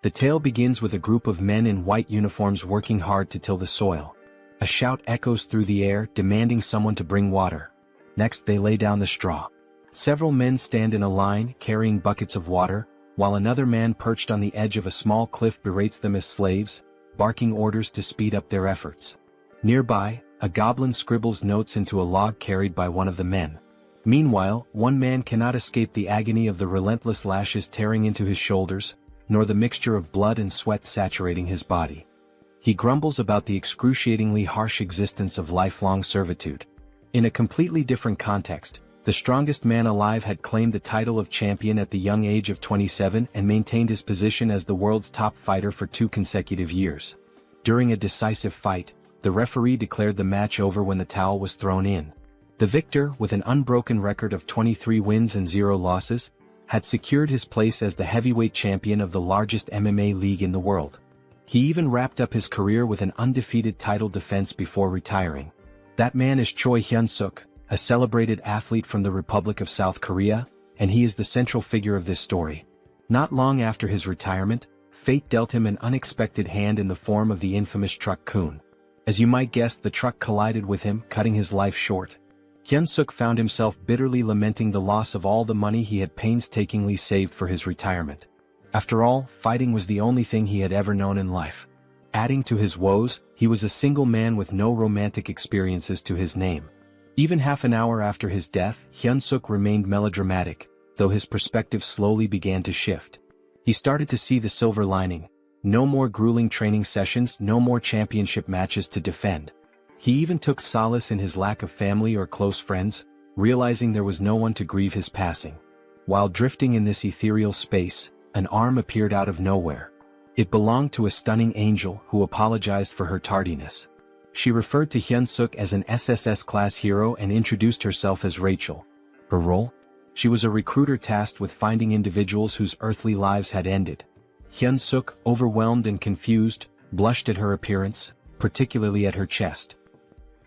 The tale begins with a group of men in white uniforms working hard to till the soil. A shout echoes through the air demanding someone to bring water. Next they lay down the straw. Several men stand in a line carrying buckets of water, while another man perched on the edge of a small cliff berates them as slaves, barking orders to speed up their efforts. Nearby, a goblin scribbles notes into a log carried by one of the men. Meanwhile, one man cannot escape the agony of the relentless lashes tearing into his shoulders, nor the mixture of blood and sweat saturating his body. He grumbles about the excruciatingly harsh existence of lifelong servitude. In a completely different context, the strongest man alive had claimed the title of champion at the young age of 27 and maintained his position as the world's top fighter for 2 consecutive years. During a decisive fight, the referee declared the match over when the towel was thrown in. The victor, with an unbroken record of 23 wins and 0 losses, had secured his place as the heavyweight champion of the largest MMA league in the world. He even wrapped up his career with an undefeated title defense before retiring. That man is Choi Hyun-suk, a celebrated athlete from the Republic of South Korea, and he is the central figure of this story. Not long after his retirement, fate dealt him an unexpected hand in the form of the infamous truck Kun. As you might guess, the truck collided with him, cutting his life short. Hyun-suk found himself bitterly lamenting the loss of all the money he had painstakingly saved for his retirement. After all, fighting was the only thing he had ever known in life. Adding to his woes, he was a single man with no romantic experiences to his name. Even half an hour after his death, Hyun-suk remained melodramatic, though his perspective slowly began to shift. He started to see the silver lining. No more grueling training sessions, no more championship matches to defend. He even took solace in his lack of family or close friends, realizing there was no one to grieve his passing. While drifting in this ethereal space, an arm appeared out of nowhere. It belonged to a stunning angel who apologized for her tardiness. She referred to Hyun-suk as an SSS-class hero and introduced herself as Rachel. Her role? She was a recruiter tasked with finding individuals whose earthly lives had ended. Hyun-suk, overwhelmed and confused, blushed at her appearance, particularly at her chest.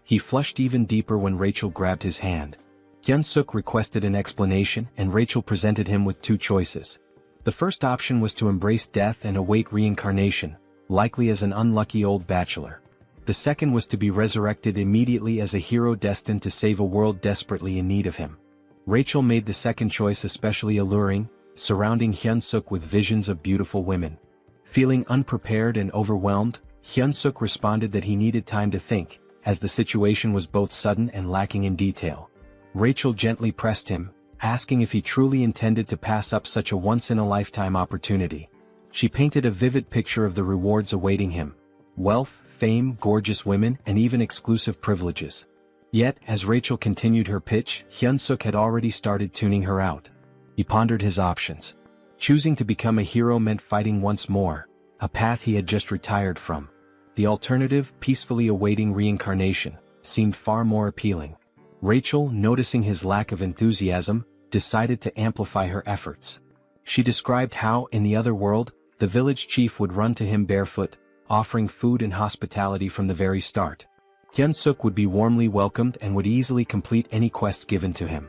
He flushed even deeper when Rachel grabbed his hand. Hyun-suk requested an explanation, and Rachel presented him with 2 choices. The first option was to embrace death and await reincarnation, likely as an unlucky old bachelor. The second was to be resurrected immediately as a hero destined to save a world desperately in need of him. Rachel made the second choice especially alluring, surrounding Hyun-suk with visions of beautiful women. Feeling unprepared and overwhelmed, Hyun-suk responded that he needed time to think, as the situation was both sudden and lacking in detail. Rachel gently pressed him, asking if he truly intended to pass up such a once-in-a-lifetime opportunity. She painted a vivid picture of the rewards awaiting him: wealth, fame, gorgeous women, and even exclusive privileges. Yet, as Rachel continued her pitch, Hyun-suk had already started tuning her out. He pondered his options. Choosing to become a hero meant fighting once more, a path he had just retired from. The alternative, peacefully awaiting reincarnation, seemed far more appealing. Rachel, noticing his lack of enthusiasm, decided to amplify her efforts. She described how, in the other world, the village chief would run to him barefoot, offering food and hospitality from the very start. Hyun-suk would be warmly welcomed and would easily complete any quests given to him.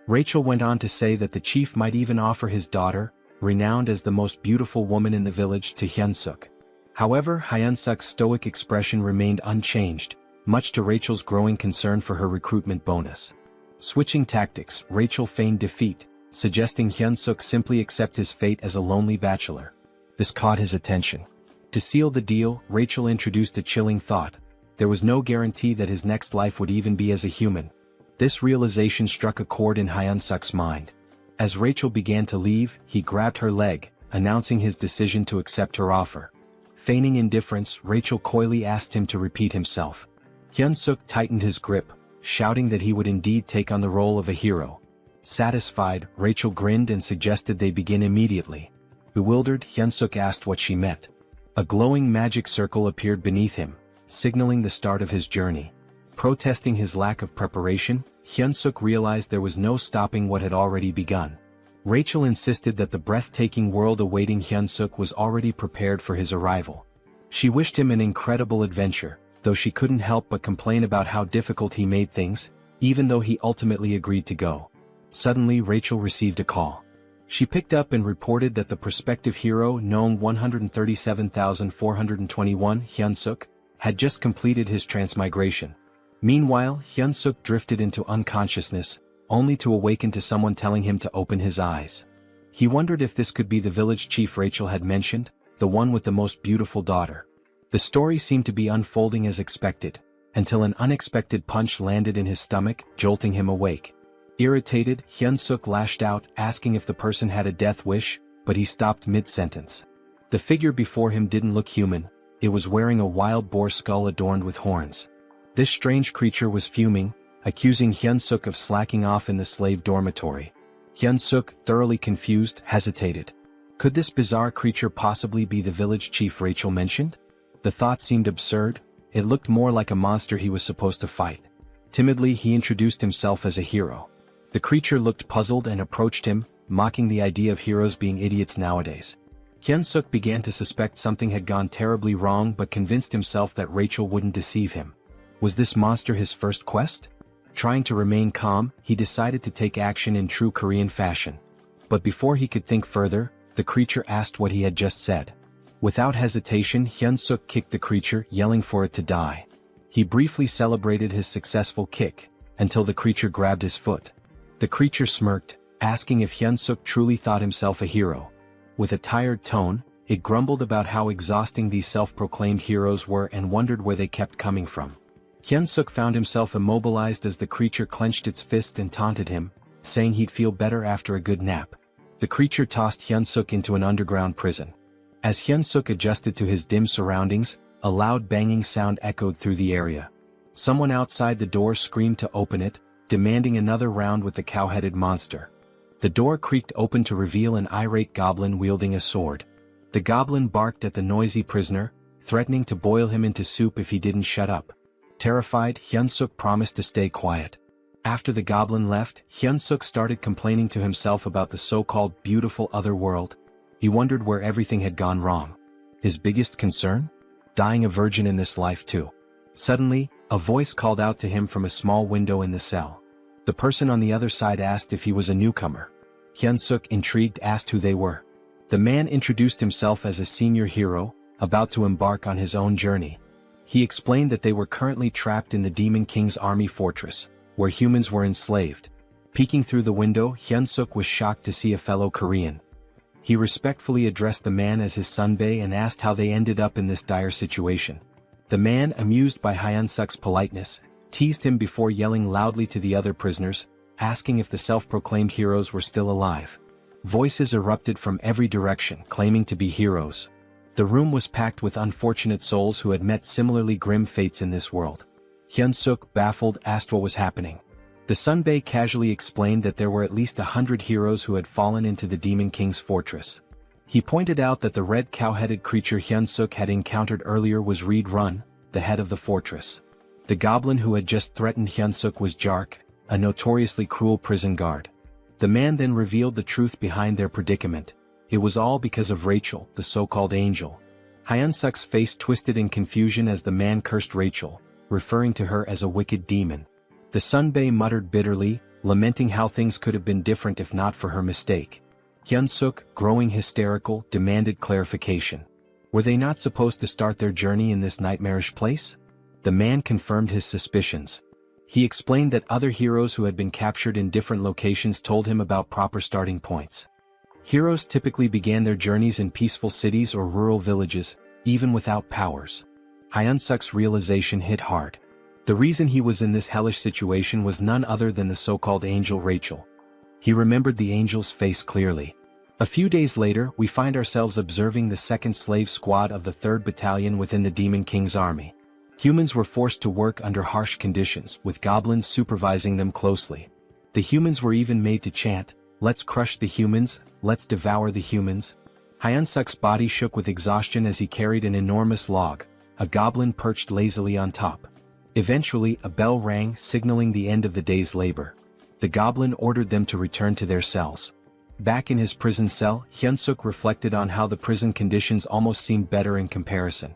Rachel went on to say that the chief might even offer his daughter, renowned as the most beautiful woman in the village, to Hyun-suk. However, Hyun-suk's stoic expression remained unchanged, much to Rachel's growing concern for her recruitment bonus. Switching tactics, Rachel feigned defeat, suggesting Hyun-suk simply accept his fate as a lonely bachelor. This caught his attention. To seal the deal, Rachel introduced a chilling thought: there was no guarantee that his next life would even be as a human. This realization struck a chord in Hyun-suk's mind. As Rachel began to leave, he grabbed her leg, announcing his decision to accept her offer. Feigning indifference, Rachel coyly asked him to repeat himself. Hyun-suk tightened his grip, shouting that he would indeed take on the role of a hero. Satisfied, Rachel grinned and suggested they begin immediately. Bewildered, Hyun-suk asked what she meant. A glowing magic circle appeared beneath him, signaling the start of his journey. Protesting his lack of preparation, Hyun-suk realized there was no stopping what had already begun. Rachel insisted that the breathtaking world awaiting Hyun-suk was already prepared for his arrival. She wished him an incredible adventure, though she couldn't help but complain about how difficult he made things, even though he ultimately agreed to go. Suddenly Rachel received a call. She picked up and reported that the prospective hero, Nong 137,421 Hyunsuk, had just completed his transmigration. Meanwhile, Hyunsuk drifted into unconsciousness, only to awaken to someone telling him to open his eyes. He wondered if this could be the village chief Rachel had mentioned, the one with the most beautiful daughter. The story seemed to be unfolding as expected, until an unexpected punch landed in his stomach, jolting him awake. Irritated, Hyunsuk lashed out, asking if the person had a death wish, but he stopped mid-sentence. The figure before him didn't look human, it was wearing a wild boar skull adorned with horns. This strange creature was fuming, accusing Hyunsuk of slacking off in the slave dormitory. Hyunsuk, thoroughly confused, hesitated. Could this bizarre creature possibly be the village chief Rachel mentioned? The thought seemed absurd, it looked more like a monster he was supposed to fight. Timidly he introduced himself as a hero. The creature looked puzzled and approached him, mocking the idea of heroes being idiots nowadays. Hyunsuk began to suspect something had gone terribly wrong but convinced himself that Rachel wouldn't deceive him. Was this monster his first quest? Trying to remain calm, he decided to take action in true Korean fashion. But before he could think further, the creature asked what he had just said. Without hesitation, Hyunsuk kicked the creature, yelling for it to die. He briefly celebrated his successful kick, until the creature grabbed his foot. The creature smirked, asking if Hyunsuk truly thought himself a hero. With a tired tone, it grumbled about how exhausting these self-proclaimed heroes were and wondered where they kept coming from. Hyunsuk found himself immobilized as the creature clenched its fist and taunted him, saying he'd feel better after a good nap. The creature tossed Hyunsuk into an underground prison. As Hyunsuk adjusted to his dim surroundings, a loud banging sound echoed through the area. Someone outside the door screamed to open it, demanding another round with the cow-headed monster. The door creaked open to reveal an irate goblin wielding a sword. The goblin barked at the noisy prisoner, threatening to boil him into soup if he didn't shut up. Terrified, Hyunsuk promised to stay quiet. After the goblin left, Hyunsuk started complaining to himself about the so-called beautiful other world. He wondered where everything had gone wrong. His biggest concern? Dying a virgin in this life too. Suddenly, a voice called out to him from a small window in the cell. The person on the other side asked if he was a newcomer. Hyunsuk, intrigued, asked who they were. The man introduced himself as a senior hero, about to embark on his own journey. He explained that they were currently trapped in the Demon King's army fortress, where humans were enslaved. Peeking through the window, Hyunsuk was shocked to see a fellow Korean. He respectfully addressed the man as his sunbae and asked how they ended up in this dire situation. The man, amused by Hyunsuk's politeness, teased him before yelling loudly to the other prisoners, asking if the self-proclaimed heroes were still alive. Voices erupted from every direction, claiming to be heroes. The room was packed with unfortunate souls who had met similarly grim fates in this world. Hyunsuk, baffled, asked what was happening. The sunbae casually explained that there were at least 100 heroes who had fallen into the Demon King's fortress. He pointed out that the red cow-headed creature Hyunsuk had encountered earlier was Reed Run, the head of the fortress. The goblin who had just threatened Hyunsuk was Jark, a notoriously cruel prison guard. The man then revealed the truth behind their predicament. It was all because of Rachel, the so-called angel. Hyunsuk's face twisted in confusion as the man cursed Rachel, referring to her as a wicked demon. The sunbae muttered bitterly, lamenting how things could have been different if not for her mistake. Hyunsuk, growing hysterical, demanded clarification. Were they not supposed to start their journey in this nightmarish place? The man confirmed his suspicions. He explained that other heroes who had been captured in different locations told him about proper starting points. Heroes typically began their journeys in peaceful cities or rural villages, even without powers. Hyunsuk's realization hit hard. The reason he was in this hellish situation was none other than the so-called angel Rachel. He remembered the angel's face clearly. A few days later, we find ourselves observing the 2nd Slave Squad of the 3rd Battalion within the Demon King's army. Humans were forced to work under harsh conditions, with goblins supervising them closely. The humans were even made to chant, "Let's crush the humans, let's devour the humans." Hyunsuk's body shook with exhaustion as he carried an enormous log, a goblin perched lazily on top. Eventually, a bell rang, signaling the end of the day's labor. The goblin ordered them to return to their cells. Back in his prison cell, Hyunsuk reflected on how the prison conditions almost seemed better in comparison.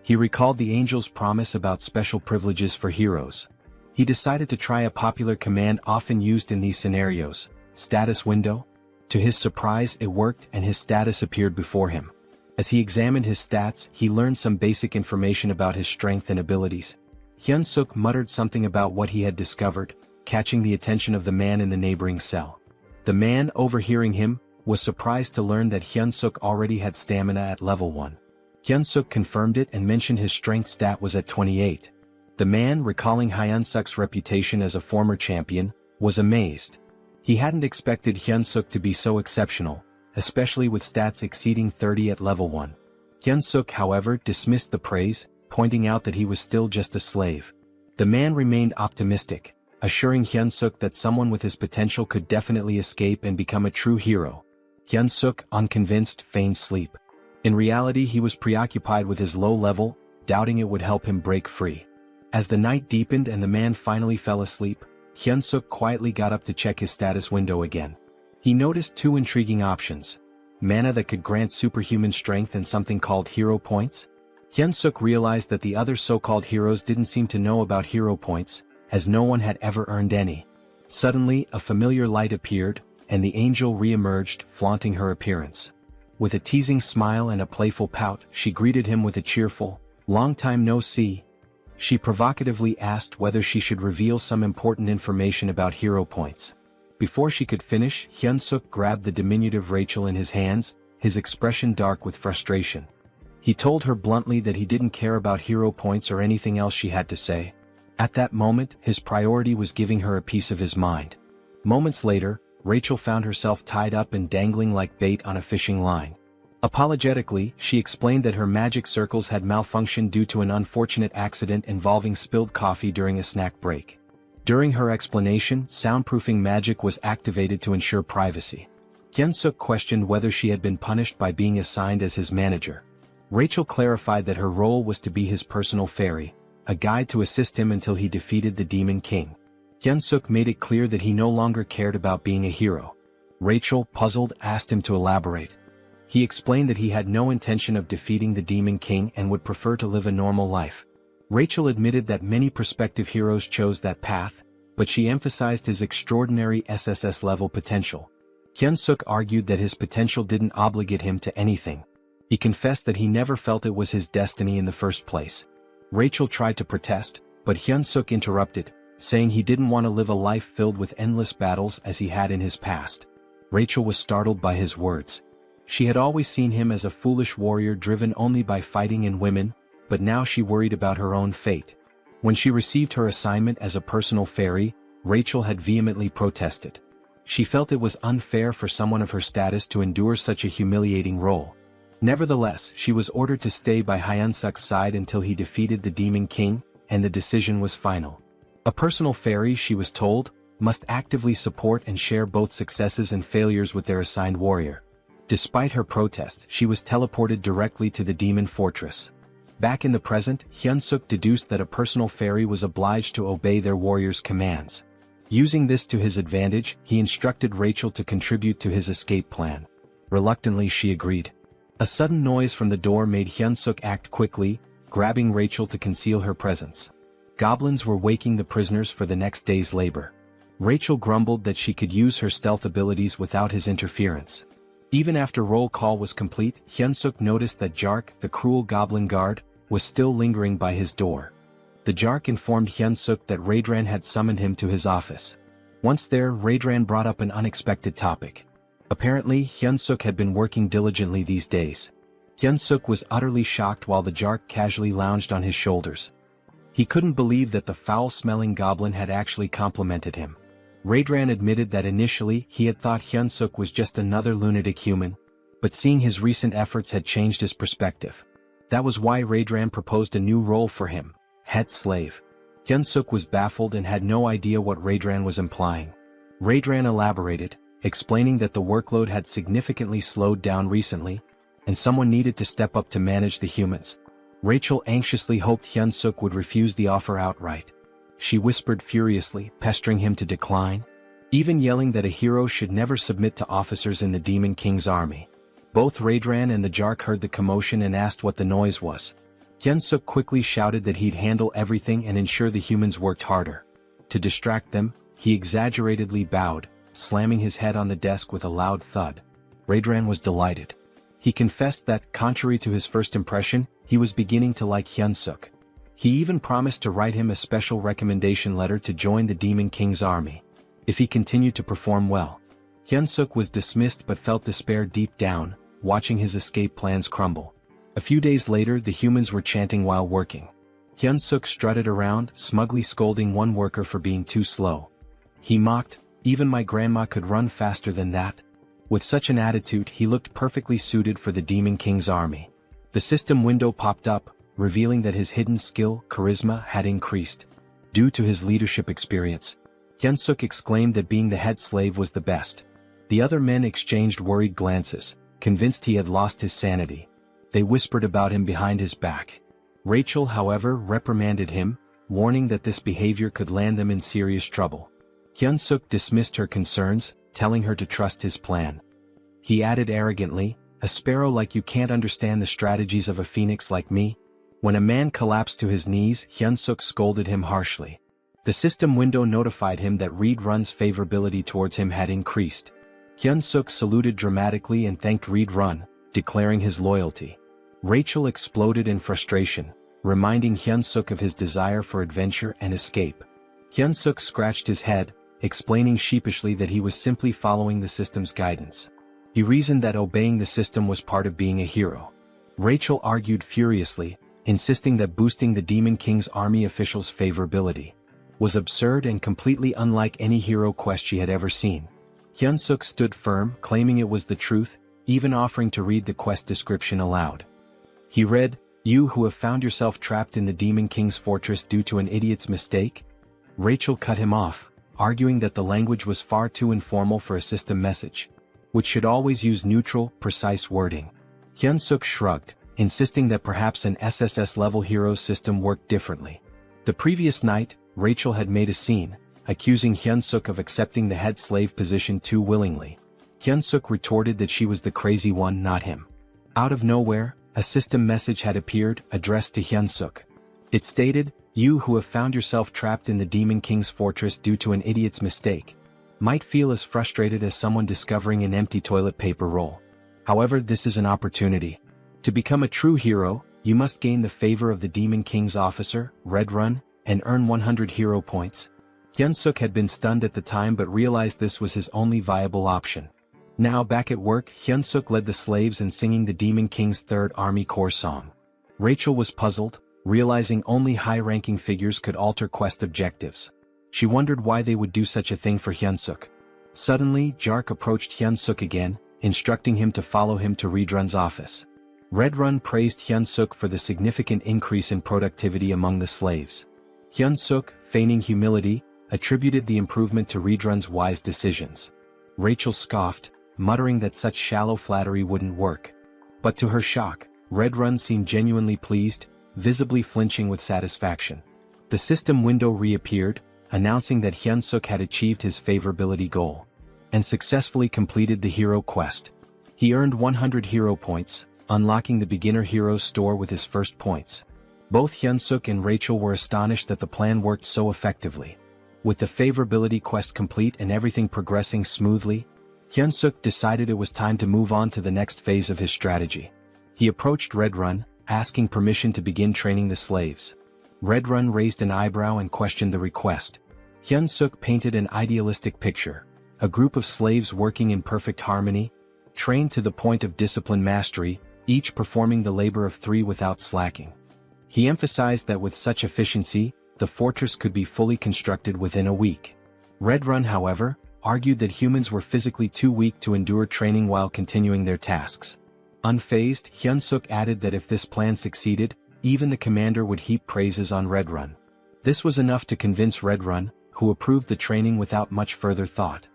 He recalled the angel's promise about special privileges for heroes. He decided to try a popular command often used in these scenarios, status window. To his surprise, it worked and his status appeared before him. As he examined his stats, he learned some basic information about his strength and abilities. Hyun-suk muttered something about what he had discovered, catching the attention of the man in the neighboring cell. The man, overhearing him, was surprised to learn that Hyun-suk already had stamina at level 1. Hyun-suk confirmed it and mentioned his strength stat was at 28. The man, recalling Hyun-suk's reputation as a former champion, was amazed. He hadn't expected Hyun-suk to be so exceptional, especially with stats exceeding 30 at level 1. Hyun-suk, however, dismissed the praise, pointing out that he was still just a slave. The man remained optimistic, assuring Hyun-suk that someone with his potential could definitely escape and become a true hero. Hyun-suk, unconvinced, feigned sleep. In reality, he was preoccupied with his low level, doubting it would help him break free. As the night deepened and the man finally fell asleep, Hyun-suk quietly got up to check his status window again. He noticed two intriguing options: mana that could grant superhuman strength and something called hero points. Hyun-suk realized that the other so-called heroes didn't seem to know about hero points, as no one had ever earned any. Suddenly, a familiar light appeared, and the angel re-emerged, flaunting her appearance. With a teasing smile and a playful pout, she greeted him with a cheerful, "Long time no see." She provocatively asked whether she should reveal some important information about hero points. Before she could finish, Hyun-suk grabbed the diminutive Rachel in his hands, his expression dark with frustration. He told her bluntly that he didn't care about hero points or anything else she had to say. At that moment, his priority was giving her a piece of his mind. Moments later, Rachel found herself tied up and dangling like bait on a fishing line. Apologetically, she explained that her magic circles had malfunctioned due to an unfortunate accident involving spilled coffee during a snack break. During her explanation, soundproofing magic was activated to ensure privacy. Hyun-suk questioned whether she had been punished by being assigned as his manager. Rachel clarified that her role was to be his personal fairy, a guide to assist him until he defeated the Demon King. Hyun-suk made it clear that he no longer cared about being a hero. Rachel, puzzled, asked him to elaborate. He explained that he had no intention of defeating the Demon King and would prefer to live a normal life. Rachel admitted that many prospective heroes chose that path, but she emphasized his extraordinary SSS-level potential. Hyun-suk argued that his potential didn't obligate him to anything. He confessed that he never felt it was his destiny in the first place. Rachel tried to protest, but Hyun-suk interrupted, saying he didn't want to live a life filled with endless battles as he had in his past. Rachel was startled by his words. She had always seen him as a foolish warrior driven only by fighting and women, but now she worried about her own fate. When she received her assignment as a personal fairy, Rachel had vehemently protested. She felt it was unfair for someone of her status to endure such a humiliating role. Nevertheless, she was ordered to stay by Hyun-suk's side until he defeated the Demon King, and the decision was final. A personal fairy, she was told, must actively support and share both successes and failures with their assigned warrior. Despite her protest, she was teleported directly to the demon fortress. Back in the present, Hyun-suk deduced that a personal fairy was obliged to obey their warrior's commands. Using this to his advantage, he instructed Rachel to contribute to his escape plan. Reluctantly, she agreed. A sudden noise from the door made Hyun-suk act quickly, grabbing Rachel to conceal her presence. Goblins were waking the prisoners for the next day's labor. Rachel grumbled that she could use her stealth abilities without his interference. Even after roll call was complete, Hyun-suk noticed that Jark, the cruel goblin guard, was still lingering by his door. The Jark informed Hyun-suk that Raedran had summoned him to his office. Once there, Raedran brought up an unexpected topic. Apparently, Hyun-suk had been working diligently these days. Hyun-suk was utterly shocked while the Jark casually lounged on his shoulders. He couldn't believe that the foul-smelling goblin had actually complimented him. Raedran admitted that initially he had thought Hyun-suk was just another lunatic human, but seeing his recent efforts had changed his perspective. That was why Raedran proposed a new role for him, head slave. Hyun-suk was baffled and had no idea what Raedran was implying. Raedran elaborated, explaining that the workload had significantly slowed down recently, and someone needed to step up to manage the humans. Rachel anxiously hoped Hyun-suk would refuse the offer outright. She whispered furiously, pestering him to decline, even yelling that a hero should never submit to officers in the Demon King's army. Both Raedran and the Jark heard the commotion and asked what the noise was. Hyun-suk quickly shouted that he'd handle everything and ensure the humans worked harder. To distract them, he exaggeratedly bowed, slamming his head on the desk with a loud thud. Raedran was delighted. He confessed that, contrary to his first impression, he was beginning to like Hyun-suk. He even promised to write him a special recommendation letter to join the Demon King's army, if he continued to perform well. Hyun-suk was dismissed but felt despair deep down, watching his escape plans crumble. A few days later, the humans were chanting while working. Hyun-suk strutted around, smugly scolding one worker for being too slow. He mocked, "Even my grandma could run faster than that." With such an attitude, he looked perfectly suited for the Demon King's army. The system window popped up, revealing that his hidden skill, charisma, had increased. Due to his leadership experience, Hyun-suk exclaimed that being the head slave was the best. The other men exchanged worried glances, convinced he had lost his sanity. They whispered about him behind his back. Rachel, however, reprimanded him, warning that this behavior could land them in serious trouble. Hyun-suk dismissed her concerns, telling her to trust his plan. He added arrogantly, "A sparrow like you can't understand the strategies of a phoenix like me?" When a man collapsed to his knees, Hyun-suk scolded him harshly. The system window notified him that Reed-run's favorability towards him had increased. Hyun-suk saluted dramatically and thanked Reed-run, declaring his loyalty. Rachel exploded in frustration, reminding Hyun-suk of his desire for adventure and escape. Hyun-suk scratched his head, explaining sheepishly that he was simply following the system's guidance. He reasoned that obeying the system was part of being a hero. Rachel argued furiously, insisting that boosting the Demon King's army officials' favorability was absurd and completely unlike any hero quest she had ever seen. Hyun-suk stood firm, claiming it was the truth, even offering to read the quest description aloud. He read, "You who have found yourself trapped in the Demon King's fortress due to an idiot's mistake?" Rachel cut him off, arguing that the language was far too informal for a system message, which should always use neutral, precise wording. Hyun-suk shrugged, insisting that perhaps an SSS-level hero system worked differently. The previous night, Rachel had made a scene, accusing Hyun-suk of accepting the head slave position too willingly. Hyun-suk retorted that she was the crazy one, not him. Out of nowhere, a system message had appeared, addressed to Hyun-suk. It stated, "You who have found yourself trapped in the Demon King's fortress due to an idiot's mistake might feel as frustrated as someone discovering an empty toilet paper roll. However, this is an opportunity. To become a true hero, you must gain the favor of the Demon King's officer, Red-run, and earn 100 hero points." Hyun-suk had been stunned at the time but realized this was his only viable option. Now back at work, Hyun-suk led the slaves in singing the Demon King's Third Army Corps song. Rachel was puzzled, realizing only high-ranking figures could alter quest objectives. She wondered why they would do such a thing for Hyun-suk. Suddenly, Jark approached Hyun-suk again, instructing him to follow him to Red-run's office. Red-run praised Hyun-suk for the significant increase in productivity among the slaves. Hyun-suk, feigning humility, attributed the improvement to Red-run's wise decisions. Rachel scoffed, muttering that such shallow flattery wouldn't work. But to her shock, Red-run seemed genuinely pleased, visibly flinching with satisfaction. The system window reappeared, announcing that Hyun-suk had achieved his favorability goal and successfully completed the hero quest. He earned 100 hero points, unlocking the beginner hero store with his first points. Both Hyun-suk and Rachel were astonished that the plan worked so effectively. With the favorability quest complete and everything progressing smoothly, Hyun-suk decided it was time to move on to the next phase of his strategy. He approached Red-run, asking permission to begin training the slaves. Red-run raised an eyebrow and questioned the request. Hyun-suk painted an idealistic picture, a group of slaves working in perfect harmony, trained to the point of discipline mastery, each performing the labor of 3 without slacking. He emphasized that with such efficiency, the fortress could be fully constructed within a week. Red-run, however, argued that humans were physically too weak to endure training while continuing their tasks. Unfazed, Hyun-suk added that if this plan succeeded, even the commander would heap praises on Red-run. This was enough to convince Red-run, who approved the training without much further thought.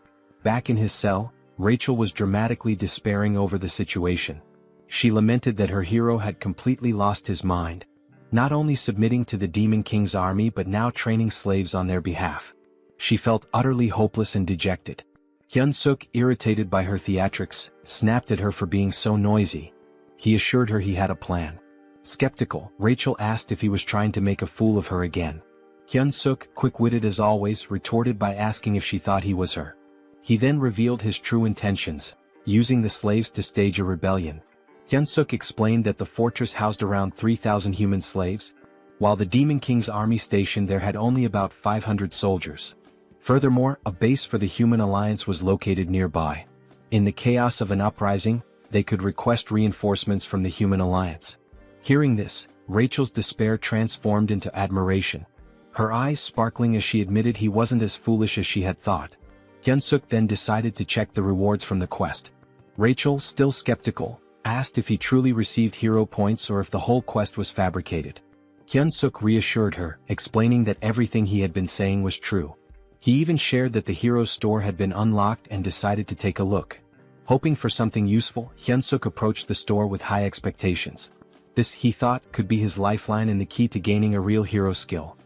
Back in his cell, Rachel was dramatically despairing over the situation. She lamented that her hero had completely lost his mind, not only submitting to the Demon King's army but now training slaves on their behalf. She felt utterly hopeless and dejected. Hyun-suk, irritated by her theatrics, snapped at her for being so noisy. He assured her he had a plan. Skeptical, Rachel asked if he was trying to make a fool of her again. Hyun-suk, quick-witted as always, retorted by asking if she thought he was her He then revealed his true intentions, using the slaves to stage a rebellion. Hyunsuk explained that the fortress housed around 3,000 human slaves, while the Demon King's army stationed there had only about 500 soldiers. Furthermore, a base for the Human Alliance was located nearby. In the chaos of an uprising, they could request reinforcements from the Human Alliance. Hearing this, Rachel's despair transformed into admiration, her eyes sparkling as she admitted he wasn't as foolish as she had thought. Hyunsuk then decided to check the rewards from the quest. Rachel, still skeptical, asked if he truly received hero points or if the whole quest was fabricated. Hyunsuk reassured her, explaining that everything he had been saying was true. He even shared that the hero store had been unlocked and decided to take a look. Hoping for something useful, Hyunsuk approached the store with high expectations. This, he thought, could be his lifeline and the key to gaining a real hero skill.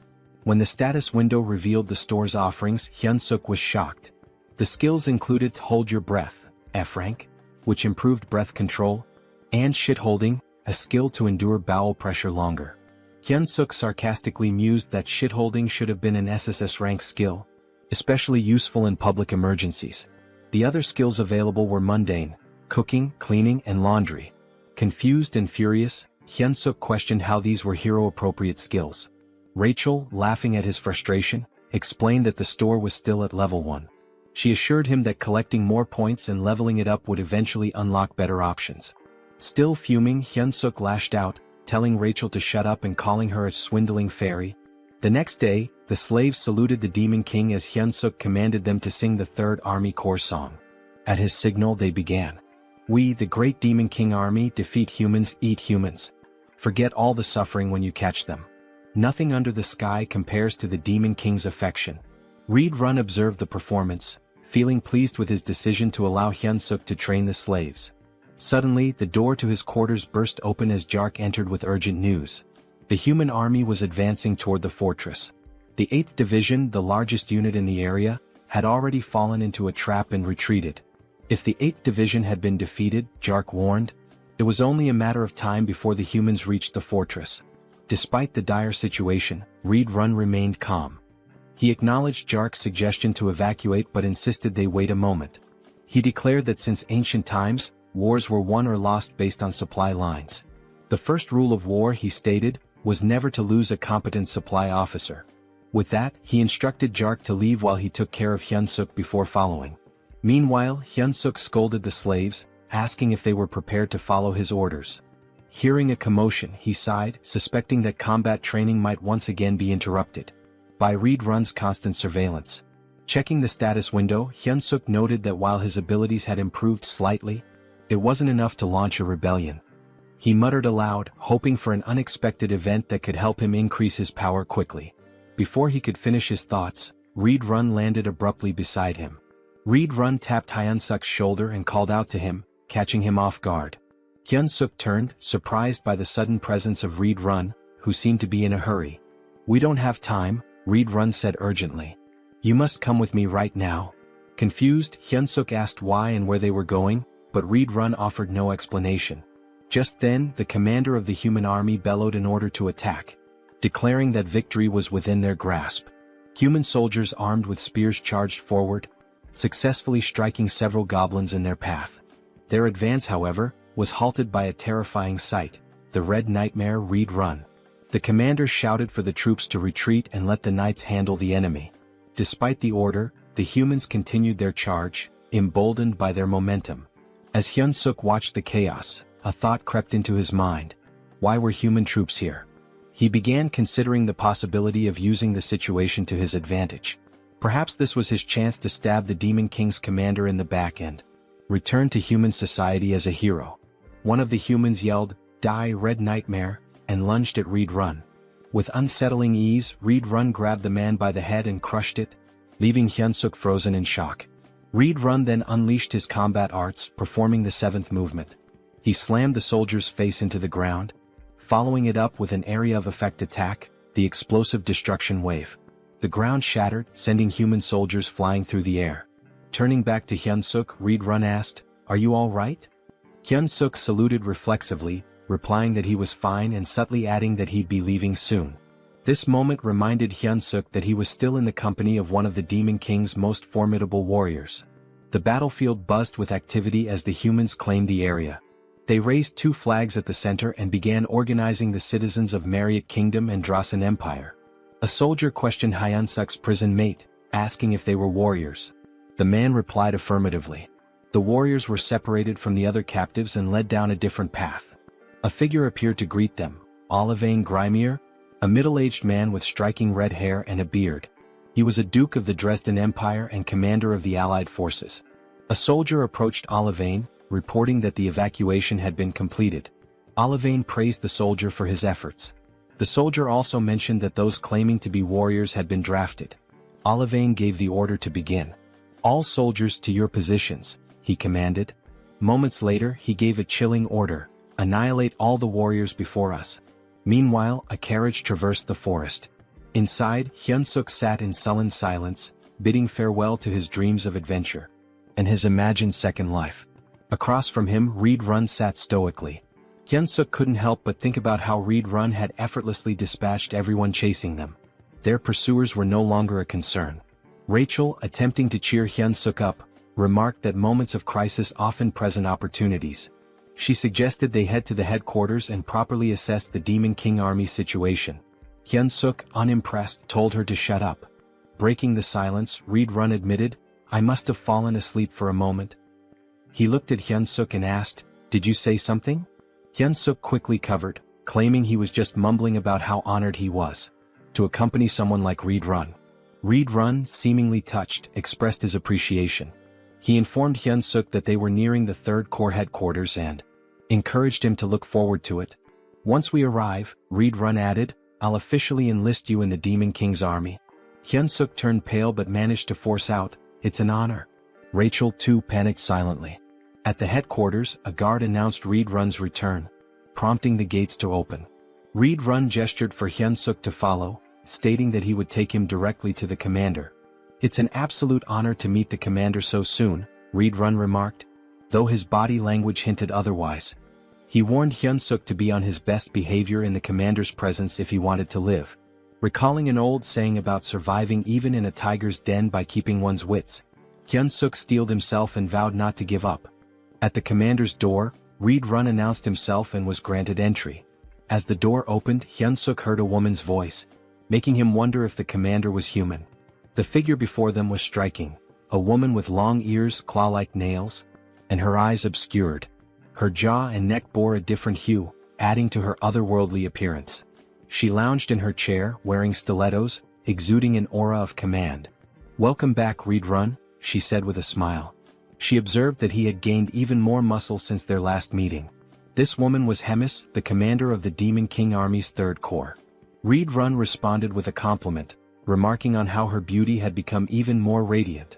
When the status window revealed the store's offerings, Hyunsuk was shocked. The skills included Hold Your Breath, F rank, which improved breath control, and Shit-Holding, a skill to endure bowel pressure longer. Hyunsuk sarcastically mused that shit-holding should have been an SSS rank skill, especially useful in public emergencies. The other skills available were mundane, cooking, cleaning, and laundry. Confused and furious, Hyunsuk questioned how these were hero-appropriate skills. Rachel, laughing at his frustration, explained that the store was still at level 1. She assured him that collecting more points and leveling it up would eventually unlock better options. Still fuming, Hyunsuk lashed out, telling Rachel to shut up and calling her a swindling fairy. The next day, the slaves saluted the Demon King as Hyunsuk commanded them to sing the Third Army Corps song. At his signal they began. We, the great Demon King army, defeat humans, eat humans. Forget all the suffering when you catch them. Nothing under the sky compares to the Demon King's affection. Reed Run observed the performance, feeling pleased with his decision to allow Hyunsuk to train the slaves. Suddenly, the door to his quarters burst open as Jark entered with urgent news. The human army was advancing toward the fortress. The 8th Division, the largest unit in the area, had already fallen into a trap and retreated. If the 8th Division had been defeated, Jark warned, it was only a matter of time before the humans reached the fortress. Despite the dire situation, Reed Run remained calm. He acknowledged Jark's suggestion to evacuate but insisted they wait a moment. He declared that since ancient times, wars were won or lost based on supply lines. The first rule of war, he stated, was never to lose a competent supply officer. With that, he instructed Jark to leave while he took care of Hyunsuk before following. Meanwhile, Hyunsuk scolded the slaves, asking if they were prepared to follow his orders. Hearing a commotion, he sighed, suspecting that combat training might once again be interrupted by Reed Run's constant surveillance. Checking the status window, Hyunsuk noted that while his abilities had improved slightly, it wasn't enough to launch a rebellion. He muttered aloud, hoping for an unexpected event that could help him increase his power quickly. Before he could finish his thoughts, Reed Run landed abruptly beside him. Reed Run tapped Hyunsuk's shoulder and called out to him, catching him off guard. Hyunsuk turned, surprised by the sudden presence of Reed Run, who seemed to be in a hurry. We don't have time, Reed Run said urgently. You must come with me right now. Confused, Hyunsuk asked why and where they were going, but Reed Run offered no explanation. Just then, the commander of the human army bellowed an order to attack, declaring that victory was within their grasp. Human soldiers armed with spears charged forward, successfully striking several goblins in their path. Their advance, however, was halted by a terrifying sight, the Red Nightmare Reed Run. The commander shouted for the troops to retreat and let the knights handle the enemy. Despite the order, the humans continued their charge, emboldened by their momentum. As Hyunsuk watched the chaos, a thought crept into his mind. Why were human troops here? He began considering the possibility of using the situation to his advantage. Perhaps this was his chance to stab the Demon King's commander in the back and return to human society as a hero. One of the humans yelled, "Die, Red Nightmare," and lunged at Reed Run. With unsettling ease, Reed Run grabbed the man by the head and crushed it, leaving Hyunsuk frozen in shock. Reed Run then unleashed his combat arts, performing the 7th movement. He slammed the soldier's face into the ground, following it up with an area of effect attack, the explosive destruction wave. The ground shattered, sending human soldiers flying through the air. Turning back to Hyunsuk, Reed Run asked, "Are you all right?" Hyunsuk saluted reflexively, replying that he was fine and subtly adding that he'd be leaving soon. This moment reminded Hyunsuk that he was still in the company of one of the Demon King's most formidable warriors. The battlefield buzzed with activity as the humans claimed the area. They raised 2 flags at the center and began organizing the citizens of Mariot Kingdom and Drasan Empire. A soldier questioned Hyunsuk's prison mate, asking if they were warriors. The man replied affirmatively. The warriors were separated from the other captives and led down a different path. A figure appeared to greet them, Olivane Grimir, a middle-aged man with striking red hair and a beard. He was a duke of the Dresden Empire and commander of the Allied forces. A soldier approached Olivane, reporting that the evacuation had been completed. Olivane praised the soldier for his efforts. The soldier also mentioned that those claiming to be warriors had been drafted. Olivane gave the order to begin. "All soldiers to your positions," he commanded. Moments later he gave a chilling order, "Annihilate all the warriors before us." Meanwhile, a carriage traversed the forest. Inside, Hyunsuk sat in sullen silence, bidding farewell to his dreams of adventure and his imagined second life. Across from him, Reed Run sat stoically. Hyunsuk couldn't help but think about how Reed Run had effortlessly dispatched everyone chasing them. Their pursuers were no longer a concern. Rachel, attempting to cheer Hyunsuk up, remarked that moments of crisis often present opportunities. She suggested they head to the headquarters and properly assess the Demon King Army situation. Hyunsuk, unimpressed, told her to shut up. Breaking the silence, Reed Run admitted, "I must have fallen asleep for a moment." He looked at Hyunsuk and asked, "Did you say something?" Hyunsuk quickly covered, claiming he was just mumbling about how honored he was to accompany someone like Reed Run. Reed Run, seemingly touched, expressed his appreciation. He informed Hyunsuk that they were nearing the 3rd Corps headquarters and encouraged him to look forward to it. "Once we arrive," Reed Run added, "I'll officially enlist you in the Demon King's army." Hyunsuk turned pale but managed to force out, "It's an honor." Rachel too panicked silently. At the headquarters, a guard announced Reed Run's return, prompting the gates to open. Reed Run gestured for Hyunsuk to follow, stating that he would take him directly to the commander. "It's an absolute honor to meet the commander so soon," Reed Run remarked, though his body language hinted otherwise. He warned Hyunsuk to be on his best behavior in the commander's presence if he wanted to live. Recalling an old saying about surviving even in a tiger's den by keeping one's wits, Hyunsuk steeled himself and vowed not to give up. At the commander's door, Reed Run announced himself and was granted entry. As the door opened, Hyunsuk heard a woman's voice, making him wonder if the commander was human. The figure before them was striking, a woman with long ears, claw-like nails, and her eyes obscured. Her jaw and neck bore a different hue, adding to her otherworldly appearance. She lounged in her chair, wearing stilettos, exuding an aura of command. "Welcome back, Reed Run," she said with a smile. She observed that he had gained even more muscle since their last meeting. This woman was Hemis, the commander of the Demon King Army's 3rd Corps. Reed Run responded with a compliment, remarking on how her beauty had become even more radiant.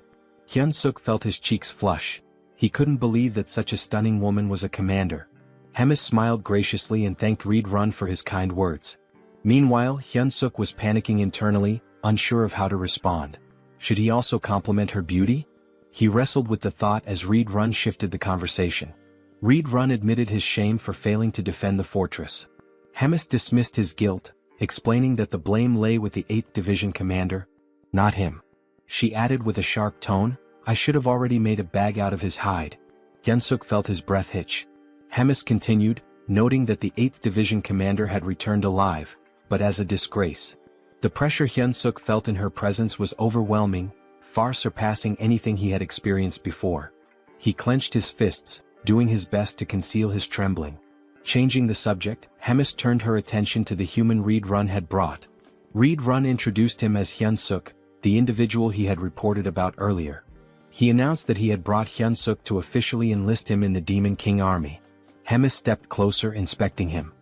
Hyunsuk felt his cheeks flush. He couldn't believe that such a stunning woman was a commander. Hemis smiled graciously and thanked Reed Run for his kind words. Meanwhile, Hyunsuk was panicking internally, unsure of how to respond. Should he also compliment her beauty? He wrestled with the thought as Reed Run shifted the conversation. Reed Run admitted his shame for failing to defend the fortress. Hemis dismissed his guilt, explaining that the blame lay with the 8th Division commander, not him. She added with a sharp tone, "I should have already made a bag out of his hide." Hyunsuk felt his breath hitch. Hemis continued, noting that the 8th Division commander had returned alive, but as a disgrace. The pressure Hyunsuk felt in her presence was overwhelming, far surpassing anything he had experienced before. He clenched his fists, doing his best to conceal his trembling. Changing the subject, Hemis turned her attention to the human Reed Run had brought. Reed Run introduced him as Hyunsuk, the individual he had reported about earlier. He announced that he had brought Hyunsuk to officially enlist him in the Demon King Army. Hemis stepped closer, inspecting him.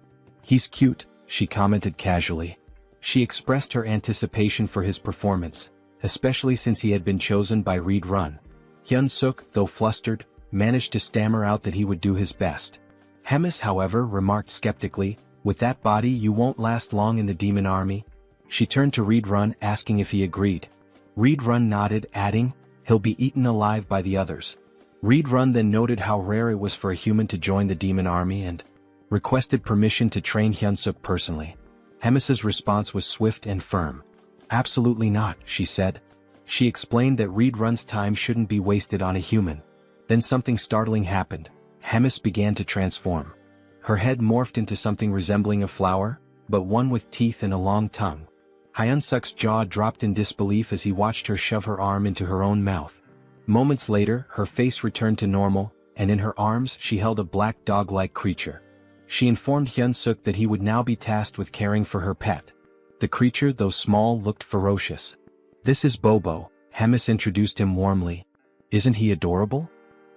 "He's cute," she commented casually. She expressed her anticipation for his performance, especially since he had been chosen by Reed Run. Hyunsuk, though flustered, managed to stammer out that he would do his best. Hemis, however, remarked skeptically, "With that body you won't last long in the Demon Army." She turned to Reed Run, asking if he agreed. Reed Run nodded, adding, "He'll be eaten alive by the others." Reed Run then noted how rare it was for a human to join the Demon Army and requested permission to train Hyunsuk personally. Hemis's response was swift and firm. "Absolutely not," she said. She explained that Reed Run's time shouldn't be wasted on a human. Then something startling happened. Hemis began to transform. Her head morphed into something resembling a flower, but one with teeth and a long tongue. Hyunsuk's jaw dropped in disbelief as he watched her shove her arm into her own mouth. Moments later, her face returned to normal, and in her arms she held a black dog-like creature. She informed Hyunsuk that he would now be tasked with caring for her pet. The creature, though small, looked ferocious. "This is Bobo," Hemis introduced him warmly. "Isn't he adorable?"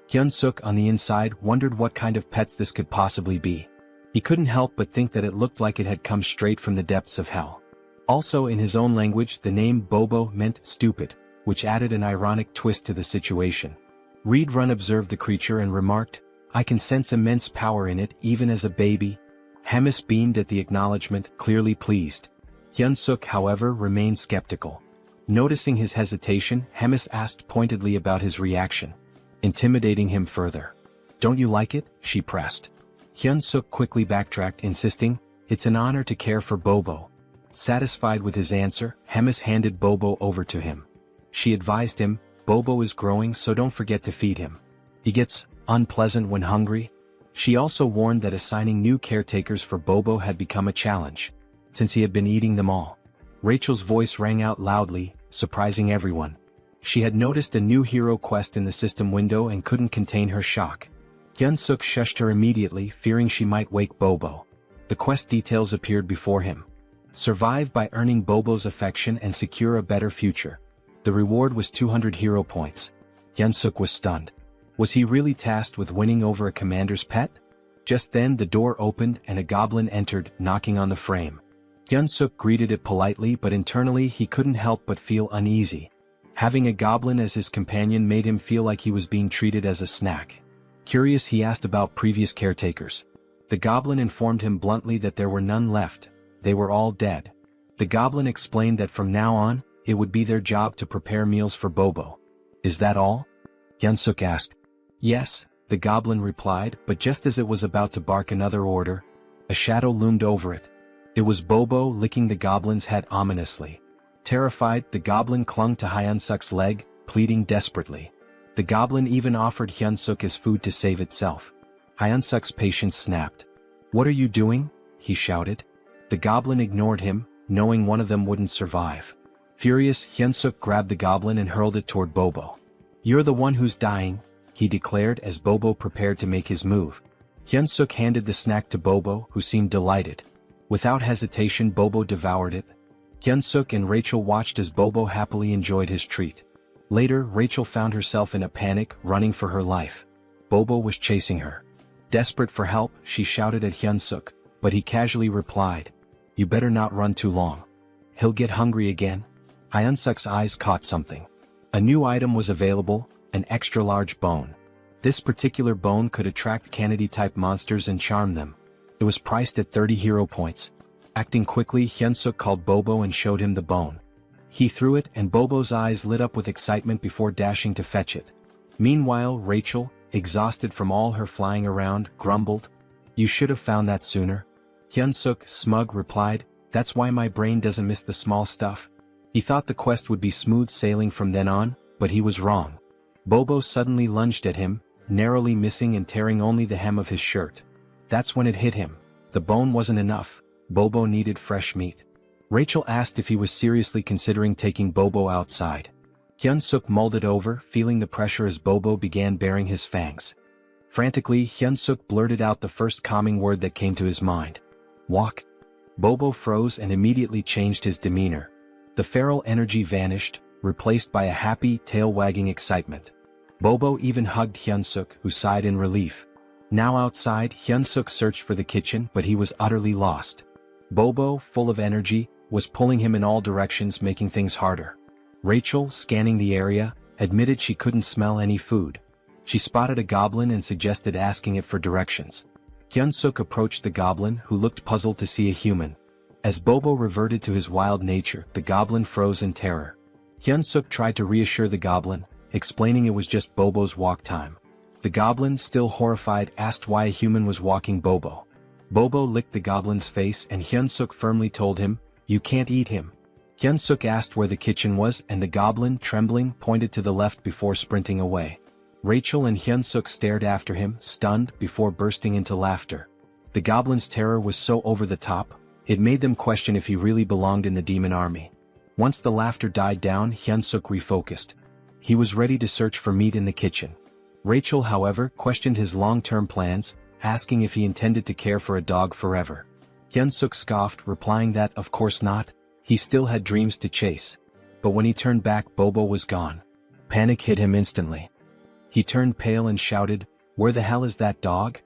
Hyunsuk, on the inside, wondered what kind of pets this could possibly be. He couldn't help but think that it looked like it had come straight from the depths of hell. Also, in his own language, the name Bobo meant stupid, which added an ironic twist to the situation. Reed Run observed the creature and remarked, "I can sense immense power in it even as a baby." Hemis beamed at the acknowledgement, clearly pleased. Hyunsuk, however, remained skeptical. Noticing his hesitation, Hemis asked pointedly about his reaction, intimidating him further. "Don't you like it?" she pressed. Hyunsuk quickly backtracked, insisting, "It's an honor to care for Bobo." Satisfied with his answer, Hemis handed Bobo over to him. She advised him, "Bobo is growing, so don't forget to feed him. He gets unpleasant when hungry." She also warned that assigning new caretakers for Bobo had become a challenge, since he had been eating them all. Rachel's voice rang out loudly, surprising everyone. She had noticed a new hero quest in the system window and couldn't contain her shock. Hyunsuk shushed her immediately, fearing she might wake Bobo. The quest details appeared before him. Survive by earning Bobo's affection and secure a better future. The reward was 200 hero points. Hyunsuk was stunned. Was he really tasked with winning over a commander's pet? Just then the door opened and a goblin entered, knocking on the frame. Hyunsuk greeted it politely, but internally he couldn't help but feel uneasy. Having a goblin as his companion made him feel like he was being treated as a snack. Curious, he asked about previous caretakers. The goblin informed him bluntly that there were none left. They were all dead. The goblin explained that from now on, it would be their job to prepare meals for Bobo. "Is that all?" Hyunsuk asked. "Yes," the goblin replied, but just as it was about to bark another order, a shadow loomed over it. It was Bobo, licking the goblin's head ominously. Terrified, the goblin clung to Hyunsuk's leg, pleading desperately. The goblin even offered Hyunsuk his food to save itself. Hyunsuk's patience snapped. "What are you doing?" he shouted. The goblin ignored him, knowing one of them wouldn't survive. Furious, Hyunsuk grabbed the goblin and hurled it toward Bobo. "You're the one who's dying," he declared as Bobo prepared to make his move. Hyunsuk handed the snack to Bobo, who seemed delighted. Without hesitation, Bobo devoured it. Hyunsuk and Rachel watched as Bobo happily enjoyed his treat. Later, Rachel found herself in a panic, running for her life. Bobo was chasing her. Desperate for help, she shouted at Hyunsuk, but he casually replied, "You better not run too long. He'll get hungry again." Hyunsuk's eyes caught something. A new item was available, an extra-large bone. This particular bone could attract Kennedy-type monsters and charm them. It was priced at 30 hero points. Acting quickly, Hyunsuk called Bobo and showed him the bone. He threw it, and Bobo's eyes lit up with excitement before dashing to fetch it. Meanwhile, Rachel, exhausted from all her flying around, grumbled, "You should have found that sooner." Hyunsuk, smug, replied, "That's why my brain doesn't miss the small stuff." He thought the quest would be smooth sailing from then on, but he was wrong. Bobo suddenly lunged at him, narrowly missing and tearing only the hem of his shirt. That's when it hit him. The bone wasn't enough. Bobo needed fresh meat. Rachel asked if he was seriously considering taking Bobo outside. Hyunsuk mulled it over, feeling the pressure as Bobo began baring his fangs. Frantically, Hyunsuk blurted out the first calming word that came to his mind. "Walk." Bobo froze and immediately changed his demeanor. The feral energy vanished, replaced by a happy, tail-wagging excitement. Bobo even hugged Hyunsuk, who sighed in relief. Now outside, Hyunsuk searched for the kitchen, but he was utterly lost. Bobo, full of energy, was pulling him in all directions, making things harder. Rachel, scanning the area, admitted she couldn't smell any food. She spotted a goblin and suggested asking it for directions. Hyunsuk approached the goblin, who looked puzzled to see a human. As Bobo reverted to his wild nature, the goblin froze in terror. Hyunsuk tried to reassure the goblin, explaining it was just Bobo's walk time. The goblin, still horrified, asked why a human was walking Bobo. Bobo licked the goblin's face and Hyunsuk firmly told him, "You can't eat him." Hyun-suk asked where the kitchen was and the goblin, trembling, pointed to the left before sprinting away. Rachel and Hyun-suk stared after him, stunned, before bursting into laughter. The goblin's terror was so over the top, it made them question if he really belonged in the demon army. Once the laughter died down, Hyun-suk refocused. He was ready to search for meat in the kitchen. Rachel, however, questioned his long-term plans, asking if he intended to care for a dog forever. Hyun-suk scoffed, replying that, of course not, he still had dreams to chase. But when he turned back, Bobo was gone. Panic hit him instantly. He turned pale and shouted, "Where the hell is that dog?"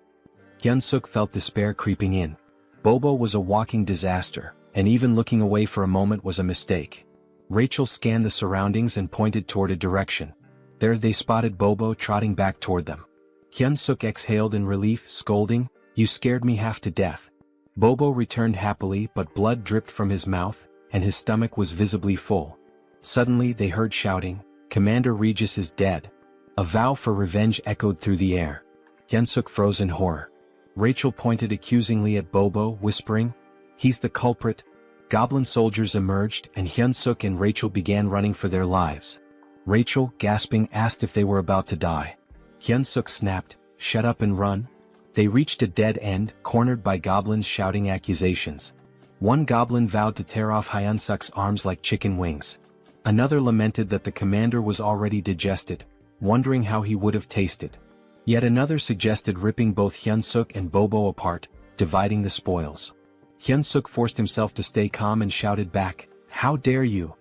Hyun-suk felt despair creeping in. Bobo was a walking disaster, and even looking away for a moment was a mistake. Rachel scanned the surroundings and pointed toward a direction. There they spotted Bobo trotting back toward them. Hyun-suk exhaled in relief, scolding, "You scared me half to death." Bobo returned happily, but blood dripped from his mouth, and his stomach was visibly full. Suddenly they heard shouting, "Commander Regis is dead." A vow for revenge echoed through the air. Hyun-suk froze in horror. Rachel pointed accusingly at Bobo, whispering, "He's the culprit." Goblin soldiers emerged, and Hyun-suk and Rachel began running for their lives. Rachel, gasping, asked if they were about to die. Hyun-suk snapped, "Shut up and run." They reached a dead end, cornered by goblins shouting accusations. One goblin vowed to tear off Hyun-suk's arms like chicken wings. Another lamented that the commander was already digested, wondering how he would have tasted. Yet another suggested ripping both Hyun-suk and Bobo apart, dividing the spoils. Hyun-suk forced himself to stay calm and shouted back, "How dare you?"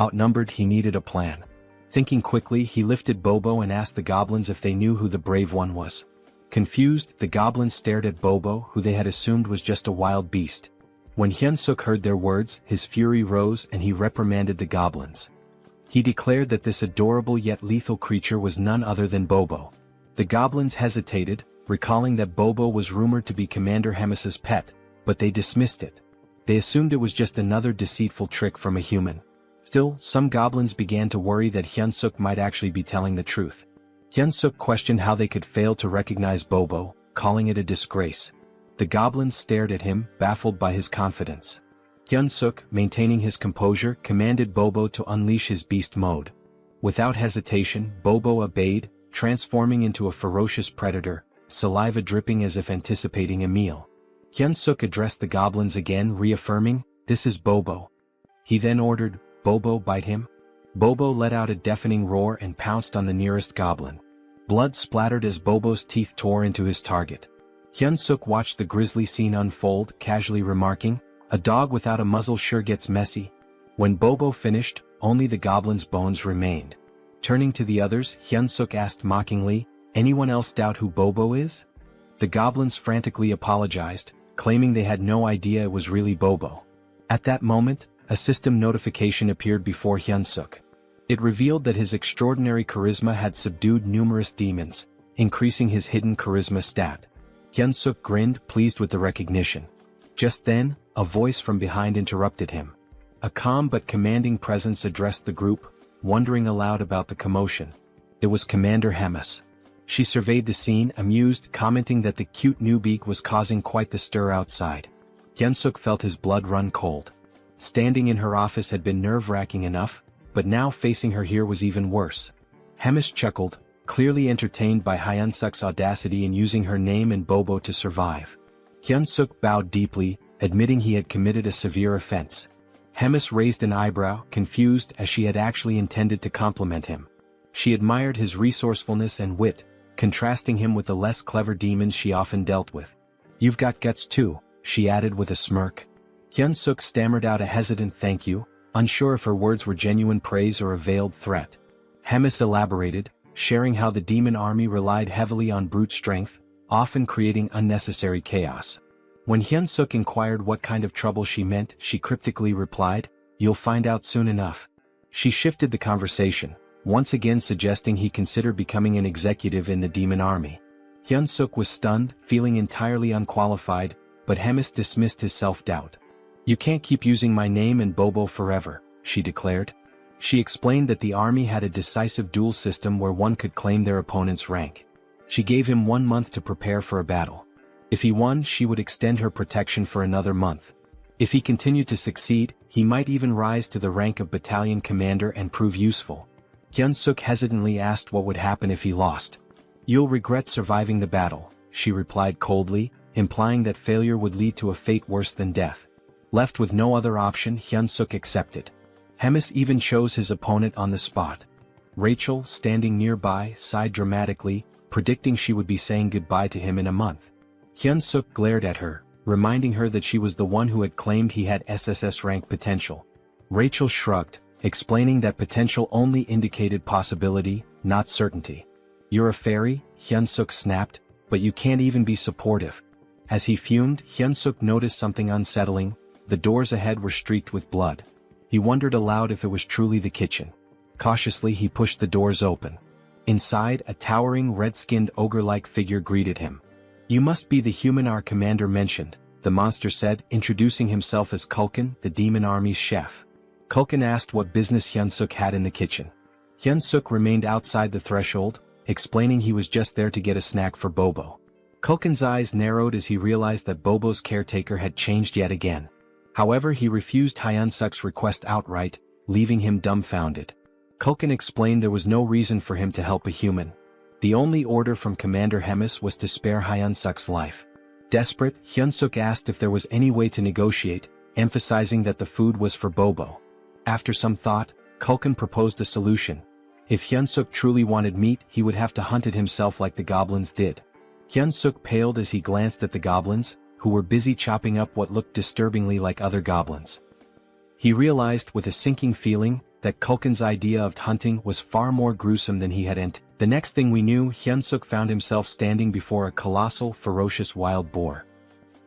Outnumbered, he needed a plan. Thinking quickly, he lifted Bobo and asked the goblins if they knew who the brave one was. Confused, the goblins stared at Bobo, who they had assumed was just a wild beast. When Hyun-suk heard their words, his fury rose and he reprimanded the goblins. He declared that this adorable yet lethal creature was none other than Bobo. The goblins hesitated, recalling that Bobo was rumored to be Commander Hemis's pet, but they dismissed it. They assumed it was just another deceitful trick from a human. Still, some goblins began to worry that Hyun-suk might actually be telling the truth. Hyun-suk questioned how they could fail to recognize Bobo, calling it a disgrace. The goblins stared at him, baffled by his confidence. Hyun-suk, maintaining his composure, commanded Bobo to unleash his beast mode. Without hesitation, Bobo obeyed, transforming into a ferocious predator, saliva dripping as if anticipating a meal. Hyun-suk addressed the goblins again, reaffirming, "This is Bobo." He then ordered, "Bobo, bite him." Bobo let out a deafening roar and pounced on the nearest goblin. Blood splattered as Bobo's teeth tore into his target. Hyun-suk watched the grisly scene unfold, casually remarking, "A dog without a muzzle sure gets messy." When Bobo finished, only the goblin's bones remained. Turning to the others, Hyun-suk asked mockingly, "Anyone else doubt who Bobo is?" The goblins frantically apologized, claiming they had no idea it was really Bobo. At that moment, a system notification appeared before Hyun-suk. It revealed that his extraordinary charisma had subdued numerous demons, increasing his hidden charisma stat. Hyun-suk grinned, pleased with the recognition. Just then, a voice from behind interrupted him. A calm but commanding presence addressed the group, wondering aloud about the commotion. It was Commander Hemis. She surveyed the scene, amused, commenting that the cute newbie was causing quite the stir outside. Hyun-suk felt his blood run cold. Standing in her office had been nerve-wracking enough, but now facing her here was even worse. Hemis chuckled, clearly entertained by Hyun-suk's audacity in using her name and Bobo to survive. Hyun-suk bowed deeply, admitting he had committed a severe offense. Hemis raised an eyebrow, confused, as she had actually intended to compliment him. She admired his resourcefulness and wit, contrasting him with the less clever demons she often dealt with. "You've got guts too," she added with a smirk. Hyun-suk stammered out a hesitant thank you, unsure if her words were genuine praise or a veiled threat. Hemis elaborated, sharing how the demon army relied heavily on brute strength, often creating unnecessary chaos. When Hyun-suk inquired what kind of trouble she meant, she cryptically replied, "You'll find out soon enough." She shifted the conversation, once again suggesting he consider becoming an executive in the demon army. Hyun-suk was stunned, feeling entirely unqualified, but Hemis dismissed his self-doubt. "You can't keep using my name and Bobo forever," she declared. She explained that the army had a decisive duel system where one could claim their opponent's rank. She gave him 1 month to prepare for a battle. If he won, she would extend her protection for another month. If he continued to succeed, he might even rise to the rank of battalion commander and prove useful. Hyun-suk hesitantly asked what would happen if he lost. "You'll regret surviving the battle," she replied coldly, implying that failure would lead to a fate worse than death. Left with no other option, Hyun-suk accepted. Hemis even chose his opponent on the spot. Rachel, standing nearby, sighed dramatically, predicting she would be saying goodbye to him in a month. Hyun-suk glared at her, reminding her that she was the one who had claimed he had SSS rank potential. Rachel shrugged, explaining that potential only indicated possibility, not certainty. "You're a fairy," Hyun-suk snapped, "but you can't even be supportive." As he fumed, Hyun-suk noticed something unsettling. The doors ahead were streaked with blood. He wondered aloud if it was truly the kitchen. Cautiously he pushed the doors open. Inside, a towering red-skinned ogre-like figure greeted him. "You must be the human our commander mentioned," the monster said, introducing himself as Kulkin, the demon army's chef. Kulkin asked what business Hyun-suk had in the kitchen. Hyun-suk remained outside the threshold, explaining he was just there to get a snack for Bobo. Kulkin's eyes narrowed as he realized that Bobo's caretaker had changed yet again. However, he refused Hyun-suk's request outright, leaving him dumbfounded. Kulkin explained there was no reason for him to help a human. The only order from Commander Hemis was to spare Hyun-suk's life. Desperate, Hyun-suk asked if there was any way to negotiate, emphasizing that the food was for Bobo. After some thought, Kulkin proposed a solution. If Hyun-suk truly wanted meat, he would have to hunt it himself like the goblins did. Hyun-suk paled as he glanced at the goblins, who were busy chopping up what looked disturbingly like other goblins. He realized with a sinking feeling that Kulkin's idea of hunting was far more gruesome than he had anticipated. The next thing we knew, Hyun-suk found himself standing before a colossal, ferocious wild boar.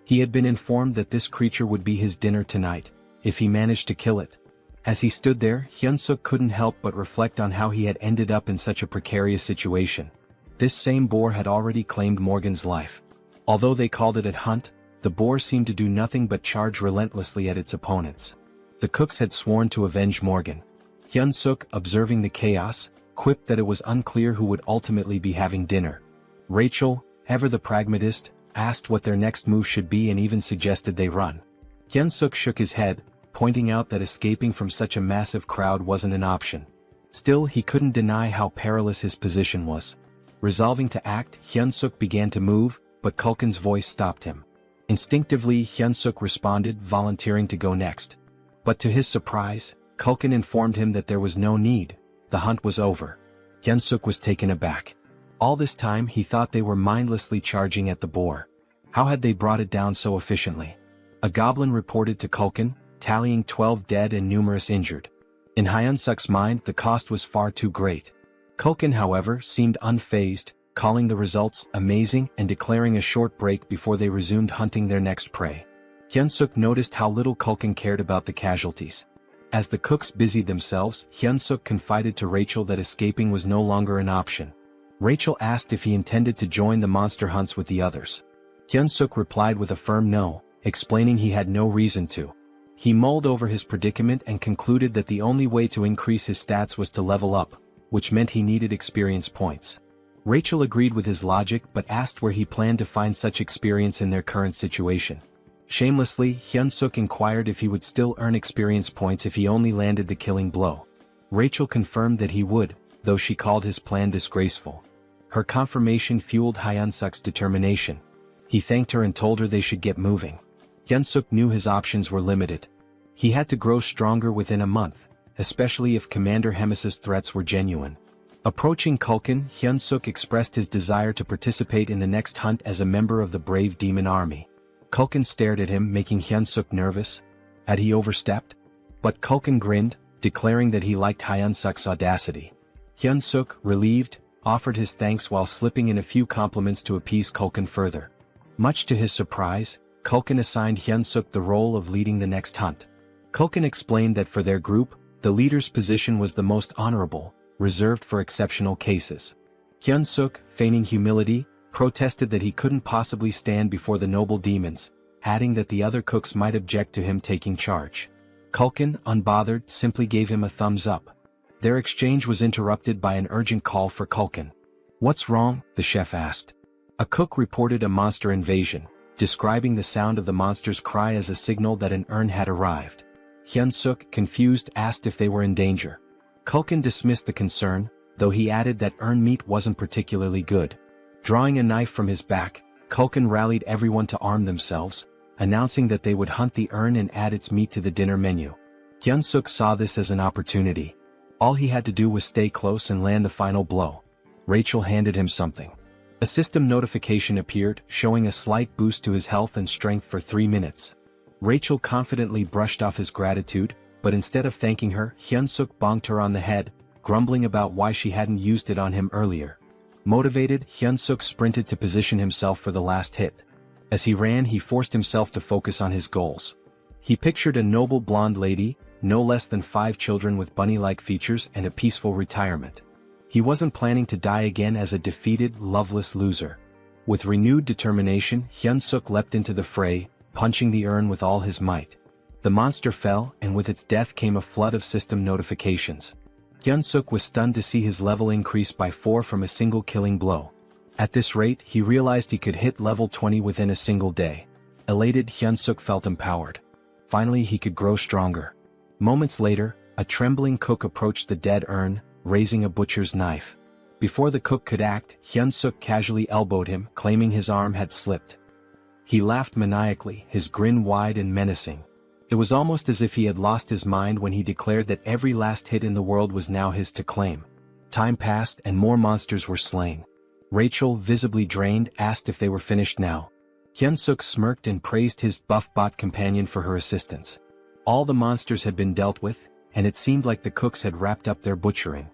He had been informed that this creature would be his dinner tonight, if he managed to kill it. As he stood there, Hyun-suk couldn't help but reflect on how he had ended up in such a precarious situation. This same boar had already claimed Morgan's life. Although they called it a hunt, the boar seemed to do nothing but charge relentlessly at its opponents. The cooks had sworn to avenge Morgan. Hyun-suk, observing the chaos, quipped that it was unclear who would ultimately be having dinner. Rachel, ever the pragmatist, asked what their next move should be and even suggested they run. Hyun-suk shook his head, pointing out that escaping from such a massive crowd wasn't an option. Still, he couldn't deny how perilous his position was. Resolving to act, Hyun-suk began to move, but Kulkin's voice stopped him. Instinctively, Hyun-suk responded, volunteering to go next. But to his surprise, Kulkin informed him that there was no need. The hunt was over. Hyun-suk was taken aback. All this time he thought they were mindlessly charging at the boar. How had they brought it down so efficiently? A goblin reported to Kulkin, tallying 12 dead and numerous injured. In Hyun-suk's mind, the cost was far too great. Kulkin, however, seemed unfazed, calling the results amazing and declaring a short break before they resumed hunting their next prey. Hyun-suk noticed how little Kulkin cared about the casualties. As the cooks busied themselves, Hyun-suk confided to Rachel that escaping was no longer an option. Rachel asked if he intended to join the monster hunts with the others. Hyun-suk replied with a firm no, explaining he had no reason to. He mulled over his predicament and concluded that the only way to increase his stats was to level up, which meant he needed experience points. Rachel agreed with his logic but asked where he planned to find such experience in their current situation. Shamelessly, Hyun-suk inquired if he would still earn experience points if he only landed the killing blow. Rachel confirmed that he would, though she called his plan disgraceful. Her confirmation fueled Hyun-suk's determination. He thanked her and told her they should get moving. Hyun-suk knew his options were limited. He had to grow stronger within a month, especially if Commander Hemis's threats were genuine. Approaching Kulkin, Hyun-suk expressed his desire to participate in the next hunt as a member of the brave demon army. Kulkin stared at him, making Hyun-suk nervous. Had he overstepped? But Kulkin grinned, declaring that he liked Hyun-suk's audacity. Hyun-suk, relieved, offered his thanks while slipping in a few compliments to appease Kulkin further. Much to his surprise, Kulkin assigned Hyun-suk the role of leading the next hunt. Kulkin explained that for their group, the leader's position was the most honorable, reserved for exceptional cases. Hyun-suk, feigning humility, protested that he couldn't possibly stand before the noble demons, adding that the other cooks might object to him taking charge. Kulkin, unbothered, simply gave him a thumbs up. Their exchange was interrupted by an urgent call for Kulkin. "What's wrong?" the chef asked. A cook reported a monster invasion. describing the sound of the monster's cry as a signal that an urn had arrived. Hyun-suk, confused, asked if they were in danger. Culkin dismissed the concern, though he added that urn meat wasn't particularly good. Drawing a knife from his back, Culkin rallied everyone to arm themselves, announcing that they would hunt the urn and add its meat to the dinner menu. Hyun-suk saw this as an opportunity. All he had to do was stay close and land the final blow. Rachel handed him something. A system notification appeared, showing a slight boost to his health and strength for 3 minutes. Rachel confidently brushed off his gratitude, but instead of thanking her, Hyun-suk bonked her on the head, grumbling about why she hadn't used it on him earlier. Motivated, Hyun-suk sprinted to position himself for the last hit. As he ran, he forced himself to focus on his goals. He pictured a noble blonde lady, no less than 5 children with bunny-like features and a peaceful retirement. He wasn't planning to die again as a defeated, loveless loser. With renewed determination, Hyun-suk leapt into the fray, punching the urn with all his might. The monster fell, and with its death came a flood of system notifications. Hyun-suk was stunned to see his level increase by 4 from a single killing blow. At this rate, he realized he could hit level 20 within a single day. Elated, Hyun-suk felt empowered. Finally, he could grow stronger. Moments later, a trembling cook approached the dead urn, raising a butcher's knife. Before the cook could act, Hyun-suk casually elbowed him, claiming his arm had slipped. He laughed maniacally, his grin wide and menacing. It was almost as if he had lost his mind when he declared that every last hit in the world was now his to claim. Time passed and more monsters were slain. Rachel, visibly drained, asked if they were finished now. Hyun-suk smirked and praised his buff bot companion for her assistance. All the monsters had been dealt with, and it seemed like the cooks had wrapped up their butchering.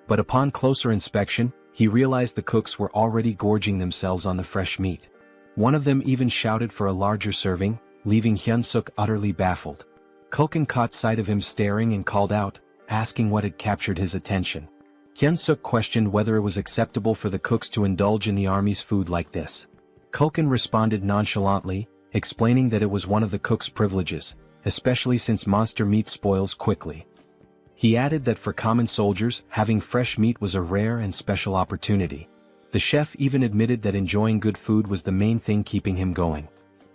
But upon closer inspection, he realized the cooks were already gorging themselves on the fresh meat. One of them even shouted for a larger serving, leaving Hyun-suk utterly baffled. Culkin caught sight of him staring and called out, asking what had captured his attention. Hyun-suk questioned whether it was acceptable for the cooks to indulge in the army's food like this. Culkin responded nonchalantly, explaining that it was one of the cooks' privileges, especially since monster meat spoils quickly. He added that for common soldiers, having fresh meat was a rare and special opportunity. The chef even admitted that enjoying good food was the main thing keeping him going.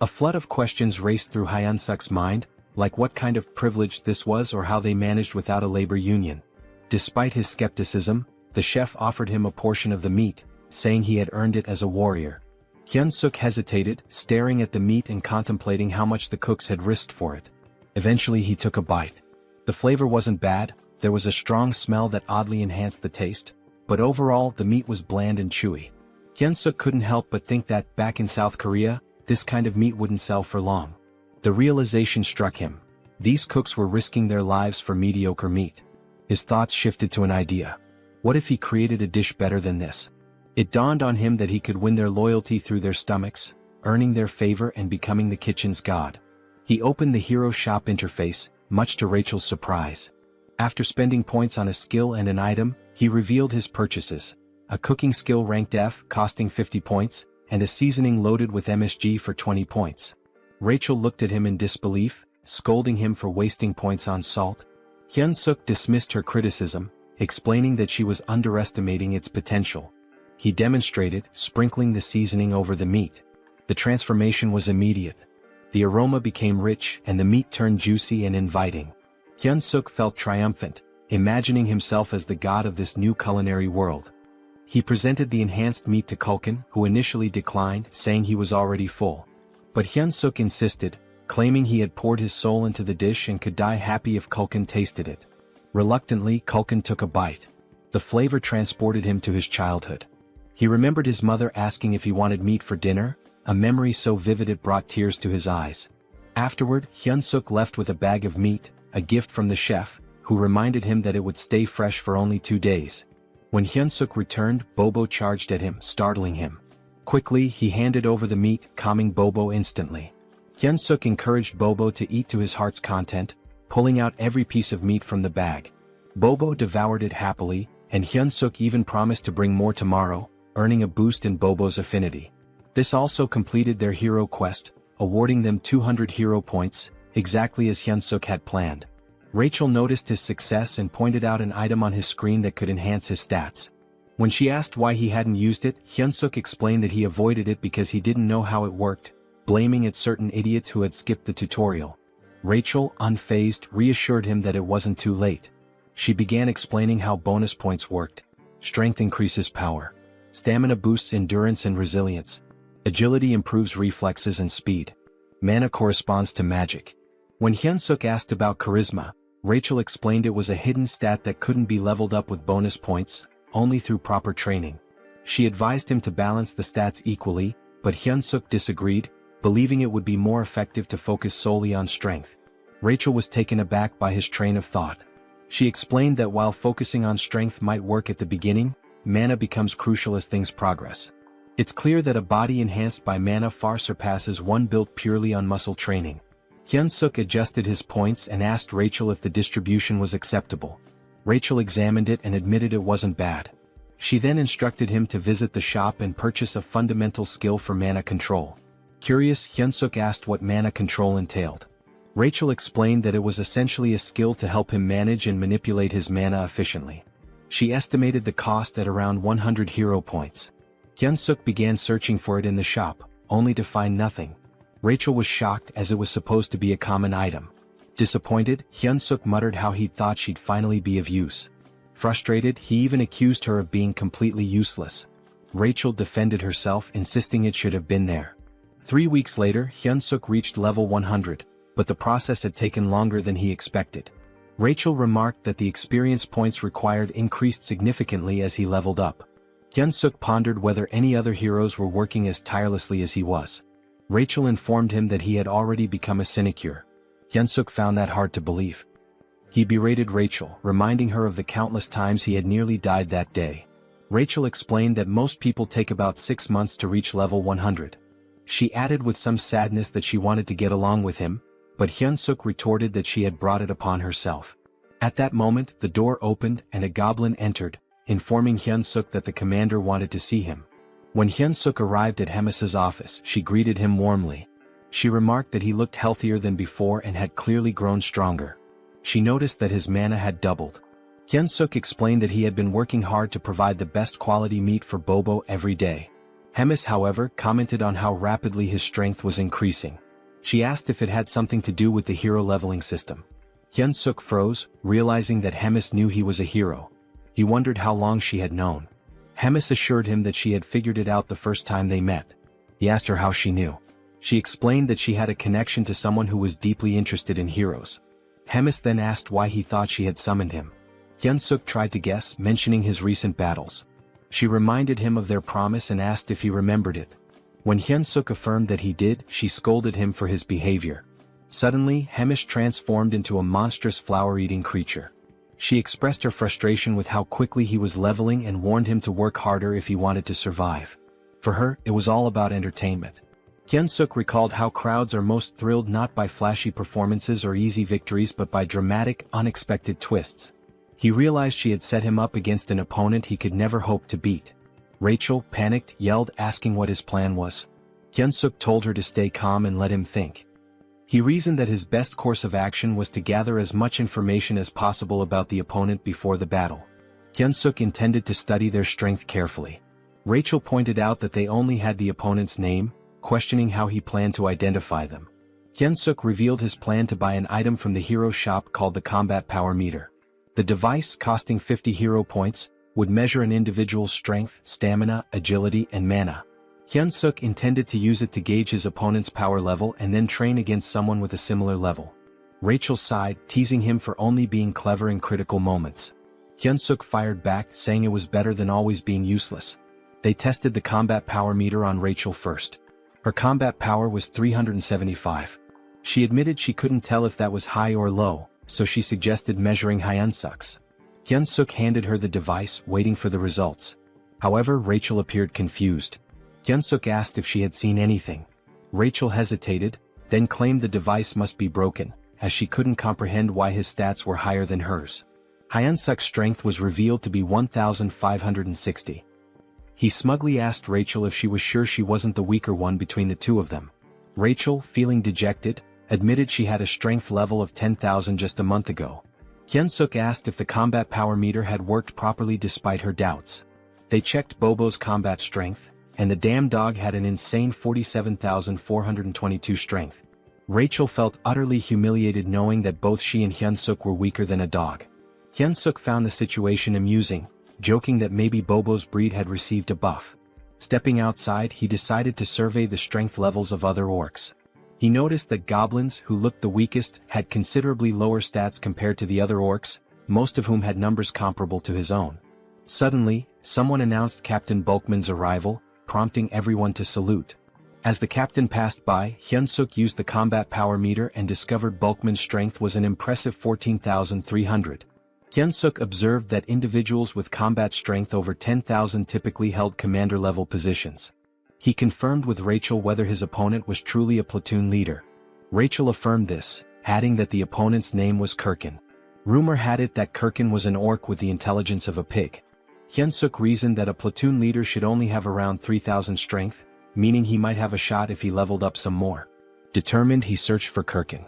A flood of questions raced through Hyun-suk's mind, like what kind of privilege this was or how they managed without a labor union. Despite his skepticism, the chef offered him a portion of the meat, saying he had earned it as a warrior. Hyun-suk hesitated, staring at the meat and contemplating how much the cooks had risked for it. Eventually he took a bite. The flavor wasn't bad, there was a strong smell that oddly enhanced the taste, but overall the meat was bland and chewy. Hyun-suk couldn't help but think that, back in South Korea, this kind of meat wouldn't sell for long. The realization struck him. These cooks were risking their lives for mediocre meat. His thoughts shifted to an idea. What if he created a dish better than this? It dawned on him that he could win their loyalty through their stomachs, earning their favor and becoming the kitchen's god. He opened the Hero Shop interface, much to Rachel's surprise. After spending points on a skill and an item, he revealed his purchases: a cooking skill ranked F costing 50 points, and a seasoning loaded with MSG for 20 points. Rachel looked at him in disbelief, scolding him for wasting points on salt. Hyun-suk dismissed her criticism, explaining that she was underestimating its potential. He demonstrated, sprinkling the seasoning over the meat. The transformation was immediate. The aroma became rich and the meat turned juicy and inviting. Hyun-suk felt triumphant, imagining himself as the god of this new culinary world. He presented the enhanced meat to Culkin, who initially declined, saying he was already full. But Hyun-suk insisted, claiming he had poured his soul into the dish and could die happy if Culkin tasted it. Reluctantly, Culkin took a bite. The flavor transported him to his childhood. He remembered his mother asking if he wanted meat for dinner, a memory so vivid it brought tears to his eyes. Afterward, Hyun-suk left with a bag of meat, a gift from the chef, who reminded him that it would stay fresh for only 2 days. When Hyun-suk returned, Bobo charged at him, startling him. Quickly, he handed over the meat, calming Bobo instantly. Hyun-suk encouraged Bobo to eat to his heart's content, pulling out every piece of meat from the bag. Bobo devoured it happily, and Hyun-suk even promised to bring more tomorrow, earning a boost in Bobo's affinity. This also completed their hero quest, awarding them 200 hero points, exactly as Hyun-suk had planned. Rachel noticed his success and pointed out an item on his screen that could enhance his stats. When she asked why he hadn't used it, Hyun-suk explained that he avoided it because he didn't know how it worked, blaming at certain idiots who had skipped the tutorial. Rachel, unfazed, reassured him that it wasn't too late. She began explaining how bonus points worked. Strength increases power. Stamina boosts endurance and resilience. Agility improves reflexes and speed. Mana corresponds to magic. When Hyunsuk asked about charisma, Rachel explained it was a hidden stat that couldn't be leveled up with bonus points, only through proper training. She advised him to balance the stats equally, but Hyunsuk disagreed, believing it would be more effective to focus solely on strength. Rachel was taken aback by his train of thought. She explained that while focusing on strength might work at the beginning, mana becomes crucial as things progress. It's clear that a body enhanced by mana far surpasses one built purely on muscle training. Hyunsuk adjusted his points and asked Rachel if the distribution was acceptable. Rachel examined it and admitted it wasn't bad. She then instructed him to visit the shop and purchase a fundamental skill for mana control. Curious, Hyunsuk asked what mana control entailed. Rachel explained that it was essentially a skill to help him manage and manipulate his mana efficiently. She estimated the cost at around 100 hero points. Hyunsuk began searching for it in the shop, only to find nothing. Rachel was shocked as it was supposed to be a common item. Disappointed, Hyunsuk muttered how he'd thought she'd finally be of use. Frustrated, he even accused her of being completely useless. Rachel defended herself, insisting it should have been there. 3 weeks later, Hyunsuk reached level 100, but the process had taken longer than he expected. Rachel remarked that the experience points required increased significantly as he leveled up. Hyunsuk pondered whether any other heroes were working as tirelessly as he was. Rachel informed him that he had already become a sinecure. Hyunsuk found that hard to believe. He berated Rachel, reminding her of the countless times he had nearly died that day. Rachel explained that most people take about 6 months to reach level 100. She added with some sadness that she wanted to get along with him, but Hyunsuk retorted that she had brought it upon herself. At that moment, the door opened and a goblin entered, informing Hyunsuk that the commander wanted to see him. When Hyunsuk arrived at Hemis's office, she greeted him warmly. She remarked that he looked healthier than before and had clearly grown stronger. She noticed that his mana had doubled. Hyunsuk explained that he had been working hard to provide the best quality meat for Bobo every day. Hemis, however, commented on how rapidly his strength was increasing. She asked if it had something to do with the hero leveling system. Hyunsuk froze, realizing that Hemis knew he was a hero. He wondered how long she had known. Hemis assured him that she had figured it out the first time they met. He asked her how she knew. She explained that she had a connection to someone who was deeply interested in heroes. Hemis then asked why he thought she had summoned him. Hyunsuk tried to guess, mentioning his recent battles. She reminded him of their promise and asked if he remembered it. When Hyunsuk affirmed that he did, she scolded him for his behavior. Suddenly, Hemis transformed into a monstrous flower-eating creature. She expressed her frustration with how quickly he was leveling and warned him to work harder if he wanted to survive. For her, it was all about entertainment. Hyunsuk recalled how crowds are most thrilled not by flashy performances or easy victories but by dramatic, unexpected twists. He realized she had set him up against an opponent he could never hope to beat. Rachel, panicked, yelled, asking what his plan was. Hyunsuk told her to stay calm and let him think. He reasoned that his best course of action was to gather as much information as possible about the opponent before the battle. Hyunsuk intended to study their strength carefully. Rachel pointed out that they only had the opponent's name, questioning how he planned to identify them. Hyunsuk revealed his plan to buy an item from the hero shop called the Combat Power Meter. The device, costing 50 hero points, would measure an individual's strength, stamina, agility, and mana. Hyunsuk intended to use it to gauge his opponent's power level and then train against someone with a similar level. Rachel sighed, teasing him for only being clever in critical moments. Hyunsuk fired back, saying it was better than always being useless. They tested the combat power meter on Rachel first. Her combat power was 375. She admitted she couldn't tell if that was high or low, so she suggested measuring Hyunsuk's. Hyunsuk handed her the device, waiting for the results. However, Rachel appeared confused. Hyunsuk asked if she had seen anything. Rachel hesitated, then claimed the device must be broken, as she couldn't comprehend why his stats were higher than hers. Hyunsuk's strength was revealed to be 1,560. He smugly asked Rachel if she was sure she wasn't the weaker one between the two of them. Rachel, feeling dejected, admitted she had a strength level of 10,000 just a month ago. Hyunsuk asked if the combat power meter had worked properly despite her doubts. They checked Bobo's combat strength, and the damn dog had an insane 47,422 strength. Rachel felt utterly humiliated knowing that both she and Hyunsuk were weaker than a dog. Hyunsuk found the situation amusing, joking that maybe Bobo's breed had received a buff. Stepping outside, he decided to survey the strength levels of other orcs. He noticed that goblins, who looked the weakest, had considerably lower stats compared to the other orcs, most of whom had numbers comparable to his own. Suddenly, someone announced Captain Bulkman's arrival, prompting everyone to salute. As the captain passed by, Hyunsuk used the combat power meter and discovered Bulkman's strength was an impressive 14,300. Hyunsuk observed that individuals with combat strength over 10,000 typically held commander-level positions. He confirmed with Rachel whether his opponent was truly a platoon leader. Rachel affirmed this, adding that the opponent's name was Kirkin. Rumor had it that Kirkin was an orc with the intelligence of a pig. Hyunsuk reasoned that a platoon leader should only have around 3,000 strength, meaning he might have a shot if he leveled up some more. Determined, he searched for Kirkin.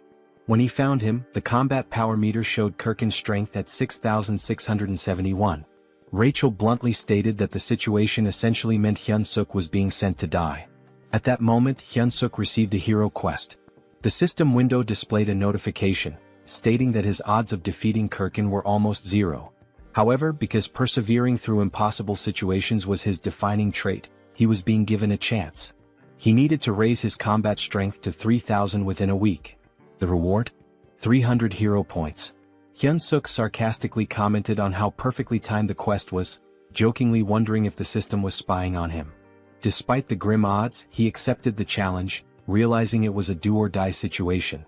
When he found him, the combat power meter showed Kirkin's strength at 6,671. Rachel bluntly stated that the situation essentially meant Hyunsuk was being sent to die. At that moment, Hyunsuk received a hero quest. The system window displayed a notification, stating that his odds of defeating Kirkin were almost zero. However, because persevering through impossible situations was his defining trait, he was being given a chance. He needed to raise his combat strength to 3,000 within a week. The reward? 300 hero points. Hyunsuk sarcastically commented on how perfectly timed the quest was, jokingly wondering if the system was spying on him. Despite the grim odds, he accepted the challenge, realizing it was a do-or-die situation.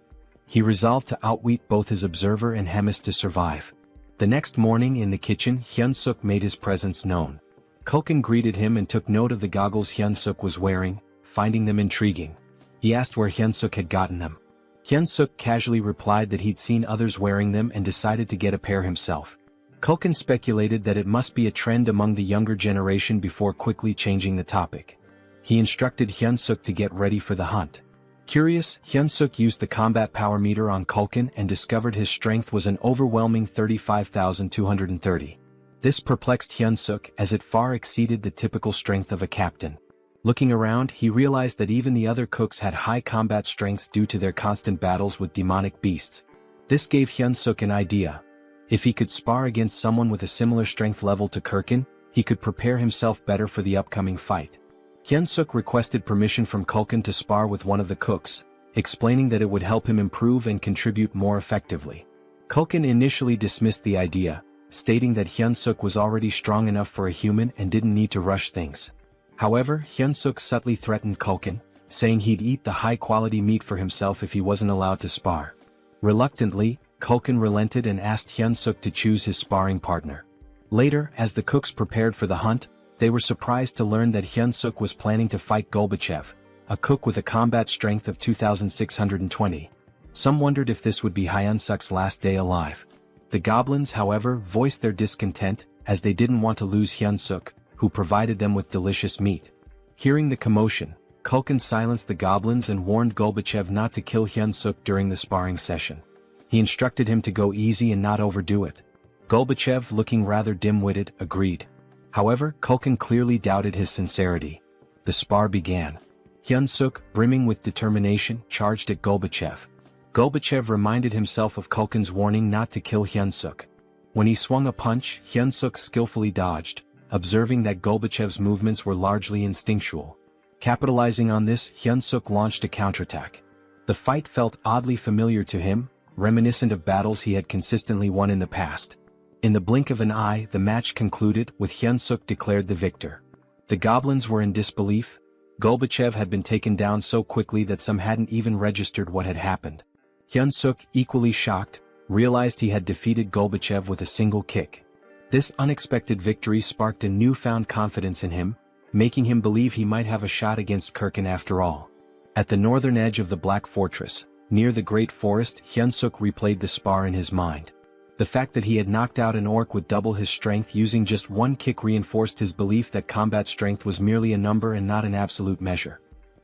He resolved to outwit both his observer and Hemis to survive. The next morning in the kitchen, Hyunsuk made his presence known. Kulkin greeted him and took note of the goggles Hyunsuk was wearing, finding them intriguing. He asked where Hyunsuk had gotten them. Hyunsuk casually replied that he'd seen others wearing them and decided to get a pair himself. Kulkin speculated that it must be a trend among the younger generation before quickly changing the topic. He instructed Hyunsuk to get ready for the hunt. Curious, Hyunsuk used the combat power meter on Kulkin and discovered his strength was an overwhelming 35,230. This perplexed Hyunsuk as it far exceeded the typical strength of a captain. Looking around, he realized that even the other cooks had high combat strengths due to their constant battles with demonic beasts. This gave Hyunsuk an idea. If he could spar against someone with a similar strength level to Kirkin, he could prepare himself better for the upcoming fight. Hyunsuk requested permission from Kulkin to spar with one of the cooks, explaining that it would help him improve and contribute more effectively. Kulkin initially dismissed the idea, stating that Hyunsuk was already strong enough for a human and didn't need to rush things. However, Hyunsuk subtly threatened Kulkin, saying he'd eat the high-quality meat for himself if he wasn't allowed to spar. Reluctantly, Kulkin relented and asked Hyunsuk to choose his sparring partner. Later, as the cooks prepared for the hunt, they were surprised to learn that Hyunsuk was planning to fight Golbachev, a cook with a combat strength of 2,620. Some wondered if this would be Hyunsuk's last day alive. The goblins, however, voiced their discontent, as they didn't want to lose Hyunsuk, who provided them with delicious meat. Hearing the commotion, Kulkin silenced the goblins and warned Golbachev not to kill Hyunsuk during the sparring session. He instructed him to go easy and not overdo it. Golbachev, looking rather dim-witted, agreed. However, Kulkin clearly doubted his sincerity. The spar began. Hyunsuk, brimming with determination, charged at Golbachev. Golbachev reminded himself of Kulkin's warning not to kill Hyunsuk. When he swung a punch, Hyunsuk skillfully dodged, observing that Golbachev's movements were largely instinctual. Capitalizing on this, Hyunsuk launched a counterattack. The fight felt oddly familiar to him, reminiscent of battles he had consistently won in the past. In the blink of an eye, the match concluded, with Hyunsuk declared the victor. The goblins were in disbelief. Golbachev had been taken down so quickly that some hadn't even registered what had happened. Hyunsuk, equally shocked, realized he had defeated Golbachev with a single kick. This unexpected victory sparked a newfound confidence in him, making him believe he might have a shot against Kirkin after all. At the northern edge of the Black Fortress, near the Great Forest, Hyunsuk replayed the spar in his mind. The fact that he had knocked out an orc with double his strength using just one kick reinforced his belief that combat strength was merely a number and not an absolute measure.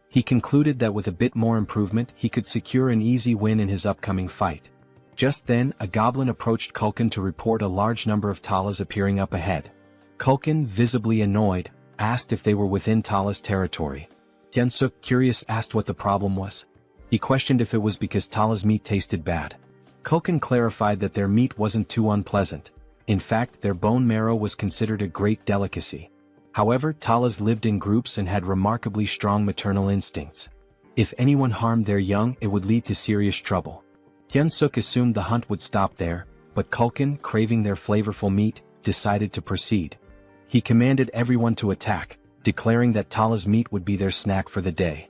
He concluded that with a bit more improvement he could secure an easy win in his upcoming fight. Just then, a goblin approached Kulkin to report a large number of Talas appearing up ahead. Kulkin, visibly annoyed, asked if they were within Tala's territory. Hyunsuk, curious, asked what the problem was. He questioned if it was because Tala's meat tasted bad. Kulkin clarified that their meat wasn't too unpleasant. In fact, their bone marrow was considered a great delicacy. However, Talas lived in groups and had remarkably strong maternal instincts. If anyone harmed their young, it would lead to serious trouble. Hyunsuk assumed the hunt would stop there, but Kulkin, craving their flavorful meat, decided to proceed. He commanded everyone to attack, declaring that Tala's meat would be their snack for the day.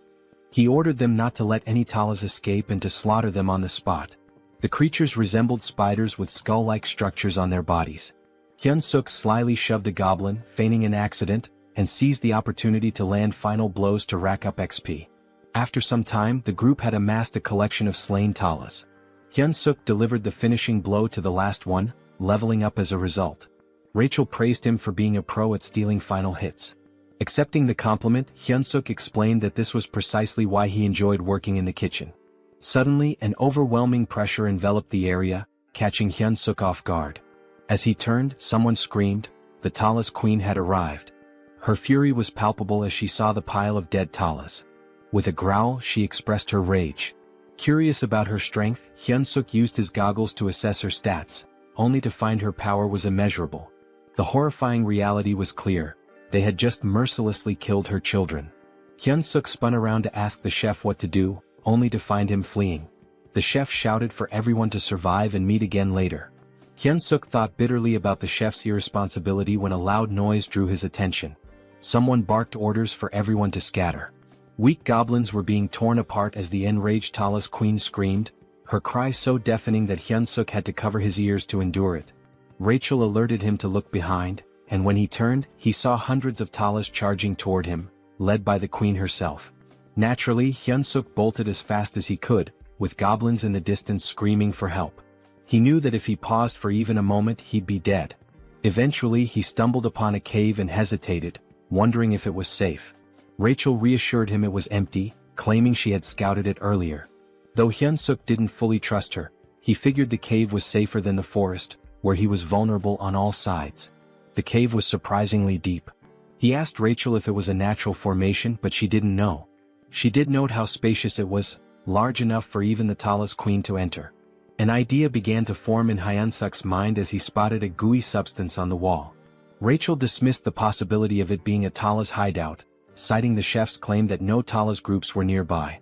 He ordered them not to let any Talas escape and to slaughter them on the spot. The creatures resembled spiders with skull-like structures on their bodies. Hyunsuk slyly shoved a goblin, feigning an accident, and seized the opportunity to land final blows to rack up XP. After some time, the group had amassed a collection of slain Talas. Hyunsuk delivered the finishing blow to the last one, leveling up as a result. Rachel praised him for being a pro at stealing final hits. Accepting the compliment, Hyunsuk explained that this was precisely why he enjoyed working in the kitchen. Suddenly, an overwhelming pressure enveloped the area, catching Hyunsuk off guard. As he turned, someone screamed. The Talas queen had arrived. Her fury was palpable as she saw the pile of dead Talas. With a growl, she expressed her rage. Curious about her strength, Hyunsuk used his goggles to assess her stats, only to find her power was immeasurable. The horrifying reality was clear. They had just mercilessly killed her children. Hyunsuk spun around to ask the chef what to do, only to find him fleeing. The chef shouted for everyone to survive and meet again later. Hyunsuk thought bitterly about the chef's irresponsibility when a loud noise drew his attention. Someone barked orders for everyone to scatter. Weak goblins were being torn apart as the enraged Talas queen screamed, her cry so deafening that Hyunsuk had to cover his ears to endure it. Rachel alerted him to look behind, and when he turned, he saw hundreds of Talas charging toward him, led by the queen herself. Naturally, Hyunsuk bolted as fast as he could, with goblins in the distance screaming for help. He knew that if he paused for even a moment he'd be dead. Eventually he stumbled upon a cave and hesitated, wondering if it was safe. Rachel reassured him it was empty, claiming she had scouted it earlier. Though Hyunsuk didn't fully trust her, he figured the cave was safer than the forest, where he was vulnerable on all sides. The cave was surprisingly deep. He asked Rachel if it was a natural formation, but she didn't know. She did note how spacious it was, large enough for even the Talas queen to enter. An idea began to form in Hyunsuk's mind as he spotted a gooey substance on the wall. Rachel dismissed the possibility of it being a Talas hideout, citing the chef's claim that no Talas groups were nearby.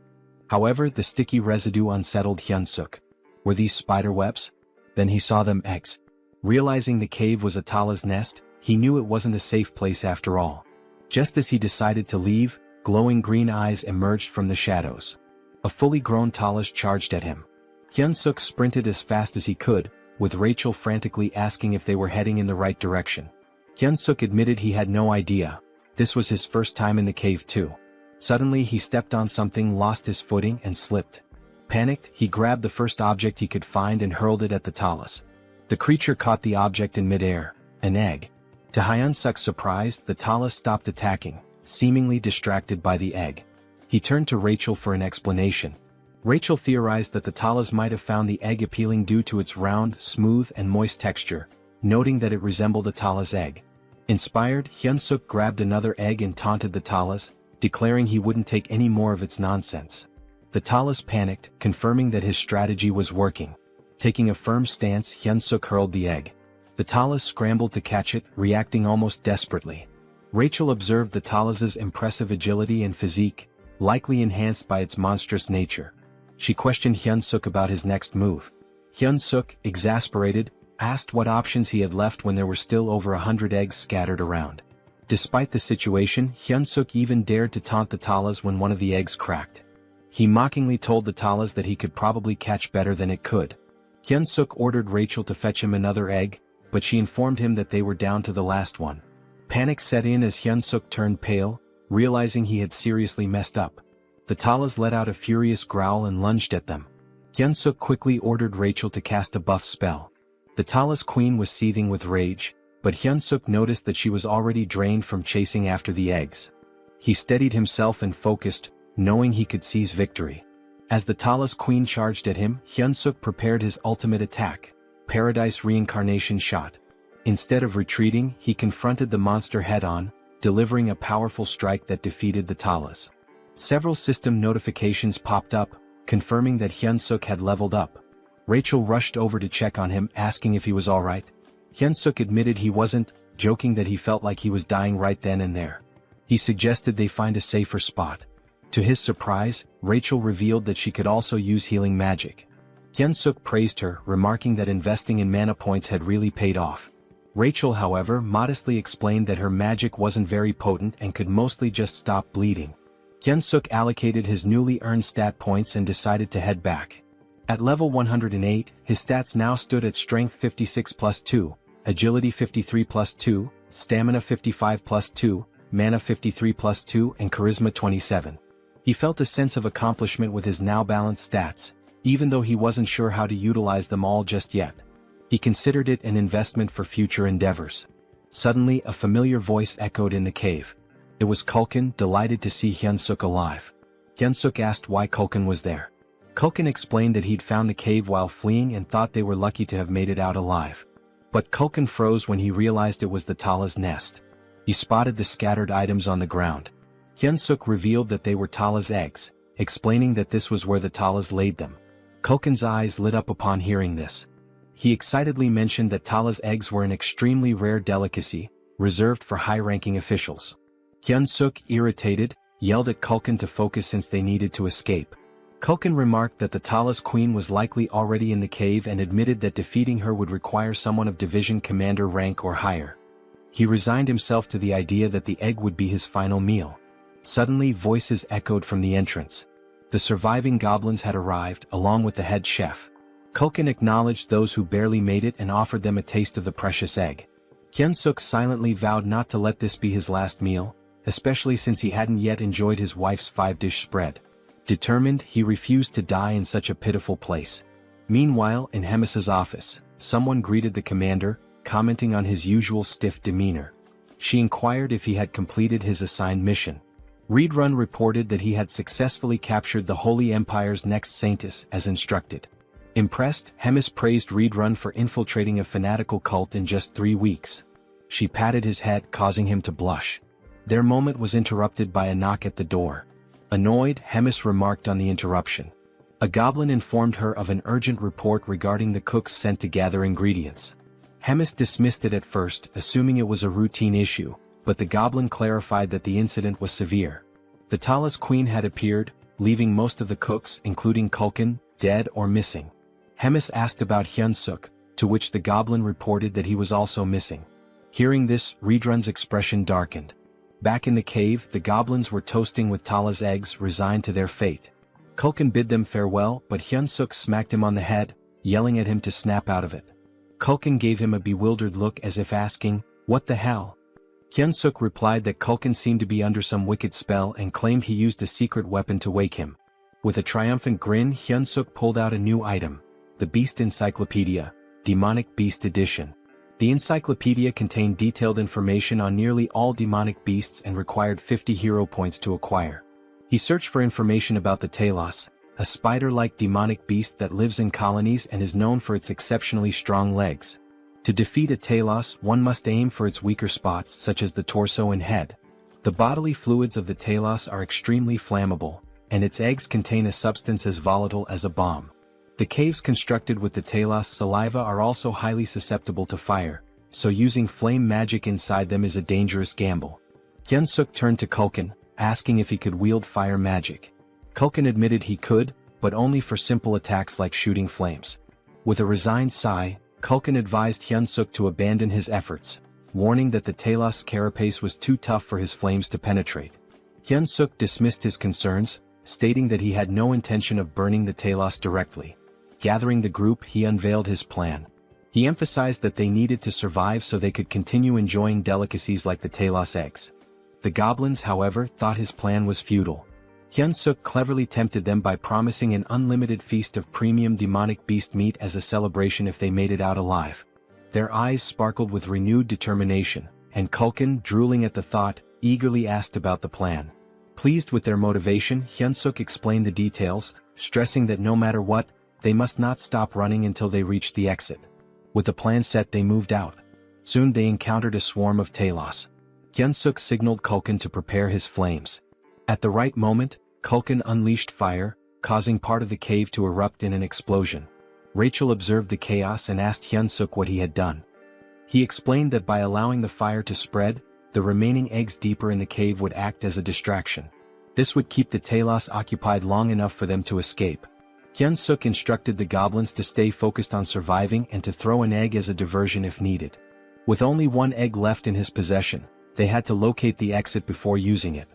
However, the sticky residue unsettled Hyunsuk. Were these spider webs? Then he saw them eggs. Realizing the cave was a Talas nest, he knew it wasn't a safe place after all. Just as he decided to leave, glowing green eyes emerged from the shadows. A fully grown Talas charged at him. Hyunsuk sprinted as fast as he could, with Rachel frantically asking if they were heading in the right direction. Hyunsuk admitted he had no idea. This was his first time in the cave too. Suddenly he stepped on something, lost his footing and slipped. Panicked, he grabbed the first object he could find and hurled it at the Talas. The creature caught the object in midair, an egg. To Hyunsuk's surprise, the Talas stopped attacking, seemingly distracted by the egg. He turned to Rachel for an explanation. Rachel theorized that the Talas might have found the egg appealing due to its round, smooth and moist texture, noting that it resembled a Talas egg. Inspired, Hyunsuk grabbed another egg and taunted the Talas, declaring he wouldn't take any more of its nonsense. The Talas panicked, confirming that his strategy was working. Taking a firm stance, Hyunsuk hurled the egg. The Talas scrambled to catch it, reacting almost desperately. Rachel observed the Talas's impressive agility and physique, likely enhanced by its monstrous nature. She questioned Hyunsuk about his next move. Hyunsuk, exasperated, asked what options he had left when there were still over 100 eggs scattered around. Despite the situation, Hyunsuk even dared to taunt the Talas when one of the eggs cracked. He mockingly told the Talas that he could probably catch better than it could. Hyunsuk ordered Rachel to fetch him another egg, but she informed him that they were down to the last one. Panic set in as Hyunsuk turned pale, realizing he had seriously messed up. The Talas let out a furious growl and lunged at them. Hyunsuk quickly ordered Rachel to cast a buff spell. The Talas queen was seething with rage, but Hyunsuk noticed that she was already drained from chasing after the eggs. He steadied himself and focused, knowing he could seize victory. As the Talas queen charged at him, Hyunsuk prepared his ultimate attack, Paradise Reincarnation Shot. Instead of retreating, he confronted the monster head-on, delivering a powerful strike that defeated the Talas. Several system notifications popped up, confirming that Hyun-suk had leveled up. Rachel rushed over to check on him, asking if he was alright. Hyun-suk admitted he wasn't, joking that he felt like he was dying right then and there. He suggested they find a safer spot. To his surprise, Rachel revealed that she could also use healing magic. Hyun-suk praised her, remarking that investing in mana points had really paid off. Rachel, however, modestly explained that her magic wasn't very potent and could mostly just stop bleeding. Hyun-suk allocated his newly earned stat points and decided to head back. At level 108, his stats now stood at Strength 56 plus 2, Agility 53 plus 2, Stamina 55 plus 2, Mana 53 plus 2 and Charisma 27. He felt a sense of accomplishment with his now balanced stats, even though he wasn't sure how to utilize them all just yet. He considered it an investment for future endeavors. Suddenly a familiar voice echoed in the cave. It was Kulkin, delighted to see Hyun-suk alive. Hyun-suk asked why Kulkin was there. Kulkin explained that he'd found the cave while fleeing and thought they were lucky to have made it out alive. But Kulkin froze when he realized it was the Tala's nest. He spotted the scattered items on the ground. Hyun-suk revealed that they were Tala's eggs, explaining that this was where the Talas laid them. Kulkin's eyes lit up upon hearing this. He excitedly mentioned that Tala's eggs were an extremely rare delicacy, reserved for high-ranking officials. Hyun-suk, irritated, yelled at Kulkin to focus since they needed to escape. Kulkin remarked that the Tala's queen was likely already in the cave and admitted that defeating her would require someone of division commander rank or higher. He resigned himself to the idea that the egg would be his final meal. Suddenly voices echoed from the entrance. The surviving goblins had arrived, along with the head chef. Kulkin acknowledged those who barely made it and offered them a taste of the precious egg. Hyun-suk silently vowed not to let this be his last meal, especially since he hadn't yet enjoyed his wife's 5-dish spread. Determined, he refused to die in such a pitiful place. Meanwhile, in Hemis's office, someone greeted the commander, commenting on his usual stiff demeanor. She inquired if he had completed his assigned mission. Reedrun reported that he had successfully captured the Holy Empire's next saintess as instructed. Impressed, Hemis praised Reedrun for infiltrating a fanatical cult in just 3 weeks. She patted his head, causing him to blush. Their moment was interrupted by a knock at the door. Annoyed, Hemis remarked on the interruption. A goblin informed her of an urgent report regarding the cooks sent to gather ingredients. Hemis dismissed it at first, assuming it was a routine issue, but the goblin clarified that the incident was severe. The Tala's queen had appeared, leaving most of the cooks, including Kulkin, dead or missing. Hemis asked about Hyun-suk, to which the goblin reported that he was also missing. Hearing this, Reedrun's expression darkened. Back in the cave, the goblins were toasting with Tala's eggs, resigned to their fate. Kulkin bid them farewell, but Hyun-suk smacked him on the head, yelling at him to snap out of it. Kulkin gave him a bewildered look as if asking, "What the hell?" Hyun-suk replied that Kulkin seemed to be under some wicked spell and claimed he used a secret weapon to wake him. With a triumphant grin, Hyun-suk pulled out a new item, the Beast Encyclopedia, Demonic Beast Edition. The encyclopedia contained detailed information on nearly all demonic beasts and required 50 hero points to acquire. He searched for information about the Talos, a spider-like demonic beast that lives in colonies and is known for its exceptionally strong legs. To defeat a Talos, one must aim for its weaker spots such as the torso and head. The bodily fluids of the Talos are extremely flammable, and its eggs contain a substance as volatile as a bomb. The caves constructed with the Talos saliva are also highly susceptible to fire, so using flame magic inside them is a dangerous gamble. Hyun-suk turned to Kulkin, asking if he could wield fire magic. Kulkin admitted he could, but only for simple attacks like shooting flames. With a resigned sigh, Kulkin advised Hyun-suk to abandon his efforts, warning that the Talos carapace was too tough for his flames to penetrate. Hyun-suk dismissed his concerns, stating that he had no intention of burning the Talos directly. Gathering the group, he unveiled his plan. He emphasized that they needed to survive so they could continue enjoying delicacies like the Talos eggs. The goblins, however, thought his plan was futile. Hyun-suk cleverly tempted them by promising an unlimited feast of premium demonic beast meat as a celebration if they made it out alive. Their eyes sparkled with renewed determination, and Kulkin, drooling at the thought, eagerly asked about the plan. Pleased with their motivation, Hyun-suk explained the details, stressing that no matter what, they must not stop running until they reached the exit. With the plan set, they moved out. Soon they encountered a swarm of Talos. Hyunsuk signaled Kulkin to prepare his flames. At the right moment, Kulkin unleashed fire, causing part of the cave to erupt in an explosion. Rachel observed the chaos and asked Hyunsuk what he had done. He explained that by allowing the fire to spread, the remaining eggs deeper in the cave would act as a distraction. This would keep the Talos occupied long enough for them to escape. Hyunsuk instructed the goblins to stay focused on surviving and to throw an egg as a diversion if needed. With only one egg left in his possession, they had to locate the exit before using it.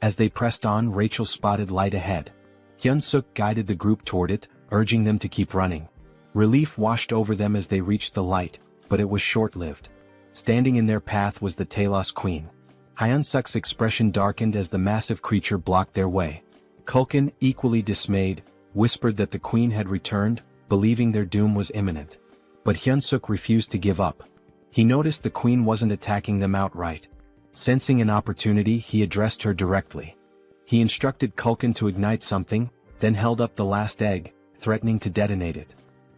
As they pressed on, Rachel spotted light ahead. Hyunsuk guided the group toward it, urging them to keep running. Relief washed over them as they reached the light, but it was short-lived. Standing in their path was the Talos Queen. Hyunsuk's expression darkened as the massive creature blocked their way. Kulkin, equally dismayed, whispered that the queen had returned, believing their doom was imminent. But Hyunsuk refused to give up. He noticed the queen wasn't attacking them outright. Sensing an opportunity, he addressed her directly. He instructed Kulkin to ignite something, then held up the last egg, threatening to detonate it.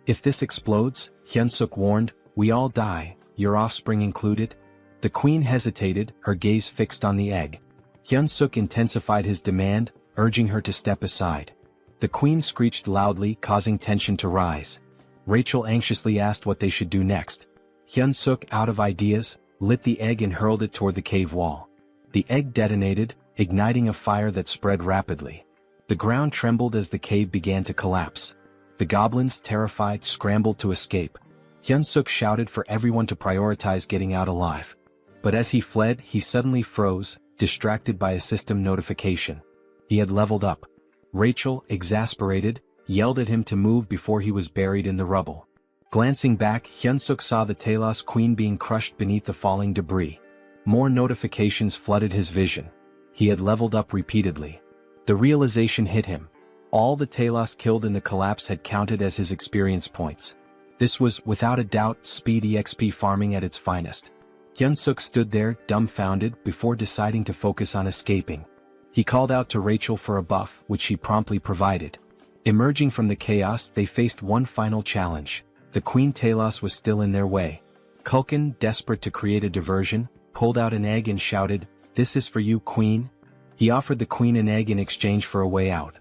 If this explodes, Hyunsuk warned, we all die, your offspring included. The queen hesitated, her gaze fixed on the egg. Hyunsuk intensified his demand, urging her to step aside. The queen screeched loudly, causing tension to rise. Rachel anxiously asked what they should do next. Hyunsuk, out of ideas, lit the egg and hurled it toward the cave wall. The egg detonated, igniting a fire that spread rapidly. The ground trembled as the cave began to collapse. The goblins, terrified, scrambled to escape. Hyunsuk shouted for everyone to prioritize getting out alive. But as he fled, he suddenly froze, distracted by a system notification. He had leveled up. Rachel, exasperated, yelled at him to move before he was buried in the rubble. Glancing back, Hyunsuk saw the Talos Queen being crushed beneath the falling debris. More notifications flooded his vision. He had leveled up repeatedly. The realization hit him. All the Talos killed in the collapse had counted as his experience points. This was, without a doubt, speed EXP farming at its finest. Hyunsuk stood there, dumbfounded, before deciding to focus on escaping. He called out to Rachel for a buff, which she promptly provided. Emerging from the chaos, they faced one final challenge. The Queen Talos was still in their way. Kulkin, desperate to create a diversion, pulled out an egg and shouted, "This is for you, Queen." He offered the Queen an egg in exchange for a way out.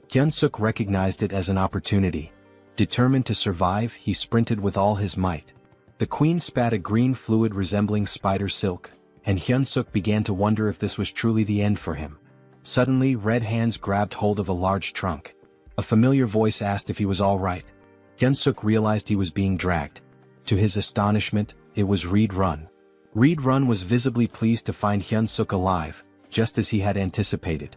Hyunsuk recognized it as an opportunity. Determined to survive, he sprinted with all his might. The Queen spat a green fluid resembling spider silk, and Hyunsuk began to wonder if this was truly the end for him. Suddenly, red hands grabbed hold of a large trunk. A familiar voice asked if he was all right. Hyunsuk realized he was being dragged. To his astonishment, it was Reed Run. Reed Run was visibly pleased to find Hyunsuk alive, just as he had anticipated.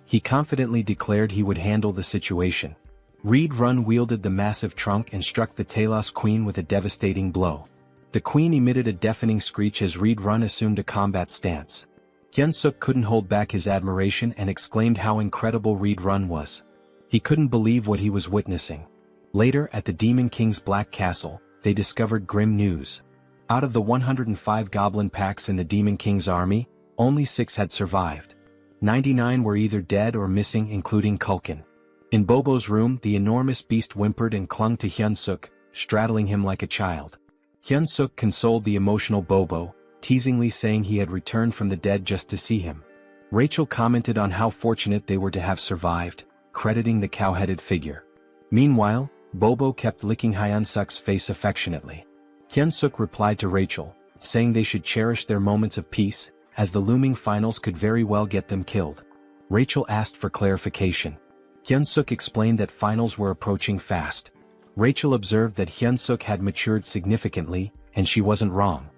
He confidently declared he would handle the situation. Reed Run wielded the massive trunk and struck the Talos Queen with a devastating blow. The Queen emitted a deafening screech as Reed Run assumed a combat stance. Hyunsuk couldn't hold back his admiration and exclaimed how incredible Reed Run was. He couldn't believe what he was witnessing. Later, at the Demon King's Black Castle, they discovered grim news. Out of the 105 goblin packs in the Demon King's army, only 6 had survived. 99 were either dead or missing, including Kulkin. In Bobo's room, the enormous beast whimpered and clung to Hyunsuk, straddling him like a child. Hyunsuk consoled the emotional Bobo, teasingly saying he had returned from the dead just to see him. Rachel commented on how fortunate they were to have survived, crediting the cow-headed figure. Meanwhile, Bobo kept licking Hyunsuk's face affectionately. Hyunsuk replied to Rachel, saying they should cherish their moments of peace, as the looming finals could very well get them killed. Rachel asked for clarification. Hyunsuk explained that finals were approaching fast. Rachel observed that Hyunsuk had matured significantly, and she wasn't wrong.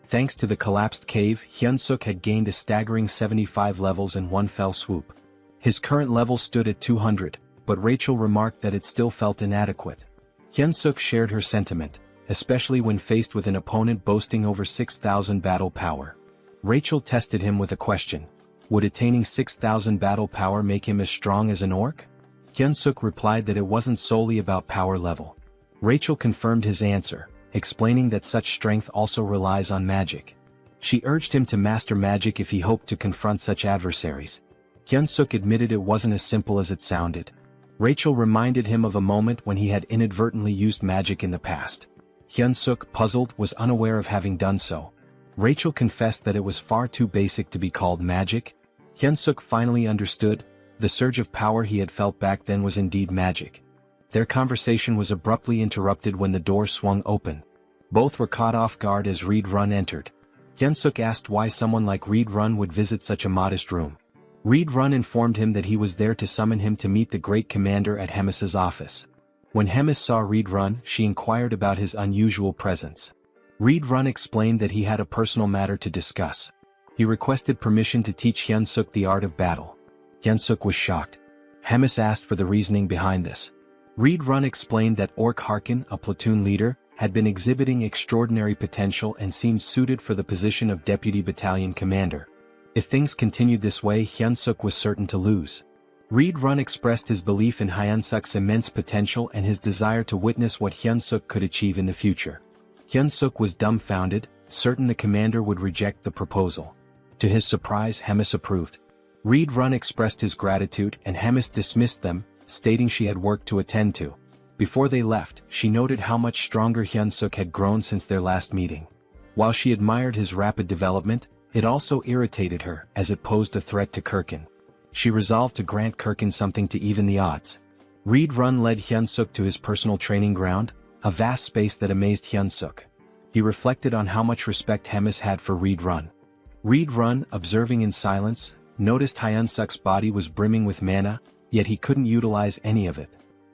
Thanks to the collapsed cave, Hyunsuk had gained a staggering 75 levels in one fell swoop. His current level stood at 200, but Rachel remarked that it still felt inadequate. Hyunsuk shared her sentiment, especially when faced with an opponent boasting over 6,000 battle power. Rachel tested him with a question. Would attaining 6,000 battle power make him as strong as an orc? Hyunsuk replied that it wasn't solely about power level. Rachel confirmed his answer, explaining that such strength also relies on magic. She urged him to master magic if he hoped to confront such adversaries. Hyunsuk admitted it wasn't as simple as it sounded. Rachel reminded him of a moment when he had inadvertently used magic in the past. Hyunsuk, puzzled, was unaware of having done so. Rachel confessed that it was far too basic to be called magic. Hyun-suk finally understood. The surge of power he had felt back then was indeed magic. Their conversation was abruptly interrupted when the door swung open. Both were caught off guard as Reed-run entered. Hyun-suk asked why someone like Reed-run would visit such a modest room. Reed-run informed him that he was there to summon him to meet the great commander at Hemis's office. When Hemis saw Reed-run, she inquired about his unusual presence. Reed-run explained that he had a personal matter to discuss. He requested permission to teach Hyun-suk the art of battle. Hyun-suk was shocked. Hemis asked for the reasoning behind this. Reed-run explained that Ork Harkin, a platoon leader, had been exhibiting extraordinary potential and seemed suited for the position of deputy battalion commander. If things continued this way, Hyun-suk was certain to lose. Reed-run expressed his belief in Hyun-suk's immense potential and his desire to witness what Hyun-suk could achieve in the future. Hyun-suk was dumbfounded, certain the commander would reject the proposal. To his surprise, Hemis approved. Reed-run expressed his gratitude and Hemis dismissed them, stating she had work to attend to. Before they left, she noted how much stronger Hyun-suk had grown since their last meeting. While she admired his rapid development, it also irritated her as it posed a threat to Kirkin. She resolved to grant Kirkin something to even the odds. Reed-run led Hyun-suk to his personal training ground, a vast space that amazed Hyun-suk. He reflected on how much respect Hemis had for Reed-run. Reed-run, observing in silence, noticed Hyun-suk's body was brimming with mana, yet he couldn't utilize any of it.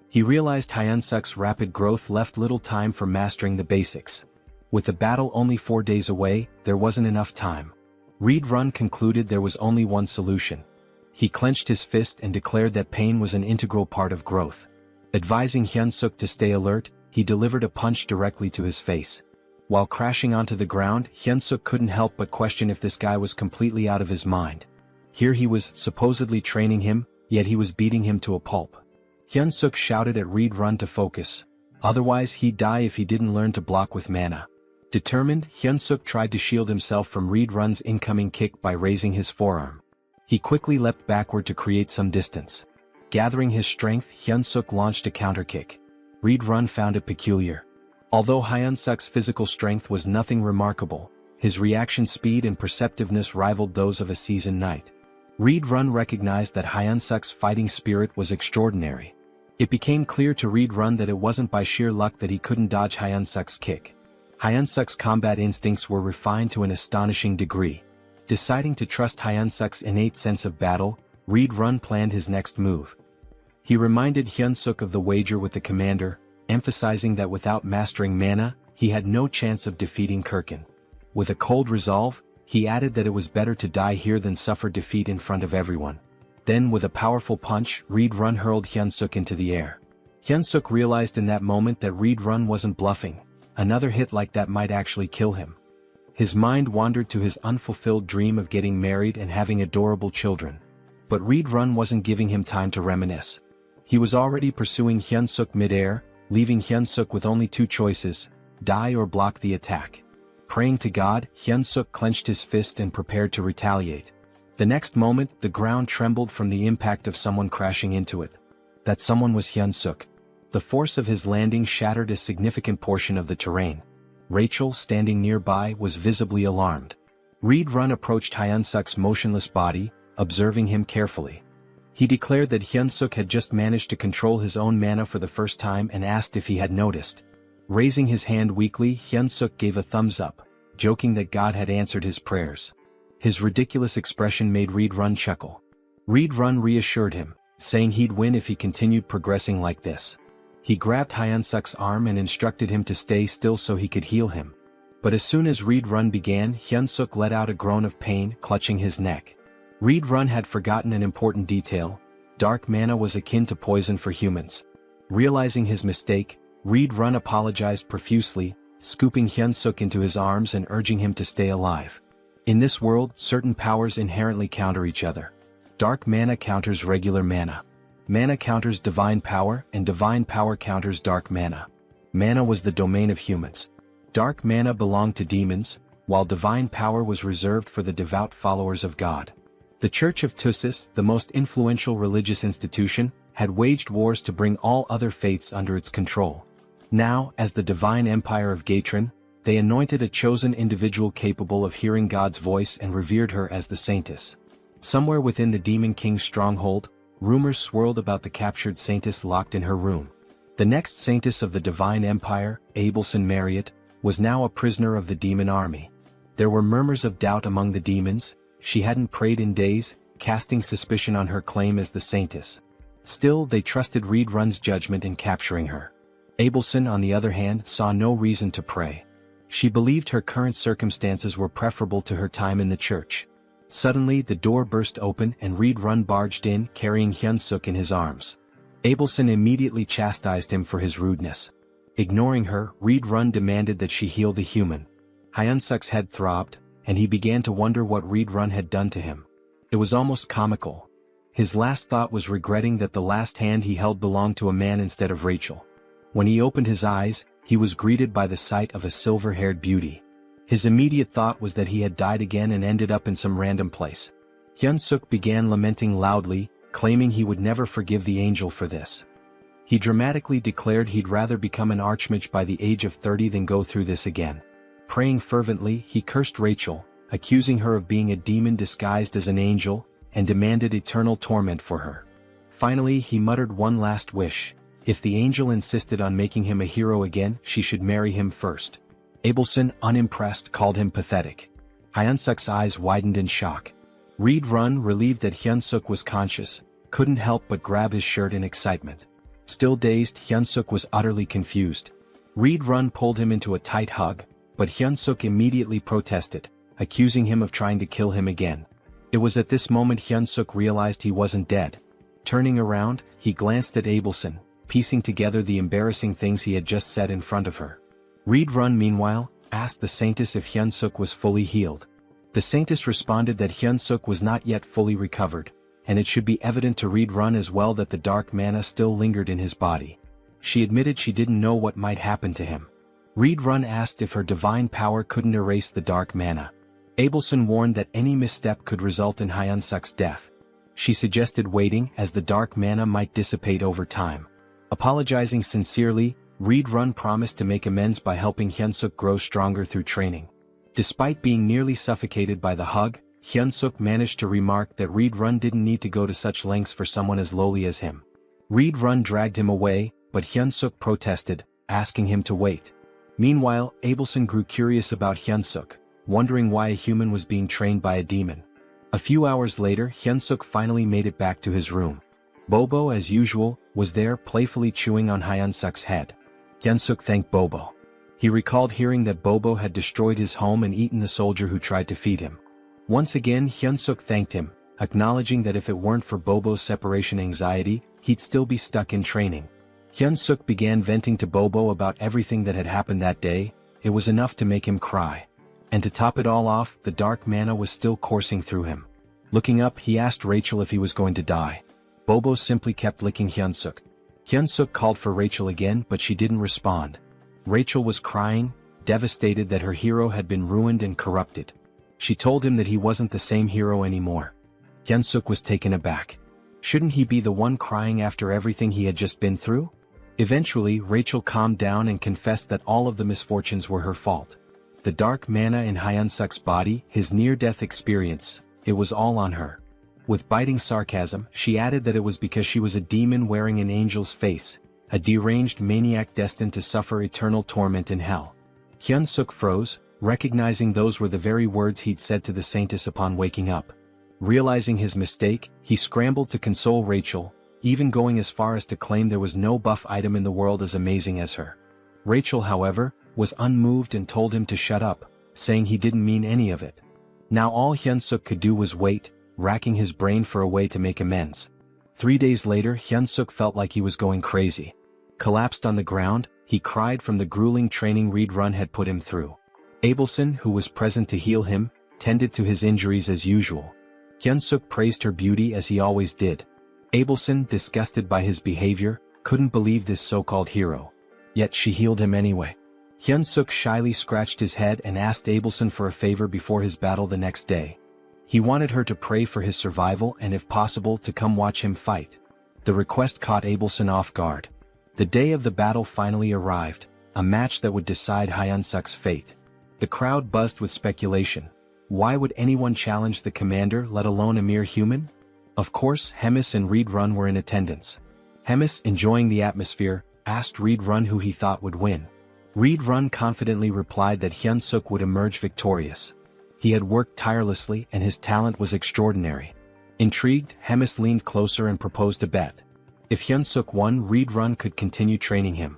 He realized Hyun-suk's rapid growth left little time for mastering the basics. With the battle only 4 days away, there wasn't enough time. Reed-run concluded there was only one solution. He clenched his fist and declared that pain was an integral part of growth. Advising Hyun-suk to stay alert, he delivered a punch directly to his face. While crashing onto the ground, Hyun-suk couldn't help but question if this guy was completely out of his mind. Here he was supposedly training him, yet he was beating him to a pulp. Hyun-suk shouted at Reed-run to focus. Otherwise he'd die if he didn't learn to block with mana. Determined, Hyun-suk tried to shield himself from Reed-run's incoming kick by raising his forearm. He quickly leapt backward to create some distance. Gathering his strength, Hyun-suk launched a counterkick. Reed-run found it peculiar. Although Hyun-suk's physical strength was nothing remarkable, his reaction speed and perceptiveness rivaled those of a seasoned knight. Reed-run recognized that Hyun-suk's fighting spirit was extraordinary. It became clear to Reed-run that it wasn't by sheer luck that he couldn't dodge Hyun-suk's kick. Hyun-suk's combat instincts were refined to an astonishing degree. Deciding to trust Hyun-suk's innate sense of battle, Reed-run planned his next move. He reminded Hyun-suk of the wager with the commander, emphasizing that without mastering mana, he had no chance of defeating Kirkin. With a cold resolve, he added that it was better to die here than suffer defeat in front of everyone. Then with a powerful punch, Reed-run hurled Hyun-suk into the air. Hyun-suk realized in that moment that Reed-run wasn't bluffing. Another hit like that might actually kill him. His mind wandered to his unfulfilled dream of getting married and having adorable children. But Reed-run wasn't giving him time to reminisce. He was already pursuing Hyun-suk mid-air, leaving Hyun-suk with only two choices: die or block the attack. Praying to God, Hyun-suk clenched his fist and prepared to retaliate. The next moment, the ground trembled from the impact of someone crashing into it. That someone was Hyun-suk. The force of his landing shattered a significant portion of the terrain. Rachel, standing nearby, was visibly alarmed. Reed-run approached Hyun-suk's motionless body, observing him carefully. He declared that Hyun-suk had just managed to control his own mana for the first time and asked if he had noticed. Raising his hand weakly, Hyun-suk gave a thumbs up, joking that God had answered his prayers. His ridiculous expression made Reed-run chuckle. Reed-run reassured him, saying he'd win if he continued progressing like this. He grabbed Hyun-suk's arm and instructed him to stay still so he could heal him. But as soon as Reed-run began, Hyun-suk let out a groan of pain, clutching his neck. Reed-run had forgotten an important detail: dark mana was akin to poison for humans. Realizing his mistake, Reed-run apologized profusely, scooping Hyun-suk into his arms and urging him to stay alive. In this world, certain powers inherently counter each other. Dark mana counters regular mana. Mana counters divine power, and divine power counters dark mana. Mana was the domain of humans. Dark mana belonged to demons, while divine power was reserved for the devout followers of God. The Church of Tussis, the most influential religious institution, had waged wars to bring all other faiths under its control. Now, as the divine empire of Gatron, They anointed a chosen individual capable of hearing God's voice and revered her as the saintess. Somewhere within the Demon King's stronghold, rumors swirled about the captured saintess locked in her room. The next saintess of the Divine Empire, Abelson Marriott, was now a prisoner of the demon army. There were murmurs of doubt among the demons. She hadn't prayed in days, casting suspicion on her claim as the saintess. Still, they trusted Reed Run's judgment in capturing her. Abelson, on the other hand, saw no reason to pray. She believed her current circumstances were preferable to her time in the church. Suddenly, the door burst open and Reed Run barged in, carrying Hyun-suk in his arms. Abelson immediately chastised him for his rudeness. Ignoring her, Reed Run demanded that she heal the human. Hyun-suk's head throbbed, and he began to wonder what Reed Run had done to him. It was almost comical. His last thought was regretting that the last hand he held belonged to a man instead of Rachel. When he opened his eyes, he was greeted by the sight of a silver-haired beauty. His immediate thought was that he had died again and ended up in some random place. Hyun-suk began lamenting loudly, claiming he would never forgive the angel for this. He dramatically declared he'd rather become an archmage by the age of 30 than go through this again. Praying fervently, he cursed Rachel, accusing her of being a demon disguised as an angel, and demanded eternal torment for her. Finally, he muttered one last wish. If the angel insisted on making him a hero again, she should marry him first. Abelson, unimpressed, called him pathetic. Hyun-suk's eyes widened in shock. Reed Run, relieved that Hyun-suk was conscious, couldn't help but grab his shirt in excitement. Still dazed, Hyun-suk was utterly confused. Reed Run pulled him into a tight hug, but Hyun-suk immediately protested, accusing him of trying to kill him again. It was at this moment Hyun-suk realized he wasn't dead. Turning around, he glanced at Abelson, piecing together the embarrassing things he had just said in front of her. Reed Run, meanwhile, asked the saintess if Hyun-suk was fully healed. The saintess responded that Hyun-suk was not yet fully recovered, and it should be evident to Reed Run as well that the dark mana still lingered in his body. She admitted she didn't know what might happen to him. Reed Run asked if her divine power couldn't erase the dark mana. Abelson warned that any misstep could result in Hyun-suk's death. She suggested waiting, as the dark mana might dissipate over time. Apologizing sincerely, Reed Run promised to make amends by helping Hyun-suk grow stronger through training. Despite being nearly suffocated by the hug, Hyun-suk managed to remark that Reed Run didn't need to go to such lengths for someone as lowly as him. Reed Run dragged him away, but Hyun-suk protested, asking him to wait. Meanwhile, Abelson grew curious about Hyun-suk, wondering why a human was being trained by a demon. A few hours later, Hyun-suk finally made it back to his room. Bobo, as usual, was there playfully chewing on Hyun-suk's head. Hyun-suk thanked Bobo. He recalled hearing that Bobo had destroyed his home and eaten the soldier who tried to feed him. Once again, Hyun-suk thanked him, acknowledging that if it weren't for Bobo's separation anxiety, he'd still be stuck in training. Hyun-suk began venting to Bobo about everything that had happened that day. It was enough to make him cry. And to top it all off, the dark mana was still coursing through him. Looking up, he asked Rachel if he was going to die. Bobo simply kept licking Hyun-suk. Hyun-suk called for Rachel again, but she didn't respond. Rachel was crying, devastated that her hero had been ruined and corrupted. She told him that he wasn't the same hero anymore. Hyun-suk was taken aback. Shouldn't he be the one crying after everything he had just been through? Eventually, Rachel calmed down and confessed that all of the misfortunes were her fault. The dark mana in Hyun-suk's body, his near-death experience, it was all on her. With biting sarcasm, she added that it was because she was a demon wearing an angel's face, a deranged maniac destined to suffer eternal torment in hell. Hyun-suk froze, recognizing those were the very words he'd said to the saintess upon waking up. Realizing his mistake, he scrambled to console Rachel, even going as far as to claim there was no buff item in the world as amazing as her. Rachel, however, was unmoved and told him to shut up, saying he didn't mean any of it. Now all Hyun-suk could do was wait, racking his brain for a way to make amends. 3 days later, Hyun-suk felt like he was going crazy. Collapsed on the ground, he cried from the grueling training Reed Run had put him through. Abelson, who was present to heal him, tended to his injuries as usual. Hyun-suk praised her beauty as he always did. Abelson, disgusted by his behavior, couldn't believe this so-called hero. Yet she healed him anyway. Hyun-suk shyly scratched his head and asked Abelson for a favor before his battle the next day. He wanted her to pray for his survival and if possible to come watch him fight. The request caught Abelson off guard. The day of the battle finally arrived. a match that would decide Hyun-suk's fate. The crowd buzzed with speculation. Why would anyone challenge the commander, let alone a mere human? Of course, Hemis and Reed Run were in attendance. Hemis, enjoying the atmosphere, asked Reed Run who he thought would win. Reed Run confidently replied that Hyun-suk would emerge victorious. He had worked tirelessly and his talent was extraordinary. Intrigued, Hemis leaned closer and proposed a bet. If Hyun-suk won, Reed Run could continue training him.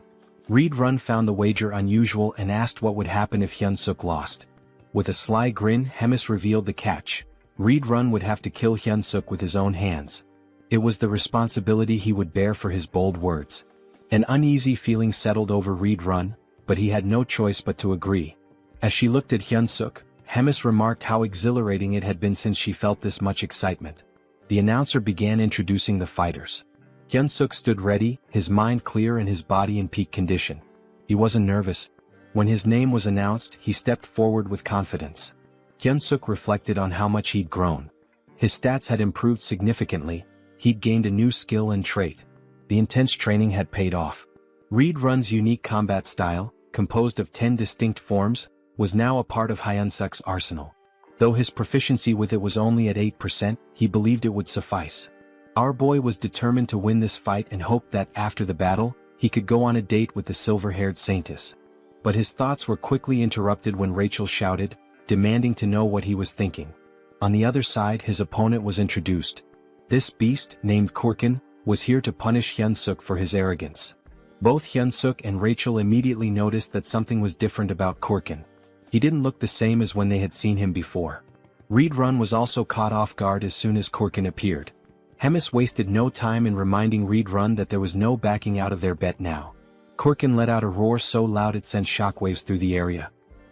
Reed Run found the wager unusual and asked what would happen if Hyun-suk lost. With a sly grin, Hemis revealed the catch. Reed Run would have to kill Hyun-suk with his own hands. It was the responsibility he would bear for his bold words. An uneasy feeling settled over Reed Run, but he had no choice but to agree. As she looked at Hyun-suk, Hemis remarked how exhilarating it had been since she felt this much excitement. The announcer began introducing the fighters. Hyun-suk stood ready, his mind clear and his body in peak condition. He wasn't nervous. When his name was announced, he stepped forward with confidence. Hyun-suk reflected on how much he'd grown. His stats had improved significantly, he'd gained a new skill and trait. The intense training had paid off. Reed Run's unique combat style, composed of 10 distinct forms, was now a part of Hyun-suk's arsenal. Though his proficiency with it was only at 8%, he believed it would suffice. Our boy was determined to win this fight and hoped that, after the battle, he could go on a date with the silver-haired saintess. But his thoughts were quickly interrupted when Rachel shouted, demanding to know what he was thinking. On the other side, his opponent was introduced. This beast, named Korkin, was here to punish Hyun-suk for his arrogance. Both Hyun-suk and Rachel immediately noticed that something was different about Korkin. He didn't look the same as when they had seen him before. Reed Run was also caught off guard as soon as Korkin appeared. Hemis wasted no time in reminding Reed Run that there was no backing out of their bet now. Korkin let out a roar so loud it sent shockwaves through the area.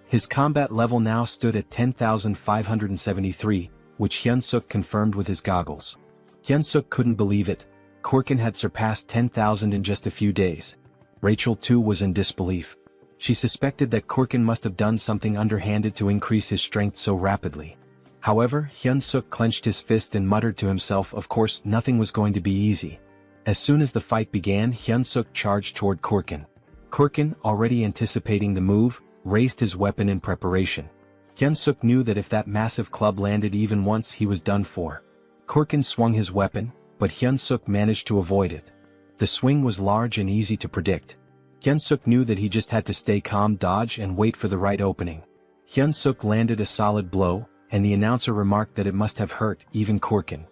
His combat level now stood at 10,573, which Hyun-suk confirmed with his goggles. Hyun-suk couldn't believe it. Korkin had surpassed 10,000 in just a few days. Rachel too was in disbelief. She suspected that Korkin must have done something underhanded to increase his strength so rapidly. However, Hyun-suk clenched his fist and muttered to himself, of course, nothing was going to be easy. As soon as the fight began, Hyun-suk charged toward Korkin. Korkin, already anticipating the move, raised his weapon in preparation. Hyun-suk knew that if that massive club landed even once, he was done for. Korkin swung his weapon, but Hyun-suk managed to avoid it. The swing was large and easy to predict. Hyun-suk knew that he just had to stay calm, dodge, and wait for the right opening. Hyun-suk landed a solid blow, and the announcer remarked that it must have hurt even Korkin.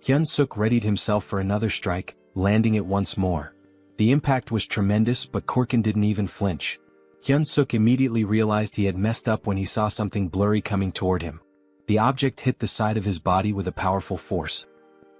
Hyun-suk readied himself for another strike, landing it once more. The impact was tremendous, but Korkin didn't even flinch. Hyun-suk immediately realized he had messed up when he saw something blurry coming toward him. The object hit the side of his body with a powerful force.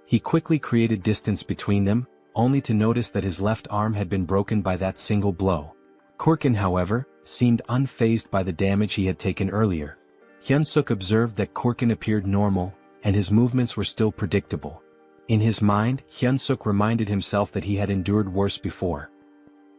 He quickly created distance between them, only to notice that his left arm had been broken by that single blow. Korkin, however, seemed unfazed by the damage he had taken earlier. Hyun-suk observed that Korkin appeared normal, and his movements were still predictable. In his mind, Hyun-suk reminded himself that he had endured worse before.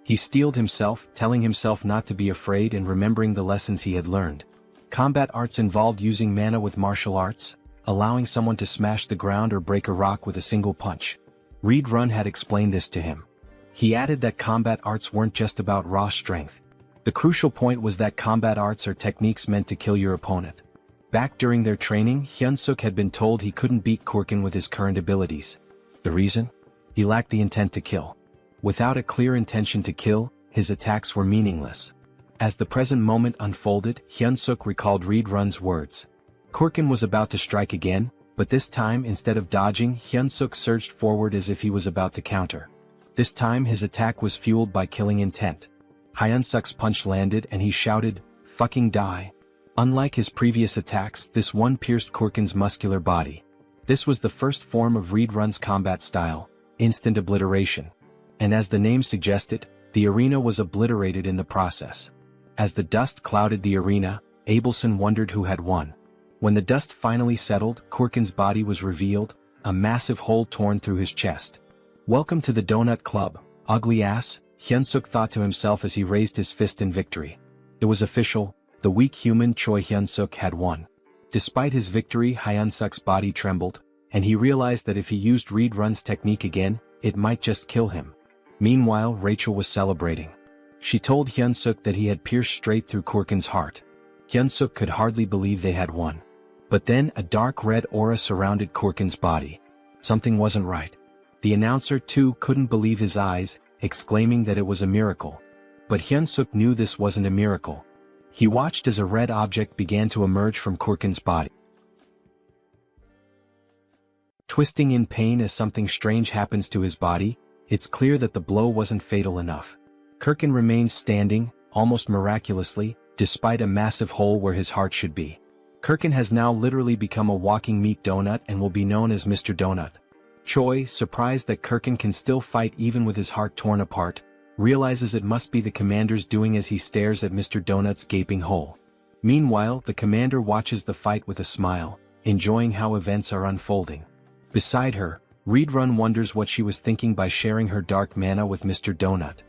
He steeled himself, telling himself not to be afraid and remembering the lessons he had learned. Combat arts involved using mana with martial arts, allowing someone to smash the ground or break a rock with a single punch. Reed Run had explained this to him. He added that combat arts weren't just about raw strength. The crucial point was that combat arts are techniques meant to kill your opponent. Back during their training, Hyun-suk had been told he couldn't beat Korkin with his current abilities. The reason? He lacked the intent to kill. Without a clear intention to kill, his attacks were meaningless. As the present moment unfolded, Hyun-suk recalled Reed Run's words. Korkin was about to strike again, but this time, instead of dodging, Hyun-suk surged forward as if he was about to counter. This time his attack was fueled by killing intent. Hyun-suk's punch landed and he shouted, "Fucking die." Unlike his previous attacks, this one pierced Korkin's muscular body. This was the first form of Reed Run's combat style, instant obliteration. And as the name suggested, the arena was obliterated in the process. As the dust clouded the arena, Abelson wondered who had won. When the dust finally settled, Korkin's body was revealed, a massive hole torn through his chest. "Welcome to the Donut Club, ugly ass," Hyun-suk thought to himself as he raised his fist in victory. It was official, the weak human Choi Hyun-suk had won. Despite his victory, Hyun-suk's body trembled, and he realized that if he used Reed Run's technique again, it might just kill him. Meanwhile, Rachel was celebrating. She told Hyunsuk that he had pierced straight through Kurkin's heart. Hyunsuk could hardly believe they had won. But then a dark red aura surrounded Kurkin's body. Something wasn't right. The announcer too couldn't believe his eyes, exclaiming that it was a miracle. But Hyunsuk knew this wasn't a miracle. He watched as a red object began to emerge from Kurkin's body, twisting in pain as something strange happens to his body. It's clear that the blow wasn't fatal enough. Kurkin remains standing, almost miraculously, despite a massive hole where his heart should be. Kurkin has now literally become a walking meat donut and will be known as Mr. Donut. Choi, surprised that Kurkin can still fight even with his heart torn apart, realizes it must be the commander's doing as he stares at Mr. Donut's gaping hole. Meanwhile, the commander watches the fight with a smile, enjoying how events are unfolding. Beside her, Reedrun wonders what she was thinking by sharing her dark mana with Mr. Donut.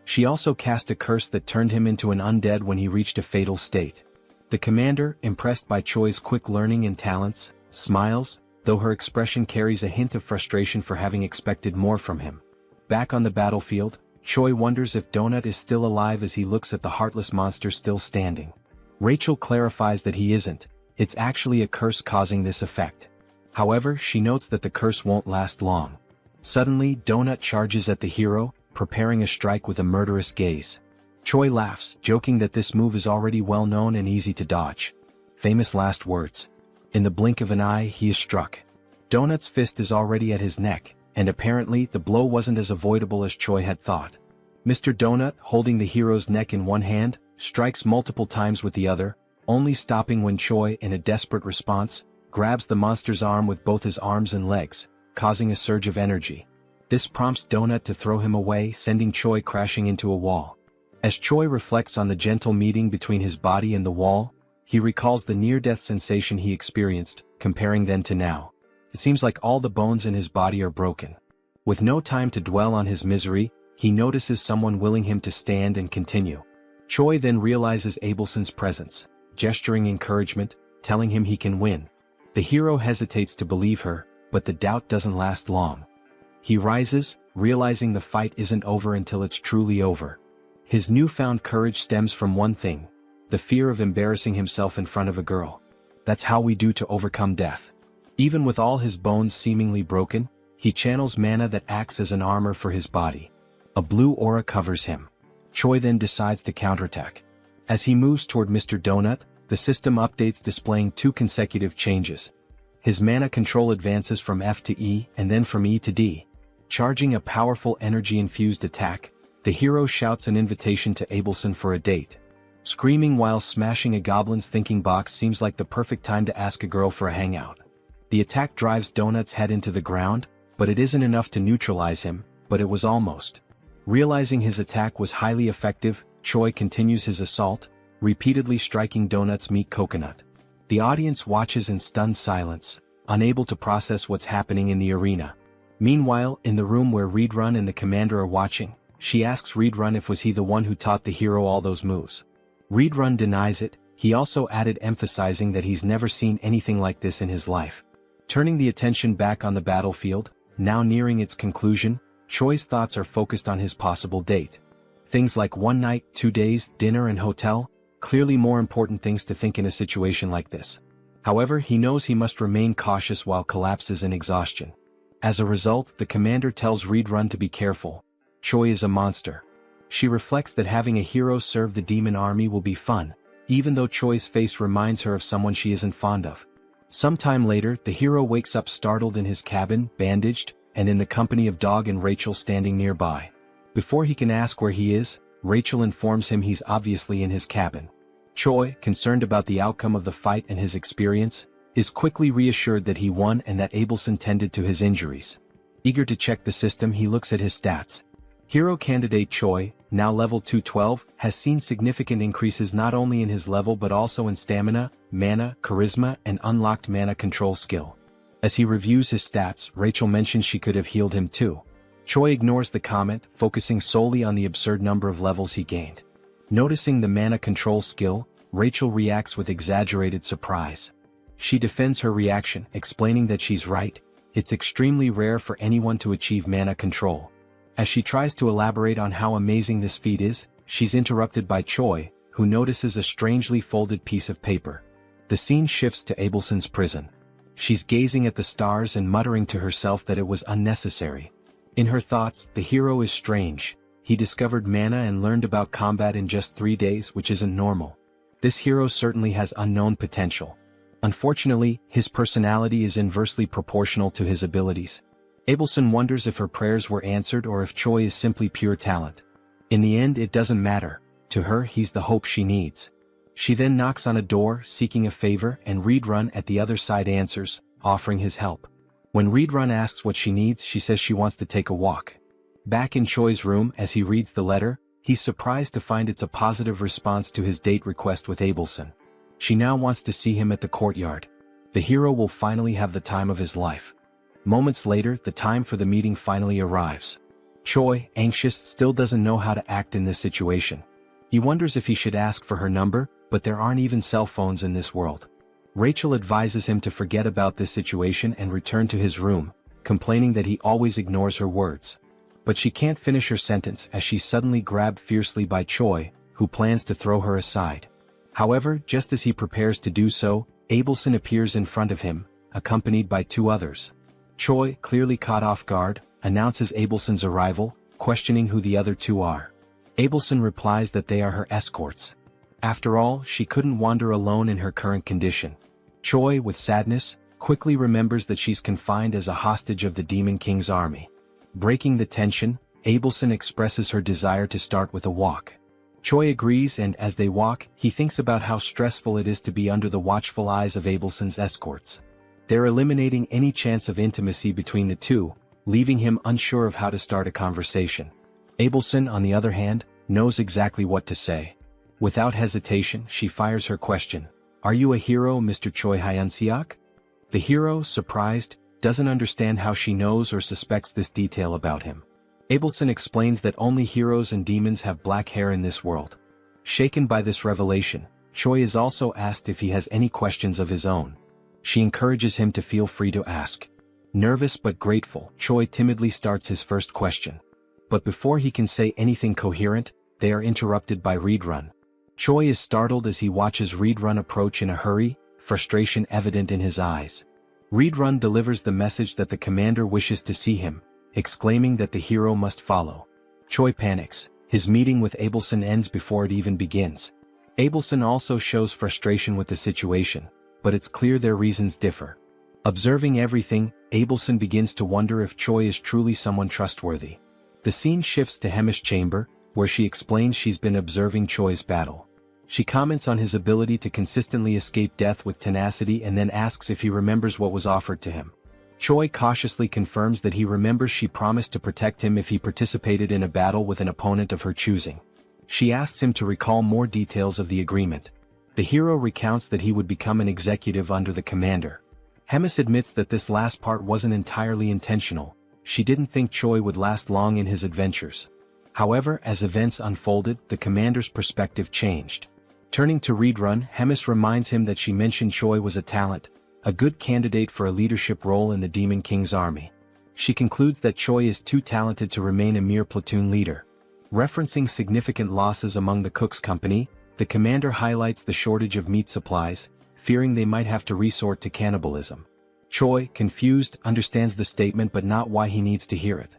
She also cast a curse that turned him into an undead when he reached a fatal state. The commander, impressed by Choi's quick learning and talents, smiles, though her expression carries a hint of frustration for having expected more from him. Back on the battlefield, Choi wonders if Donut is still alive as he looks at the heartless monster still standing. Rachel clarifies that he isn't, it's actually a curse causing this effect. However, she notes that the curse won't last long. Suddenly, Donut charges at the hero, preparing a strike with a murderous gaze. Choi laughs, joking that this move is already well known and easy to dodge. Famous last words. In the blink of an eye, he is struck. Donut's fist is already at his neck, and apparently the blow wasn't as avoidable as Choi had thought. Mr. Donut, holding the hero's neck in one hand, strikes multiple times with the other, only stopping when Choi, in a desperate response, grabs the monster's arm with both his arms and legs, causing a surge of energy. This prompts Donut to throw him away, sending Choi crashing into a wall. As Choi reflects on the gentle meeting between his body and the wall, he recalls the near-death sensation he experienced, comparing then to now. It seems like all the bones in his body are broken. With no time to dwell on his misery, he notices someone willing him to stand and continue. Choi then realizes Abelson's presence, gesturing encouragement, telling him he can win. The hero hesitates to believe her, but the doubt doesn't last long. He rises, realizing the fight isn't over until it's truly over. His newfound courage stems from one thing: the fear of embarrassing himself in front of a girl. That's how we do to overcome death. Even with all his bones seemingly broken, he channels mana that acts as an armor for his body. A blue aura covers him. Choi then decides to counterattack. As he moves toward Mr. Donut, the system updates displaying 2 consecutive changes. His mana control advances from F to E and then from E to D. Charging a powerful energy-infused attack, the hero shouts an invitation to Abelson for a date. Screaming while smashing a goblin's thinking box seems like the perfect time to ask a girl for a hangout. The attack drives Donut's head into the ground, but it isn't enough to neutralize him, but it was almost. Realizing his attack was highly effective, Choi continues his assault, repeatedly striking Donut's meat coconut. The audience watches in stunned silence, unable to process what's happening in the arena. Meanwhile, in the room where Reedrun and the commander are watching, she asks Reedrun if was he the one who taught the hero all those moves. Reedrun denies it. He also added, emphasizing that he's never seen anything like this in his life. Turning the attention back on the battlefield, now nearing its conclusion, Choi's thoughts are focused on his possible date. Things like 1 night, 2 days, dinner and hotel, clearly more important things to think in a situation like this. However, he knows he must remain cautious while collapses in exhaustion. As a result, the commander tells Reedrun to be careful. Choi is a monster. She reflects that having a hero serve the demon army will be fun, even though Choi's face reminds her of someone she isn't fond of. Sometime later, the hero wakes up startled in his cabin, bandaged, and in the company of Dog and Rachel standing nearby. Before he can ask where he is, Rachel informs him he's obviously in his cabin. Choi, concerned about the outcome of the fight and his experience, is quickly reassured that he won and that Abelson tended to his injuries. Eager to check the system, he looks at his stats. Hero candidate Choi, now level 212, has seen significant increases not only in his level but also in stamina, mana, charisma, and unlocked mana control skill. As he reviews his stats, Rachel mentions she could have healed him too. Choi ignores the comment, focusing solely on the absurd number of levels he gained. Noticing the mana control skill, Rachel reacts with exaggerated surprise. She defends her reaction, explaining that she's right, it's extremely rare for anyone to achieve mana control. As she tries to elaborate on how amazing this feat is, she's interrupted by Choi, who notices a strangely folded piece of paper. The scene shifts to Abelson's prison. She's gazing at the stars and muttering to herself that it was unnecessary. In her thoughts, the hero is strange. He discovered mana and learned about combat in just 3 days, which isn't normal. This hero certainly has unknown potential. Unfortunately, his personality is inversely proportional to his abilities. Abelson wonders if her prayers were answered or if Choi is simply pure talent. In the end, it doesn't matter. To her, he's the hope she needs. She then knocks on a door, seeking a favor, and Reedrun at the other side answers, offering his help. When Reedrun asks what she needs, she says she wants to take a walk. Back in Choi's room, as he reads the letter, he's surprised to find it's a positive response to his date request with Abelson. She now wants to see him at the courtyard. The hero will finally have the time of his life. Moments later, the time for the meeting finally arrives. Choi, anxious, still doesn't know how to act in this situation. He wonders if he should ask for her number, but there aren't even cell phones in this world. Rachel advises him to forget about this situation and return to his room, complaining that he always ignores her words. But she can't finish her sentence as she's suddenly grabbed fiercely by Choi, who plans to throw her aside. However, just as he prepares to do so, Abelson appears in front of him, accompanied by 2 others. Choi, clearly caught off guard, announces Abelson's arrival, questioning who the other 2 are. Abelson replies that they are her escorts. After all, she couldn't wander alone in her current condition. Choi, with sadness, quickly remembers that she's confined as a hostage of the Demon King's army. Breaking the tension, Abelson expresses her desire to start with a walk. Choi agrees, and as they walk, he thinks about how stressful it is to be under the watchful eyes of Abelson's escorts. They're eliminating any chance of intimacy between the 2, leaving him unsure of how to start a conversation. Abelson, on the other hand, knows exactly what to say. Without hesitation, she fires her question. "Are you a hero, Mr. Choi Hyun-seok?" The hero, surprised, doesn't understand how she knows or suspects this detail about him. Abelson explains that only heroes and demons have black hair in this world. Shaken by this revelation, Choi is also asked if he has any questions of his own. She encourages him to feel free to ask. Nervous but grateful, Choi timidly starts his first question. But before he can say anything coherent, they are interrupted by Reedrun. Choi is startled as he watches Reedrun approach in a hurry, frustration evident in his eyes. Reedrun delivers the message that the commander wishes to see him, exclaiming that the hero must follow. Choi panics. His meeting with Abelson ends before it even begins. Abelson also shows frustration with the situation, but it's clear their reasons differ. Observing everything, Abelson begins to wonder if Choi is truly someone trustworthy. The scene shifts to Hemi's chamber, where she explains she's been observing Choi's battle. She comments on his ability to consistently escape death with tenacity and then asks if he remembers what was offered to him. Choi cautiously confirms that he remembers she promised to protect him if he participated in a battle with an opponent of her choosing. She asks him to recall more details of the agreement. The hero recounts that he would become an executive under the commander. Hemis admits that this last part wasn't entirely intentional. She didn't think Choi would last long in his adventures. However, as events unfolded, the commander's perspective changed. Turning to Reedrun, Hemis reminds him that she mentioned Choi was a talent, a good candidate for a leadership role in the Demon King's army. She concludes that Choi is too talented to remain a mere platoon leader. Referencing significant losses among the Cook's company, the commander highlights the shortage of meat supplies, fearing they might have to resort to cannibalism. Choi, confused, understands the statement but not why he needs to hear it.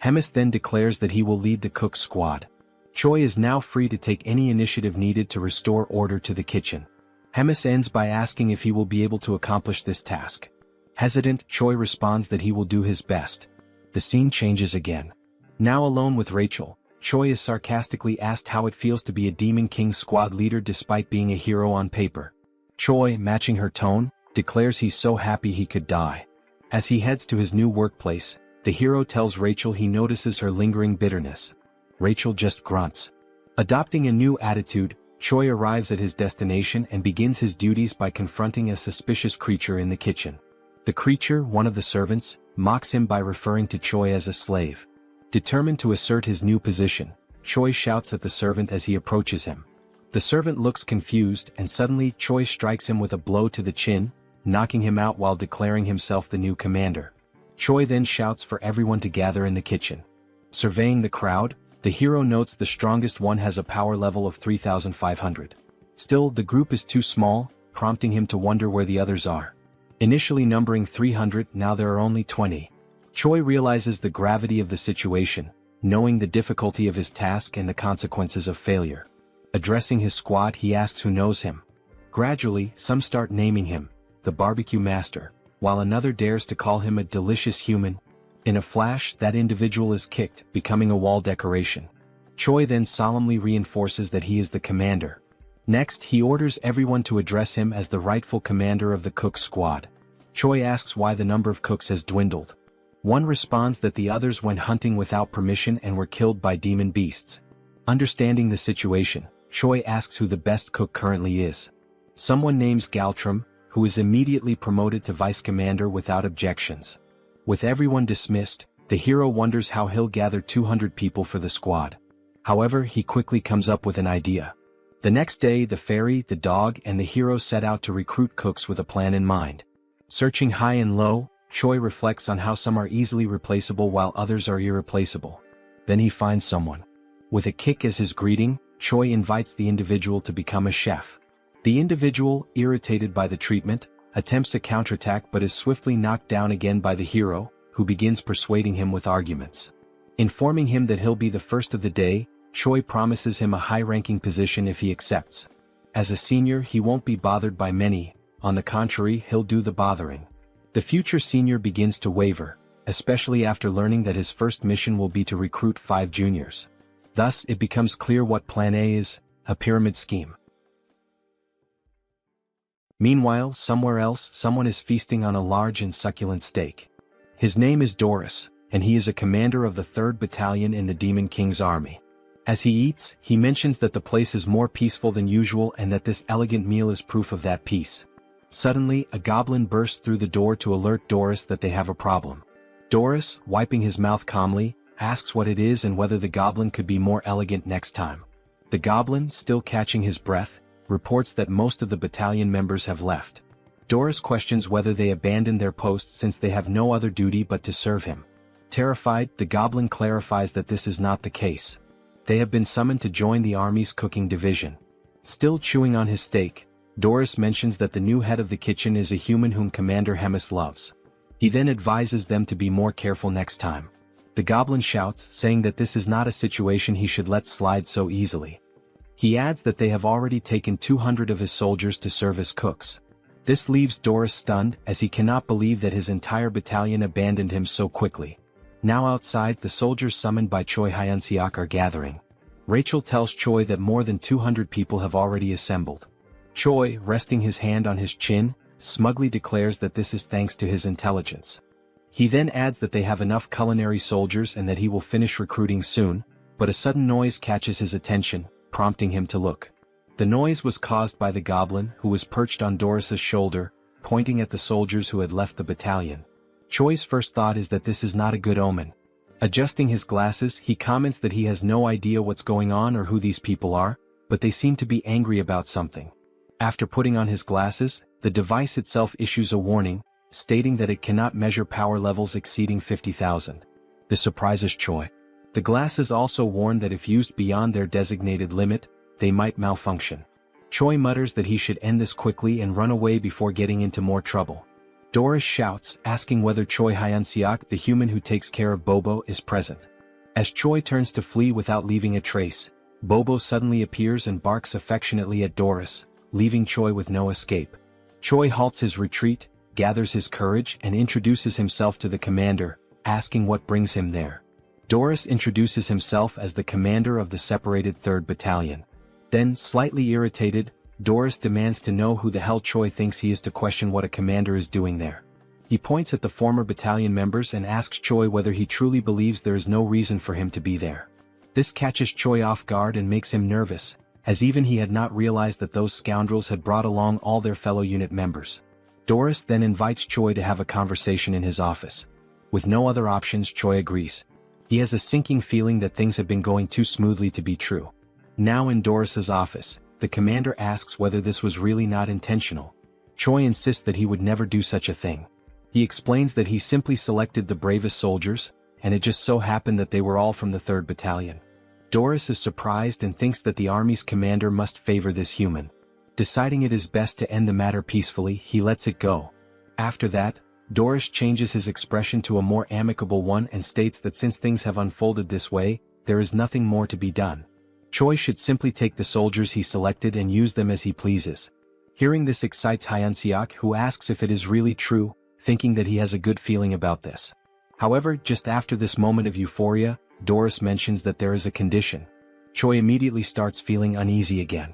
Hemis then declares that he will lead the Cook's squad. Choi is now free to take any initiative needed to restore order to the kitchen. Hemis ends by asking if he will be able to accomplish this task. Hesitant, Choi responds that he will do his best. The scene changes again. Now alone with Rachel, Choi is sarcastically asked how it feels to be a Demon King squad leader despite being a hero on paper. Choi, matching her tone, declares he's so happy he could die. As he heads to his new workplace, the hero tells Rachel he notices her lingering bitterness. Rachel just grunts. Adopting a new attitude, Choi arrives at his destination and begins his duties by confronting a suspicious creature in the kitchen. The creature, one of the servants, mocks him by referring to Choi as a slave. Determined to assert his new position, Choi shouts at the servant as he approaches him. The servant looks confused and suddenly Choi strikes him with a blow to the chin, knocking him out while declaring himself the new commander. Choi then shouts for everyone to gather in the kitchen. Surveying the crowd, The hero notes the strongest one has a power level of 3,500. Still, the group is too small, prompting him to wonder where the others are. Initially numbering 300, now there are only 20. Choi realizes the gravity of the situation, knowing the difficulty of his task and the consequences of failure. Addressing his squad, he asks who knows him. Gradually, some start naming him, the barbecue master, while another dares to call him a delicious human. In a flash, that individual is kicked, becoming a wall decoration. Choi then solemnly reinforces that he is the commander. Next, he orders everyone to address him as the rightful commander of the cook squad. Choi asks why the number of cooks has dwindled. One responds that the others went hunting without permission and were killed by demon beasts. Understanding the situation, Choi asks who the best cook currently is. Someone names Galtram, who is immediately promoted to vice commander without objections. With everyone dismissed, the hero wonders how he'll gather 200 people for the squad. However, he quickly comes up with an idea. The next day, the fairy, the dog, and the hero set out to recruit cooks with a plan in mind. Searching high and low, Choi reflects on how some are easily replaceable while others are irreplaceable. Then he finds someone. With a kick as his greeting, Choi invites the individual to become a chef. The individual, irritated by the treatment, attempts a counterattack but is swiftly knocked down again by the hero, who begins persuading him with arguments. Informing him that he'll be the first of the day, Choi promises him a high-ranking position if he accepts. As a senior, he won't be bothered by many, on the contrary, he'll do the bothering. The future senior begins to waver, especially after learning that his first mission will be to recruit 5 juniors. Thus, it becomes clear what Plan A is, a pyramid scheme. Meanwhile, somewhere else, someone is feasting on a large and succulent steak. His name is Doris, and he is a commander of the 3rd Battalion in the Demon King's army. As he eats, he mentions that the place is more peaceful than usual and that this elegant meal is proof of that peace. Suddenly, a goblin bursts through the door to alert Doris that they have a problem. Doris, wiping his mouth calmly, asks what it is and whether the goblin could be more elegant next time. The goblin, still catching his breath, reports that most of the battalion members have left. Doris questions whether they abandoned their posts since they have no other duty but to serve him. Terrified, the goblin clarifies that this is not the case. They have been summoned to join the army's cooking division. Still chewing on his steak, Doris mentions that the new head of the kitchen is a human whom Commander Hemis loves. He then advises them to be more careful next time. The goblin shouts, saying that this is not a situation he should let slide so easily. He adds that they have already taken 200 of his soldiers to serve as cooks. This leaves Doris stunned, as he cannot believe that his entire battalion abandoned him so quickly. Now outside, the soldiers summoned by Choi Hyun-seok are gathering. Rachel tells Choi that more than 200 people have already assembled. Choi, resting his hand on his chin, smugly declares that this is thanks to his intelligence. He then adds that they have enough culinary soldiers and that he will finish recruiting soon, but a sudden noise catches his attention, prompting him to look. The noise was caused by the goblin, who was perched on Doris's shoulder, pointing at the soldiers who had left the battalion. Choi's first thought is that this is not a good omen. Adjusting his glasses, he comments that he has no idea what's going on or who these people are, but they seem to be angry about something. After putting on his glasses, the device itself issues a warning, stating that it cannot measure power levels exceeding 50,000. This surprises Choi. The glasses also warn that if used beyond their designated limit, they might malfunction. Choi mutters that he should end this quickly and run away before getting into more trouble. Doris shouts, asking whether Choi Hyun-seok, the human who takes care of Bobo, is present. As Choi turns to flee without leaving a trace, Bobo suddenly appears and barks affectionately at Doris, leaving Choi with no escape. Choi halts his retreat, gathers his courage and introduces himself to the commander, asking what brings him there. Doris introduces himself as the commander of the separated 3rd Battalion. Then, slightly irritated, Doris demands to know who the hell Choi thinks he is to question what a commander is doing there. He points at the former battalion members and asks Choi whether he truly believes there is no reason for him to be there. This catches Choi off guard and makes him nervous, as even he had not realized that those scoundrels had brought along all their fellow unit members. Doris then invites Choi to have a conversation in his office. With no other options, Choi agrees. He has a sinking feeling that things have been going too smoothly to be true. Now in Doris's office, the commander asks whether this was really not intentional. Choi insists that he would never do such a thing. He explains that he simply selected the bravest soldiers, and it just so happened that they were all from the 3rd Battalion. Doris is surprised and thinks that the army's commander must favor this human. Deciding it is best to end the matter peacefully, he lets it go. After that, Doris changes his expression to a more amicable one and states that since things have unfolded this way, there is nothing more to be done. Choi should simply take the soldiers he selected and use them as he pleases. Hearing this excites Hyun-seok, who asks if it is really true, thinking that he has a good feeling about this. However, just after this moment of euphoria, Doris mentions that there is a condition. Choi immediately starts feeling uneasy again.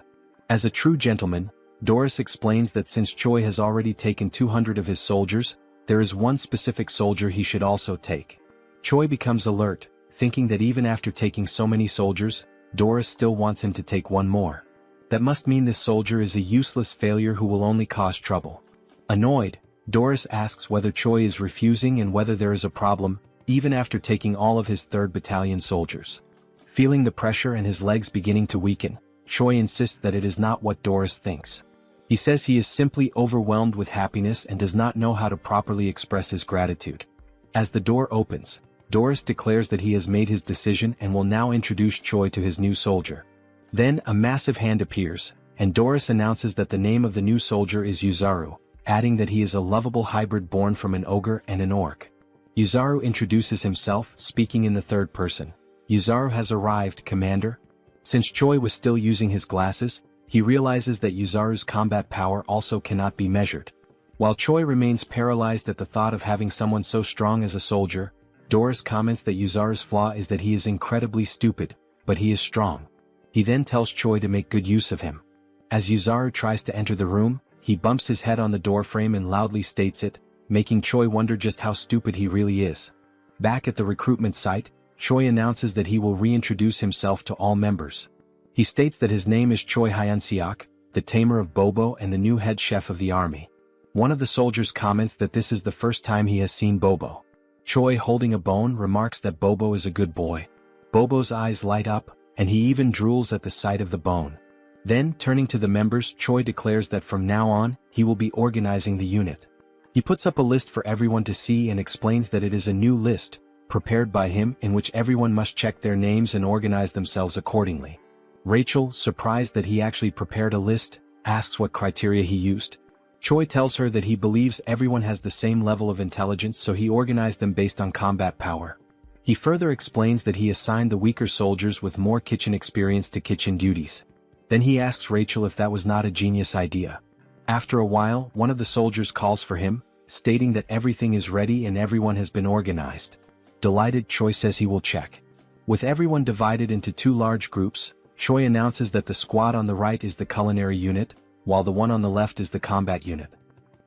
As a true gentleman, Doris explains that since Choi has already taken 200 of his soldiers, there is one specific soldier he should also take. Choi becomes alert, thinking that even after taking so many soldiers, Doris still wants him to take one more. That must mean this soldier is a useless failure who will only cause trouble. Annoyed, Doris asks whether Choi is refusing and whether there is a problem, even after taking all of his 3rd Battalion soldiers. Feeling the pressure and his legs beginning to weaken, Choi insists that it is not what Doris thinks. He says he is simply overwhelmed with happiness and does not know how to properly express his gratitude. As the door opens, Doris declares that he has made his decision and will now introduce Choi to his new soldier. Then a massive hand appears, and Doris announces that the name of the new soldier is Yuzaru, adding that he is a lovable hybrid born from an ogre and an orc. Yuzaru introduces himself, speaking in the 3rd person. Yuzaru has arrived, Commander. Since Choi was still using his glasses, he realizes that Yuzaru's combat power also cannot be measured. While Choi remains paralyzed at the thought of having someone so strong as a soldier, Doris comments that Yuzaru's flaw is that he is incredibly stupid, but he is strong. He then tells Choi to make good use of him. As Yuzaru tries to enter the room, he bumps his head on the doorframe and loudly states it, making Choi wonder just how stupid he really is. Back at the recruitment site, Choi announces that he will reintroduce himself to all members. He states that his name is Choi Hyun-seok, the tamer of Bobo and the new head chef of the army. One of the soldiers comments that this is the first time he has seen Bobo. Choi, holding a bone, remarks that Bobo is a good boy. Bobo's eyes light up, and he even drools at the sight of the bone. Then, turning to the members, Choi declares that from now on, he will be organizing the unit. He puts up a list for everyone to see and explains that it is a new list, prepared by him, in which everyone must check their names and organize themselves accordingly. Rachel, surprised that he actually prepared a list, asks what criteria he used. Choi tells her that he believes everyone has the same level of intelligence, so he organized them based on combat power. He further explains that he assigned the weaker soldiers with more kitchen experience to kitchen duties. Then he asks Rachel if that was not a genius idea. After a while, one of the soldiers calls for him, stating that everything is ready and everyone has been organized. Delighted, Choi says he will check. With everyone divided into 2 large groups, Choi announces that the squad on the right is the culinary unit, while the one on the left is the combat unit.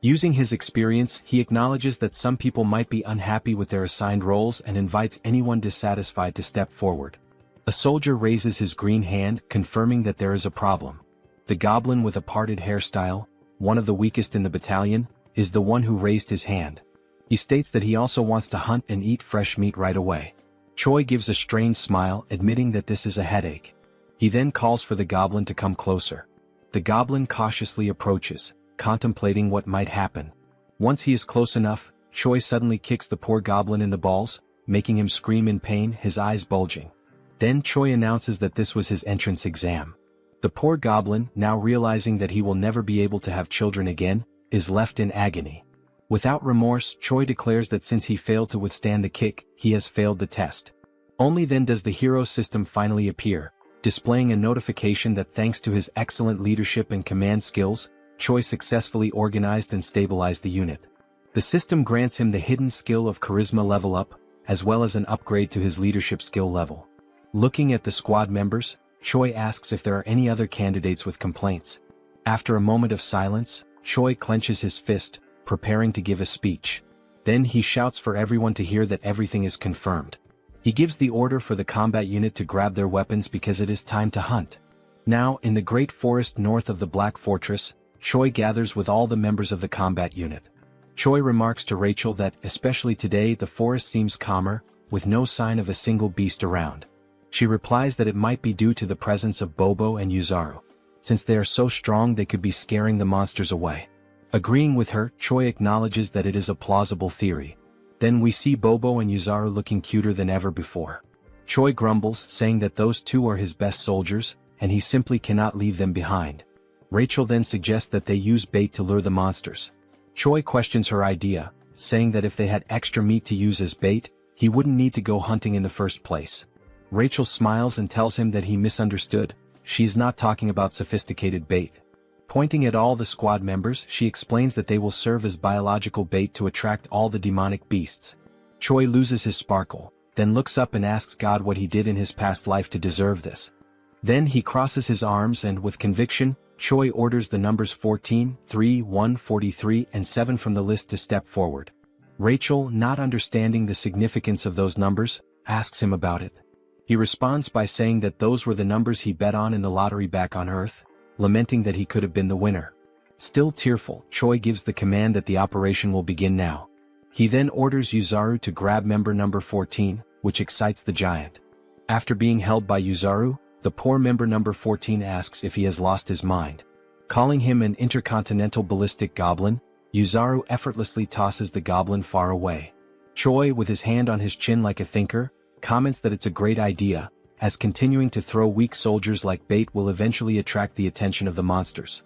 Using his experience, he acknowledges that some people might be unhappy with their assigned roles and invites anyone dissatisfied to step forward. A soldier raises his green hand, confirming that there is a problem. The goblin with a parted hairstyle, one of the weakest in the battalion, is the one who raised his hand. He states that he also wants to hunt and eat fresh meat right away. Choi gives a strange smile, admitting that this is a headache. He then calls for the goblin to come closer. The goblin cautiously approaches, contemplating what might happen. Once he is close enough, Choi suddenly kicks the poor goblin in the balls, making him scream in pain, his eyes bulging. Then Choi announces that this was his entrance exam. The poor goblin, now realizing that he will never be able to have children again, is left in agony. Without remorse, Choi declares that since he failed to withstand the kick, he has failed the test. Only then does the hero system finally appear, displaying a notification that thanks to his excellent leadership and command skills, Choi successfully organized and stabilized the unit. The system grants him the hidden skill of charisma level up, as well as an upgrade to his leadership skill level. Looking at the squad members, Choi asks if there are any other candidates with complaints. After a moment of silence, Choi clenches his fist, preparing to give a speech. Then he shouts for everyone to hear that everything is confirmed. He gives the order for the combat unit to grab their weapons because it is time to hunt. Now, in the great forest north of the Black Fortress, Choi gathers with all the members of the combat unit. Choi remarks to Rachel that, especially today, the forest seems calmer, with no sign of a single beast around. She replies that it might be due to the presence of Bobo and Yuzaru. Since they are so strong, they could be scaring the monsters away. Agreeing with her, Choi acknowledges that it is a plausible theory. Then we see Bobo and Yuzaru looking cuter than ever before. Choi grumbles, saying that those two are his best soldiers, and he simply cannot leave them behind. Rachel then suggests that they use bait to lure the monsters. Choi questions her idea, saying that if they had extra meat to use as bait, he wouldn't need to go hunting in the first place. Rachel smiles and tells him that he misunderstood. She's not talking about sophisticated bait. Pointing at all the squad members, she explains that they will serve as biological bait to attract all the demonic beasts. Choi loses his sparkle, then looks up and asks God what he did in his past life to deserve this. Then he crosses his arms and, with conviction, Choi orders the numbers 14, 3, 1, 43, and 7 from the list to step forward. Rachel, not understanding the significance of those numbers, asks him about it. He responds by saying that those were the numbers he bet on in the lottery back on Earth, lamenting that he could have been the winner. Still tearful, Choi gives the command that the operation will begin now. He then orders Yuzaru to grab member number 14, which excites the giant. After being held by Yuzaru, the poor member number 14 asks if he has lost his mind. Calling him an intercontinental ballistic goblin, Yuzaru effortlessly tosses the goblin far away. Choi, with his hand on his chin like a thinker, comments that it's a great idea, as continuing to throw weak soldiers like bait will eventually attract the attention of the monsters.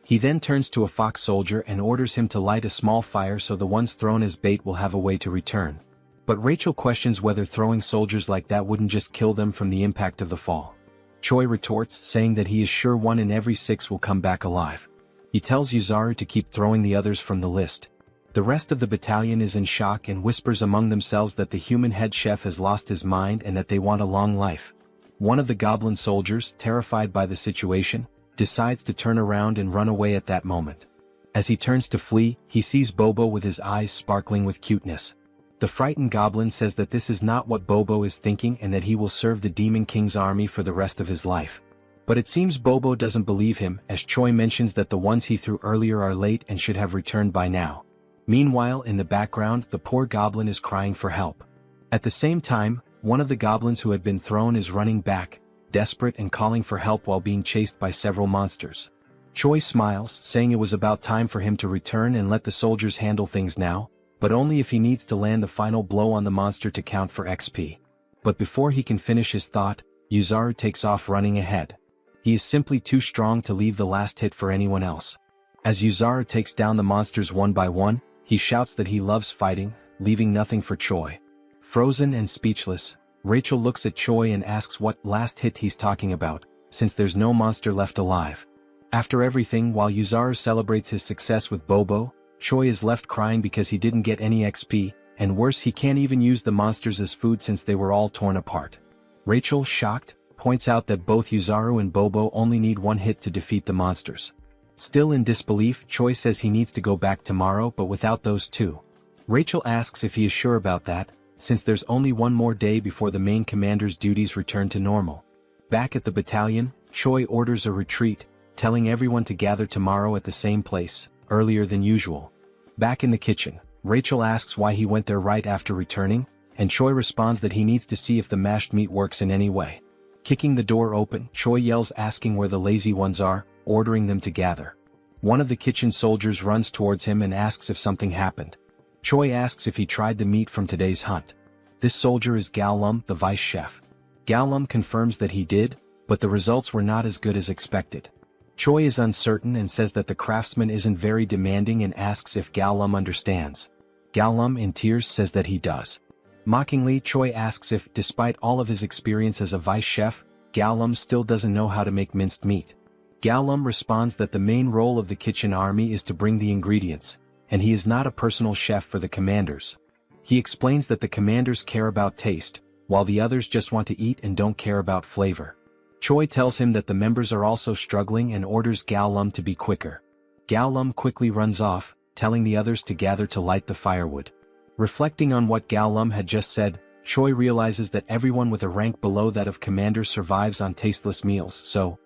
He then turns to a fox soldier and orders him to light a small fire so the ones thrown as bait will have a way to return. But Rachel questions whether throwing soldiers like that wouldn't just kill them from the impact of the fall. Choi retorts, saying that he is sure 1 in every 6 will come back alive. He tells Yuzaru to keep throwing the others from the list. The rest of the battalion is in shock and whispers among themselves that the human head chef has lost his mind and that they want a long life. One of the goblin soldiers, terrified by the situation, decides to turn around and run away at that moment. As he turns to flee, he sees Bobo with his eyes sparkling with cuteness. The frightened goblin says that this is not what Bobo is thinking and that he will serve the Demon King's army for the rest of his life. But it seems Bobo doesn't believe him, as Choi mentions that the ones he threw earlier are late and should have returned by now. Meanwhile, in the background, the poor goblin is crying for help. At the same time, one of the goblins who had been thrown is running back, desperate and calling for help while being chased by several monsters. Choi smiles, saying it was about time for him to return and let the soldiers handle things now, but only if he needs to land the final blow on the monster to count for XP. But before he can finish his thought, Yuzaru takes off running ahead. He is simply too strong to leave the last hit for anyone else. As Yuzaru takes down the monsters one by one, he shouts that he loves fighting, leaving nothing for Choi. Frozen and speechless, Rachel looks at Choi and asks what last hit he's talking about, since there's no monster left alive. After everything, while Yuzaru celebrates his success with Bobo, Choi is left crying because he didn't get any XP, and worse, he can't even use the monsters as food since they were all torn apart. Rachel, shocked, points out that both Yuzaru and Bobo only need 1 hit to defeat the monsters. Still in disbelief, Choi says he needs to go back tomorrow but without those two. Rachel asks if he is sure about that, since there's only 1 more day before the main commander's duties return to normal. Back at the battalion, Choi orders a retreat, telling everyone to gather tomorrow at the same place, earlier than usual. Back in the kitchen, Rachel asks why he went there right after returning, and Choi responds that he needs to see if the mashed meat works in any way. Kicking the door open, Choi yells asking where the lazy ones are, ordering them to gather. One of the kitchen soldiers runs towards him and asks if something happened. Choi asks if he tried the meat from today's hunt. This soldier is Gallum, the vice chef. Gallum confirms that he did, but the results were not as good as expected. Choi is uncertain and says that the craftsman isn't very demanding and asks if Gallum understands. Gallum, in tears, says that he does. Mockingly, Choi asks if, despite all of his experience as a vice chef, Gallum still doesn't know how to make minced meat. Gallum responds that the main role of the kitchen army is to bring the ingredients, and he is not a personal chef for the commanders. He explains that the commanders care about taste, while the others just want to eat and don't care about flavor. Choi tells him that the members are also struggling and orders Gallum to be quicker. Gallum quickly runs off, telling the others to gather to light the firewood. Reflecting on what Gallum had just said, Choi realizes that everyone with a rank below that of commander survives on tasteless meals, so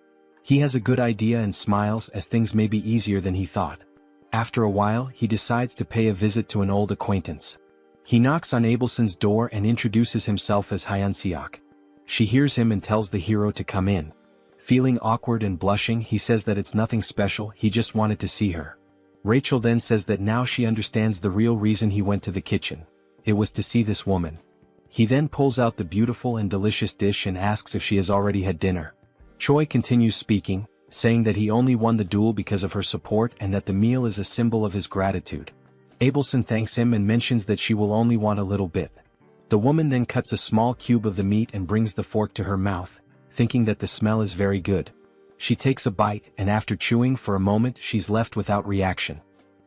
he has a good idea and smiles as things may be easier than he thought. After a while, he decides to pay a visit to an old acquaintance. He knocks on Abelson's door and introduces himself as Hyun-seok. She hears him and tells the hero to come in. Feeling awkward and blushing, he says that it's nothing special, he just wanted to see her. Rachel then says that now she understands the real reason he went to the kitchen. It was to see this woman. He then pulls out the beautiful and delicious dish and asks if she has already had dinner. Choi continues speaking, saying that he only won the duel because of her support and that the meal is a symbol of his gratitude. Abelson thanks him and mentions that she will only want a little bit. The woman then cuts a small cube of the meat and brings the fork to her mouth, thinking that the smell is very good. She takes a bite and after chewing for a moment she's left without reaction.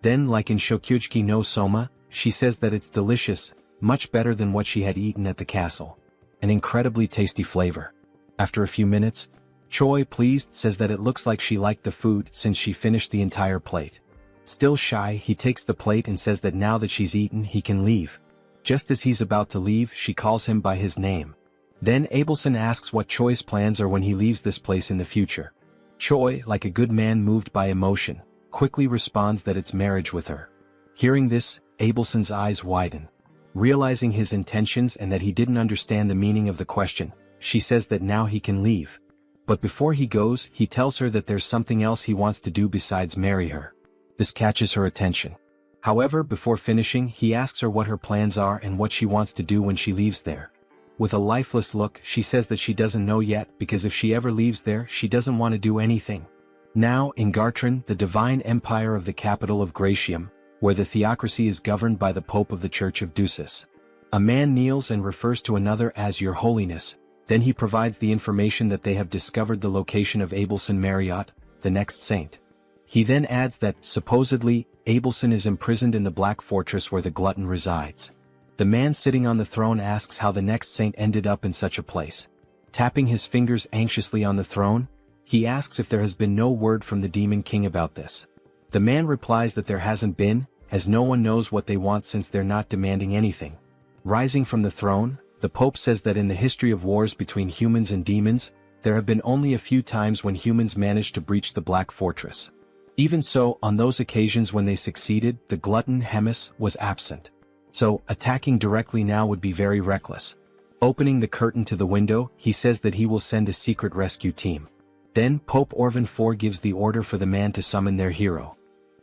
Then, like in Shokyuji no Soma, she says that it's delicious, much better than what she had eaten at the castle. An incredibly tasty flavor. After a few minutes, Choi, pleased, says that it looks like she liked the food since she finished the entire plate. Still shy, he takes the plate and says that now that she's eaten he can leave. Just as he's about to leave, she calls him by his name. Then Abelson asks what Choi's plans are when he leaves this place in the future. Choi, like a good man moved by emotion, quickly responds that it's marriage with her. Hearing this, Abelson's eyes widen. Realizing his intentions and that he didn't understand the meaning of the question, she says that now he can leave. But before he goes, he tells her that there's something else he wants to do besides marry her. This catches her attention. However, before finishing, he asks her what her plans are and what she wants to do when she leaves there. With a lifeless look, she says that she doesn't know yet because if she ever leaves there, she doesn't want to do anything. Now, in Gartran, the divine empire of the capital of Gratium, where the theocracy is governed by the Pope of the Church of Ducis. A man kneels and refers to another as Your Holiness, then he provides the information that they have discovered the location of Abelson Marriott, the next saint. He then adds that, supposedly, Abelson is imprisoned in the Black Fortress where the glutton resides. The man sitting on the throne asks how the next saint ended up in such a place. Tapping his fingers anxiously on the throne, he asks if there has been no word from the Demon King about this. The man replies that there hasn't been, as no one knows what they want since they're not demanding anything. Rising from the throne, the Pope says that in the history of wars between humans and demons, there have been only a few times when humans managed to breach the Black Fortress. Even so, on those occasions when they succeeded, the glutton Hemis was absent. So, attacking directly now would be very reckless. Opening the curtain to the window, he says that he will send a secret rescue team. Then, Pope Orvan IV gives the order for the man to summon their hero.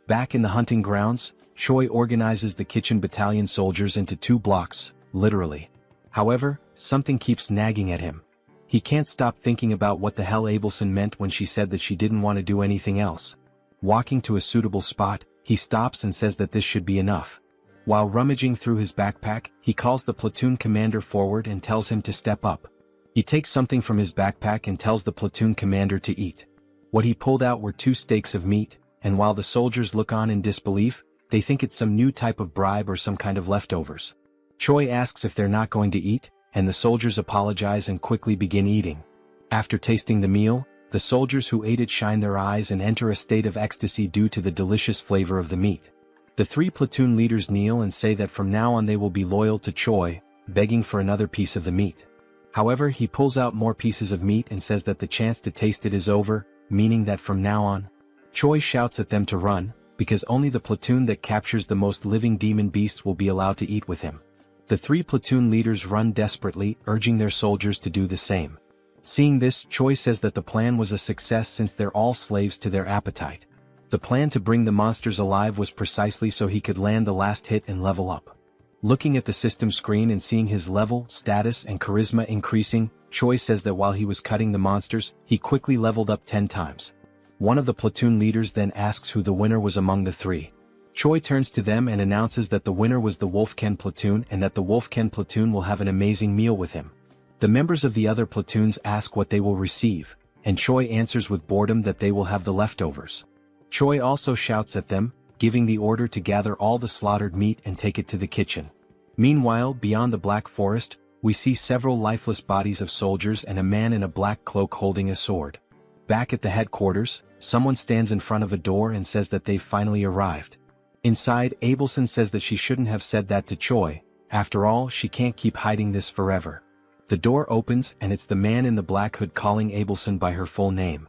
Back in the hunting grounds, Choi organizes the kitchen battalion soldiers into 2 blocks, literally. However, something keeps nagging at him. He can't stop thinking about what the hell Abelson meant when she said that she didn't want to do anything else. Walking to a suitable spot, he stops and says that this should be enough. While rummaging through his backpack, he calls the platoon commander forward and tells him to step up. He takes something from his backpack and tells the platoon commander to eat. What he pulled out were 2 steaks of meat, and while the soldiers look on in disbelief, they think it's some new type of bribe or some kind of leftovers. Choi asks if they're not going to eat, and the soldiers apologize and quickly begin eating. After tasting the meal, the soldiers who ate it shine their eyes and enter a state of ecstasy due to the delicious flavor of the meat. The 3 platoon leaders kneel and say that from now on they will be loyal to Choi, begging for another piece of the meat. However, he pulls out more pieces of meat and says that the chance to taste it is over, meaning that from now on, Choi shouts at them to run, because only the platoon that captures the most living demon beasts will be allowed to eat with him. The 3 platoon leaders run desperately, urging their soldiers to do the same. Seeing this, Choi says that the plan was a success since they're all slaves to their appetite. The plan to bring the monsters alive was precisely so he could land the last hit and level up. Looking at the system screen and seeing his level, status and charisma increasing, Choi says that while he was cutting the monsters, he quickly leveled up 10 times. One of the platoon leaders then asks who the winner was among the 3. Choi turns to them and announces that the winner was the Wolfken platoon and that the Wolfken platoon will have an amazing meal with him. The members of the other platoons ask what they will receive, and Choi answers with boredom that they will have the leftovers. Choi also shouts at them, giving the order to gather all the slaughtered meat and take it to the kitchen. Meanwhile, beyond the Black Forest, we see several lifeless bodies of soldiers and a man in a black cloak holding a sword. Back at the headquarters, someone stands in front of a door and says that they've finally arrived. Inside, Abelson says that she shouldn't have said that to Choi. After all, she can't keep hiding this forever. The door opens and it's the man in the black hood calling Abelson by her full name.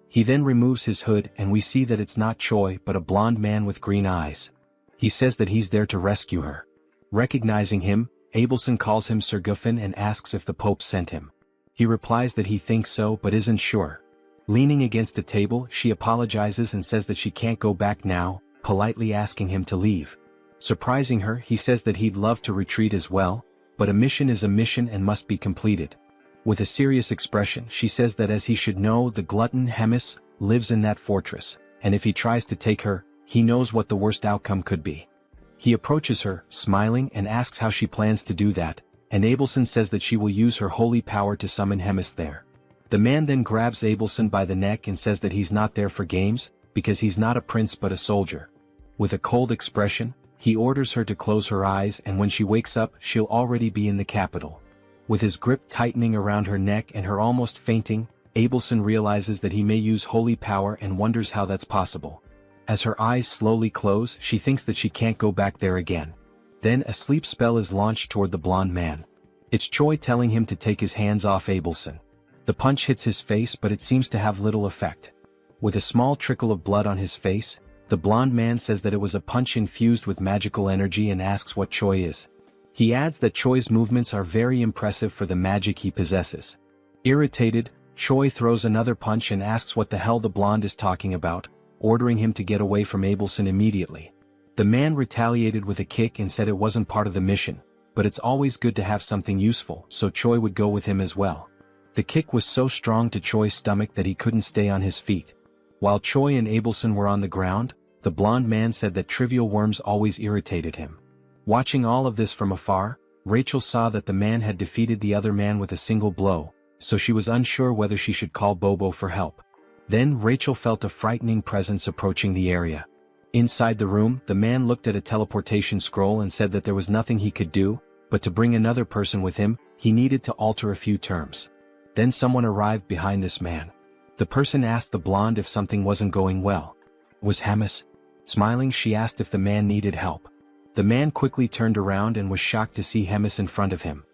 He then removes his hood and we see that it's not Choi but a blonde man with green eyes. He says that he's there to rescue her. Recognizing him, Abelson calls him Sir Guffin and asks if the Pope sent him. He replies that he thinks so but isn't sure. Leaning against a table, she apologizes and says that she can't go back now, politely asking him to leave. Surprising her, he says that he'd love to retreat as well, but a mission is a mission and must be completed. With a serious expression, she says that as he should know, the glutton Hemis lives in that fortress, and if he tries to take her, he knows what the worst outcome could be. He approaches her, smiling, and asks how she plans to do that, and Abelson says that she will use her holy power to summon Hemis there. The man then grabs Abelson by the neck and says that he's not there for games, because he's not a prince but a soldier. With a cold expression, he orders her to close her eyes, and when she wakes up, she'll already be in the capital. With his grip tightening around her neck and her almost fainting, Abelson realizes that he may use holy power and wonders how that's possible. As her eyes slowly close, she thinks that she can't go back there again. Then a sleep spell is launched toward the blonde man. It's Choi telling him to take his hands off Abelson. The punch hits his face, but it seems to have little effect. With a small trickle of blood on his face, the blonde man says that it was a punch infused with magical energy and asks what Choi is. He adds that Choi's movements are very impressive for the magic he possesses. Irritated, Choi throws another punch and asks what the hell the blonde is talking about, ordering him to get away from Abelson immediately. The man retaliated with a kick and said it wasn't part of the mission, but it's always good to have something useful, so Choi would go with him as well. The kick was so strong to Choi's stomach that he couldn't stay on his feet. While Choi and Abelson were on the ground, the blonde man said that trivial worms always irritated him. Watching all of this from afar, Rachel saw that the man had defeated the other man with a single blow, so she was unsure whether she should call Bobo for help. Then Rachel felt a frightening presence approaching the area. Inside the room, the man looked at a teleportation scroll and said that there was nothing he could do, but to bring another person with him, he needed to alter a few terms. Then someone arrived behind this man. The person asked the blonde if something wasn't going well. Was Hemis? Smiling, she asked if the man needed help. The man quickly turned around and was shocked to see Hemis in front of him.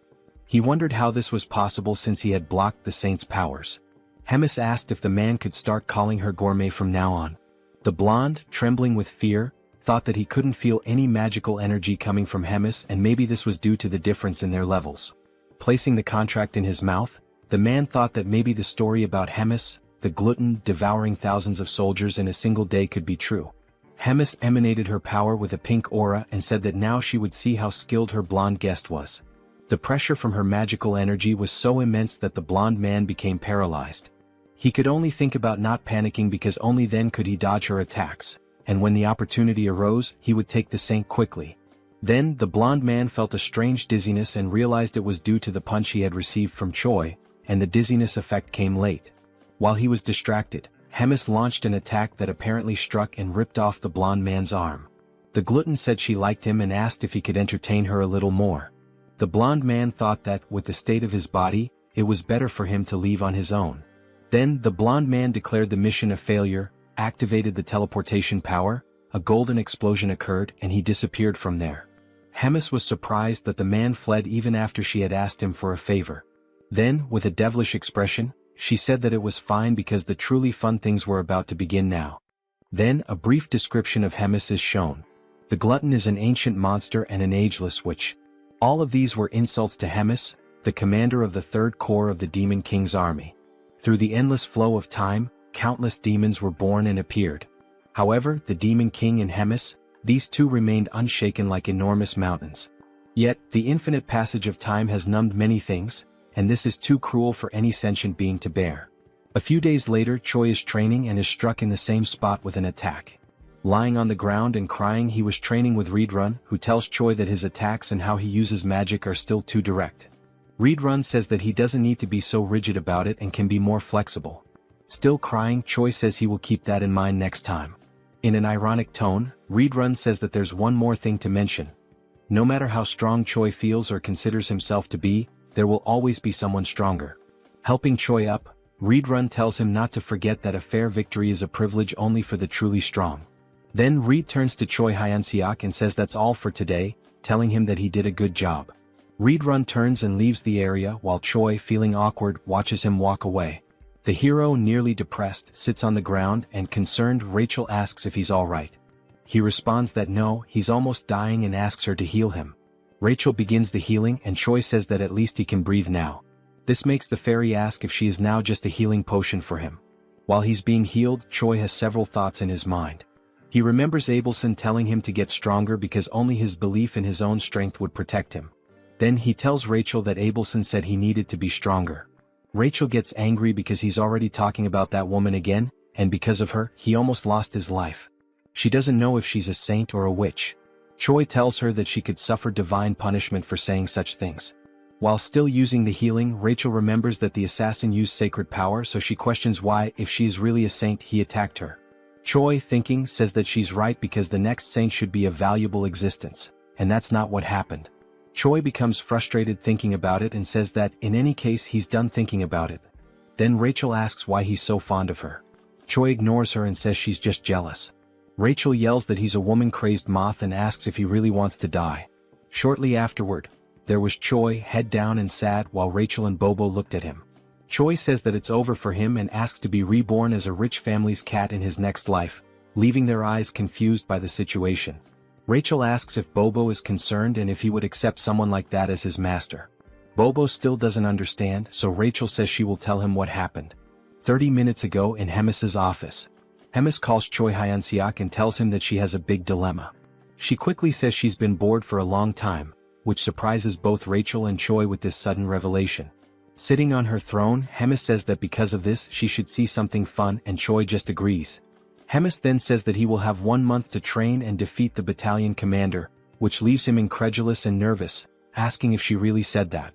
He wondered how this was possible since he had blocked the saint's powers. Hemis asked if the man could start calling her gourmet from now on. The blonde, trembling with fear, thought that he couldn't feel any magical energy coming from Hemis, and maybe this was due to the difference in their levels. Placing the contract in his mouth, the man thought that maybe the story about Hemis, the glutton devouring thousands of soldiers in a single day, could be true. Hemis emanated her power with a pink aura and said that now she would see how skilled her blonde guest was. The pressure from her magical energy was so immense that the blonde man became paralyzed. He could only think about not panicking because only then could he dodge her attacks, and when the opportunity arose, he would take the saint quickly. Then, the blonde man felt a strange dizziness and realized it was due to the punch he had received from Choi, and the dizziness effect came late. While he was distracted, Hemis launched an attack that apparently struck and ripped off the blonde man's arm. The glutton said she liked him and asked if he could entertain her a little more. The blonde man thought that, with the state of his body, it was better for him to leave on his own. Then, the blonde man declared the mission a failure, activated the teleportation power, a golden explosion occurred, and he disappeared from there. Hemis was surprised that the man fled even after she had asked him for a favor. Then, with a devilish expression, she said that it was fine because the truly fun things were about to begin now. Then, a brief description of Hemis is shown. The glutton is an ancient monster and an ageless witch. All of these were insults to Hemis, the commander of the Third Corps of the Demon King's army. Through the endless flow of time, countless demons were born and appeared. However, the Demon King and Hemis, these two remained unshaken like enormous mountains. Yet, the infinite passage of time has numbed many things, and this is too cruel for any sentient being to bear. A few days later, Choi is training and is struck in the same spot with an attack. Lying on the ground and crying, he was training with Reedrun, who tells Choi that his attacks and how he uses magic are still too direct. Reedrun says that he doesn't need to be so rigid about it and can be more flexible. Still crying, Choi says he will keep that in mind next time. In an ironic tone, Reedrun says that there's one more thing to mention. No matter how strong Choi feels or considers himself to be, there will always be someone stronger. Helping Choi up, Reedrun tells him not to forget that a fair victory is a privilege only for the truly strong. Then Reed turns to Choi Hyunseok and says that's all for today, telling him that he did a good job. Reedrun turns and leaves the area while Choi, feeling awkward, watches him walk away. The hero, nearly depressed, sits on the ground and concerned Rachel asks if he's alright. He responds that no, he's almost dying and asks her to heal him. Rachel begins the healing and Choi says that at least he can breathe now. This makes the fairy ask if she is now just a healing potion for him. While he's being healed, Choi has several thoughts in his mind. He remembers Abelson telling him to get stronger because only his belief in his own strength would protect him. Then he tells Rachel that Abelson said he needed to be stronger. Rachel gets angry because he's already talking about that woman again, and because of her, he almost lost his life. She doesn't know if she's a saint or a witch. Choi tells her that she could suffer divine punishment for saying such things. While still using the healing, Rachel remembers that the assassin used sacred power, so she questions why, if she is really a saint, he attacked her. Choi, thinking, says that she's right because the next saint should be a valuable existence, and that's not what happened. Choi becomes frustrated thinking about it and says that, in any case, he's done thinking about it. Then Rachel asks why he's so fond of her. Choi ignores her and says she's just jealous. Rachel yells that he's a woman-crazed moth and asks if he really wants to die. Shortly afterward, there was Choi, head down and sad, while Rachel and Bobo looked at him. Choi says that it's over for him and asks to be reborn as a rich family's cat in his next life, leaving their eyes confused by the situation. Rachel asks if Bobo is concerned and if he would accept someone like that as his master. Bobo still doesn't understand, so Rachel says she will tell him what happened. 30 minutes ago in Hemis's office. Hemis calls Choi Hyun-seok and tells him that she has a big dilemma. She quickly says she's been bored for a long time, which surprises both Rachel and Choi with this sudden revelation. Sitting on her throne, Hemis says that because of this she should see something fun, and Choi just agrees. Hemis then says that he will have 1 month to train and defeat the battalion commander, which leaves him incredulous and nervous, asking if she really said that.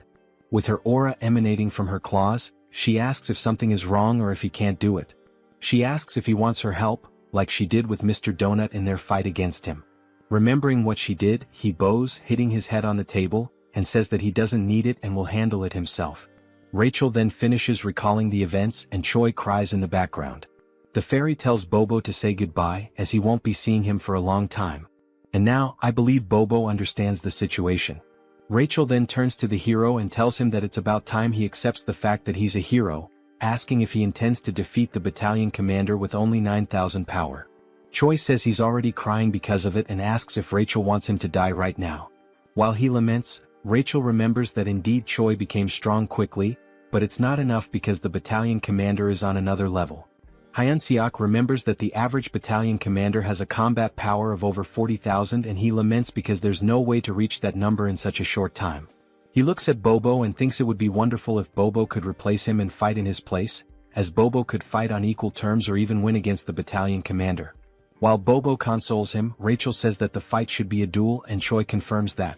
With her aura emanating from her claws, she asks if something is wrong or if he can't do it. She asks if he wants her help, like she did with Mr. Donut in their fight against him. Remembering what she did, he bows, hitting his head on the table, and says that he doesn't need it and will handle it himself. Rachel then finishes recalling the events and Choi cries in the background. The fairy tells Bobo to say goodbye as he won't be seeing him for a long time. And now, I believe Bobo understands the situation. Rachel then turns to the hero and tells him that it's about time he accepts the fact that he's a hero, asking if he intends to defeat the battalion commander with only 9,000 power. Choi says he's already crying because of it and asks if Rachel wants him to die right now. While he laments, Rachel remembers that indeed Choi became strong quickly, but it's not enough because the battalion commander is on another level. Hyun-seok remembers that the average battalion commander has a combat power of over 40,000 and he laments because there's no way to reach that number in such a short time. He looks at Bobo and thinks it would be wonderful if Bobo could replace him and fight in his place, as Bobo could fight on equal terms or even win against the battalion commander. While Bobo consoles him, Rachel says that the fight should be a duel and Choi confirms that.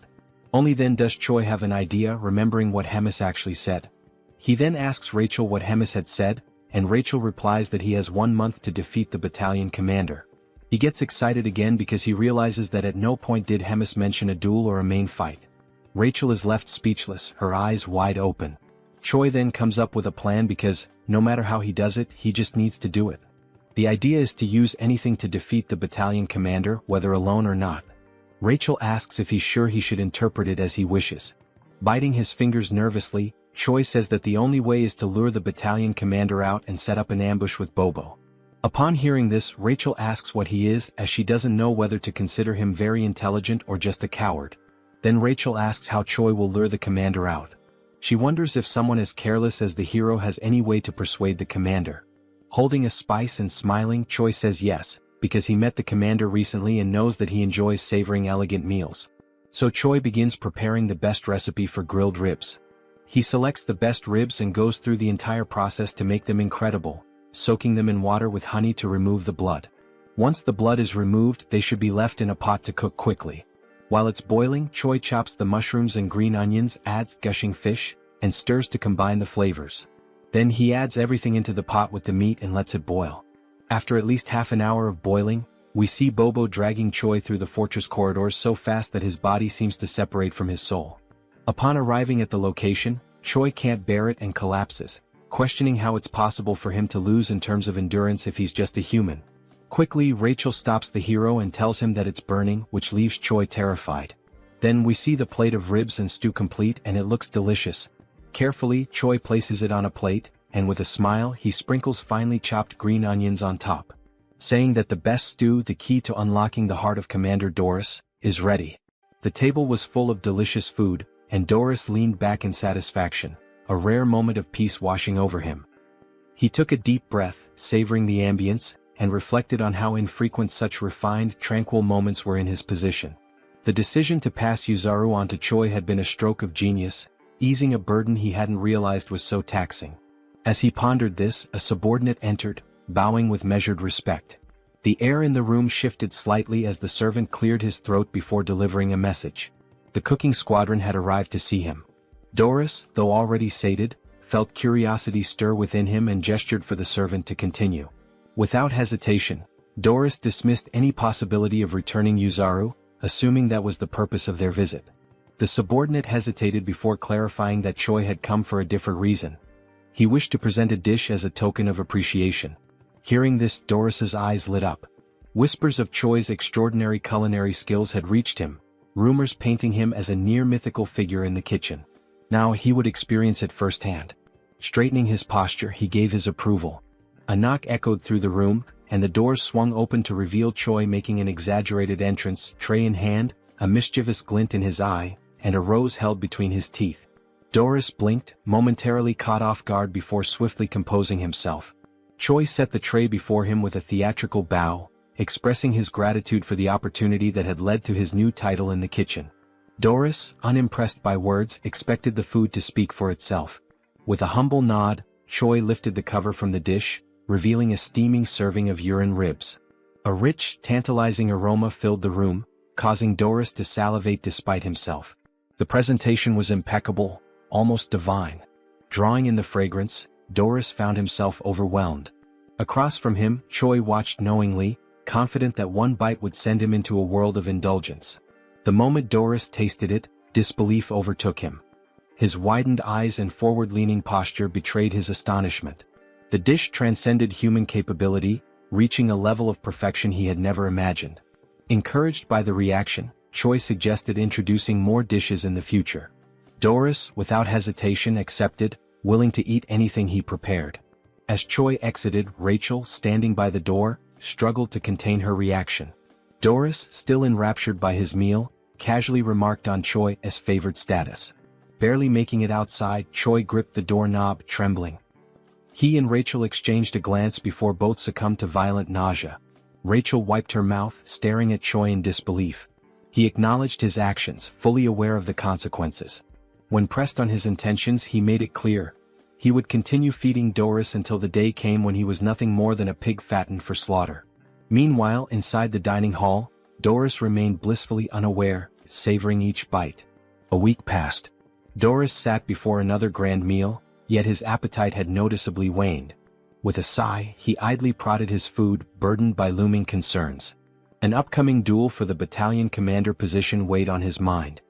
Only then does Choi have an idea, remembering what Hemis actually said. He then asks Rachel what Hemis had said, and Rachel replies that he has 1 month to defeat the battalion commander. He gets excited again because he realizes that at no point did Hemis mention a duel or a main fight. Rachel is left speechless, her eyes wide open. Choi then comes up with a plan because, no matter how he does it, he just needs to do it. The idea is to use anything to defeat the battalion commander, whether alone or not. Rachel asks if he's sure he should interpret it as he wishes. Biting his fingers nervously, Choi says that the only way is to lure the battalion commander out and set up an ambush with Bobo. Upon hearing this, Rachel asks what he is, as she doesn't know whether to consider him very intelligent or just a coward. Then Rachel asks how Choi will lure the commander out. She wonders if someone as careless as the hero has any way to persuade the commander. Holding a spice and smiling, Choi says yes, because he met the commander recently and knows that he enjoys savoring elegant meals. So Choi begins preparing the best recipe for grilled ribs. He selects the best ribs and goes through the entire process to make them incredible, soaking them in water with honey to remove the blood. Once the blood is removed, they should be left in a pot to cook quickly. While it's boiling, Choi chops the mushrooms and green onions, adds gushing fish, and stirs to combine the flavors. Then he adds everything into the pot with the meat and lets it boil. After at least half an hour of boiling, we see Bobo dragging Choi through the fortress corridors so fast that his body seems to separate from his soul. Upon arriving at the location, Choi can't bear it and collapses, questioning how it's possible for him to lose in terms of endurance if he's just a human. Quickly, Rachel stops the hero and tells him that it's burning, which leaves Choi terrified. Then we see the plate of ribs and stew complete and it looks delicious. Carefully, Choi places it on a plate, and with a smile he sprinkles finely chopped green onions on top, saying that the best stew, the key to unlocking the heart of Commander Doris, is ready. The table was full of delicious food, and Doris leaned back in satisfaction, a rare moment of peace washing over him. He took a deep breath, savoring the ambience, and reflected on how infrequent such refined, tranquil moments were in his position. The decision to pass Yuzaru on to Choi had been a stroke of genius, easing a burden he hadn't realized was so taxing. As he pondered this, a subordinate entered, bowing with measured respect. The air in the room shifted slightly as the servant cleared his throat before delivering a message. The cooking squadron had arrived to see him. Doris, though already sated, felt curiosity stir within him and gestured for the servant to continue. Without hesitation, Doris dismissed any possibility of returning Yuzaru, assuming that was the purpose of their visit. The subordinate hesitated before clarifying that Choi had come for a different reason. He wished to present a dish as a token of appreciation. Hearing this, Doris's eyes lit up. Whispers of Choi's extraordinary culinary skills had reached him, rumors painting him as a near-mythical figure in the kitchen. Now he would experience it firsthand. Straightening his posture, he gave his approval. A knock echoed through the room, and the doors swung open to reveal Choi making an exaggerated entrance, tray in hand, a mischievous glint in his eye, and a rose held between his teeth. Doris blinked, momentarily caught off guard before swiftly composing himself. Choi set the tray before him with a theatrical bow, expressing his gratitude for the opportunity that had led to his new title in the kitchen. Doris, unimpressed by words, expected the food to speak for itself. With a humble nod, Choi lifted the cover from the dish, revealing a steaming serving of urine ribs. A rich, tantalizing aroma filled the room, causing Doris to salivate despite himself. The presentation was impeccable, almost divine. Drawing in the fragrance, Doris found himself overwhelmed. Across from him, Choi watched knowingly, confident that one bite would send him into a world of indulgence. The moment Doris tasted it, disbelief overtook him. His widened eyes and forward-leaning posture betrayed his astonishment. The dish transcended human capability, reaching a level of perfection he had never imagined. Encouraged by the reaction, Choi suggested introducing more dishes in the future. Doris, without hesitation, accepted, willing to eat anything he prepared. As Choi exited, Rachel, standing by the door, struggled to contain her reaction. Doris, still enraptured by his meal, casually remarked on Choi's favored status. Barely making it outside, Choi gripped the doorknob, trembling. He and Rachel exchanged a glance before both succumbed to violent nausea. Rachel wiped her mouth, staring at Choi in disbelief. He acknowledged his actions, fully aware of the consequences. When pressed on his intentions, he made it clear. He would continue feeding Doris until the day came when he was nothing more than a pig fattened for slaughter. Meanwhile, inside the dining hall, Doris remained blissfully unaware, savoring each bite. A week passed. Doris sat before another grand meal, yet his appetite had noticeably waned. With a sigh, he idly prodded his food, burdened by looming concerns. An upcoming duel for the battalion commander position weighed on his mind.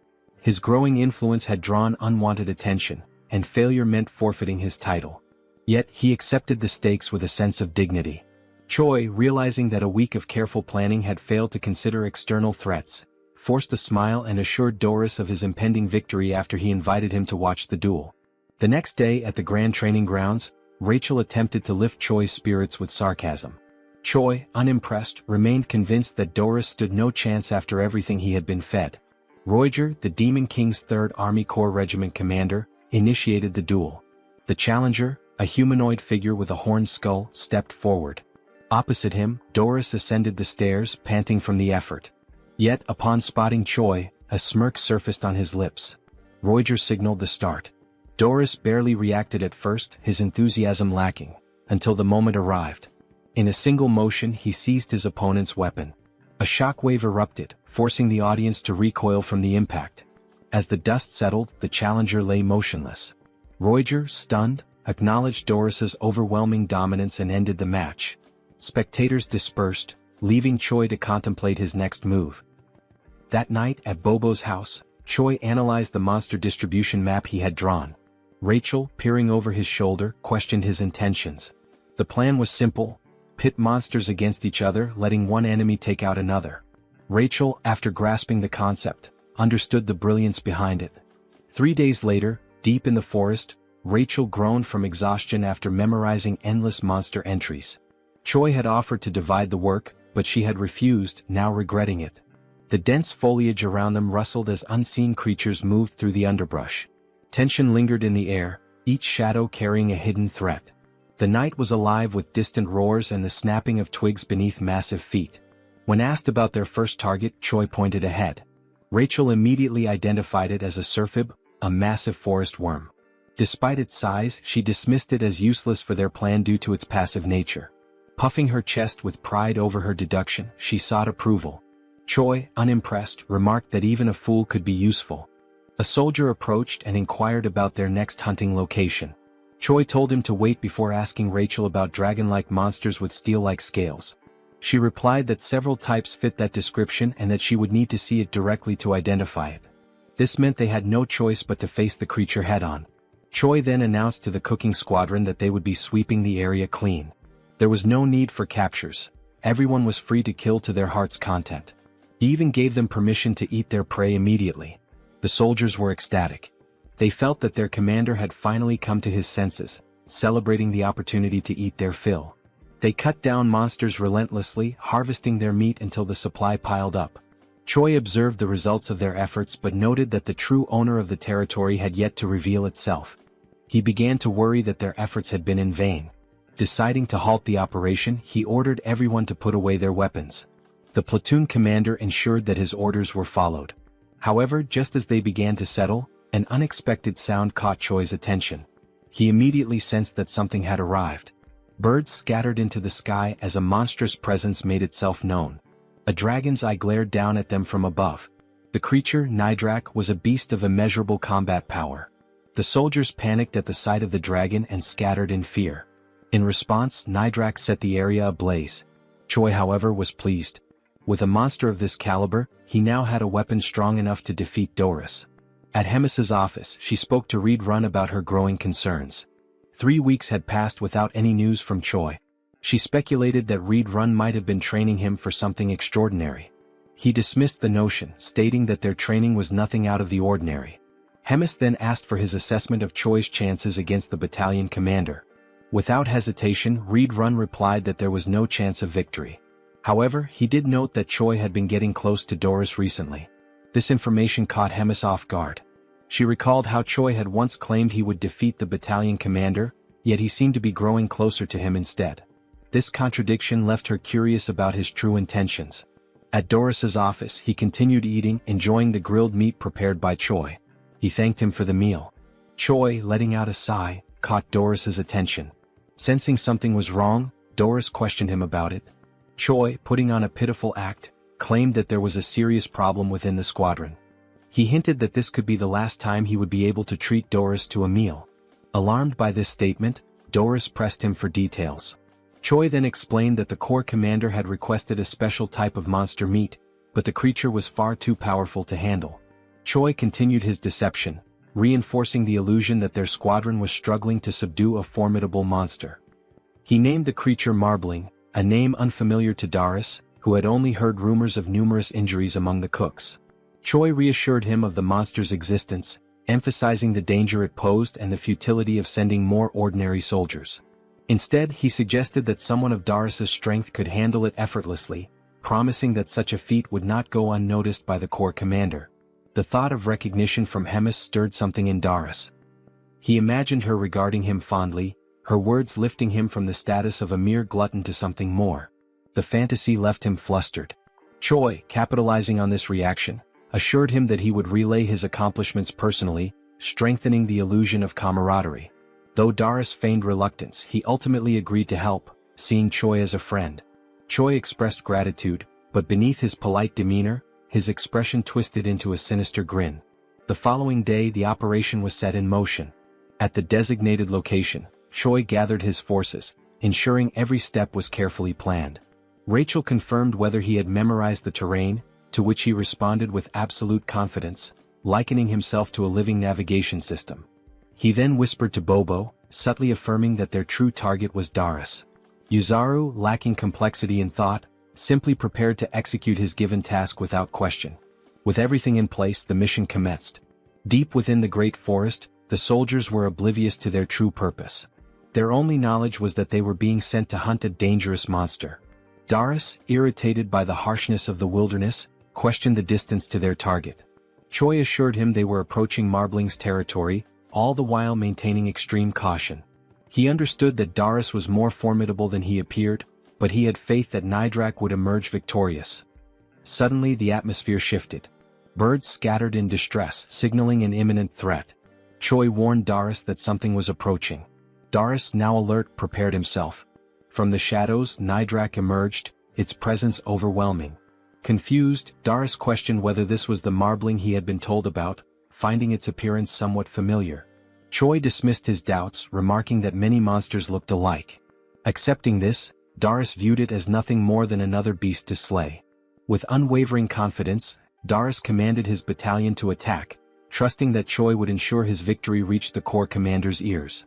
His growing influence had drawn unwanted attention, and failure meant forfeiting his title. Yet he accepted the stakes with a sense of dignity. Choi, realizing that a week of careful planning had failed to consider external threats, forced a smile and assured Doris of his impending victory after he invited him to watch the duel. The next day at the Grand Training Grounds, Rachel attempted to lift Choi's spirits with sarcasm. Choi, unimpressed, remained convinced that Doris stood no chance after everything he had been fed. Roger, the Demon King's 3rd Army Corps Regiment commander, initiated the duel. The challenger, a humanoid figure with a horned skull, stepped forward. Opposite him, Doris ascended the stairs, panting from the effort. Yet, upon spotting Choi, a smirk surfaced on his lips. Roger signaled the start. Doris barely reacted at first, his enthusiasm lacking, until the moment arrived. In a single motion, he seized his opponent's weapon. A shockwave erupted, forcing the audience to recoil from the impact. As the dust settled, the challenger lay motionless. Roger, stunned, acknowledged Doris's overwhelming dominance and ended the match. Spectators dispersed, leaving Choi to contemplate his next move. That night at Bobo's house, Choi analyzed the monster distribution map he had drawn. Rachel, peering over his shoulder, questioned his intentions. The plan was simple: pit monsters against each other, letting one enemy take out another. Rachel, after grasping the concept, understood the brilliance behind it. 3 days later, deep in the forest, Rachel groaned from exhaustion after memorizing endless monster entries. Choi had offered to divide the work, but she had refused, now regretting it. The dense foliage around them rustled as unseen creatures moved through the underbrush. Tension lingered in the air, each shadow carrying a hidden threat. The night was alive with distant roars and the snapping of twigs beneath massive feet. When asked about their first target, Choi pointed ahead. Rachel immediately identified it as a surfib, a massive forest worm. Despite its size, she dismissed it as useless for their plan due to its passive nature. Puffing her chest with pride over her deduction, she sought approval. Choi, unimpressed, remarked that even a fool could be useful. A soldier approached and inquired about their next hunting location. Choi told him to wait before asking Rachel about dragon-like monsters with steel-like scales. She replied that several types fit that description and that she would need to see it directly to identify it. This meant they had no choice but to face the creature head-on. Choi then announced to the cooking squadron that they would be sweeping the area clean. There was no need for captures. Everyone was free to kill to their heart's content. He even gave them permission to eat their prey immediately. The soldiers were ecstatic. They felt that their commander had finally come to his senses, celebrating the opportunity to eat their fill. They cut down monsters relentlessly, harvesting their meat until the supply piled up. Choi observed the results of their efforts but noted that the true owner of the territory had yet to reveal itself. He began to worry that their efforts had been in vain. Deciding to halt the operation, he ordered everyone to put away their weapons. The platoon commander ensured that his orders were followed. However, just as they began to settle, an unexpected sound caught Choi's attention. He immediately sensed that something had arrived. Birds scattered into the sky as a monstrous presence made itself known. A dragon's eye glared down at them from above. The creature, Nidrak, was a beast of immeasurable combat power. The soldiers panicked at the sight of the dragon and scattered in fear. In response, Nidrak set the area ablaze. Choi, however, was pleased. With a monster of this caliber, he now had a weapon strong enough to defeat Doris. At Hemis's office, she spoke to Reed Run about her growing concerns. 3 weeks had passed without any news from Choi. She speculated that Reed Run might have been training him for something extraordinary. He dismissed the notion, stating that their training was nothing out of the ordinary. Hemis then asked for his assessment of Choi's chances against the battalion commander. Without hesitation, Reed Run replied that there was no chance of victory. However, he did note that Choi had been getting close to Doris recently. This information caught Hemis off guard. She recalled how Choi had once claimed he would defeat the battalion commander, yet he seemed to be growing closer to him instead. This contradiction left her curious about his true intentions. At Doris's office, he continued eating, enjoying the grilled meat prepared by Choi. He thanked him for the meal. Choi, letting out a sigh, caught Doris's attention. Sensing something was wrong, Doris questioned him about it. Choi, putting on a pitiful act, claimed that there was a serious problem within the squadron. He hinted that this could be the last time he would be able to treat Doris to a meal. Alarmed by this statement, Doris pressed him for details. Choi then explained that the corps commander had requested a special type of monster meat, but the creature was far too powerful to handle. Choi continued his deception, reinforcing the illusion that their squadron was struggling to subdue a formidable monster. He named the creature Marbling, a name unfamiliar to Doris, who had only heard rumors of numerous injuries among the cooks. Choi reassured him of the monster's existence, emphasizing the danger it posed and the futility of sending more ordinary soldiers. Instead, he suggested that someone of Doris's strength could handle it effortlessly, promising that such a feat would not go unnoticed by the corps commander. The thought of recognition from Hemis stirred something in Doris. He imagined her regarding him fondly, her words lifting him from the status of a mere glutton to something more. The fantasy left him flustered. Choi, capitalizing on this reaction, assured him that he would relay his accomplishments personally, strengthening the illusion of camaraderie. Though Doris feigned reluctance, he ultimately agreed to help, seeing Choi as a friend. Choi expressed gratitude, but beneath his polite demeanor, his expression twisted into a sinister grin. The following day, the operation was set in motion. At the designated location, Choi gathered his forces, ensuring every step was carefully planned. Rachel confirmed whether he had memorized the terrain, to which he responded with absolute confidence, likening himself to a living navigation system. He then whispered to Bobo, subtly affirming that their true target was Doris. Yuzaru, lacking complexity in thought, simply prepared to execute his given task without question. With everything in place, the mission commenced. Deep within the great forest, the soldiers were oblivious to their true purpose. Their only knowledge was that they were being sent to hunt a dangerous monster. Doris, irritated by the harshness of the wilderness, questioned the distance to their target. Choi assured him they were approaching Marbling's territory, all the while maintaining extreme caution. He understood that Doris was more formidable than he appeared, but he had faith that Nidrak would emerge victorious. Suddenly the atmosphere shifted. Birds scattered in distress, signaling an imminent threat. Choi warned Doris that something was approaching. Doris, now alert, prepared himself. From the shadows, Nidrak emerged, its presence overwhelming. Confused, Doris questioned whether this was the marbling he had been told about, finding its appearance somewhat familiar. Choi dismissed his doubts, remarking that many monsters looked alike. Accepting this, Doris viewed it as nothing more than another beast to slay. With unwavering confidence, Doris commanded his battalion to attack, trusting that Choi would ensure his victory reached the corps commander's ears.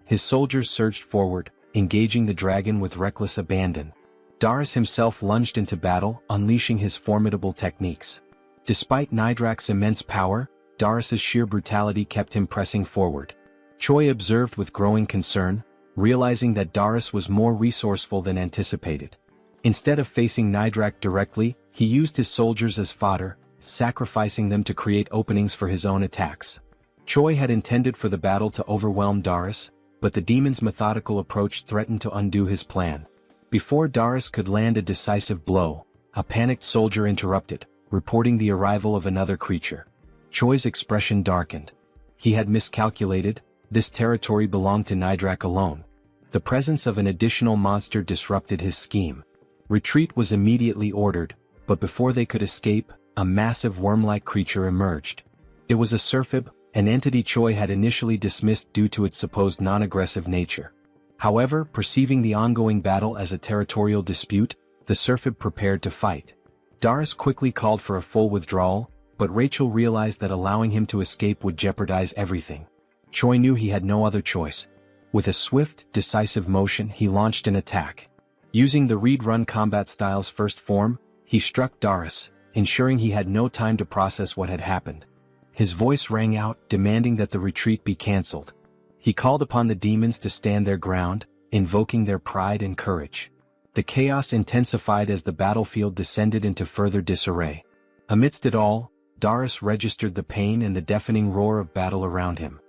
His soldiers surged forward, engaging the dragon with reckless abandon. Doris himself lunged into battle, unleashing his formidable techniques. Despite Nidrak's immense power, Doris's sheer brutality kept him pressing forward. Choi observed with growing concern, realizing that Doris was more resourceful than anticipated. Instead of facing Nidrak directly, he used his soldiers as fodder, sacrificing them to create openings for his own attacks. Choi had intended for the battle to overwhelm Doris, but the demon's methodical approach threatened to undo his plan. Before Doris could land a decisive blow, a panicked soldier interrupted, reporting the arrival of another creature. Choi's expression darkened. He had miscalculated, this territory belonged to Nidrak alone. The presence of an additional monster disrupted his scheme. Retreat was immediately ordered, but before they could escape, a massive worm-like creature emerged. It was a Surfib, an entity Choi had initially dismissed due to its supposed non-aggressive nature. However, perceiving the ongoing battle as a territorial dispute, the Surfib prepared to fight. Doris quickly called for a full withdrawal, but Rachel realized that allowing him to escape would jeopardize everything. Choi knew he had no other choice. With a swift, decisive motion, he launched an attack. Using the read-run combat style's first form, he struck Doris, ensuring he had no time to process what had happened. His voice rang out, demanding that the retreat be cancelled. He called upon the demons to stand their ground, invoking their pride and courage. The chaos intensified as the battlefield descended into further disarray. Amidst it all, Doris registered the pain and the deafening roar of battle around him.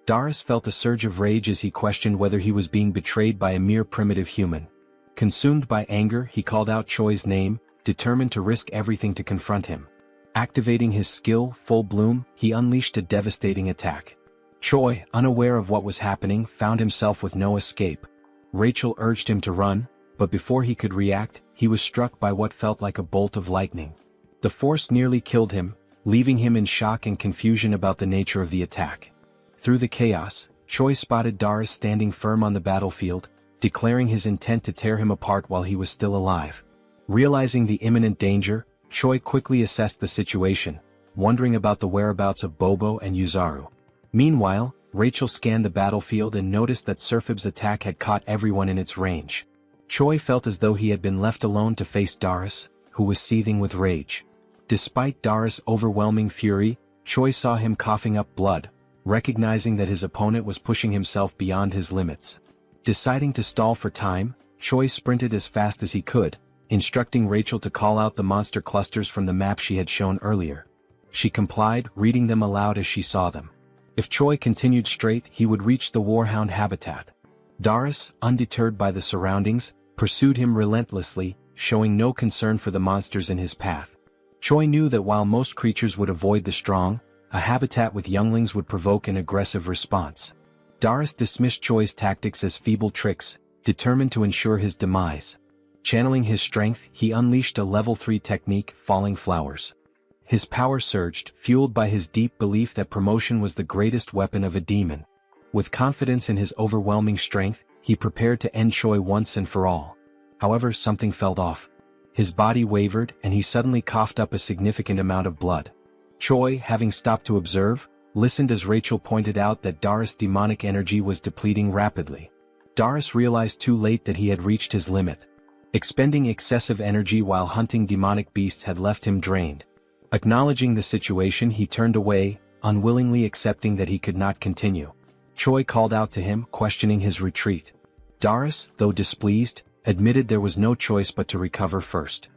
Doris felt a surge of rage as he questioned whether he was being betrayed by a mere primitive human. Consumed by anger, he called out Choi's name, determined to risk everything to confront him. Activating his skill, Full Bloom, he unleashed a devastating attack. Choi, unaware of what was happening, found himself with no escape. Rachel urged him to run, but before he could react, he was struck by what felt like a bolt of lightning. The force nearly killed him, leaving him in shock and confusion about the nature of the attack. Through the chaos, Choi spotted Doris standing firm on the battlefield, declaring his intent to tear him apart while he was still alive. Realizing the imminent danger, Choi quickly assessed the situation, wondering about the whereabouts of Bobo and Yuzaru. Meanwhile, Rachel scanned the battlefield and noticed that Surfib's attack had caught everyone in its range. Choi felt as though he had been left alone to face Doris, who was seething with rage. Despite Doris' overwhelming fury, Choi saw him coughing up blood, recognizing that his opponent was pushing himself beyond his limits. Deciding to stall for time, Choi sprinted as fast as he could, instructing Rachel to call out the monster clusters from the map she had shown earlier. She complied, reading them aloud as she saw them. If Choi continued straight, he would reach the warhound habitat. Doris, undeterred by the surroundings, pursued him relentlessly, showing no concern for the monsters in his path. Choi knew that while most creatures would avoid the strong, a habitat with younglings would provoke an aggressive response. Doris dismissed Choi's tactics as feeble tricks, determined to ensure his demise. Channeling his strength, he unleashed a level 3 technique, Falling Flowers. His power surged, fueled by his deep belief that promotion was the greatest weapon of a demon. With confidence in his overwhelming strength, he prepared to end Choi once and for all. However, something felt off. His body wavered, and he suddenly coughed up a significant amount of blood. Choi, having stopped to observe, listened as Rachel pointed out that Doris' demonic energy was depleting rapidly. Doris realized too late that he had reached his limit. Expending excessive energy while hunting demonic beasts had left him drained. Acknowledging the situation, he turned away, unwillingly accepting that he could not continue. Choi called out to him, questioning his retreat. Doris, though displeased, admitted there was no choice but to recover first.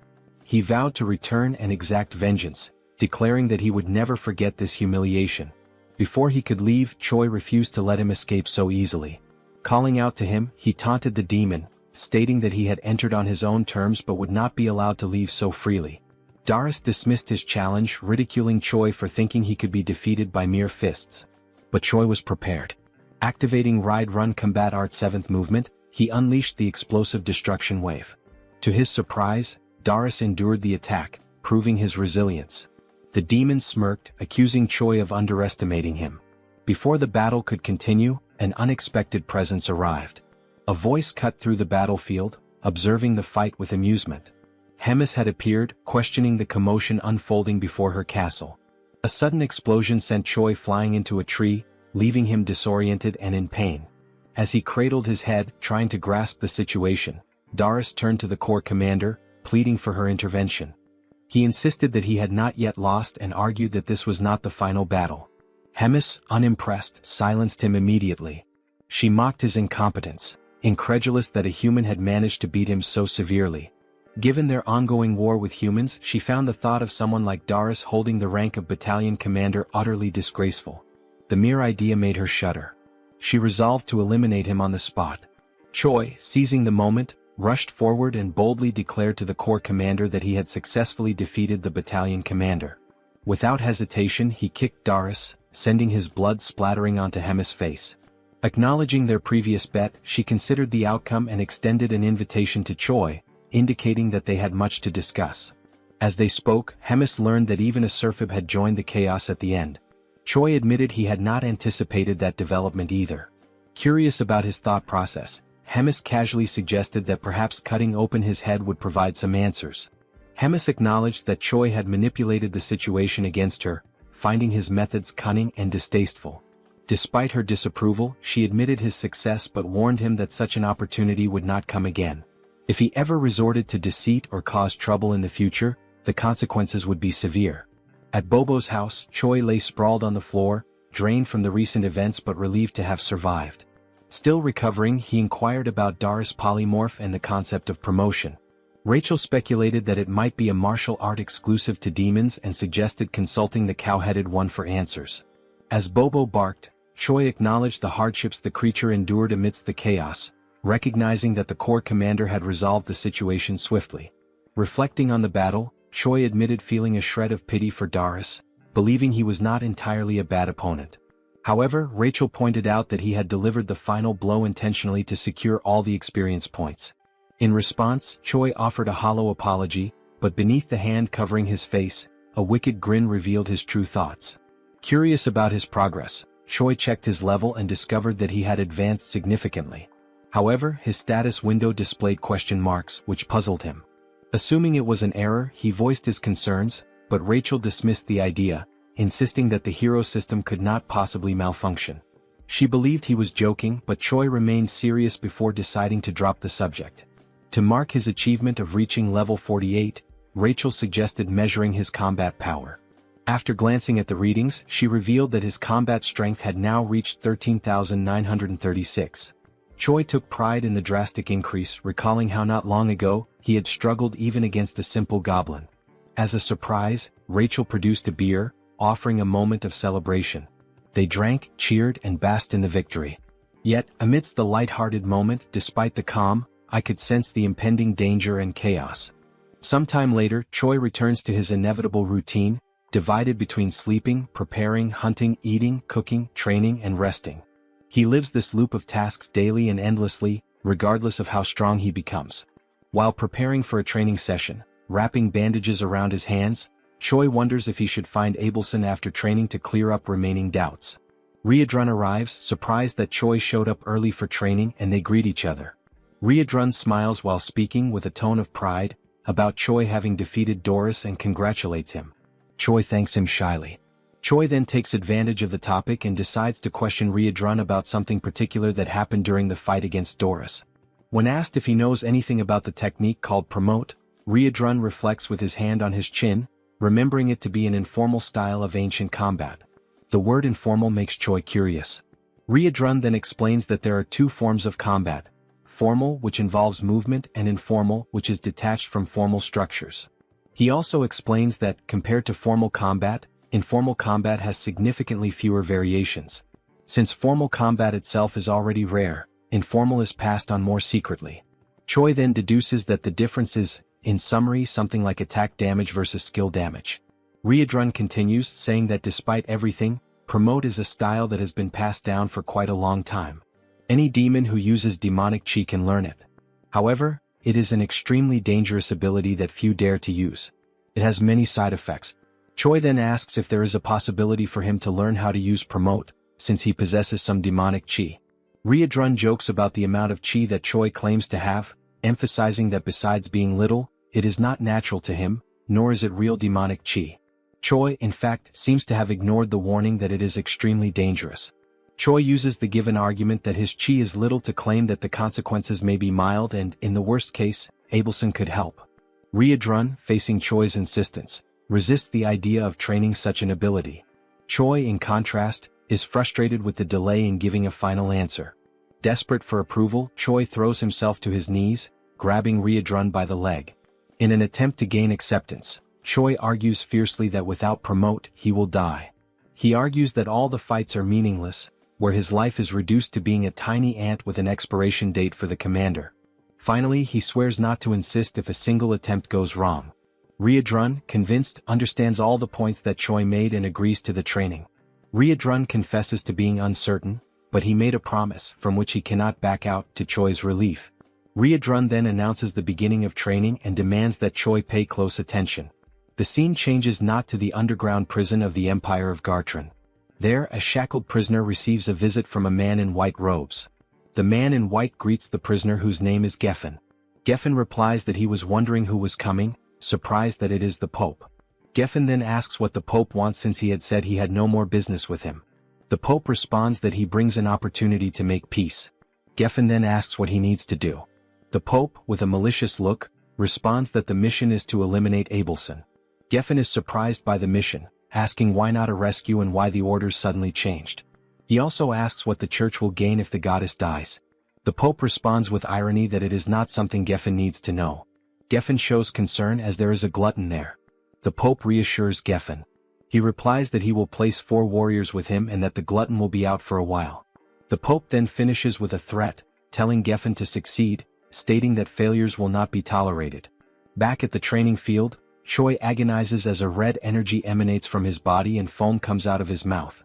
He vowed to return and exact vengeance, declaring that he would never forget this humiliation. Before he could leave, Choi refused to let him escape so easily. Calling out to him, he taunted the demon, stating that he had entered on his own terms but would not be allowed to leave so freely. Doris dismissed his challenge, ridiculing Choi for thinking he could be defeated by mere fists. But Choi was prepared. Activating Ride-Run Combat Art 7th movement, he unleashed the explosive destruction wave. To his surprise, Doris endured the attack, proving his resilience. The demon smirked, accusing Choi of underestimating him. Before the battle could continue, an unexpected presence arrived. A voice cut through the battlefield, observing the fight with amusement. Hemis had appeared, questioning the commotion unfolding before her castle. A sudden explosion sent Choi flying into a tree, leaving him disoriented and in pain. As he cradled his head, trying to grasp the situation, Doris turned to the Corps commander, pleading for her intervention. He insisted that he had not yet lost and argued that this was not the final battle. Hemis, unimpressed, silenced him immediately. She mocked his incompetence, incredulous that a human had managed to beat him so severely. Given their ongoing war with humans, she found the thought of someone like Doris holding the rank of battalion commander utterly disgraceful. The mere idea made her shudder. She resolved to eliminate him on the spot. Choi, seizing the moment, rushed forward and boldly declared to the Corps commander that he had successfully defeated the battalion commander. Without hesitation, he kicked Doris, sending his blood splattering onto Hemis' face. Acknowledging their previous bet, she considered the outcome and extended an invitation to Choi, indicating that they had much to discuss. As they spoke, Hemis learned that even a Serphib had joined the chaos at the end. Choi admitted he had not anticipated that development either. Curious about his thought process, Hemis casually suggested that perhaps cutting open his head would provide some answers. Hemis acknowledged that Choi had manipulated the situation against her, finding his methods cunning and distasteful. Despite her disapproval, she admitted his success but warned him that such an opportunity would not come again. If he ever resorted to deceit or caused trouble in the future, the consequences would be severe. At Bobo's house, Choi lay sprawled on the floor, drained from the recent events but relieved to have survived. Still recovering, he inquired about Doris' polymorph and the concept of promotion. Rachel speculated that it might be a martial art exclusive to demons and suggested consulting the cow-headed one for answers. As Bobo barked, Choi acknowledged the hardships the creature endured amidst the chaos, recognizing that the Corps commander had resolved the situation swiftly. Reflecting on the battle, Choi admitted feeling a shred of pity for Doris, believing he was not entirely a bad opponent. However, Rachel pointed out that he had delivered the final blow intentionally to secure all the experience points. In response, Choi offered a hollow apology, but beneath the hand covering his face, a wicked grin revealed his true thoughts. Curious about his progress, Choi checked his level and discovered that he had advanced significantly. However, his status window displayed question marks, which puzzled him. Assuming it was an error, he voiced his concerns, but Rachel dismissed the idea, insisting that the hero system could not possibly malfunction. She believed he was joking, but Choi remained serious before deciding to drop the subject. To mark his achievement of reaching level 48, Rachel suggested measuring his combat power. After glancing at the readings, she revealed that his combat strength had now reached 13,936. Choi took pride in the drastic increase, recalling how not long ago, he had struggled even against a simple goblin. As a surprise, Rachel produced a beer, offering a moment of celebration. They drank, cheered, and basked in the victory. Yet, amidst the light-hearted moment, despite the calm, I could sense the impending danger and chaos. Sometime later, Choi returns to his inevitable routine, divided between sleeping, preparing, hunting, eating, cooking, training, and resting. He lives this loop of tasks daily and endlessly, regardless of how strong he becomes. While preparing for a training session, wrapping bandages around his hands, Choi wonders if he should find Abelson after training to clear up remaining doubts. Riadrun arrives, surprised that Choi showed up early for training, and they greet each other. Riadrun smiles while speaking with a tone of pride about Choi having defeated Doris and congratulates him. Choi thanks him shyly. Choi then takes advantage of the topic and decides to question Riadrun about something particular that happened during the fight against Doris. When asked if he knows anything about the technique called promote, Riadrun reflects with his hand on his chin, remembering it to be an informal style of ancient combat. The word informal makes Choi curious. Riadrun then explains that there are two forms of combat: formal, which involves movement, and informal, which is detached from formal structures. He also explains that, compared to formal combat, informal combat has significantly fewer variations. Since formal combat itself is already rare, informal is passed on more secretly. Choi then deduces that the difference is in summary something like attack damage versus skill damage. Riedrun continues, saying that despite everything, promote is a style that has been passed down for quite a long time. Any demon who uses demonic chi can learn it. However, it is an extremely dangerous ability that few dare to use. It has many side effects. Choi then asks if there is a possibility for him to learn how to use promote, since he possesses some demonic chi. Riedrun jokes about the amount of chi that Choi claims to have, emphasizing that besides being little, it is not natural to him, nor is it real demonic chi. Choi, in fact, seems to have ignored the warning that it is extremely dangerous. Choi uses the given argument that his chi is little to claim that the consequences may be mild and, in the worst case, Abelson could help. Riedrun, facing Choi's insistence, resists the idea of training such an ability. Choi, in contrast, is frustrated with the delay in giving a final answer. Desperate for approval, Choi throws himself to his knees, grabbing Riedrun by the leg. In an attempt to gain acceptance, Choi argues fiercely that without promote, he will die. He argues that all the fights are meaningless, where his life is reduced to being a tiny ant with an expiration date for the commander. Finally, he swears not to insist if a single attempt goes wrong. Riedrun, convinced, understands all the points that Choi made and agrees to the training. Riedrun confesses to being uncertain, but he made a promise, from which he cannot back out, to Choi's relief. Riedrun then announces the beginning of training and demands that Choi pay close attention. The scene changes not to the underground prison of the Empire of Gartran. There, a shackled prisoner receives a visit from a man in white robes. The man in white greets the prisoner, whose name is Geffen. Geffen replies that he was wondering who was coming, surprised that it is the Pope. Geffen then asks what the Pope wants, since he had said he had no more business with him. The Pope responds that he brings an opportunity to make peace. Geffen then asks what he needs to do. The Pope, with a malicious look, responds that the mission is to eliminate Abelson. Geffen is surprised by the mission, asking why not a rescue and why the orders suddenly changed. He also asks what the church will gain if the goddess dies. The Pope responds with irony that it is not something Geffen needs to know. Geffen shows concern as there is a glutton there. The Pope reassures Geffen. He replies that he will place 4 warriors with him and that the glutton will be out for a while. The Pope then finishes with a threat, telling Geffen to succeed, stating that failures will not be tolerated. Back at the training field, Choi agonizes as a red energy emanates from his body and foam comes out of his mouth.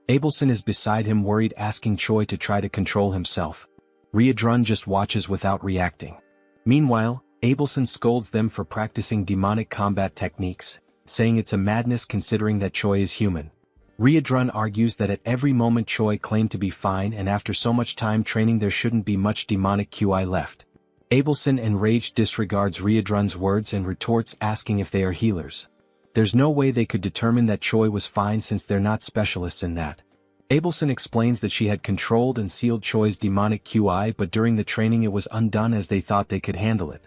Abelson is beside him, worried, asking Choi to try to control himself. Riedrun just watches without reacting. Meanwhile, Abelson scolds them for practicing demonic combat techniques, saying it's a madness considering that Choi is human. Riedrun argues that at every moment Choi claimed to be fine, and after so much time training there shouldn't be much demonic QI left. Abelson, enraged, disregards Riedrun's words and retorts, asking if they are healers. There's no way they could determine that Choi was fine since they're not specialists in that. Abelson explains that she had controlled and sealed Choi's demonic QI, but during the training it was undone as they thought they could handle it.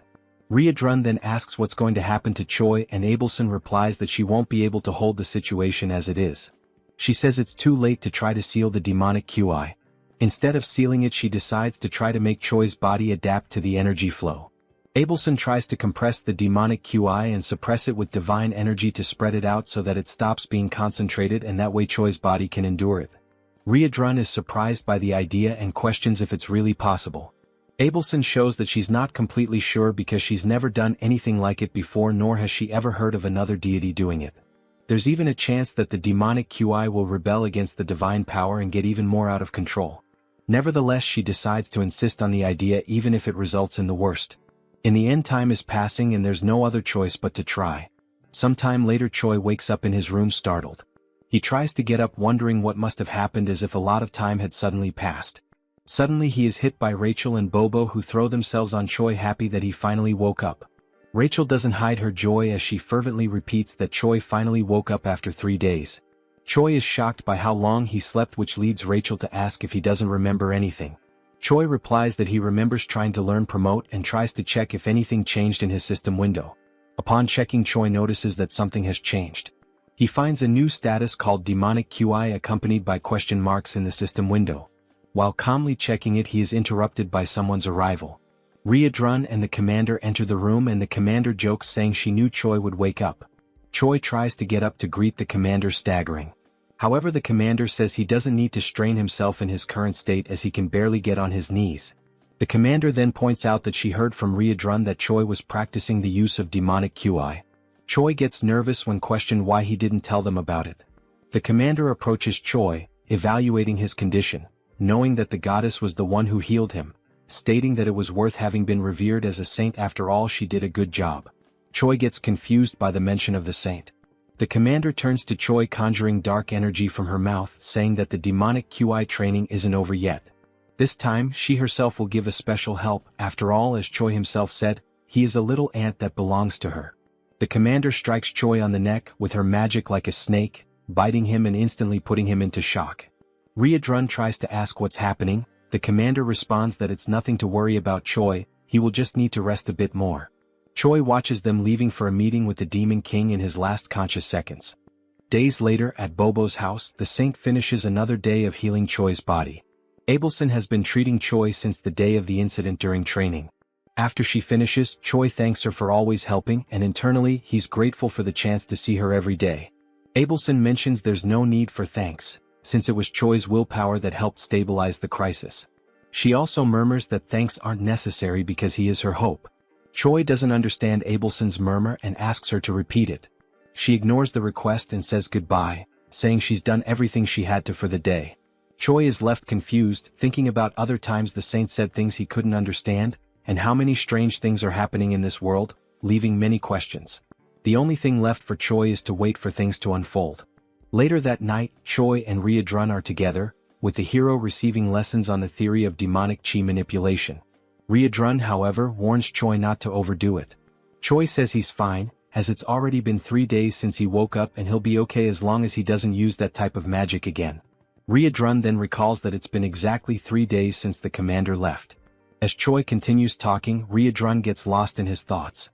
Riedrun then asks what's going to happen to Choi, and Abelson replies that she won't be able to hold the situation as it is. She says it's too late to try to seal the demonic QI. Instead of sealing it, she decides to try to make Choi's body adapt to the energy flow. Abelson tries to compress the demonic QI and suppress it with divine energy to spread it out so that it stops being concentrated, and that way Choi's body can endure it. Riedrun is surprised by the idea and questions if it's really possible. Abelson shows that she's not completely sure because she's never done anything like it before, nor has she ever heard of another deity doing it. There's even a chance that the demonic QI will rebel against the divine power and get even more out of control. Nevertheless, she decides to insist on the idea even if it results in the worst. In the end, time is passing and there's no other choice but to try. Sometime later, Choi wakes up in his room startled. He tries to get up, wondering what must have happened, as if a lot of time had suddenly passed. Suddenly he is hit by Rachel and Bobo, who throw themselves on Choi, happy that he finally woke up. Rachel doesn't hide her joy as she fervently repeats that Choi finally woke up after 3 days. Choi is shocked by how long he slept, which leads Rachel to ask if he doesn't remember anything. Choi replies that he remembers trying to learn promote and tries to check if anything changed in his system window. Upon checking, Choi notices that something has changed. He finds a new status called demonic QI accompanied by question marks in the system window. While calmly checking it, he is interrupted by someone's arrival. Riedrun and the commander enter the room, and the commander jokes, saying she knew Choi would wake up. Choi tries to get up to greet the commander, staggering. However, the commander says he doesn't need to strain himself in his current state as he can barely get on his knees. The commander then points out that she heard from Riadrun that Choi was practicing the use of demonic QI. Choi gets nervous when questioned why he didn't tell them about it. The commander approaches Choi, evaluating his condition, knowing that the goddess was the one who healed him, stating that it was worth having been revered as a saint. After all, she did a good job. Choi gets confused by the mention of the saint. The commander turns to Choi, conjuring dark energy from her mouth, saying that the demonic QI training isn't over yet. This time, she herself will give a special help. After all, as Choi himself said, he is a little ant that belongs to her. The commander strikes Choi on the neck with her magic like a snake, biting him and instantly putting him into shock. Riadrun tries to ask what's happening. The commander responds that it's nothing to worry about Choi, he will just need to rest a bit more. Choi watches them leaving for a meeting with the Demon King in his last conscious seconds. Days later at Bobo's house, the saint finishes another day of healing Choi's body. Abelson has been treating Choi since the day of the incident during training. After she finishes, Choi thanks her for always helping, and internally he's grateful for the chance to see her every day. Abelson mentions there's no need for thanks, since it was Choi's willpower that helped stabilize the crisis. She also murmurs that thanks aren't necessary because he is her hope. Choi doesn't understand Abelson's murmur and asks her to repeat it. She ignores the request and says goodbye, saying she's done everything she had to for the day. Choi is left confused, thinking about other times the saint said things he couldn't understand, and how many strange things are happening in this world, leaving many questions. The only thing left for Choi is to wait for things to unfold. Later that night, Choi and Riadrun are together, with the hero receiving lessons on the theory of demonic chi manipulation. Riadrun, however, warns Choi not to overdo it. Choi says he's fine, as it's already been 3 days since he woke up and he'll be okay as long as he doesn't use that type of magic again. Riadrun then recalls that it's been exactly 3 days since the commander left. As Choi continues talking, Riadrun gets lost in his thoughts.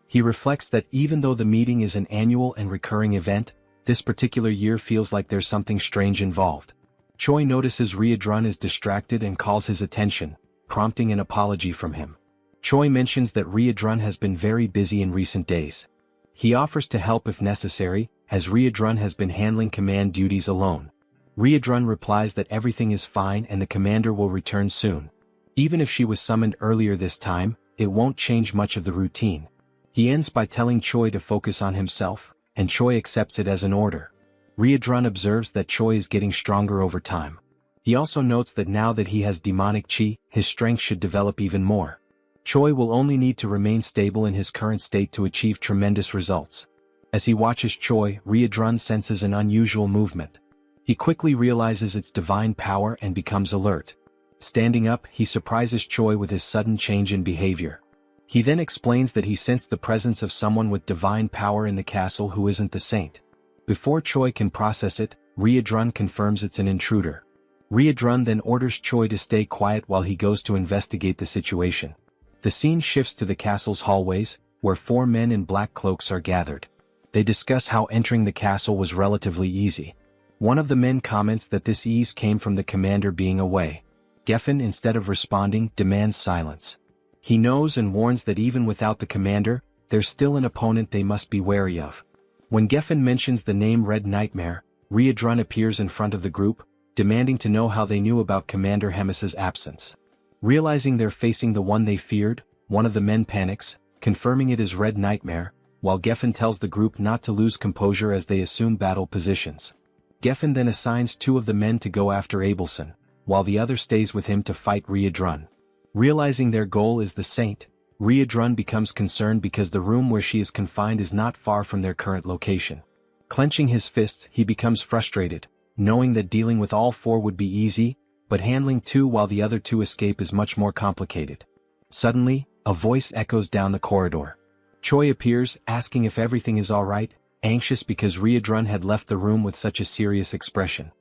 He reflects that even though the meeting is an annual and recurring event, this particular year feels like there's something strange involved. Choi notices Riadrun is distracted and calls his attention, prompting an apology from him. Choi mentions that Riadrun has been very busy in recent days. He offers to help if necessary, as Riadrun has been handling command duties alone. Riadrun replies that everything is fine and the commander will return soon. Even if she was summoned earlier this time, it won't change much of the routine. He ends by telling Choi to focus on himself, and Choi accepts it as an order. Riadrun observes that Choi is getting stronger over time. He also notes that now that he has demonic chi, his strength should develop even more. Choi will only need to remain stable in his current state to achieve tremendous results. As he watches Choi, Riadrun senses an unusual movement. He quickly realizes its divine power and becomes alert. Standing up, he surprises Choi with his sudden change in behavior. He then explains that he sensed the presence of someone with divine power in the castle who isn't the saint. Before Choi can process it, Riadrun confirms it's an intruder. Riadrun then orders Choi to stay quiet while he goes to investigate the situation. The scene shifts to the castle's hallways, where 4 men in black cloaks are gathered. They discuss how entering the castle was relatively easy. One of the men comments that this ease came from the commander being away. Geffen, instead of responding, demands silence. He knows and warns that even without the commander, there's still an opponent they must be wary of. When Geffen mentions the name Red Nightmare, Riadrun appears in front of the group, demanding to know how they knew about Commander Hemis's absence. Realizing they're facing the one they feared, one of the men panics, confirming it is Red Nightmare, while Geffen tells the group not to lose composure as they assume battle positions. Geffen then assigns 2 of the men to go after Abelson, while the other stays with him to fight Riadrun. Realizing their goal is the saint, Riadrun becomes concerned because the room where she is confined is not far from their current location. Clenching his fists, he becomes frustrated, knowing that dealing with all 4 would be easy, but handling 2 while the other 2 escape is much more complicated. Suddenly, a voice echoes down the corridor. Choi appears, asking if everything is alright, anxious because Riadrun had left the room with such a serious expression.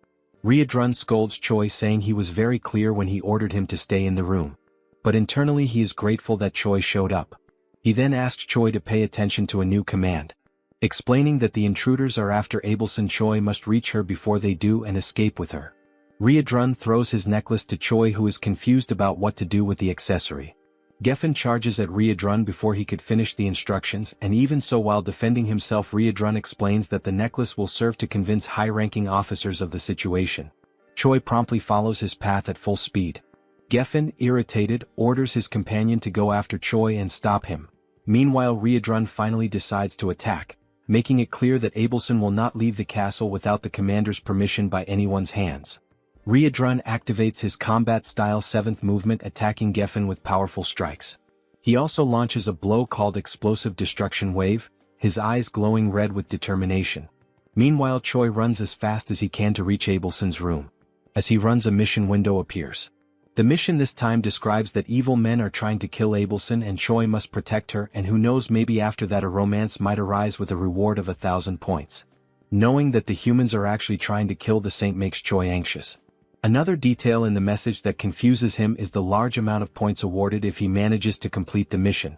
Riadrun scolds Choi, saying he was very clear when he ordered him to stay in the room. But internally he is grateful that Choi showed up. He then asks Choi to pay attention to a new command. Explaining that the intruders are after Abelson, Choi must reach her before they do and escape with her. Riadrun throws his necklace to Choi, who is confused about what to do with the accessory. Geffen charges at Riadrun before he could finish the instructions, and even so, while defending himself, Riadrun explains that the necklace will serve to convince high-ranking officers of the situation. Choi promptly follows his path at full speed. Geffen, irritated, orders his companion to go after Choi and stop him. Meanwhile, Riedrun finally decides to attack, making it clear that Abelson will not leave the castle without the commander's permission by anyone's hands. Riedrun activates his combat-style 7th movement, attacking Geffen with powerful strikes. He also launches a blow called Explosive Destruction Wave, his eyes glowing red with determination. Meanwhile, Choi runs as fast as he can to reach Abelson's room. As he runs, a mission window appears. The mission this time describes that evil men are trying to kill Abelson and Choi must protect her, and who knows, maybe after that a romance might arise with a reward of 1,000 points. Knowing that the humans are actually trying to kill the saint makes Choi anxious. Another detail in the message that confuses him is the large amount of points awarded if he manages to complete the mission.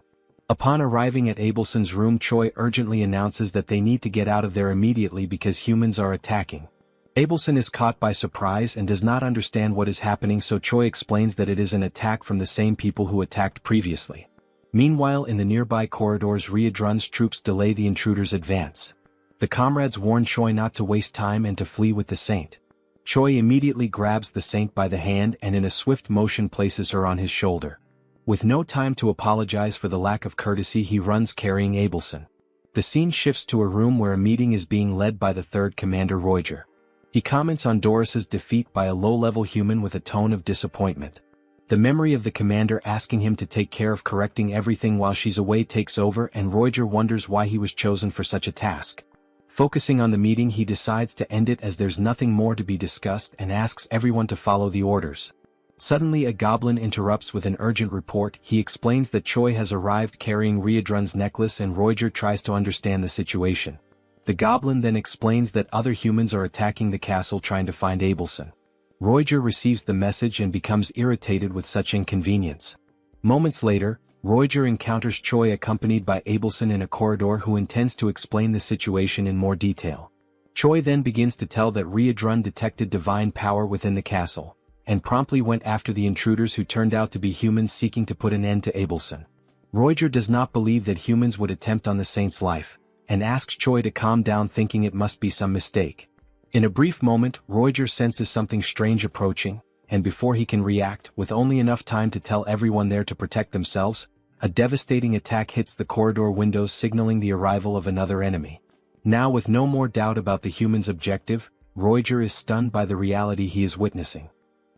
Upon arriving at Abelson's room, Choi urgently announces that they need to get out of there immediately because humans are attacking. Abelson is caught by surprise and does not understand what is happening, so Choi explains that it is an attack from the same people who attacked previously. Meanwhile, in the nearby corridors, Riedrun's troops delay the intruders' advance. The comrades warn Choi not to waste time and to flee with the saint. Choi immediately grabs the saint by the hand and in a swift motion places her on his shoulder. With no time to apologize for the lack of courtesy, he runs carrying Abelson. The scene shifts to a room where a meeting is being led by the 3rd Commander Roger. He comments on Doris's defeat by a low-level human with a tone of disappointment. The memory of the commander asking him to take care of correcting everything while she's away takes over, and Roger wonders why he was chosen for such a task. Focusing on the meeting, he decides to end it as there's nothing more to be discussed and asks everyone to follow the orders. Suddenly, a goblin interrupts with an urgent report. He explains that Choi has arrived carrying Riedrun's necklace, and Roger tries to understand the situation. The goblin then explains that other humans are attacking the castle trying to find Abelson. Roger receives the message and becomes irritated with such inconvenience. Moments later, Roger encounters Choi accompanied by Abelson in a corridor, who intends to explain the situation in more detail. Choi then begins to tell that Riedrun detected divine power within the castle, and promptly went after the intruders who turned out to be humans seeking to put an end to Abelson. Roger does not believe that humans would attempt on the saint's life, and asks Choi to calm down, thinking it must be some mistake. In a brief moment, Roger senses something strange approaching, and before he can react, with only enough time to tell everyone there to protect themselves, a devastating attack hits the corridor windows, signaling the arrival of another enemy. Now, with no more doubt about the human's objective, Roger is stunned by the reality he is witnessing.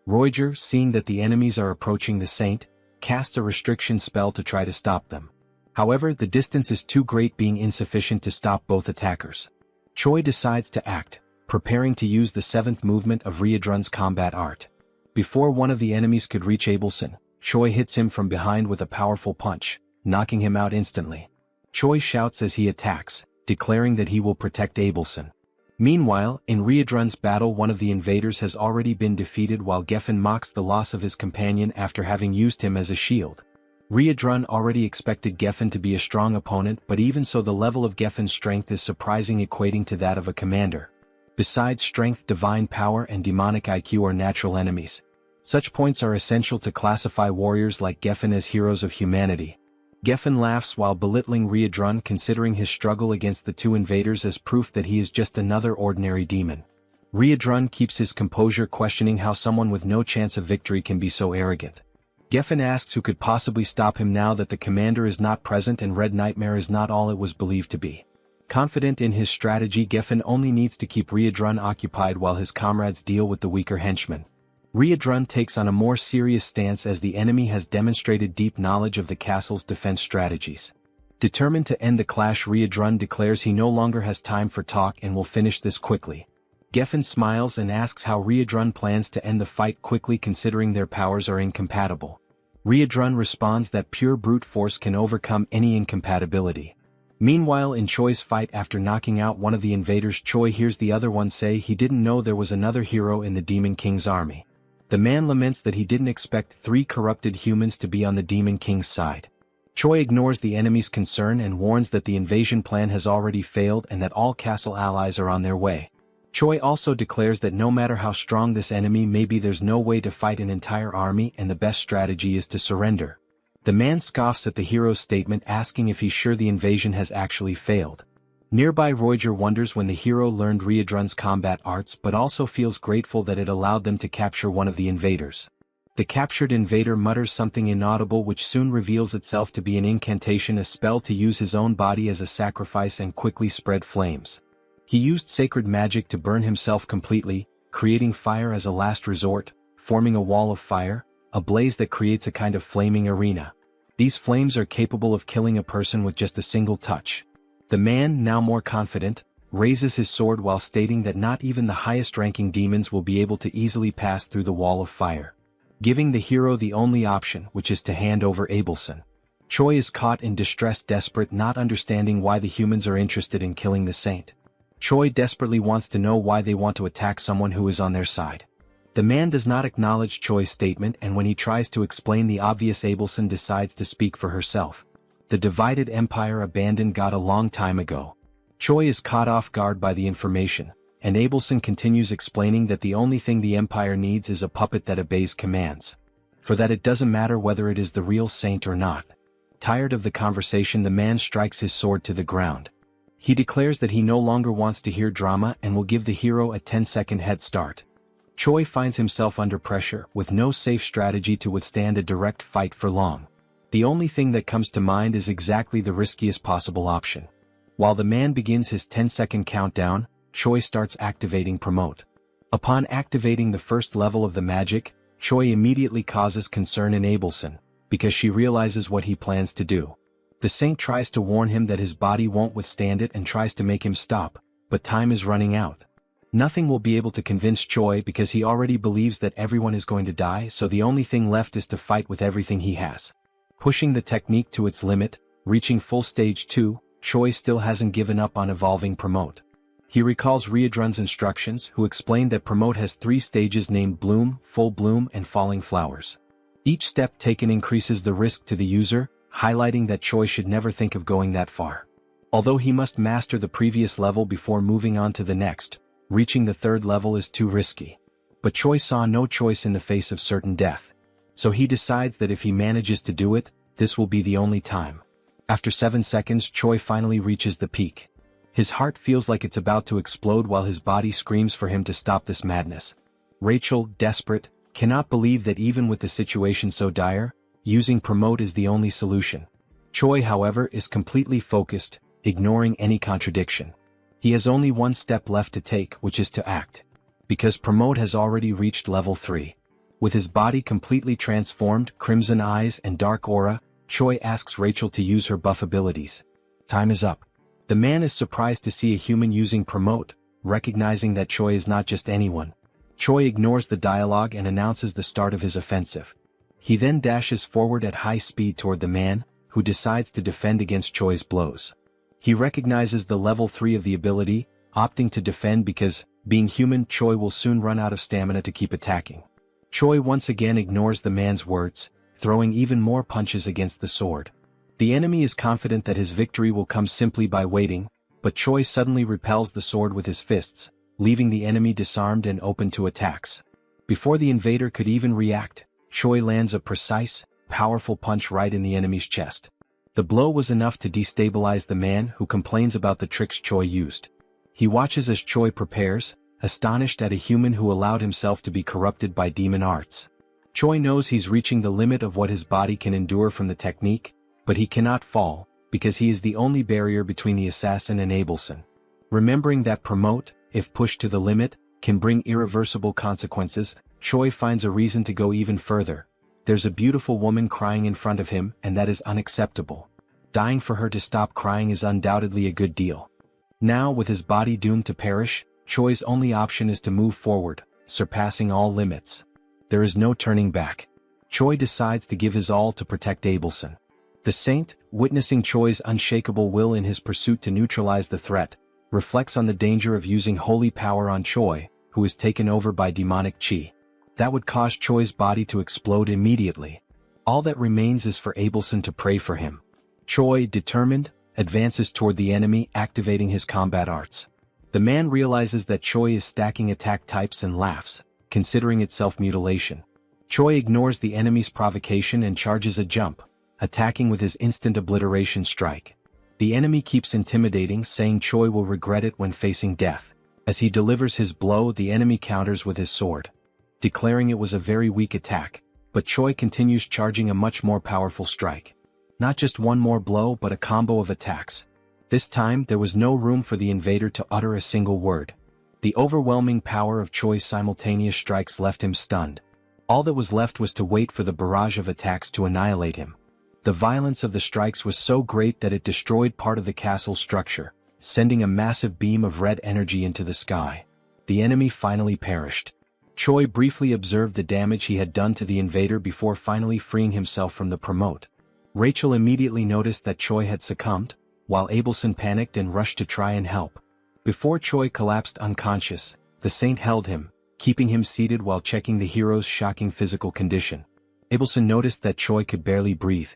Roger, seeing that the enemies are approaching the saint, casts a restriction spell to try to stop them. However, the distance is too great, being insufficient to stop both attackers. Choi decides to act, preparing to use the 7th movement of Riedrun's combat art. Before one of the enemies could reach Abelson, Choi hits him from behind with a powerful punch, knocking him out instantly. Choi shouts as he attacks, declaring that he will protect Abelson. Meanwhile, in Riedrun's battle, one of the invaders has already been defeated, while Geffen mocks the loss of his companion after having used him as a shield. Riedrun already expected Geffen to be a strong opponent, but even so, the level of Geffen's strength is surprising, equating to that of a commander. Besides strength, divine power and demonic IQ are natural enemies. Such points are essential to classify warriors like Geffen as heroes of humanity. Geffen laughs while belittling Riedrun, considering his struggle against the 2 invaders as proof that he is just another ordinary demon. Riedrun keeps his composure, questioning how someone with no chance of victory can be so arrogant. Geffen asks who could possibly stop him now that the commander is not present and Red Nightmare is not all it was believed to be. Confident in his strategy, Geffen only needs to keep Riedrun occupied while his comrades deal with the weaker henchmen. Riedrun takes on a more serious stance as the enemy has demonstrated deep knowledge of the castle's defense strategies. Determined to end the clash, Riedrun declares he no longer has time for talk and will finish this quickly. Geffen smiles and asks how Riedrun plans to end the fight quickly, considering their powers are incompatible. Riedrun responds that pure brute force can overcome any incompatibility. Meanwhile, in Choi's fight, after knocking out one of the invaders, Choi hears the other one say he didn't know there was another hero in the Demon King's army. The man laments that he didn't expect 3 corrupted humans to be on the Demon King's side. Choi ignores the enemy's concern and warns that the invasion plan has already failed and that all castle allies are on their way. Choi also declares that no matter how strong this enemy may be, there's no way to fight an entire army and the best strategy is to surrender. The man scoffs at the hero's statement, asking if he's sure the invasion has actually failed. Nearby, Roger wonders when the hero learned Riedrun's combat arts, but also feels grateful that it allowed them to capture one of the invaders. The captured invader mutters something inaudible which soon reveals itself to be an incantation, a spell to use his own body as a sacrifice and quickly spread flames. He used sacred magic to burn himself completely, creating fire as a last resort, forming a wall of fire, a blaze that creates a kind of flaming arena. These flames are capable of killing a person with just a single touch. The man, now more confident, raises his sword while stating that not even the highest-ranking demons will be able to easily pass through the wall of fire, giving the hero the only option, which is to hand over Abelson. Choi is caught in distress, desperate, not understanding why the humans are interested in killing the saint. Choi desperately wants to know why they want to attack someone who is on their side. The man does not acknowledge Choi's statement, and when he tries to explain the obvious, Abelson decides to speak for herself. The divided empire abandoned God a long time ago. Choi is caught off guard by the information, and Abelson continues explaining that the only thing the empire needs is a puppet that obeys commands. For that it doesn't matter whether it is the real saint or not. Tired of the conversation, the man strikes his sword to the ground. He declares that he no longer wants to hear drama and will give the hero a 10-second head start. Choi finds himself under pressure, with no safe strategy to withstand a direct fight for long. The only thing that comes to mind is exactly the riskiest possible option. While the man begins his 10-second countdown, Choi starts activating Promote. Upon activating the first level of the magic, Choi immediately causes concern in Abelson, because she realizes what he plans to do. The saint tries to warn him that his body won't withstand it and tries to make him stop, but time is running out. Nothing will be able to convince Choi because he already believes that everyone is going to die, so the only thing left is to fight with everything he has. Pushing the technique to its limit, reaching full stage 2, Choi still hasn't given up on evolving Promote. He recalls Riedrun's instructions, who explained that Promote has 3 stages named Bloom, Full Bloom, and Falling Flowers. Each step taken increases the risk to the user, highlighting that Choi should never think of going that far. Although he must master the previous level before moving on to the next, reaching the 3rd level is too risky. But Choi saw no choice in the face of certain death. So he decides that if he manages to do it, this will be the only time. After 7 seconds, Choi finally reaches the peak. His heart feels like it's about to explode while his body screams for him to stop this madness. Rachel, desperate, cannot believe that even with the situation so dire, using Promote is the only solution. Choi, however, is completely focused, ignoring any contradiction. He has only one step left to take, which is to act. Because Promote has already reached level 3. With his body completely transformed, crimson eyes and dark aura, Choi asks Rachel to use her buff abilities. Time is up. The man is surprised to see a human using Promote, recognizing that Choi is not just anyone. Choi ignores the dialogue and announces the start of his offensive. He then dashes forward at high speed toward the man, who decides to defend against Choi's blows. He recognizes the level 3 of the ability, opting to defend because, being human, Choi will soon run out of stamina to keep attacking. Choi once again ignores the man's words, throwing even more punches against the sword. The enemy is confident that his victory will come simply by waiting, but Choi suddenly repels the sword with his fists, leaving the enemy disarmed and open to attacks. Before the invader could even react, Choi lands a precise, powerful punch right in the enemy's chest. The blow was enough to destabilize the man, who complains about the tricks Choi used. He watches as Choi prepares, astonished at a human who allowed himself to be corrupted by demon arts. Choi knows he's reaching the limit of what his body can endure from the technique, but he cannot fall, because he is the only barrier between the assassin and Abelson. Remembering that Promote, if pushed to the limit, can bring irreversible consequences, Choi finds a reason to go even further. There's a beautiful woman crying in front of him, and that is unacceptable. Dying for her to stop crying is undoubtedly a good deal. Now, with his body doomed to perish, Choi's only option is to move forward, surpassing all limits. There is no turning back. Choi decides to give his all to protect Abelson. The saint, witnessing Choi's unshakable will in his pursuit to neutralize the threat, reflects on the danger of using holy power on Choi, who is taken over by demonic chi. That would cause Choi's body to explode immediately. All that remains is for Abelson to pray for him. Choi, determined, advances toward the enemy, activating his combat arts. The man realizes that Choi is stacking attack types and laughs, considering it self-mutilation. Choi ignores the enemy's provocation and charges a jump, attacking with his instant obliteration strike. The enemy keeps intimidating, saying Choi will regret it when facing death. As he delivers his blow, the enemy counters with his sword. Declaring it was a very weak attack, but Choi continues charging a much more powerful strike. Not just one more blow but a combo of attacks. This time there was no room for the invader to utter a single word. The overwhelming power of Choi's simultaneous strikes left him stunned. All that was left was to wait for the barrage of attacks to annihilate him. The violence of the strikes was so great that it destroyed part of the castle structure, sending a massive beam of red energy into the sky. The enemy finally perished. Choi briefly observed the damage he had done to the invader before finally freeing himself from the promote. Rachel immediately noticed that Choi had succumbed, while Abelson panicked and rushed to try and help. Before Choi collapsed unconscious, the saint held him, keeping him seated while checking the hero's shocking physical condition. Abelson noticed that Choi could barely breathe.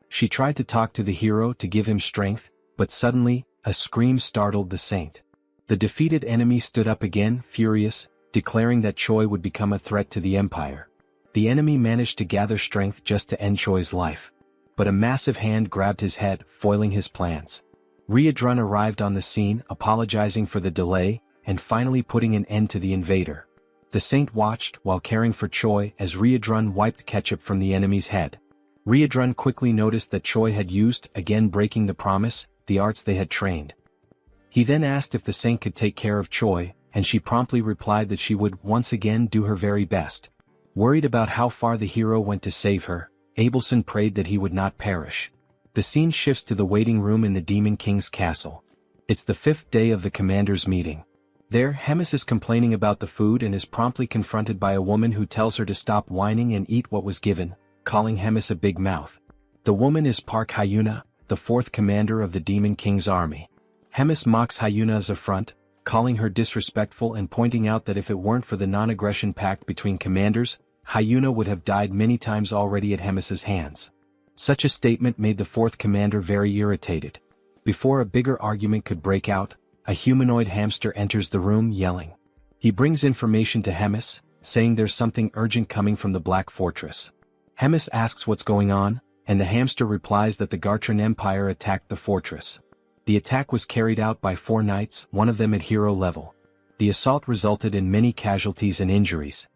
She tried to talk to the hero to give him strength, but suddenly, a scream startled the saint. The defeated enemy stood up again, furious, declaring that Choi would become a threat to the empire. The enemy managed to gather strength just to end Choi's life. But a massive hand grabbed his head, foiling his plans. Riadrun arrived on the scene, apologizing for the delay, and finally putting an end to the invader. The saint watched while caring for Choi as Riadrun wiped ketchup from the enemy's head. Riadrun quickly noticed that Choi had used, again breaking the promise, the arts they had trained. He then asked if the saint could take care of Choi, and she promptly replied that she would once again do her very best. Worried about how far the hero went to save her, Abelson prayed that he would not perish. The scene shifts to the waiting room in the Demon King's castle. It's the 5th day of the commander's meeting. There, Hemis is complaining about the food and is promptly confronted by a woman who tells her to stop whining and eat what was given, calling Hemis a big mouth. The woman is Park Hyuna, the 4th commander of the Demon King's army. Hemis mocks Hyuna's affront, calling her disrespectful and pointing out that if it weren't for the non-aggression pact between commanders, Hyuna would have died many times already at Hemis's hands. Such a statement made the 4th commander very irritated. Before a bigger argument could break out, a humanoid hamster enters the room yelling. He brings information to Hemis, saying there's something urgent coming from the Black Fortress. Hemis asks what's going on, and the hamster replies that the Gartran Empire attacked the fortress. The attack was carried out by 4 knights, one of them at hero level. The assault resulted in many casualties and injuries.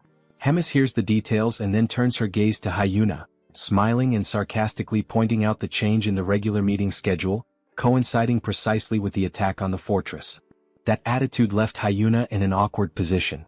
Hemis hears the details and then turns her gaze to Hyuna, smiling and sarcastically pointing out the change in the regular meeting schedule, coinciding precisely with the attack on the fortress. That attitude left Hyuna in an awkward position.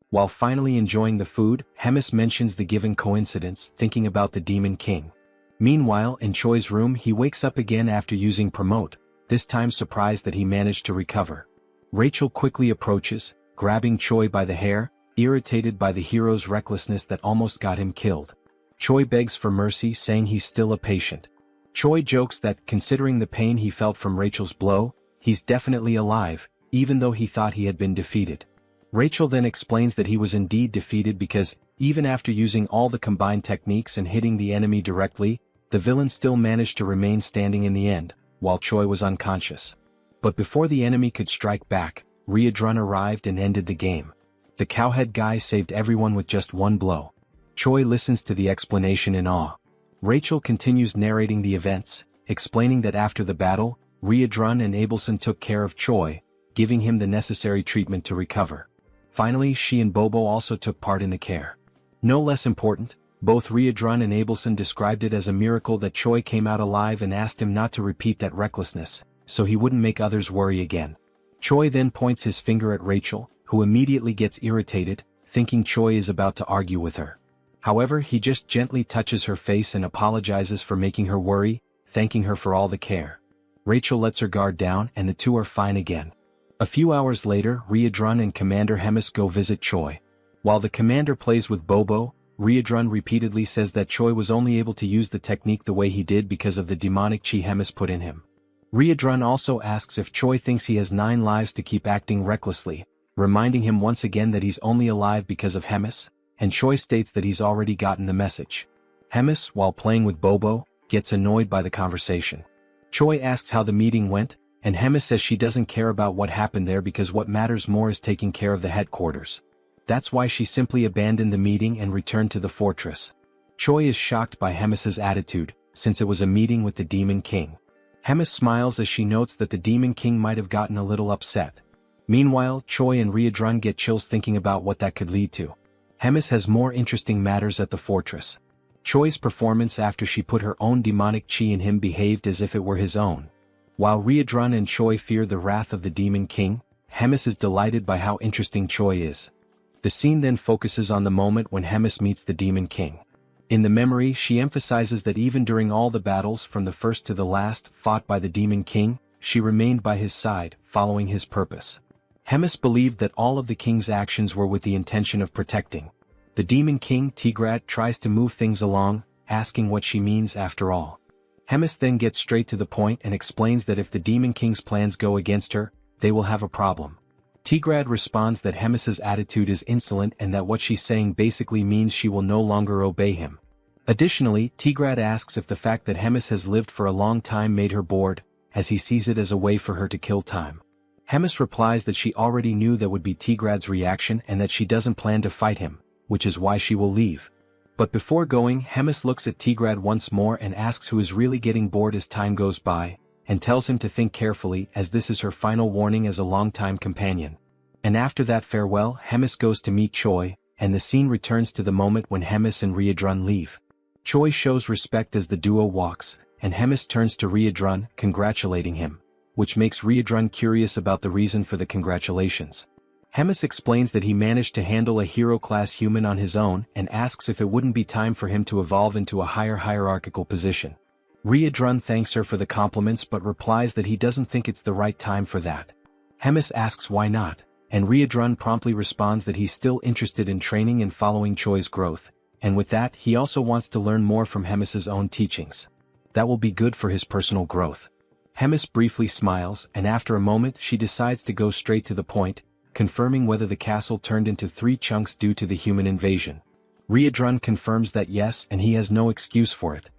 While finally enjoying the food, Hemis mentions the given coincidence, thinking about the Demon King. Meanwhile, in Choi's room he wakes up again after using promote, this time surprised that he managed to recover. Rachel quickly approaches, grabbing Choi by the hair, irritated by the hero's recklessness that almost got him killed. Choi begs for mercy, saying he's still a patient. Choi jokes that, considering the pain he felt from Rachel's blow, he's definitely alive, even though he thought he had been defeated. Rachel then explains that he was indeed defeated because, even after using all the combined techniques and hitting the enemy directly, the villain still managed to remain standing in the end, while Choi was unconscious. But before the enemy could strike back, Riadrun arrived and ended the game. The cowhead guy saved everyone with just one blow. Choi listens to the explanation in awe. Rachel continues narrating the events, explaining that after the battle, Riadrun and Abelson took care of Choi, giving him the necessary treatment to recover. Finally, she and Bobo also took part in the care. No less important, both Riadrun and Abelson described it as a miracle that Choi came out alive and asked him not to repeat that recklessness, so he wouldn't make others worry again. Choi then points his finger at Rachel, who immediately gets irritated, thinking Choi is about to argue with her. However, he just gently touches her face and apologizes for making her worry, thanking her for all the care. Rachel lets her guard down and the two are fine again. A few hours later, Riadrun and Commander Hemis go visit Choi. While the commander plays with Bobo, Riadrun repeatedly says that Choi was only able to use the technique the way he did because of the demonic chi Hemis put in him. Riadrun also asks if Choi thinks he has 9 lives to keep acting recklessly, reminding him once again that he's only alive because of Hemis, and Choi states that he's already gotten the message. Hemis, while playing with Bobo, gets annoyed by the conversation. Choi asks how the meeting went, and Hemis says she doesn't care about what happened there because what matters more is taking care of the headquarters. That's why she simply abandoned the meeting and returned to the fortress. Choi is shocked by Hemis's attitude, since it was a meeting with the Demon King. Hemis smiles as she notes that the Demon King might have gotten a little upset. Meanwhile, Choi and Riadrun get chills thinking about what that could lead to. Hemis has more interesting matters at the fortress. Choi's performance after she put her own demonic chi in him behaved as if it were his own. While Riadrun and Choi fear the wrath of the Demon King, Hemis is delighted by how interesting Choi is. The scene then focuses on the moment when Hemis meets the Demon King. In the memory, she emphasizes that even during all the battles from the first to the last fought by the Demon King, she remained by his side, following his purpose. Hemis believed that all of the king's actions were with the intention of protecting. The Demon King Tigrad tries to move things along, asking what she means after all. Hemis then gets straight to the point and explains that if the Demon King's plans go against her, they will have a problem. Tigrad responds that Hemis's attitude is insolent and that what she's saying basically means she will no longer obey him. Additionally, Tigrad asks if the fact that Hemis has lived for a long time made her bored, as he sees it as a way for her to kill time. Hemis replies that she already knew that would be Tigrad's reaction and that she doesn't plan to fight him, which is why she will leave. But before going, Hemis looks at Tigrad once more and asks who is really getting bored as time goes by, and tells him to think carefully as this is her final warning as a longtime companion. And after that farewell, Hemis goes to meet Choi, and the scene returns to the moment when Hemis and Riadrun leave. Choi shows respect as the duo walks, and Hemis turns to Riadrun, congratulating him, which makes Riadrun curious about the reason for the congratulations. Hemis explains that he managed to handle a hero-class human on his own and asks if it wouldn't be time for him to evolve into a higher hierarchical position. Riadrun thanks her for the compliments but replies that he doesn't think it's the right time for that. Hemis asks why not, and Riadrun promptly responds that he's still interested in training and following Choi's growth, and with that he also wants to learn more from Hemis's own teachings. That will be good for his personal growth. Hemis briefly smiles, and after a moment she decides to go straight to the point, confirming whether the castle turned into 3 chunks due to the human invasion. Riadrun confirms that yes, and he has no excuse for it.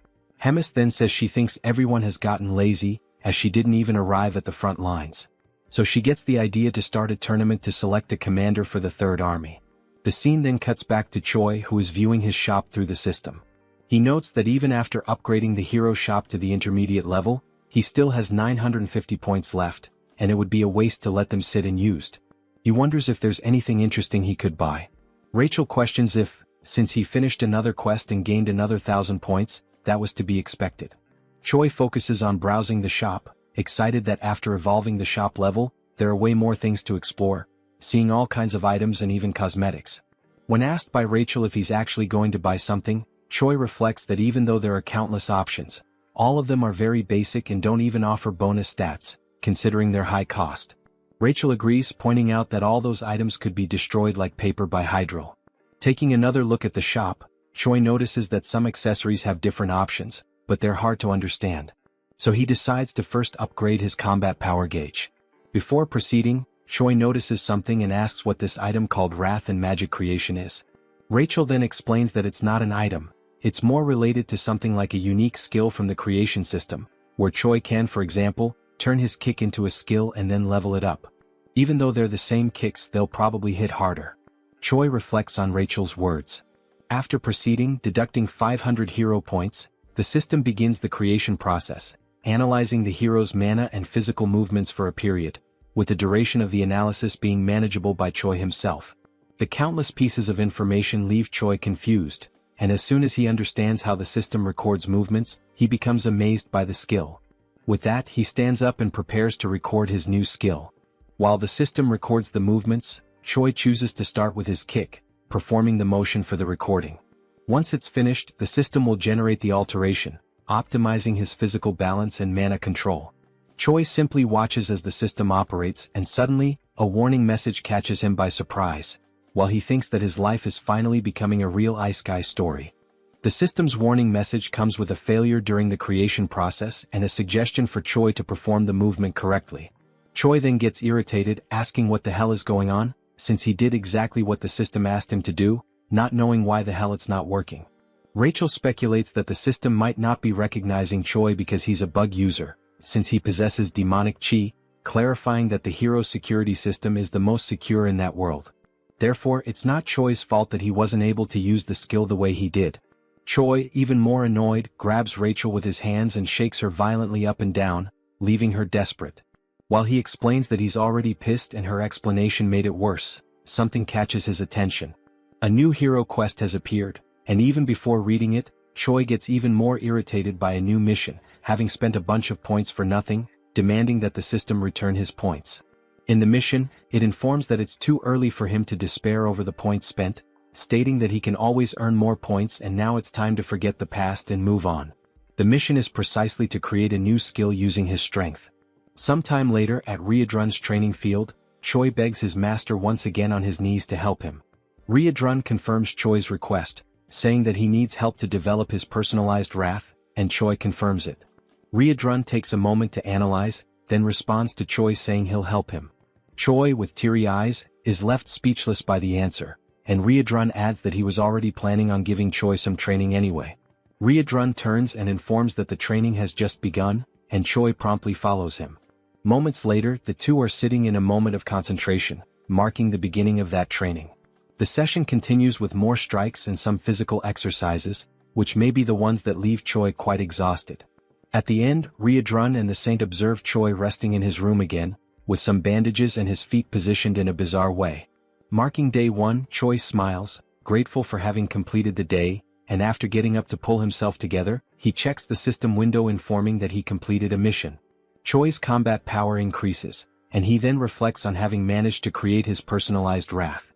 Hemis then says she thinks everyone has gotten lazy, as she didn't even arrive at the front lines. So she gets the idea to start a tournament to select a commander for the Third Army. The scene then cuts back to Choi, who is viewing his shop through the system. He notes that even after upgrading the hero shop to the intermediate level, he still has 950 points left, and it would be a waste to let them sit unused. He wonders if there's anything interesting he could buy. Rachel questions if, since he finished another quest and gained another 1,000 points, that was to be expected. Choi focuses on browsing the shop, excited that after evolving the shop level, there are way more things to explore, seeing all kinds of items and even cosmetics. When asked by Rachel if he's actually going to buy something, Choi reflects that even though there are countless options, all of them are very basic and don't even offer bonus stats, considering their high cost. Rachel agrees, pointing out that all those items could be destroyed like paper by Hydro. Taking another look at the shop, Choi notices that some accessories have different options, but they're hard to understand. So he decides to first upgrade his combat power gauge. Before proceeding, Choi notices something and asks what this item called Wrath and Magic Creation is. Rachel then explains that it's not an item, it's more related to something like a unique skill from the creation system, where Choi can, for example, turn his kick into a skill and then level it up. Even though they're the same kicks, they'll probably hit harder. Choi reflects on Rachel's words. After proceeding, deducting 500 hero points, the system begins the creation process, analyzing the hero's mana and physical movements for a period, with the duration of the analysis being manageable by Choi himself. The countless pieces of information leave Choi confused, and as soon as he understands how the system records movements, he becomes amazed by the skill. With that, he stands up and prepares to record his new skill. While the system records the movements, Choi chooses to start with his kick, performing the motion for the recording. Once it's finished, the system will generate the alteration, optimizing his physical balance and mana control. Choi simply watches as the system operates, and suddenly, a warning message catches him by surprise, while he thinks that his life is finally becoming a real Isekai story. The system's warning message comes with a failure during the creation process and a suggestion for Choi to perform the movement correctly. Choi then gets irritated, asking what the hell is going on, since he did exactly what the system asked him to do, not knowing why the hell it's not working. Rachel speculates that the system might not be recognizing Choi because he's a bug user, since he possesses demonic chi, clarifying that the hero's security system is the most secure in that world. Therefore, it's not Choi's fault that he wasn't able to use the skill the way he did. Choi, even more annoyed, grabs Rachel with his hands and shakes her violently up and down, leaving her desperate. While he explains that he's already pissed and her explanation made it worse, something catches his attention. A new hero quest has appeared, and even before reading it, Choi gets even more irritated by a new mission, having spent a bunch of points for nothing, demanding that the system return his points. In the mission, it informs that it's too early for him to despair over the points spent, stating that he can always earn more points and now it's time to forget the past and move on. The mission is precisely to create a new skill using his strength. Sometime later at Riedrun's training field, Choi begs his master once again on his knees to help him. Riedrun confirms Choi's request, saying that he needs help to develop his personalized wrath, and Choi confirms it. Riedrun takes a moment to analyze, then responds to Choi saying he'll help him. Choi, with teary eyes, is left speechless by the answer, and Riedrun adds that he was already planning on giving Choi some training anyway. Riedrun turns and informs that the training has just begun, and Choi promptly follows him. Moments later, the two are sitting in a moment of concentration, marking the beginning of that training. The session continues with more strikes and some physical exercises, which may be the ones that leave Choi quite exhausted. At the end, Riedrun and the saint observe Choi resting in his room again, with some bandages and his feet positioned in a bizarre way. Marking day 1, Choi smiles, grateful for having completed the day, and after getting up to pull himself together, he checks the system window informing that he completed a mission. Choi's combat power increases, and he then reflects on having managed to create his personalized wrath.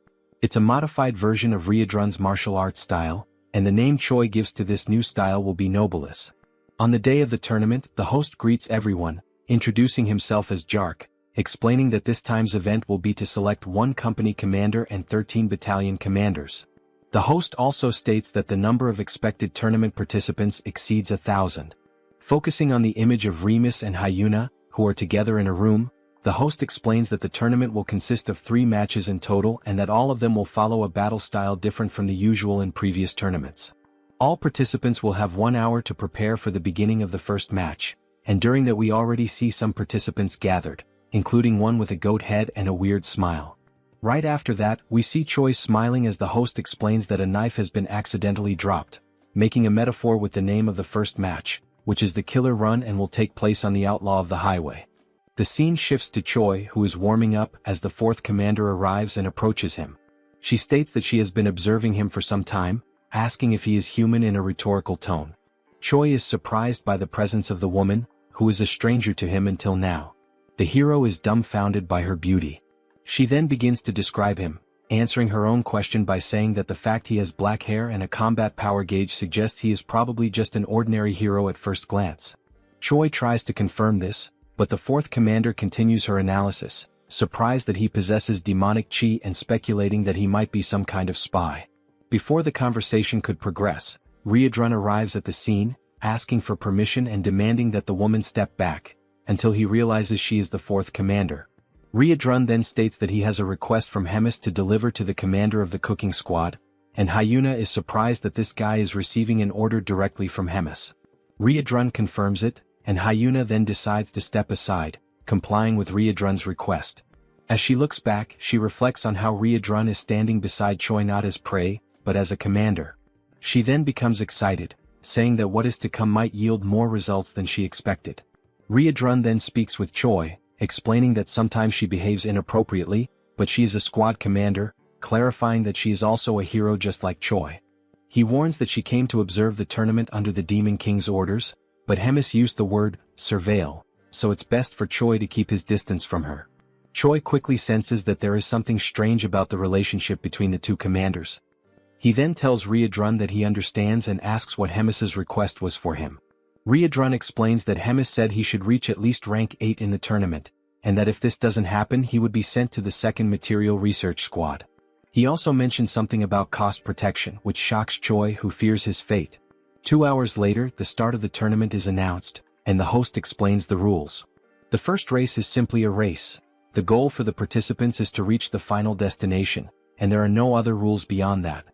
It's a modified version of Riedrun's martial arts style, and the name Choi gives to this new style will be Nobilis. On the day of the tournament, the host greets everyone, introducing himself as Jark, explaining that this time's event will be to select 1 company commander and 13 battalion commanders. The host also states that the number of expected tournament participants exceeds 1,000. Focusing on the image of Remus and Hyuna, who are together in a room, the host explains that the tournament will consist of 3 matches in total and that all of them will follow a battle style different from the usual in previous tournaments. All participants will have 1 hour to prepare for the beginning of the first match, and during that we already see some participants gathered, including one with a goat head and a weird smile. Right after that, we see Choi smiling as the host explains that a knife has been accidentally dropped, making a metaphor with the name of the first match, which is the Killer Run and will take place on the Outlaw of the Highway. The scene shifts to Choi, who is warming up as the 4th commander arrives and approaches him. She states that she has been observing him for some time, asking if he is human in a rhetorical tone. Choi is surprised by the presence of the woman, who is a stranger to him until now. The hero is dumbfounded by her beauty. She then begins to describe him, answering her own question by saying that the fact he has black hair and a combat power gauge suggests he is probably just an ordinary hero at first glance. Choi tries to confirm this, but the 4th commander continues her analysis, surprised that he possesses demonic chi and speculating that he might be some kind of spy. Before the conversation could progress, Riedrun arrives at the scene, asking for permission and demanding that the woman step back, until he realizes she is the 4th commander. Riedrun then states that he has a request from Hemis to deliver to the commander of the cooking squad, and Hyuna is surprised that this guy is receiving an order directly from Hemis. Riedrun confirms it, and Hyuna then decides to step aside, complying with Riedrun's request. As she looks back, she reflects on how Riedrun is standing beside Choi not as prey, but as a commander. She then becomes excited, saying that what is to come might yield more results than she expected. Riedrun then speaks with Choi, explaining that sometimes she behaves inappropriately, but she is a squad commander, clarifying that she is also a hero just like Choi. He warns that she came to observe the tournament under the Demon King's orders, but Hemis used the word surveil, so it's best for Choi to keep his distance from her. Choi quickly senses that there is something strange about the relationship between the 2 commanders. He then tells Riedrun that he understands and asks what Hemis's request was for him. Riedrun explains that Hemis said he should reach at least rank 8 in the tournament, and that if this doesn't happen he would be sent to the 2nd Material Research Squad. He also mentioned something about cost protection, which shocks Choi, who fears his fate. 2 hours later, the start of the tournament is announced, and the host explains the rules. The first race is simply a race. The goal for the participants is to reach the final destination, and there are no other rules beyond that.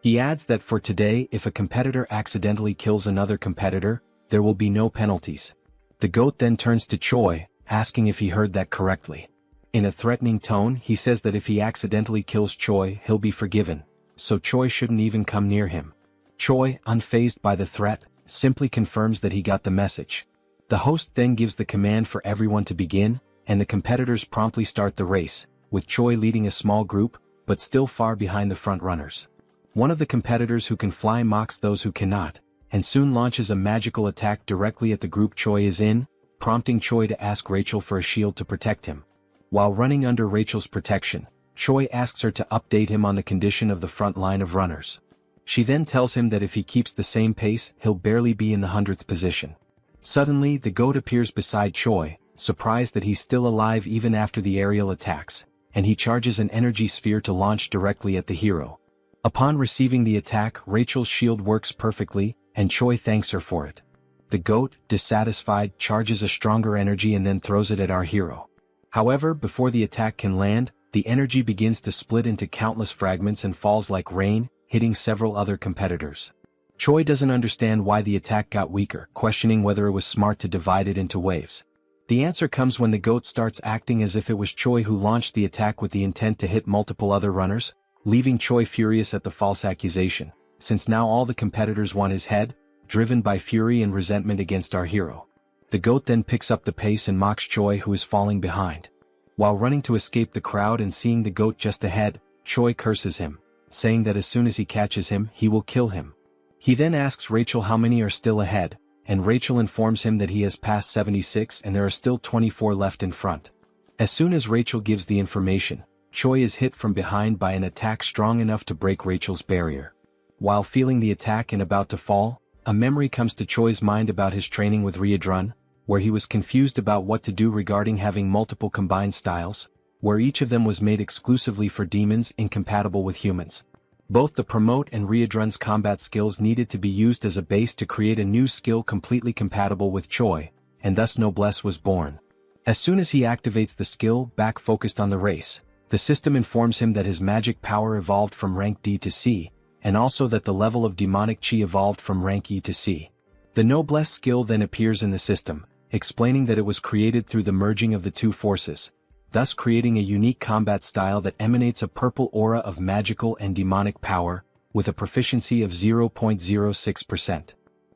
He adds that for today, if a competitor accidentally kills another competitor, there will be no penalties. The goat then turns to Choi, asking if he heard that correctly. In a threatening tone, he says that if he accidentally kills Choi, he'll be forgiven, so Choi shouldn't even come near him. Choi, unfazed by the threat, simply confirms that he got the message. The host then gives the command for everyone to begin, and the competitors promptly start the race, with Choi leading a small group, but still far behind the front runners. One of the competitors who can fly mocks those who cannot, and soon launches a magical attack directly at the group Choi is in, prompting Choi to ask Rachel for a shield to protect him. While running under Rachel's protection, Choi asks her to update him on the condition of the front line of runners. She then tells him that if he keeps the same pace, he'll barely be in the 100th position. Suddenly, the goat appears beside Choi, surprised that he's still alive even after the aerial attacks, and he charges an energy sphere to launch directly at the hero. Upon receiving the attack, Rachel's shield works perfectly, and Choi thanks her for it. The goat, dissatisfied, charges a stronger energy and then throws it at our hero. However, before the attack can land, the energy begins to split into countless fragments and falls like rain, hitting several other competitors. Choi doesn't understand why the attack got weaker, questioning whether it was smart to divide it into waves. The answer comes when the goat starts acting as if it was Choi who launched the attack with the intent to hit multiple other runners, leaving Choi furious at the false accusation, since now all the competitors want his head, driven by fury and resentment against our hero. The goat then picks up the pace and mocks Choi, who is falling behind. While running to escape the crowd and seeing the goat just ahead, Choi curses him, saying that as soon as he catches him, he will kill him. He then asks Rachel how many are still ahead, and Rachel informs him that he has passed 76 and there are still 24 left in front. As soon as Rachel gives the information, Choi is hit from behind by an attack strong enough to break Rachel's barrier. While feeling the attack and about to fall, a memory comes to Choi's mind about his training with Ryadrun, where he was confused about what to do regarding having multiple combined styles, where each of them was made exclusively for demons incompatible with humans. Both the Promote and Ryadrun's combat skills needed to be used as a base to create a new skill completely compatible with Choi, and thus Noblesse was born. As soon as he activates the skill back focused on the race, the system informs him that his magic power evolved from rank D to C, and also that the level of demonic chi evolved from rank E to C. The Noblesse skill then appears in the system, explaining that it was created through the merging of the two forces, thus creating a unique combat style that emanates a purple aura of magical and demonic power, with a proficiency of 0.06%.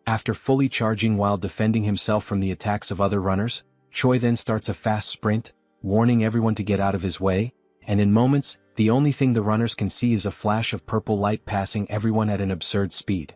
After fully charging while defending himself from the attacks of other runners, Choi then starts a fast sprint, warning everyone to get out of his way, and in moments, the only thing the runners can see is a flash of purple light passing everyone at an absurd speed.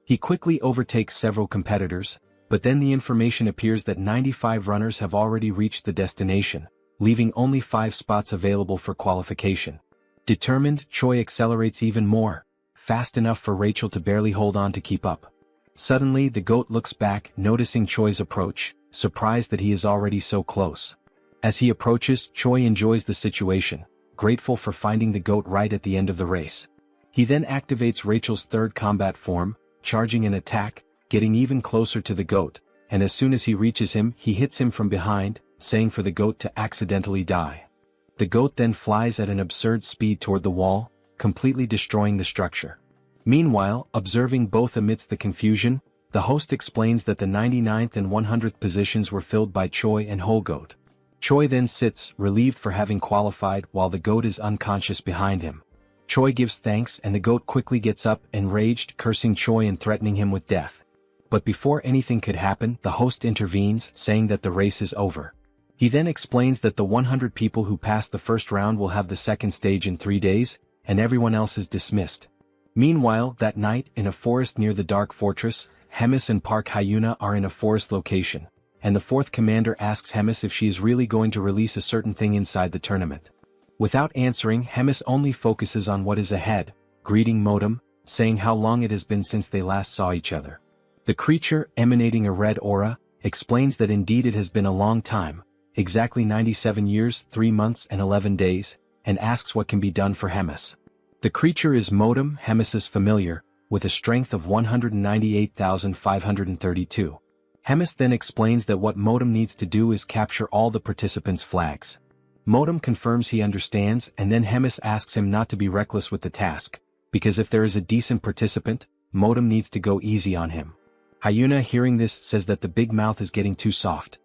He quickly overtakes several competitors, but then the information appears that 95 runners have already reached the destination, leaving only 5 spots available for qualification. Determined, Choi accelerates even more, fast enough for Rachel to barely hold on to keep up. Suddenly, the goat looks back, noticing Choi's approach, surprised that he is already so close. As he approaches, Choi enjoys the situation, grateful for finding the goat right at the end of the race. He then activates Rachel's third combat form, charging an attack, getting even closer to the goat, and as soon as he reaches him, he hits him from behind, saying for the goat to accidentally die. The goat then flies at an absurd speed toward the wall, completely destroying the structure. Meanwhile, observing both amidst the confusion, the host explains that the 99th and 100th positions were filled by Choi and Whole Goat. Choi then sits, relieved for having qualified, while the goat is unconscious behind him. Choi gives thanks and the goat quickly gets up, enraged, cursing Choi and threatening him with death. But before anything could happen, the host intervenes, saying that the race is over. He then explains that the 100 people who passed the first round will have the second stage in 3 days, and everyone else is dismissed. Meanwhile, that night, in a forest near the Dark Fortress, Hemis and Park Hyuna are in a forest location, and the fourth commander asks Hemis if she is really going to release a certain thing inside the tournament. Without answering, Hemis only focuses on what is ahead, greeting Modem, saying how long it has been since they last saw each other. The creature, emanating a red aura, explains that indeed it has been a long time, exactly 97 years, 3 months and 11 days, and asks what can be done for Hemis. The creature is Modem, Hemis's familiar, with a strength of 198,532. Hemis then explains that what Modem needs to do is capture all the participants' flags. Modem confirms he understands, and then Hemis asks him not to be reckless with the task, because if there is a decent participant, Modem needs to go easy on him. Hyuna, hearing this, says that the big mouth is getting too soft.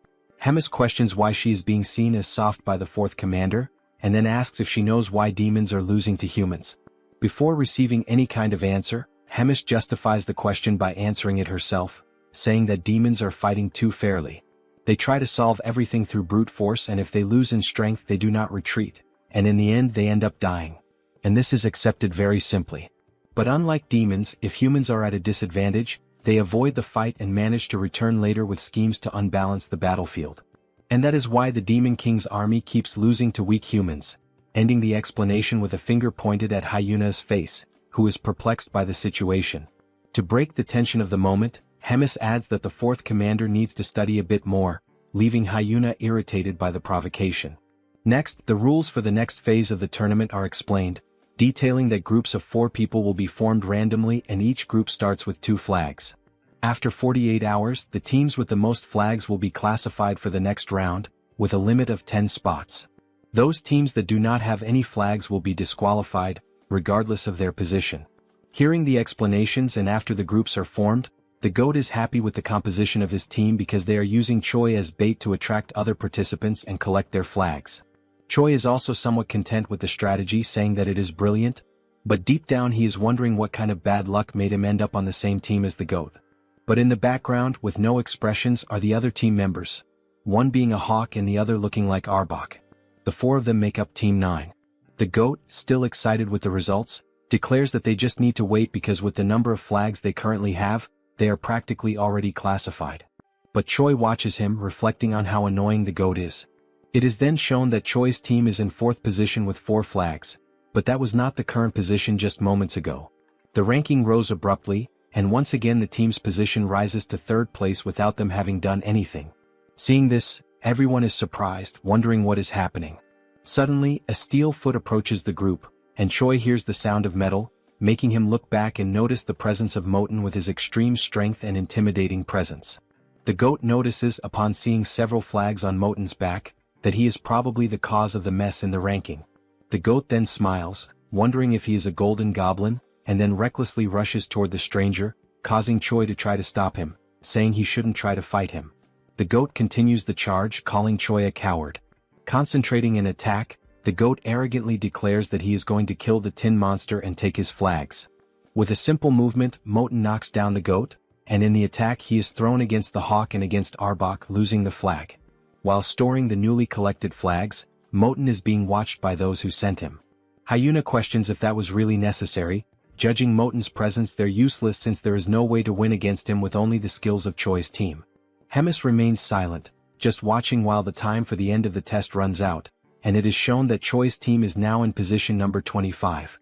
Hemis questions why she is being seen as soft by the fourth commander, and then asks if she knows why demons are losing to humans. Before receiving any kind of answer, Hemis justifies the question by answering it herself, saying that demons are fighting too fairly. They try to solve everything through brute force, and if they lose in strength they do not retreat, and in the end they end up dying. And this is accepted very simply. But unlike demons, if humans are at a disadvantage, they avoid the fight and manage to return later with schemes to unbalance the battlefield. And that is why the Demon King's army keeps losing to weak humans, ending the explanation with a finger pointed at Hyuna's face, who is perplexed by the situation. To break the tension of the moment, Hemis adds that the fourth commander needs to study a bit more, leaving Hyuna irritated by the provocation. Next, the rules for the next phase of the tournament are explained, detailing that groups of 4 people will be formed randomly and each group starts with 2 flags. After 48 hours, the teams with the most flags will be classified for the next round, with a limit of 10 spots. Those teams that do not have any flags will be disqualified, regardless of their position. Hearing the explanations and after the groups are formed, the GOAT is happy with the composition of his team because they are using Choi as bait to attract other participants and collect their flags. Choi is also somewhat content with the strategy, saying that it is brilliant, but deep down he is wondering what kind of bad luck made him end up on the same team as the GOAT. But in the background, with no expressions, are the other team members, one being a hawk and the other looking like Arbok. The 4 of them make up Team 9. The GOAT, still excited with the results, declares that they just need to wait because with the number of flags they currently have, they are practically already classified. But Choi watches him, reflecting on how annoying the GOAT is. It is then shown that Choi's team is in 4th position with 4 flags, but that was not the current position just moments ago. The ranking rose abruptly, and once again the team's position rises to 3rd place without them having done anything. Seeing this, everyone is surprised, wondering what is happening. Suddenly, a steel foot approaches the group, and Choi hears the sound of metal, making him look back and notice the presence of Moten with his extreme strength and intimidating presence. The GOAT notices, upon seeing several flags on Moten's back, that he is probably the cause of the mess in the ranking. The GOAT then smiles, wondering if he is a golden goblin, and then recklessly rushes toward the stranger, causing Choi to try to stop him, saying he shouldn't try to fight him. The GOAT continues the charge, calling Choi a coward. Concentrating an attack, the GOAT arrogantly declares that he is going to kill the tin monster and take his flags. With a simple movement, Moten knocks down the GOAT, and in the attack he is thrown against the hawk and against Arbok, losing the flag. While storing the newly collected flags, Moten is being watched by those who sent him. Hyuna questions if that was really necessary. Judging Moten's presence, they're useless since there is no way to win against him with only the skills of Choi's team. Hemis remains silent, just watching while the time for the end of the test runs out, and it is shown that Choi's team is now in position number 25.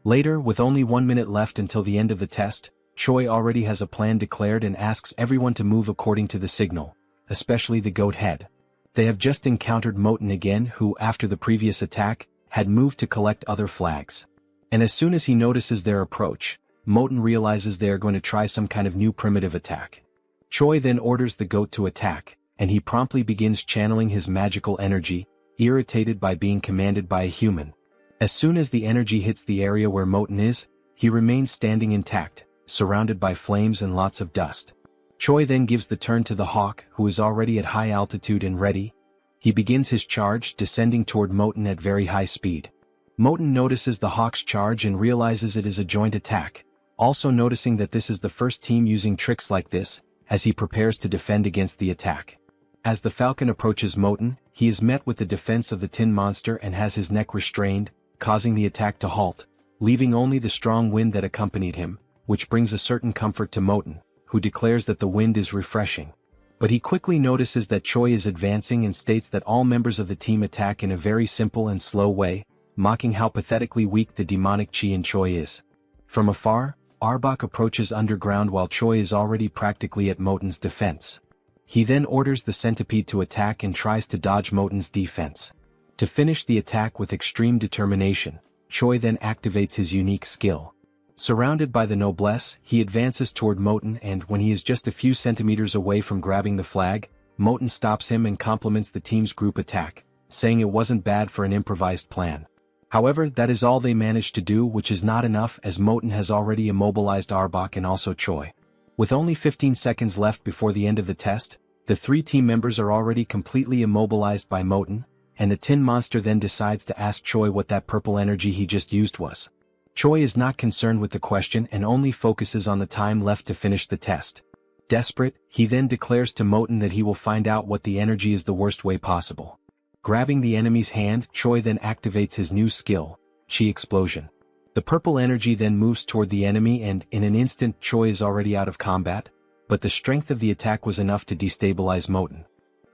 Later, with only 1 minute left until the end of the test, Choi already has a plan declared and asks everyone to move according to the signal, especially the GOAT head. They have just encountered Moten again, who, after the previous attack, had moved to collect other flags. And as soon as he notices their approach, Moten realizes they are going to try some kind of new primitive attack. Choi then orders the GOAT to attack, and he promptly begins channeling his magical energy, irritated by being commanded by a human. As soon as the energy hits the area where Moten is, he remains standing intact, surrounded by flames and lots of dust. Choi then gives the turn to the hawk, who is already at high altitude and ready. He begins his charge, descending toward Moten at very high speed. Moten notices the hawk's charge and realizes it is a joint attack, also noticing that this is the first team using tricks like this, as he prepares to defend against the attack. As the falcon approaches Moten, he is met with the defense of the tin monster and has his neck restrained, causing the attack to halt, leaving only the strong wind that accompanied him, which brings a certain comfort to Moten, who declares that the wind is refreshing. But he quickly notices that Choi is advancing and states that all members of the team attack in a very simple and slow way, mocking how pathetically weak the demonic chi in Choi is. From afar, Arbok approaches underground while Choi is already practically at Moten's defense. He then orders the centipede to attack and tries to dodge Moten's defense. To finish the attack with extreme determination, Choi then activates his unique skill. Surrounded by the noblesse, he advances toward Moten, and when he is just a few centimeters away from grabbing the flag, Moten stops him and compliments the team's group attack, saying it wasn't bad for an improvised plan. However, that is all they managed to do, which is not enough as Moten has already immobilized Arbok and also Choi. With only 15 seconds left before the end of the test, the 3 team members are already completely immobilized by Moten, and the tin monster then decides to ask Choi what that purple energy he just used was. Choi is not concerned with the question and only focuses on the time left to finish the test. Desperate, he then declares to Moten that he will find out what the energy is the worst way possible. Grabbing the enemy's hand, Choi then activates his new skill, Chi Explosion. The purple energy then moves toward the enemy and in an instant Choi is already out of combat, but the strength of the attack was enough to destabilize Moten.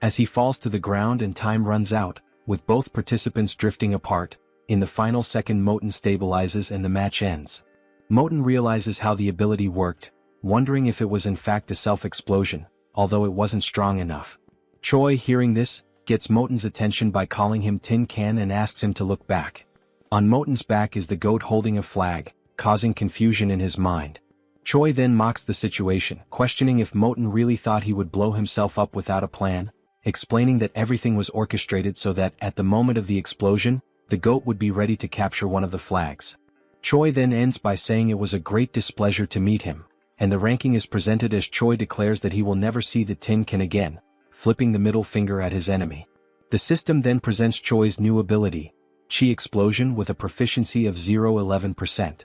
As he falls to the ground and time runs out, with both participants drifting apart, in the final second Moten stabilizes and the match ends. Moten realizes how the ability worked, wondering if it was in fact a self-explosion, although it wasn't strong enough. Choi, hearing this, gets Moten's attention by calling him Tin Can and asks him to look back. On Moten's back is the goat holding a flag, causing confusion in his mind. Choi then mocks the situation, questioning if Moten really thought he would blow himself up without a plan, explaining that everything was orchestrated so that at the moment of the explosion, the goat would be ready to capture one of the flags. Choi then ends by saying it was a great displeasure to meet him, and the ranking is presented as Choi declares that he will never see the Tin Can again, flipping the middle finger at his enemy. The system then presents Choi's new ability, Chi Explosion, with a proficiency of 0.11%.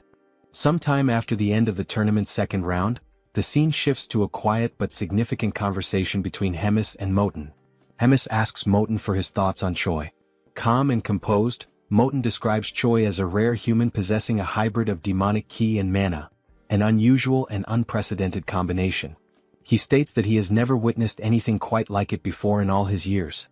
Sometime after the end of the tournament's second round, the scene shifts to a quiet but significant conversation between Hemis and Moten. Hemis asks Moten for his thoughts on Choi. Calm and composed, Moten describes Choi as a rare human possessing a hybrid of demonic ki and mana, an unusual and unprecedented combination. He states that he has never witnessed anything quite like it before in all his years.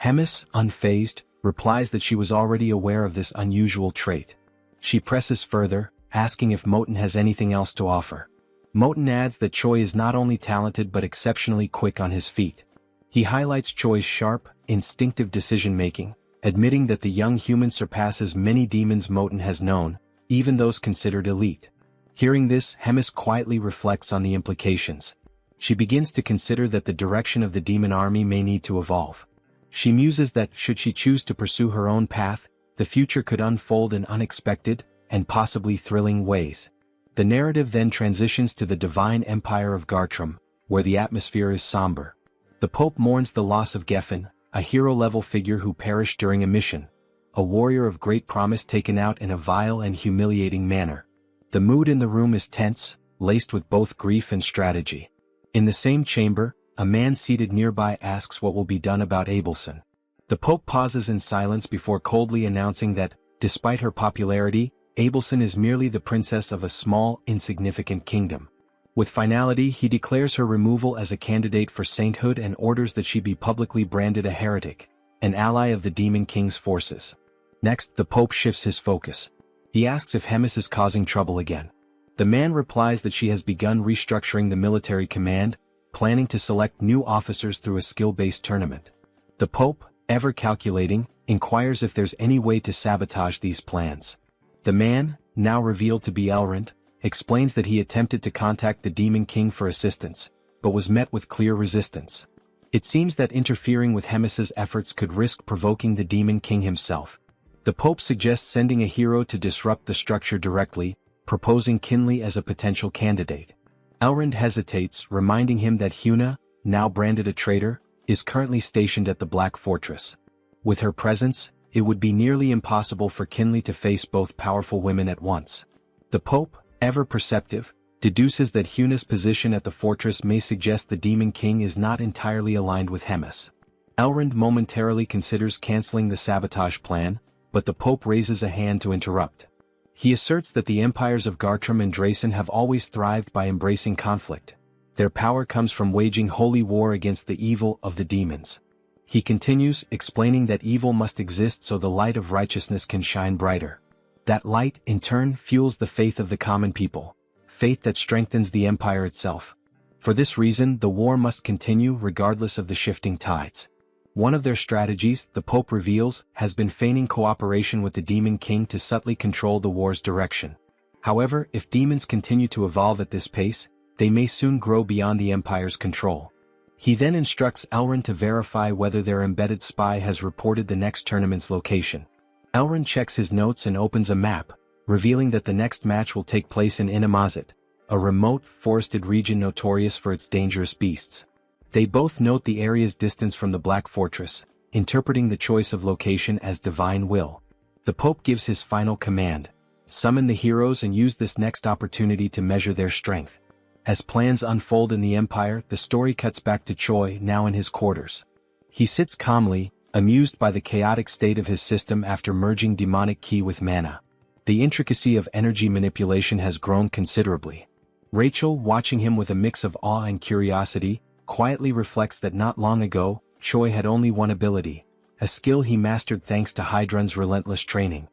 Hemis, unfazed, replies that she was already aware of this unusual trait. She presses further, asking if Moten has anything else to offer. Moten adds that Choi is not only talented but exceptionally quick on his feet. He highlights Choi's sharp, instinctive decision-making, admitting that the young human surpasses many demons Moten has known, even those considered elite. Hearing this, Hemis quietly reflects on the implications. She begins to consider that the direction of the demon army may need to evolve. She muses that, should she choose to pursue her own path, the future could unfold in unexpected, and possibly thrilling ways. The narrative then transitions to the divine empire of Gartrum, where the atmosphere is somber. The Pope mourns the loss of Geffen, a hero-level figure who perished during a mission, a warrior of great promise taken out in a vile and humiliating manner. The mood in the room is tense, laced with both grief and strategy. In the same chamber, a man seated nearby asks what will be done about Abelson. The Pope pauses in silence before coldly announcing that, despite her popularity, Abelson is merely the princess of a small, insignificant kingdom. With finality, he declares her removal as a candidate for sainthood and orders that she be publicly branded a heretic, an ally of the Demon King's forces. Next, the Pope shifts his focus. He asks if Hemis is causing trouble again. The man replies that she has begun restructuring the military command, planning to select new officers through a skill-based tournament. The Pope, ever calculating, inquires if there's any way to sabotage these plans. The man, now revealed to be Elrond, explains that he attempted to contact the Demon King for assistance, but was met with clear resistance. It seems that interfering with Hemis's efforts could risk provoking the Demon King himself. The Pope suggests sending a hero to disrupt the structure directly, proposing Kinley as a potential candidate. Elrond hesitates, reminding him that Huna, now branded a traitor, is currently stationed at the Black Fortress. With her presence, it would be nearly impossible for Kinley to face both powerful women at once. The Pope, ever perceptive, deduces that Huna's position at the fortress may suggest the Demon King is not entirely aligned with Hemis. Elrond momentarily considers canceling the sabotage plan, but the Pope raises a hand to interrupt. He asserts that the empires of Gartrum and Drasen have always thrived by embracing conflict. Their power comes from waging holy war against the evil of the demons. He continues, explaining that evil must exist so the light of righteousness can shine brighter. That light, in turn, fuels the faith of the common people, faith that strengthens the empire itself. For this reason, the war must continue regardless of the shifting tides. One of their strategies, the Pope reveals, has been feigning cooperation with the Demon King to subtly control the war's direction. However, if demons continue to evolve at this pace, they may soon grow beyond the Empire's control. He then instructs Elrond to verify whether their embedded spy has reported the next tournament's location. Elrond checks his notes and opens a map, revealing that the next match will take place in Inamazet, a remote, forested region notorious for its dangerous beasts. They both note the area's distance from the Black Fortress, interpreting the choice of location as divine will. The Pope gives his final command: summon the heroes and use this next opportunity to measure their strength. As plans unfold in the Empire, the story cuts back to Choi, now in his quarters. He sits calmly, amused by the chaotic state of his system after merging demonic ki with mana. The intricacy of energy manipulation has grown considerably. Rachel, watching him with a mix of awe and curiosity, quietly reflects that not long ago, Choi had only one ability, a skill he mastered thanks to Hydrun's relentless training.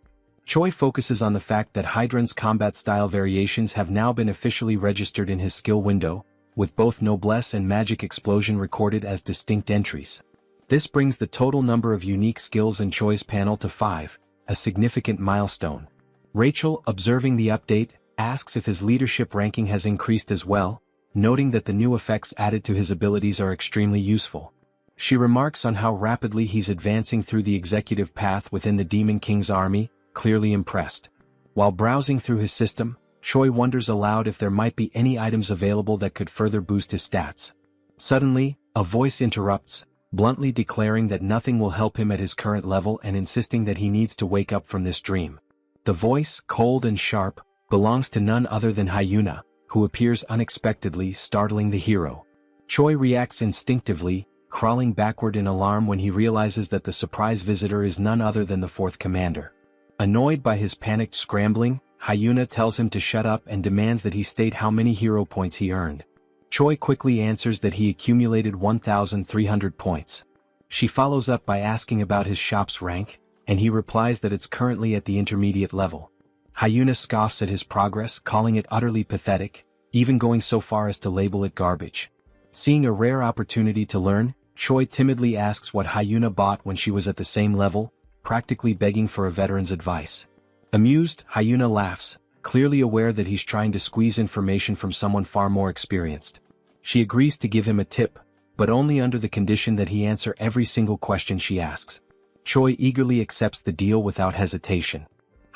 Choi focuses on the fact that Hydrun's combat style variations have now been officially registered in his skill window, with both Noblesse and Magic Explosion recorded as distinct entries. This brings the total number of unique skills in Choi's panel to 5, a significant milestone. Rachel, observing the update, asks if his leadership ranking has increased as well, noting that the new effects added to his abilities are extremely useful. She remarks on how rapidly he's advancing through the executive path within the Demon King's army, clearly impressed. While browsing through his system, Choi wonders aloud if there might be any items available that could further boost his stats. Suddenly, a voice interrupts, bluntly declaring that nothing will help him at his current level and insisting that he needs to wake up from this dream. The voice, cold and sharp, belongs to none other than Hyuna, who appears unexpectedly, startling the hero. Choi reacts instinctively, crawling backward in alarm when he realizes that the surprise visitor is none other than the fourth commander. Annoyed by his panicked scrambling, Hyuna tells him to shut up and demands that he state how many hero points he earned. Choi quickly answers that he accumulated 1,300 points. She follows up by asking about his shop's rank, and he replies that it's currently at the intermediate level. Hyuna scoffs at his progress, calling it utterly pathetic, even going so far as to label it garbage. Seeing a rare opportunity to learn, Choi timidly asks what Hyuna bought when she was at the same level, practically begging for a veteran's advice. Amused, Hyuna laughs, clearly aware that he's trying to squeeze information from someone far more experienced. She agrees to give him a tip, but only under the condition that he answer every single question she asks. Choi eagerly accepts the deal without hesitation.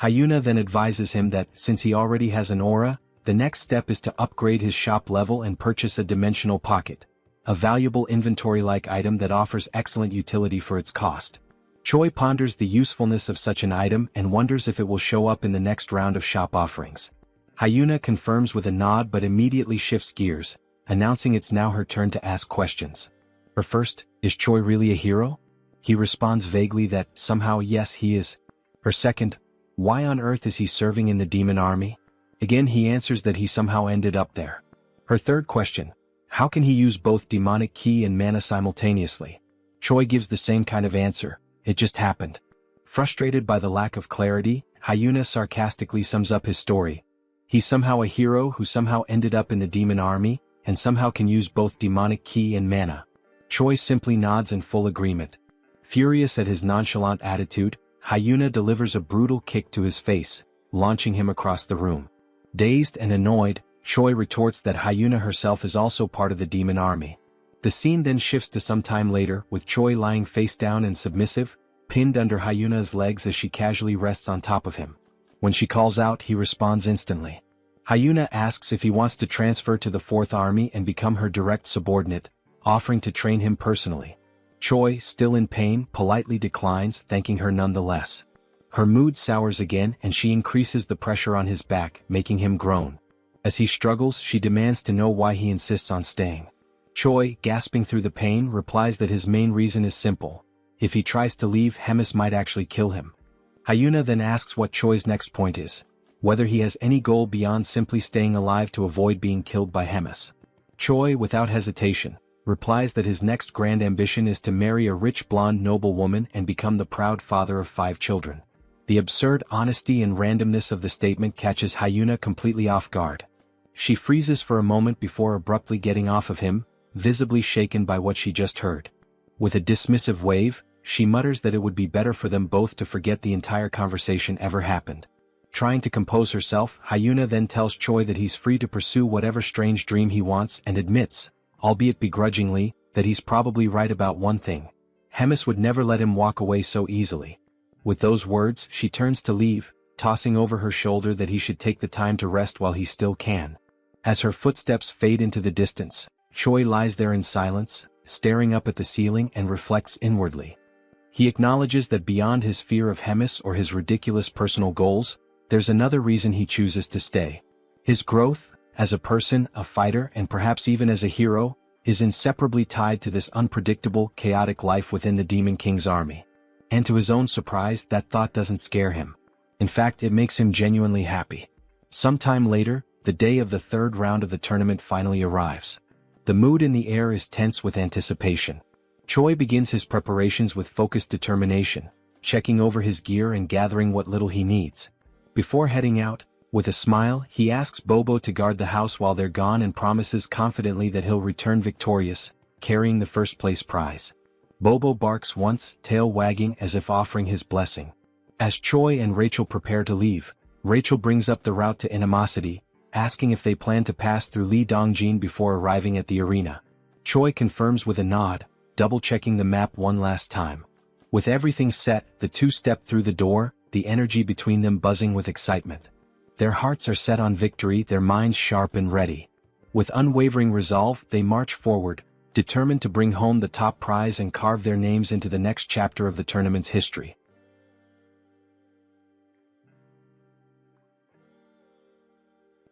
Hyuna then advises him that, since he already has an aura, the next step is to upgrade his shop level and purchase a dimensional pocket, a valuable inventory-like item that offers excellent utility for its cost. Choi ponders the usefulness of such an item and wonders if it will show up in the next round of shop offerings. Hyuna confirms with a nod but immediately shifts gears, announcing it's now her turn to ask questions. Her first, is Choi really a hero? He responds vaguely that, somehow yes he is. Her second, why on earth is he serving in the demon army? Again he answers that he somehow ended up there. Her third question, how can he use both demonic ki and mana simultaneously? Choi gives the same kind of answer, it just happened. Frustrated by the lack of clarity, Hyuna sarcastically sums up his story. He's somehow a hero who somehow ended up in the demon army, and somehow can use both demonic ki and mana. Choi simply nods in full agreement. Furious at his nonchalant attitude, Hyuna delivers a brutal kick to his face, launching him across the room. Dazed and annoyed, Choi retorts that Hyuna herself is also part of the demon army. The scene then shifts to some time later, with Choi lying face down and submissive, pinned under Hyuna's legs as she casually rests on top of him. When she calls out, he responds instantly. Hyuna asks if he wants to transfer to the Fourth Army and become her direct subordinate, offering to train him personally. Choi, still in pain, politely declines, thanking her nonetheless. Her mood sours again and she increases the pressure on his back, making him groan. As he struggles, she demands to know why he insists on staying. Choi, gasping through the pain, replies that his main reason is simple. If he tries to leave, Hemis might actually kill him. Hyuna then asks what Choi's next point is, whether he has any goal beyond simply staying alive to avoid being killed by Hemis. Choi, without hesitation, replies that his next grand ambition is to marry a rich blonde noblewoman and become the proud father of 5 children. The absurd honesty and randomness of the statement catches Hyuna completely off guard. She freezes for a moment before abruptly getting off of him, visibly shaken by what she just heard. With a dismissive wave, she mutters that it would be better for them both to forget the entire conversation ever happened. Trying to compose herself, Hyuna then tells Choi that he's free to pursue whatever strange dream he wants and admits, albeit begrudgingly, that he's probably right about one thing. Hemis would never let him walk away so easily. With those words, she turns to leave, tossing over her shoulder that he should take the time to rest while he still can. As her footsteps fade into the distance, Choi lies there in silence, staring up at the ceiling and reflects inwardly. He acknowledges that beyond his fear of Hemis or his ridiculous personal goals, there's another reason he chooses to stay. His growth, as a person, a fighter, and perhaps even as a hero, is inseparably tied to this unpredictable, chaotic life within the Demon King's army. And to his own surprise, that thought doesn't scare him. In fact, it makes him genuinely happy. Sometime later, the day of the third round of the tournament finally arrives. The mood in the air is tense with anticipation. Choi begins his preparations with focused determination, checking over his gear and gathering what little he needs. Before heading out, with a smile, he asks Bobo to guard the house while they're gone and promises confidently that he'll return victorious, carrying the first place prize. Bobo barks once, tail wagging as if offering his blessing. As Choi and Rachel prepare to leave, Rachel brings up the route to Animosity, asking if they plan to pass through Lee Dongjin before arriving at the arena. Choi confirms with a nod, double-checking the map one last time. With everything set, the two step through the door, the energy between them buzzing with excitement. Their hearts are set on victory, their minds sharp and ready. With unwavering resolve, they march forward, determined to bring home the top prize and carve their names into the next chapter of the tournament's history.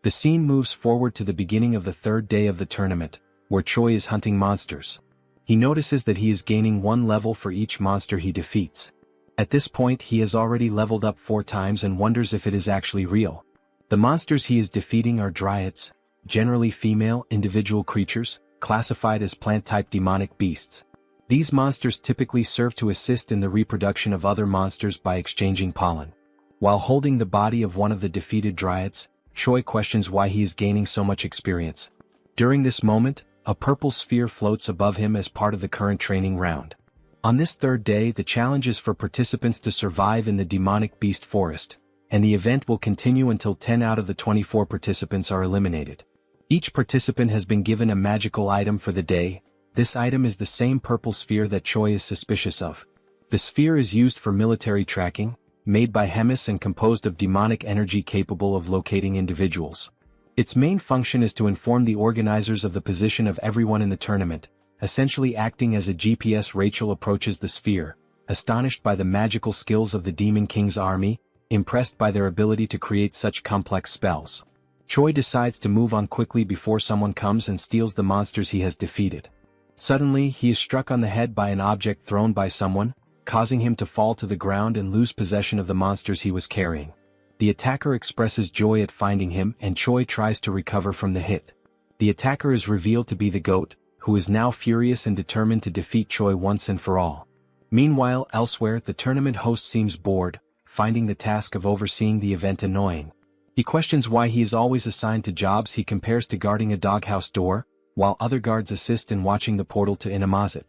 The scene moves forward to the beginning of the third day of the tournament, where Choi is hunting monsters. He notices that he is gaining 1 level for each monster he defeats. At this point he has already leveled up 4 times and wonders if it is actually real. The monsters he is defeating are dryads, generally female individual creatures, classified as plant-type demonic beasts. These monsters typically serve to assist in the reproduction of other monsters by exchanging pollen. While holding the body of one of the defeated dryads, Choi questions why he is gaining so much experience. During this moment, a purple sphere floats above him as part of the current training round. On this third day, the challenge is for participants to survive in the demonic beast forest, and the event will continue until 10 out of the 24 participants are eliminated. Each participant has been given a magical item for the day. This item is the same purple sphere that Choi is suspicious of. The sphere is used for military tracking, made by Hemis and composed of demonic energy capable of locating individuals. Its main function is to inform the organizers of the position of everyone in the tournament, essentially acting as a GPS. Rachel approaches the sphere, astonished by the magical skills of the Demon King's army, impressed by their ability to create such complex spells. Choi decides to move on quickly before someone comes and steals the monsters he has defeated. Suddenly, he is struck on the head by an object thrown by someone, causing him to fall to the ground and lose possession of the monsters he was carrying. The attacker expresses joy at finding him and Choi tries to recover from the hit. The attacker is revealed to be the goat, who is now furious and determined to defeat Choi once and for all. Meanwhile, elsewhere, the tournament host seems bored, finding the task of overseeing the event annoying. He questions why he is always assigned to jobs he compares to guarding a doghouse door, while other guards assist in watching the portal to Inamazet.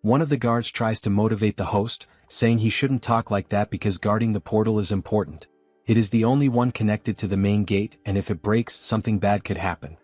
One of the guards tries to motivate the host, saying he shouldn't talk like that because guarding the portal is important. It is the only one connected to the main gate, and if it breaks, something bad could happen.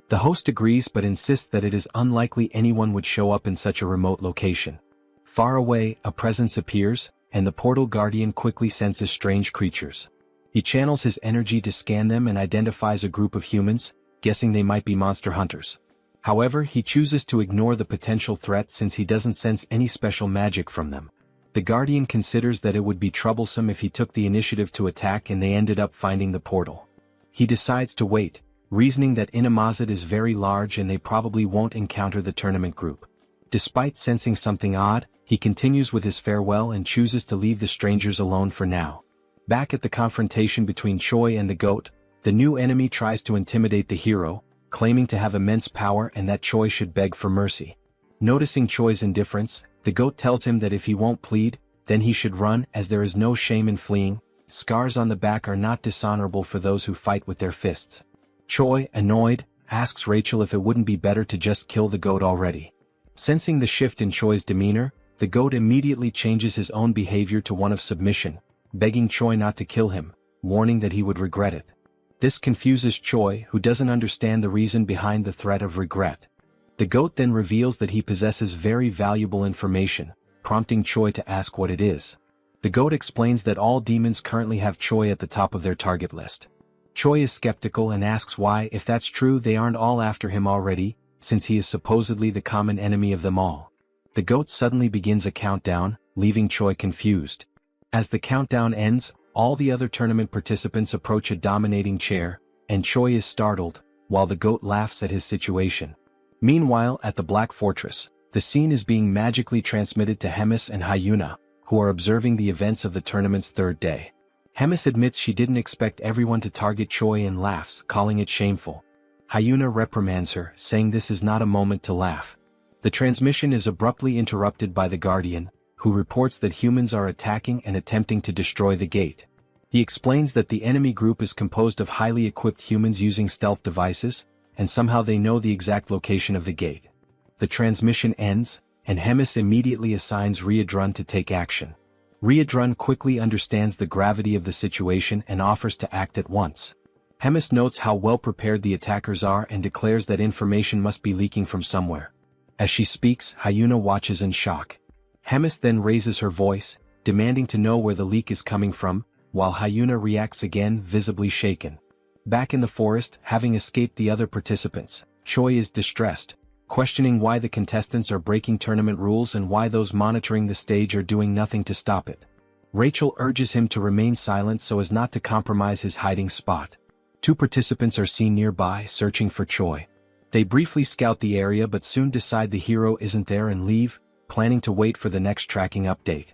The host agrees but insists that it is unlikely anyone would show up in such a remote location. Far away, a presence appears, and the portal guardian quickly senses strange creatures. He channels his energy to scan them and identifies a group of humans, guessing they might be monster hunters. However, he chooses to ignore the potential threat since he doesn't sense any special magic from them. The guardian considers that it would be troublesome if he took the initiative to attack and they ended up finding the portal. He decides to wait, reasoning that Inamazet is very large and they probably won't encounter the tournament group. Despite sensing something odd, he continues with his farewell and chooses to leave the strangers alone for now. Back at the confrontation between Choi and the goat, the new enemy tries to intimidate the hero, claiming to have immense power and that Choi should beg for mercy. Noticing Choi's indifference, the goat tells him that if he won't plead, then he should run as there is no shame in fleeing. Scars on the back are not dishonorable for those who fight with their fists. Choi, annoyed, asks Rachel if it wouldn't be better to just kill the goat already. Sensing the shift in Choi's demeanor, the goat immediately changes his own behavior to one of submission, begging Choi not to kill him, warning that he would regret it. This confuses Choi, who doesn't understand the reason behind the threat of regret. The goat then reveals that he possesses very valuable information, prompting Choi to ask what it is. The goat explains that all demons currently have Choi at the top of their target list. Choi is skeptical and asks why, if that's true, they aren't all after him already, since he is supposedly the common enemy of them all. The goat suddenly begins a countdown, leaving Choi confused. As the countdown ends, all the other tournament participants approach a dominating chair, and Choi is startled, while the goat laughs at his situation. Meanwhile, at the Black Fortress, the scene is being magically transmitted to Hemis and Hyuna, who are observing the events of the tournament's third day. Hemis admits she didn't expect everyone to target Choi and laughs, calling it shameful. Hyuna reprimands her, saying this is not a moment to laugh. The transmission is abruptly interrupted by the Guardian, who reports that humans are attacking and attempting to destroy the gate. He explains that the enemy group is composed of highly equipped humans using stealth devices, and somehow they know the exact location of the gate. The transmission ends, and Hemis immediately assigns Riadrun to take action. Riadrun quickly understands the gravity of the situation and offers to act at once. Hemis notes how well prepared the attackers are and declares that information must be leaking from somewhere. As she speaks, Hyuna watches in shock. Hemis then raises her voice, demanding to know where the leak is coming from, while Hyuna reacts again, visibly shaken. Back in the forest, having escaped the other participants, Choi is distressed, questioning why the contestants are breaking tournament rules and why those monitoring the stage are doing nothing to stop it. Rachel urges him to remain silent so as not to compromise his hiding spot. 2 participants are seen nearby, searching for Choi. They briefly scout the area but soon decide the hero isn't there and leave, planning to wait for the next tracking update.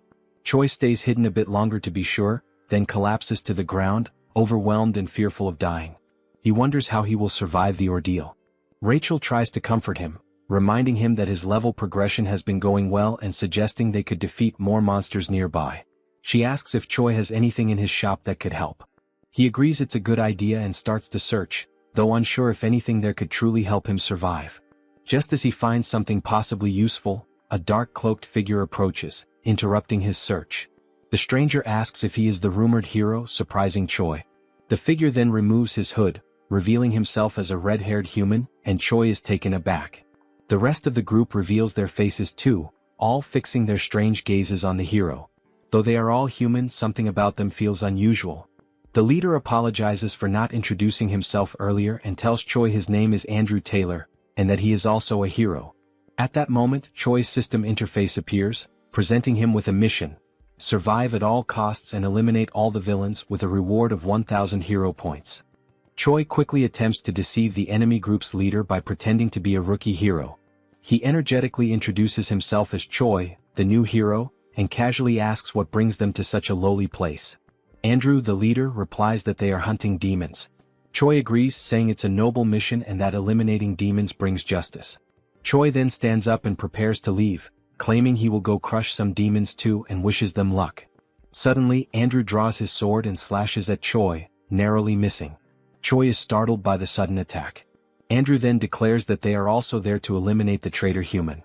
Choi stays hidden a bit longer to be sure, then collapses to the ground, overwhelmed and fearful of dying. He wonders how he will survive the ordeal. Rachel tries to comfort him, reminding him that his level progression has been going well and suggesting they could defeat more monsters nearby. She asks if Choi has anything in his shop that could help. He agrees it's a good idea and starts to search, though unsure if anything there could truly help him survive. Just as he finds something possibly useful, a dark cloaked figure approaches, interrupting his search. The stranger asks if he is the rumored hero, surprising Choi. The figure then removes his hood, revealing himself as a red-haired human, and Choi is taken aback. The rest of the group reveals their faces too, all fixing their strange gazes on the hero. Though they are all human, something about them feels unusual. The leader apologizes for not introducing himself earlier and tells Choi his name is Andrew Taylor, and that he is also a hero. At that moment, Choi's system interface appears, presenting him with a mission: survive at all costs and eliminate all the villains with a reward of 1,000 hero points. Choi quickly attempts to deceive the enemy group's leader by pretending to be a rookie hero. He energetically introduces himself as Choi, the new hero, and casually asks what brings them to such a lowly place. Andrew, the leader, replies that they are hunting demons. Choi agrees, saying it's a noble mission and that eliminating demons brings justice. Choi then stands up and prepares to leave, claiming he will go crush some demons too and wishes them luck. Suddenly, Andrew draws his sword and slashes at Choi, narrowly missing. Choi is startled by the sudden attack. Andrew then declares that they are also there to eliminate the traitor human.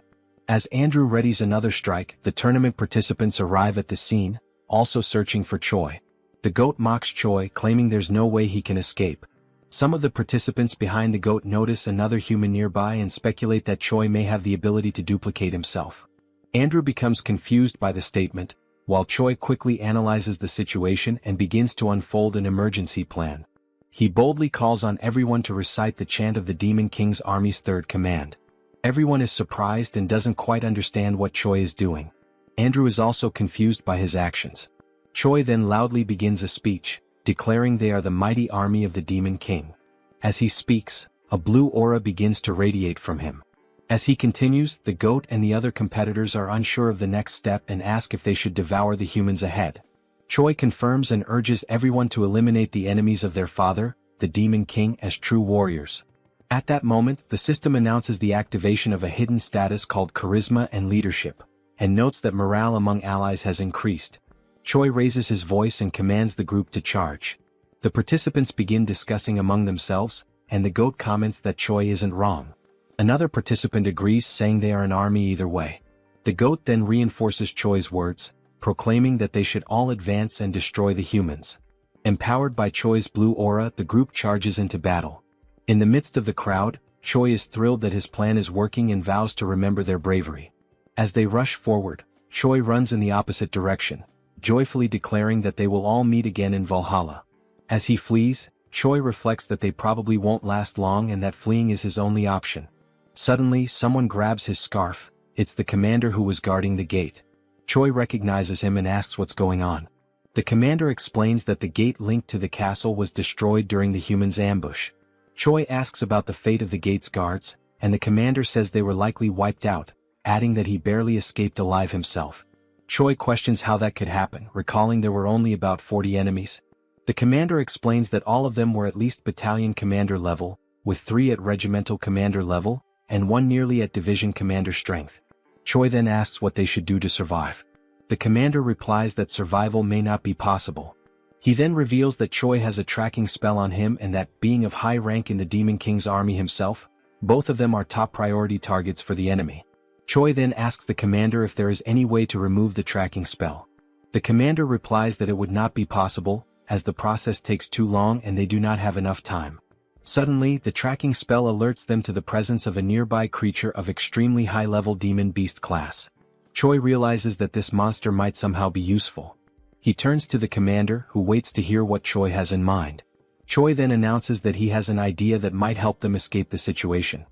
As Andrew readies another strike, the tournament participants arrive at the scene, also searching for Choi. The goat mocks Choi, claiming there's no way he can escape. Some of the participants behind the goat notice another human nearby and speculate that Choi may have the ability to duplicate himself. Andrew becomes confused by the statement, while Choi quickly analyzes the situation and begins to unfold an emergency plan. He boldly calls on everyone to recite the chant of the Demon King's army's third command. Everyone is surprised and doesn't quite understand what Choi is doing. Andrew is also confused by his actions. Choi then loudly begins a speech, declaring they are the mighty army of the Demon King. As he speaks, a blue aura begins to radiate from him. As he continues, the goat and the other competitors are unsure of the next step and ask if they should devour the humans ahead. Choi confirms and urges everyone to eliminate the enemies of their father, the Demon King, as true warriors. At that moment, the system announces the activation of a hidden status called Charisma and Leadership, and notes that morale among allies has increased. Choi raises his voice and commands the group to charge. The participants begin discussing among themselves, and the goat comments that Choi isn't wrong. Another participant agrees, saying they are an army either way. The goat then reinforces Choi's words, proclaiming that they should all advance and destroy the humans. Empowered by Choi's blue aura, the group charges into battle. In the midst of the crowd, Choi is thrilled that his plan is working and vows to remember their bravery. As they rush forward, Choi runs in the opposite direction, joyfully declaring that they will all meet again in Valhalla. As he flees, Choi reflects that they probably won't last long and that fleeing is his only option. Suddenly, someone grabs his scarf. It's the commander who was guarding the gate. Choi recognizes him and asks what's going on. The commander explains that the gate linked to the castle was destroyed during the humans' ambush. Choi asks about the fate of the gate's guards, and the commander says they were likely wiped out, adding that he barely escaped alive himself. Choi questions how that could happen, recalling there were only about 40 enemies. The commander explains that all of them were at least battalion commander level, with 3 at regimental commander level, and 1 nearly at division commander strength. Choi then asks what they should do to survive. The commander replies that survival may not be possible. He then reveals that Choi has a tracking spell on him and that, being of high rank in the Demon King's army himself, both of them are top priority targets for the enemy. Choi then asks the commander if there is any way to remove the tracking spell. The commander replies that it would not be possible, as the process takes too long and they do not have enough time. Suddenly, the tracking spell alerts them to the presence of a nearby creature of extremely high-level demon beast class. Choi realizes that this monster might somehow be useful. He turns to the commander, who waits to hear what Choi has in mind. Choi then announces that he has an idea that might help them escape the situation.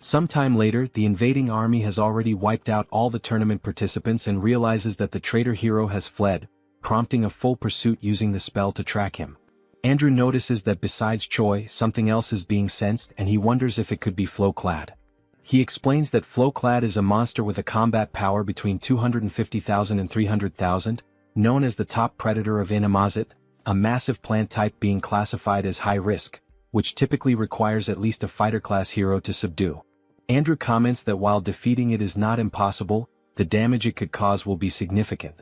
Sometime later, the invading army has already wiped out all the tournament participants and realizes that the traitor hero has fled, prompting a full pursuit using the spell to track him. Andrew notices that besides Choi, something else is being sensed and he wonders if it could be Flowclad. He explains that Flowclad is a monster with a combat power between 250,000 and 300,000, known as the top predator of Inamazit, a massive plant type being classified as high risk, which typically requires at least a fighter-class hero to subdue. Andrew comments that while defeating it is not impossible, the damage it could cause will be significant.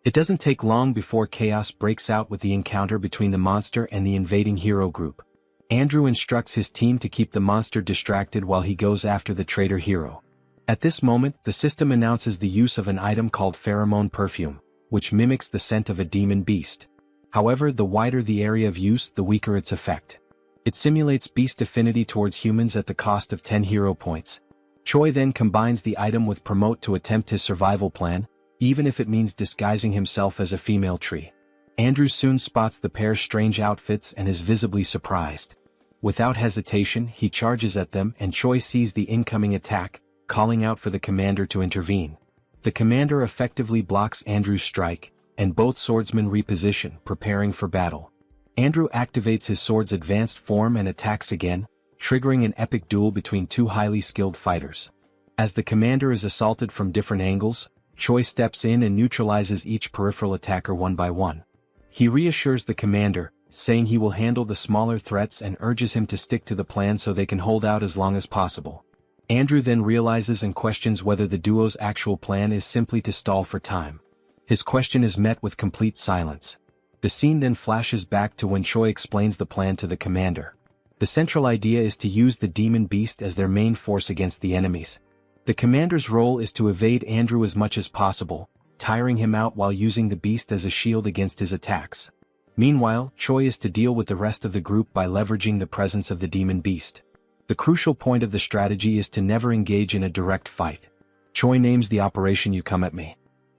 It doesn't take long before chaos breaks out with the encounter between the monster and the invading hero group. Andrew instructs his team to keep the monster distracted while he goes after the traitor hero. At this moment, the system announces the use of an item called pheromone perfume, which mimics the scent of a demon beast. However, the wider the area of use, the weaker its effect. It simulates beast affinity towards humans at the cost of 10 hero points. Choi then combines the item with Promote to attempt his survival plan, even if it means disguising himself as a female tree. Andrew soon spots the pair's strange outfits and is visibly surprised. Without hesitation, he charges at them and Choi sees the incoming attack, calling out for the commander to intervene. The commander effectively blocks Andrew's strike, and both swordsmen reposition, preparing for battle. Andrew activates his sword's advanced form and attacks again, triggering an epic duel between 2 highly skilled fighters. As the commander is assaulted from different angles, Choi steps in and neutralizes each peripheral attacker one by one. He reassures the commander, saying he will handle the smaller threats and urges him to stick to the plan so they can hold out as long as possible. Andrew then realizes and questions whether the duo's actual plan is simply to stall for time. His question is met with complete silence. The scene then flashes back to when Choi explains the plan to the commander. The central idea is to use the demon beast as their main force against the enemies. The commander's role is to evade Andrew as much as possible, tiring him out while using the beast as a shield against his attacks. Meanwhile, Choi is to deal with the rest of the group by leveraging the presence of the demon beast. The crucial point of the strategy is to never engage in a direct fight. Choi names the operation "You Come at Me."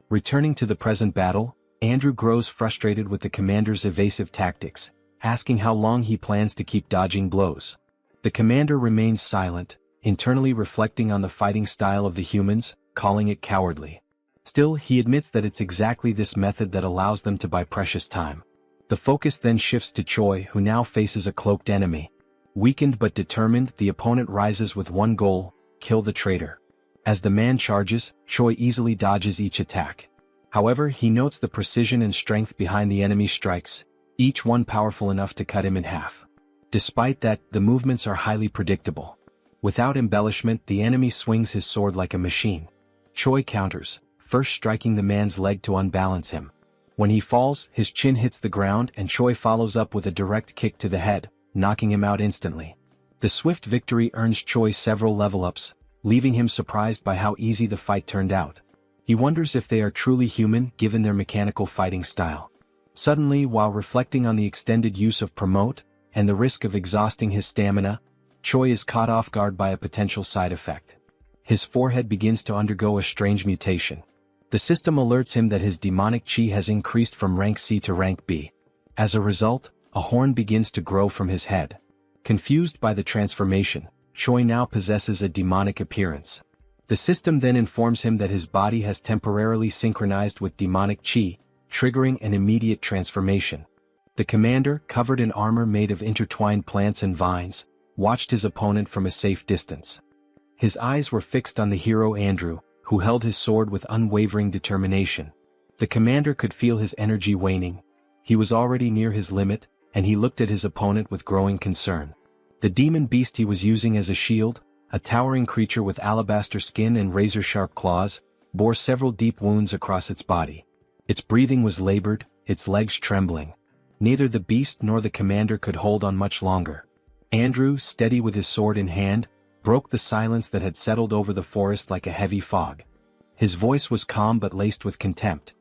Returning to the present battle, Andrew grows frustrated with the commander's evasive tactics, asking how long he plans to keep dodging blows. The commander remains silent, internally reflecting on the fighting style of the humans, calling it cowardly. Still, he admits that it's exactly this method that allows them to buy precious time. The focus then shifts to Choi, who now faces a cloaked enemy. Weakened but determined, the opponent rises with one goal: kill the traitor. As the man charges, Choi easily dodges each attack. However, he notes the precision and strength behind the enemy's strikes, each one powerful enough to cut him in half. Despite that, the movements are highly predictable. Without embellishment, the enemy swings his sword like a machine. Choi counters, first striking the man's leg to unbalance him. When he falls, his chin hits the ground and Choi follows up with a direct kick to the head, knocking him out instantly. The swift victory earns Choi several level-ups, leaving him surprised by how easy the fight turned out. He wonders if they are truly human given their mechanical fighting style. Suddenly, while reflecting on the extended use of Promote, and the risk of exhausting his stamina, Choi is caught off guard by a potential side effect. His forehead begins to undergo a strange mutation. The system alerts him that his demonic chi has increased from rank C to rank B. As a result, a horn begins to grow from his head. Confused by the transformation, Choi now possesses a demonic appearance. The system then informs him that his body has temporarily synchronized with demonic chi, triggering an immediate transformation. The commander, covered in armor made of intertwined plants and vines, watched his opponent from a safe distance. His eyes were fixed on the hero Andrew, who held his sword with unwavering determination. The commander could feel his energy waning. He was already near his limit, and he looked at his opponent with growing concern. The demon beast he was using as a shield, a towering creature with alabaster skin and razor-sharp claws, bore several deep wounds across its body. Its breathing was labored, its legs trembling. Neither the beast nor the commander could hold on much longer. Andrew, steady with his sword in hand, broke the silence that had settled over the forest like a heavy fog. His voice was calm but laced with contempt.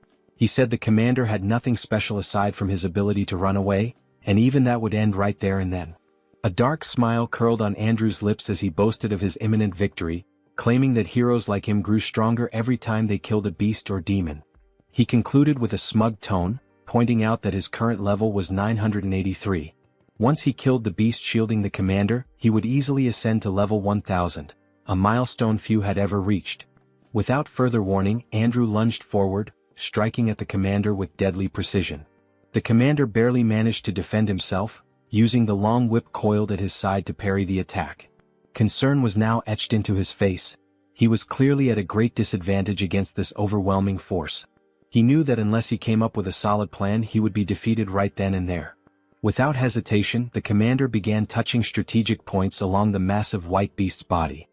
He said the commander had nothing special aside from his ability to run away, and even that would end right there and then. A dark smile curled on Andrew's lips as he boasted of his imminent victory, claiming that heroes like him grew stronger every time they killed a beast or demon. He concluded with a smug tone, pointing out that his current level was 983. Once he killed the beast shielding the commander, he would easily ascend to level 1000, a milestone few had ever reached. Without further warning, Andrew lunged forward, striking at the commander with deadly precision. The commander barely managed to defend himself, using the long whip coiled at his side to parry the attack. Concern was now etched into his face. He was clearly at a great disadvantage against this overwhelming force. He knew that unless he came up with a solid plan he would be defeated right then and there. Without hesitation, the commander began touching strategic points along the massive white beast's body.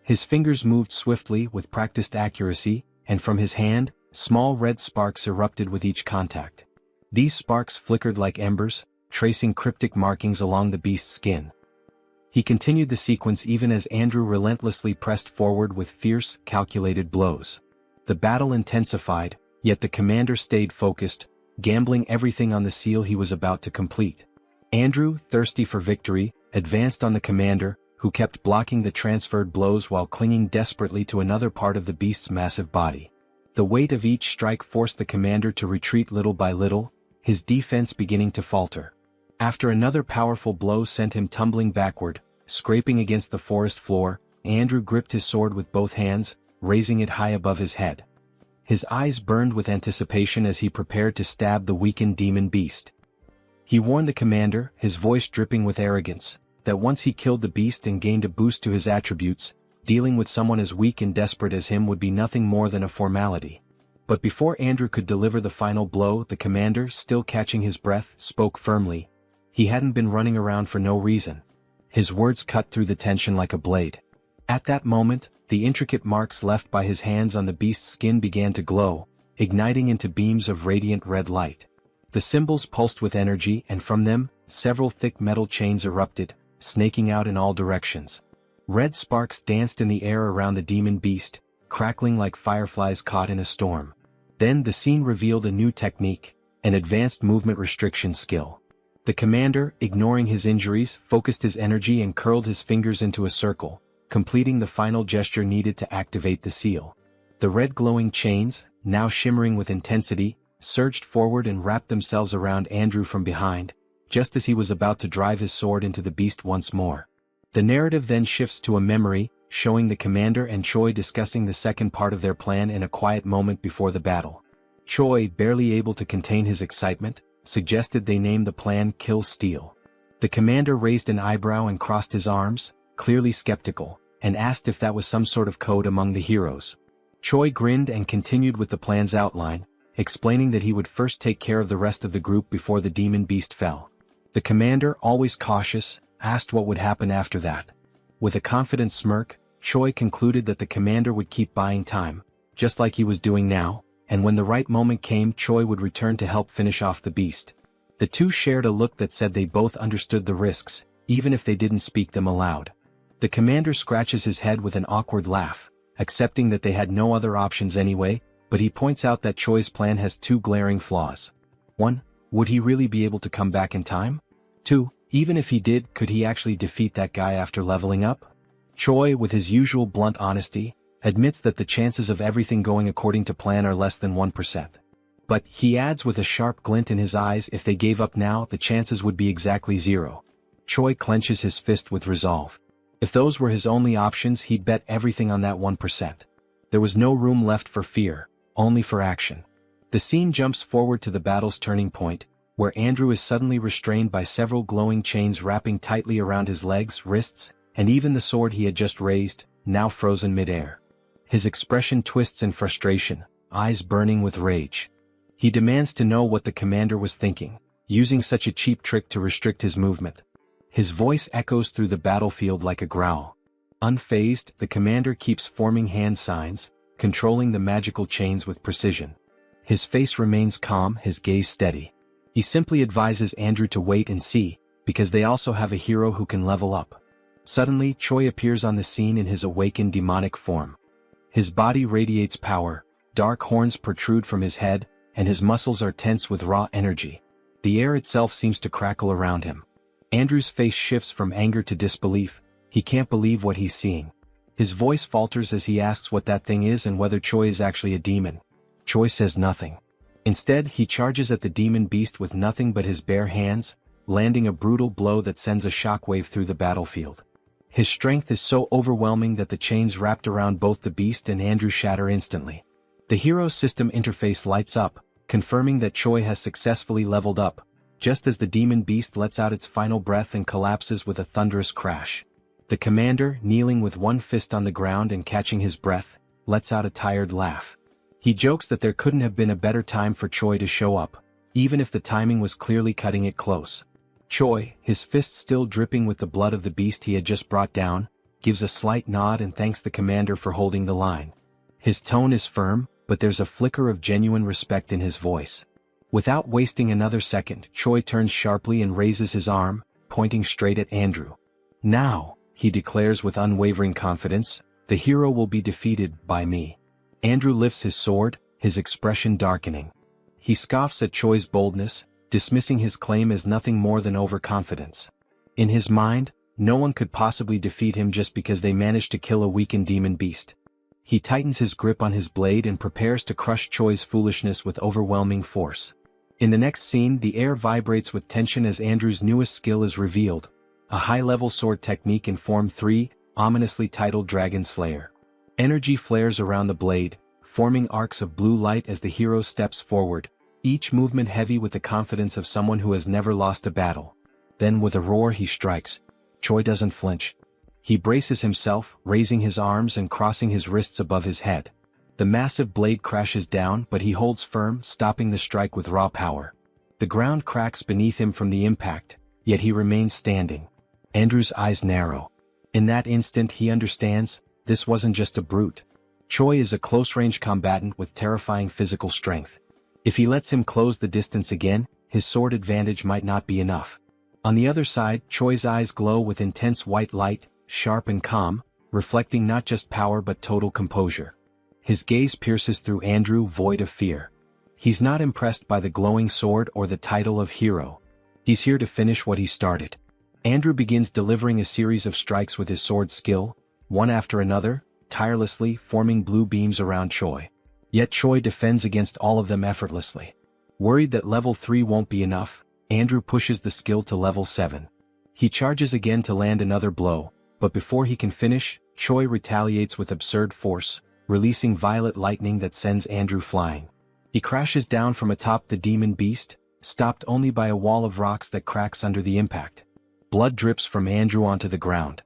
His fingers moved swiftly with practiced accuracy, and from his hand, small red sparks erupted with each contact. These sparks flickered like embers, tracing cryptic markings along the beast's skin. He continued the sequence even as Andrew relentlessly pressed forward with fierce, calculated blows. The battle intensified, yet the commander stayed focused, gambling everything on the seal he was about to complete. Andrew, thirsty for victory, advanced on the commander, who kept blocking the transferred blows while clinging desperately to another part of the beast's massive body. The weight of each strike forced the commander to retreat little by little, his defense beginning to falter. After another powerful blow sent him tumbling backward, scraping against the forest floor, Andrew gripped his sword with both hands, raising it high above his head. His eyes burned with anticipation as he prepared to stab the weakened demon beast. He warned the commander, his voice dripping with arrogance, that once he killed the beast and gained a boost to his attributes, dealing with someone as weak and desperate as him would be nothing more than a formality. But before Andrew could deliver the final blow, the commander, still catching his breath, spoke firmly. He hadn't been running around for no reason. His words cut through the tension like a blade. At that moment, the intricate marks left by his hands on the beast's skin began to glow, igniting into beams of radiant red light. The symbols pulsed with energy, and from them, several thick metal chains erupted, snaking out in all directions. Red sparks danced in the air around the demon beast, crackling like fireflies caught in a storm. Then the scene revealed a new technique, an advanced movement restriction skill. The commander, ignoring his injuries, focused his energy and curled his fingers into a circle, completing the final gesture needed to activate the seal. The red glowing chains, now shimmering with intensity, surged forward and wrapped themselves around Andrew from behind, just as he was about to drive his sword into the beast once more. The narrative then shifts to a memory, showing the commander and Choi discussing the second part of their plan in a quiet moment before the battle. Choi, barely able to contain his excitement, suggested they name the plan Kill Steel. The commander raised an eyebrow and crossed his arms, clearly skeptical, and asked if that was some sort of code among the heroes. Choi grinned and continued with the plan's outline, explaining that he would first take care of the rest of the group before the demon beast fell. The commander, always cautious, asked what would happen after that. With a confident smirk, Choi concluded that the commander would keep buying time, just like he was doing now, and when the right moment came Choi would return to help finish off the beast. The two shared a look that said they both understood the risks, even if they didn't speak them aloud. The commander scratches his head with an awkward laugh, accepting that they had no other options anyway, but he points out that Choi's plan has two glaring flaws. 1. Would he really be able to come back in time? 2. Even if he did, could he actually defeat that guy after leveling up? Choi, with his usual blunt honesty, admits that the chances of everything going according to plan are less than 1%. But, he adds with a sharp glint in his eyes, if they gave up now, the chances would be exactly 0. Choi clenches his fist with resolve. If those were his only options, he'd bet everything on that 1%. There was no room left for fear, only for action. The scene jumps forward to the battle's turning point, where Andrew is suddenly restrained by several glowing chains wrapping tightly around his legs, wrists, and even the sword he had just raised, now frozen mid-air. His expression twists in frustration, eyes burning with rage. He demands to know what the commander was thinking, using such a cheap trick to restrict his movement. His voice echoes through the battlefield like a growl. Unfazed, the commander keeps forming hand signs, controlling the magical chains with precision. His face remains calm, his gaze steady. He simply advises Andrew to wait and see, because they also have a hero who can level up. Suddenly, Choi appears on the scene in his awakened demonic form. His body radiates power, dark horns protrude from his head, and his muscles are tense with raw energy. The air itself seems to crackle around him. Andrew's face shifts from anger to disbelief. He can't believe what he's seeing. His voice falters as he asks what that thing is and whether Choi is actually a demon. Choi says nothing. Instead, he charges at the demon beast with nothing but his bare hands, landing a brutal blow that sends a shockwave through the battlefield. His strength is so overwhelming that the chains wrapped around both the beast and Andrew shatter instantly. The hero's system interface lights up, confirming that Choi has successfully leveled up, just as the demon beast lets out its final breath and collapses with a thunderous crash. The commander, kneeling with one fist on the ground and catching his breath, lets out a tired laugh. He jokes that there couldn't have been a better time for Choi to show up, even if the timing was clearly cutting it close. Choi, his fists still dripping with the blood of the beast he had just brought down, gives a slight nod and thanks the commander for holding the line. His tone is firm, but there's a flicker of genuine respect in his voice. Without wasting another second, Choi turns sharply and raises his arm, pointing straight at Andrew. "Now," he declares with unwavering confidence, "the hero will be defeated by me." Andrew lifts his sword, his expression darkening. He scoffs at Choi's boldness, dismissing his claim as nothing more than overconfidence. In his mind, no one could possibly defeat him just because they managed to kill a weakened demon beast. He tightens his grip on his blade and prepares to crush Choi's foolishness with overwhelming force. In the next scene, the air vibrates with tension as Andrew's newest skill is revealed, a high-level sword technique in Form 3, ominously titled Dragon Slayer. Energy flares around the blade, forming arcs of blue light as the hero steps forward, each movement heavy with the confidence of someone who has never lost a battle. Then with a roar he strikes. Choi doesn't flinch. He braces himself, raising his arms and crossing his wrists above his head. The massive blade crashes down, but he holds firm, stopping the strike with raw power. The ground cracks beneath him from the impact, yet he remains standing. Andrew's eyes narrow. In that instant he understands, this wasn't just a brute. Choi is a close-range combatant with terrifying physical strength. If he lets him close the distance again, his sword advantage might not be enough. On the other side, Choi's eyes glow with intense white light, sharp and calm, reflecting not just power but total composure. His gaze pierces through Andrew, void of fear. He's not impressed by the glowing sword or the title of hero. He's here to finish what he started. Andrew begins delivering a series of strikes with his sword skill, one after another, tirelessly forming blue beams around Choi. Yet Choi defends against all of them effortlessly. Worried that level 3 won't be enough, Andrew pushes the skill to level 7. He charges again to land another blow, but before he can finish, Choi retaliates with absurd force, releasing violet lightning that sends Andrew flying. He crashes down from atop the demon beast, stopped only by a wall of rocks that cracks under the impact. Blood drips from Andrew onto the ground.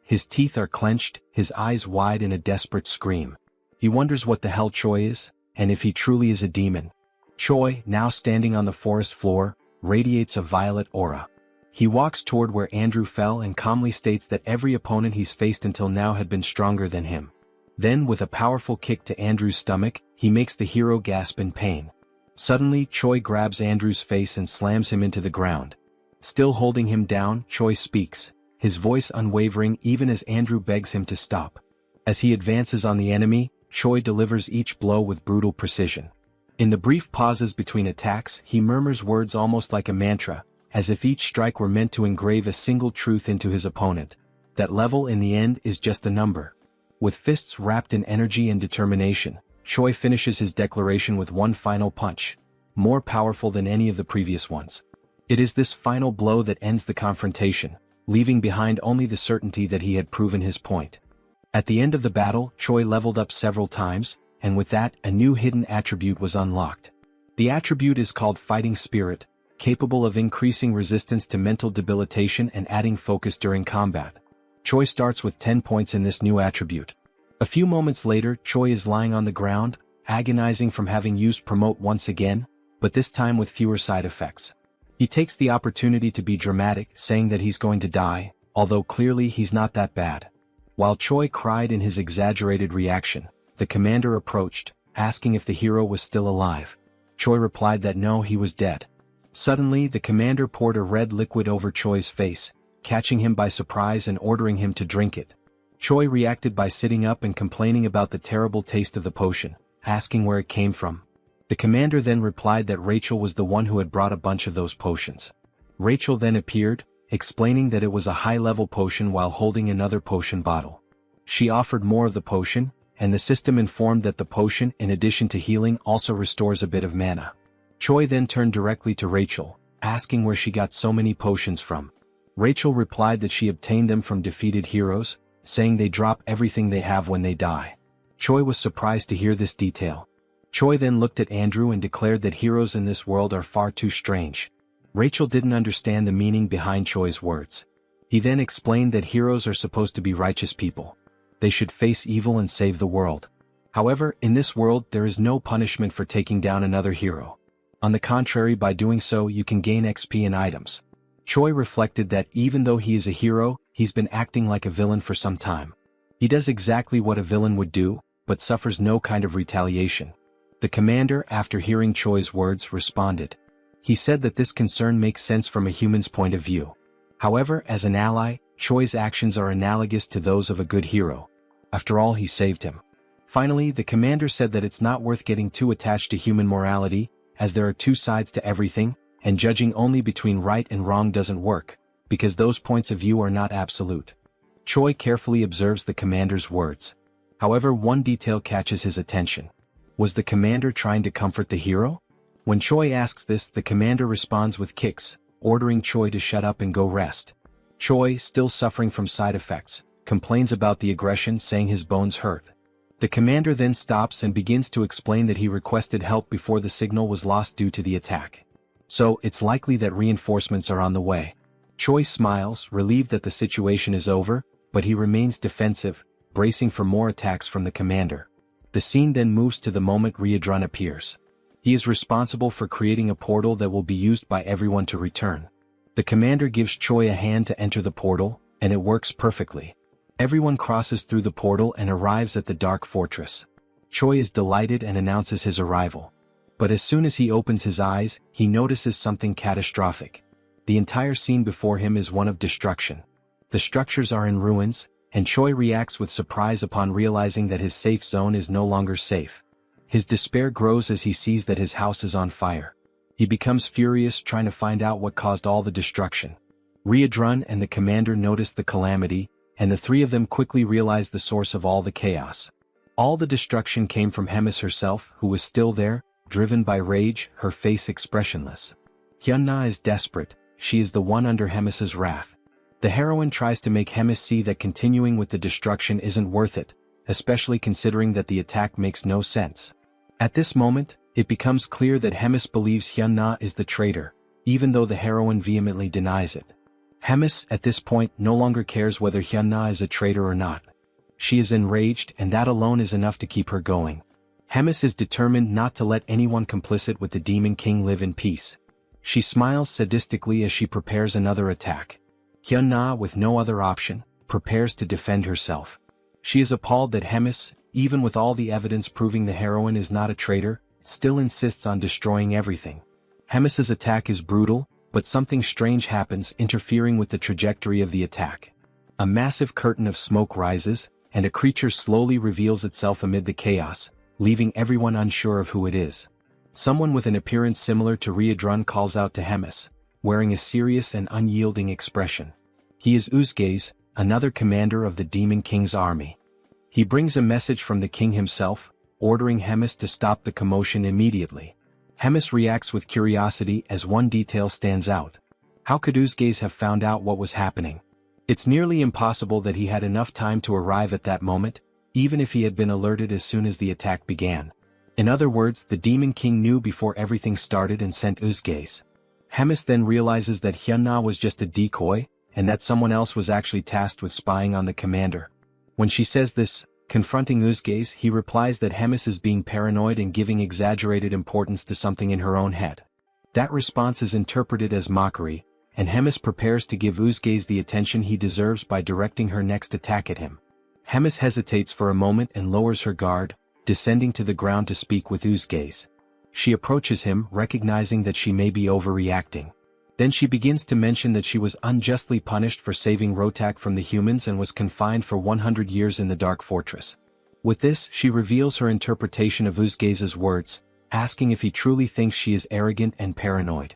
His teeth are clenched, his eyes wide in a desperate scream. He wonders what the hell Choi is, and if he truly is a demon. Choi, now standing on the forest floor, radiates a violet aura. He walks toward where Andrew fell and calmly states that every opponent he's faced until now had been stronger than him. Then, with a powerful kick to Andrew's stomach, he makes the hero gasp in pain. Suddenly, Choi grabs Andrew's face and slams him into the ground. Still holding him down, Choi speaks, his voice unwavering even as Andrew begs him to stop. As he advances on the enemy, Choi delivers each blow with brutal precision. In the brief pauses between attacks, he murmurs words almost like a mantra, as if each strike were meant to engrave a single truth into his opponent. That level in the end is just a number. With fists wrapped in energy and determination, Choi finishes his declaration with one final punch, more powerful than any of the previous ones. It is this final blow that ends the confrontation, leaving behind only the certainty that he had proven his point. At the end of the battle, Choi leveled up several times, and with that, a new hidden attribute was unlocked. The attribute is called Fighting Spirit, capable of increasing resistance to mental debilitation and adding focus during combat. Choi starts with 10 points in this new attribute. A few moments later, Choi is lying on the ground, agonizing from having used Promote once again, but this time with fewer side effects. He takes the opportunity to be dramatic, saying that he's going to die, although clearly he's not that bad. While Choi cried in his exaggerated reaction, the commander approached, asking if the hero was still alive. Choi replied that no, he was dead. Suddenly, the commander poured a red liquid over Choi's face, catching him by surprise and ordering him to drink it. Choi reacted by sitting up and complaining about the terrible taste of the potion, asking where it came from. The commander then replied that Rachel was the one who had brought a bunch of those potions. Rachel then appeared, explaining that it was a high-level potion while holding another potion bottle. She offered more of the potion, and the system informed that the potion, in addition to healing, also restores a bit of mana. Choi then turned directly to Rachel, asking where she got so many potions from. Rachel replied that she obtained them from defeated heroes, saying they drop everything they have when they die. Choi was surprised to hear this detail. Choi then looked at Andrew and declared that heroes in this world are far too strange. Rachel didn't understand the meaning behind Choi's words. He then explained that heroes are supposed to be righteous people. They should face evil and save the world. However, in this world there is no punishment for taking down another hero. On the contrary, by doing so you can gain XP and items. Choi reflected that even though he is a hero, he's been acting like a villain for some time. He does exactly what a villain would do, but suffers no kind of retaliation. The commander, after hearing Choi's words, responded. He said that this concern makes sense from a human's point of view. However, as an ally, Choi's actions are analogous to those of a good hero. After all, he saved him. Finally, the commander said that it's not worth getting too attached to human morality, as there are two sides to everything, and judging only between right and wrong doesn't work, because those points of view are not absolute. Choi carefully observes the commander's words. However, one detail catches his attention. Was the commander trying to comfort the hero? When Choi asks this, the commander responds with kicks, ordering Choi to shut up and go rest. Choi, still suffering from side effects, complains about the aggression, saying his bones hurt. The commander then stops and begins to explain that he requested help before the signal was lost due to the attack. So, it's likely that reinforcements are on the way. Choi smiles, relieved that the situation is over, but he remains defensive, bracing for more attacks from the commander. The scene then moves to the moment Riadrun appears. He is responsible for creating a portal that will be used by everyone to return. The commander gives Choi a hand to enter the portal, and it works perfectly. Everyone crosses through the portal and arrives at the Dark Fortress. Choi is delighted and announces his arrival. But as soon as he opens his eyes, he notices something catastrophic. The entire scene before him is one of destruction. The structures are in ruins, and Choi reacts with surprise upon realizing that his safe zone is no longer safe. His despair grows as he sees that his house is on fire. He becomes furious, trying to find out what caused all the destruction. Riadrun and the commander notice the calamity, and the three of them quickly realize the source of all the chaos. All the destruction came from Hemis herself, who was still there, driven by rage, her face expressionless. Hyun-na is desperate. She is the one under Hemis's wrath. The heroine tries to make Hemis see that continuing with the destruction isn't worth it, especially considering that the attack makes no sense. At this moment, it becomes clear that Hemis believes Hyun-na is the traitor, even though the heroine vehemently denies it. Hemis, at this point, no longer cares whether Hyun-na is a traitor or not. She is enraged, and that alone is enough to keep her going. Hemis is determined not to let anyone complicit with the Demon King live in peace. She smiles sadistically as she prepares another attack. Hyun-na, with no other option, prepares to defend herself. She is appalled that Hemis, even with all the evidence proving the heroine is not a traitor, still insists on destroying everything. Hemis's attack is brutal, but something strange happens, interfering with the trajectory of the attack. A massive curtain of smoke rises, and a creature slowly reveals itself amid the chaos, leaving everyone unsure of who it is. Someone with an appearance similar to Riadrun calls out to Hemis, wearing a serious and unyielding expression. He is Uzgaze, another commander of the Demon King's army. He brings a message from the king himself, ordering Hemis to stop the commotion immediately. Hemis reacts with curiosity as one detail stands out. How could Uzgaze have found out what was happening? It's nearly impossible that he had enough time to arrive at that moment, even if he had been alerted as soon as the attack began. In other words, the Demon King knew before everything started and sent Uzgaze. Hemis then realizes that Hyun-na was just a decoy, and that someone else was actually tasked with spying on the commander. When she says this, Confronting Uzgaze, he replies that Hemis is being paranoid and giving exaggerated importance to something in her own head. That response is interpreted as mockery, and Hemis prepares to give Uzgaze the attention he deserves by directing her next attack at him. Hemis hesitates for a moment and lowers her guard, descending to the ground to speak with Uzgaze. She approaches him, recognizing that she may be overreacting. Then she begins to mention that she was unjustly punished for saving Rotak from the humans and was confined for 100 years in the Dark Fortress. With this, she reveals her interpretation of Uzgaze's words, asking if he truly thinks she is arrogant and paranoid.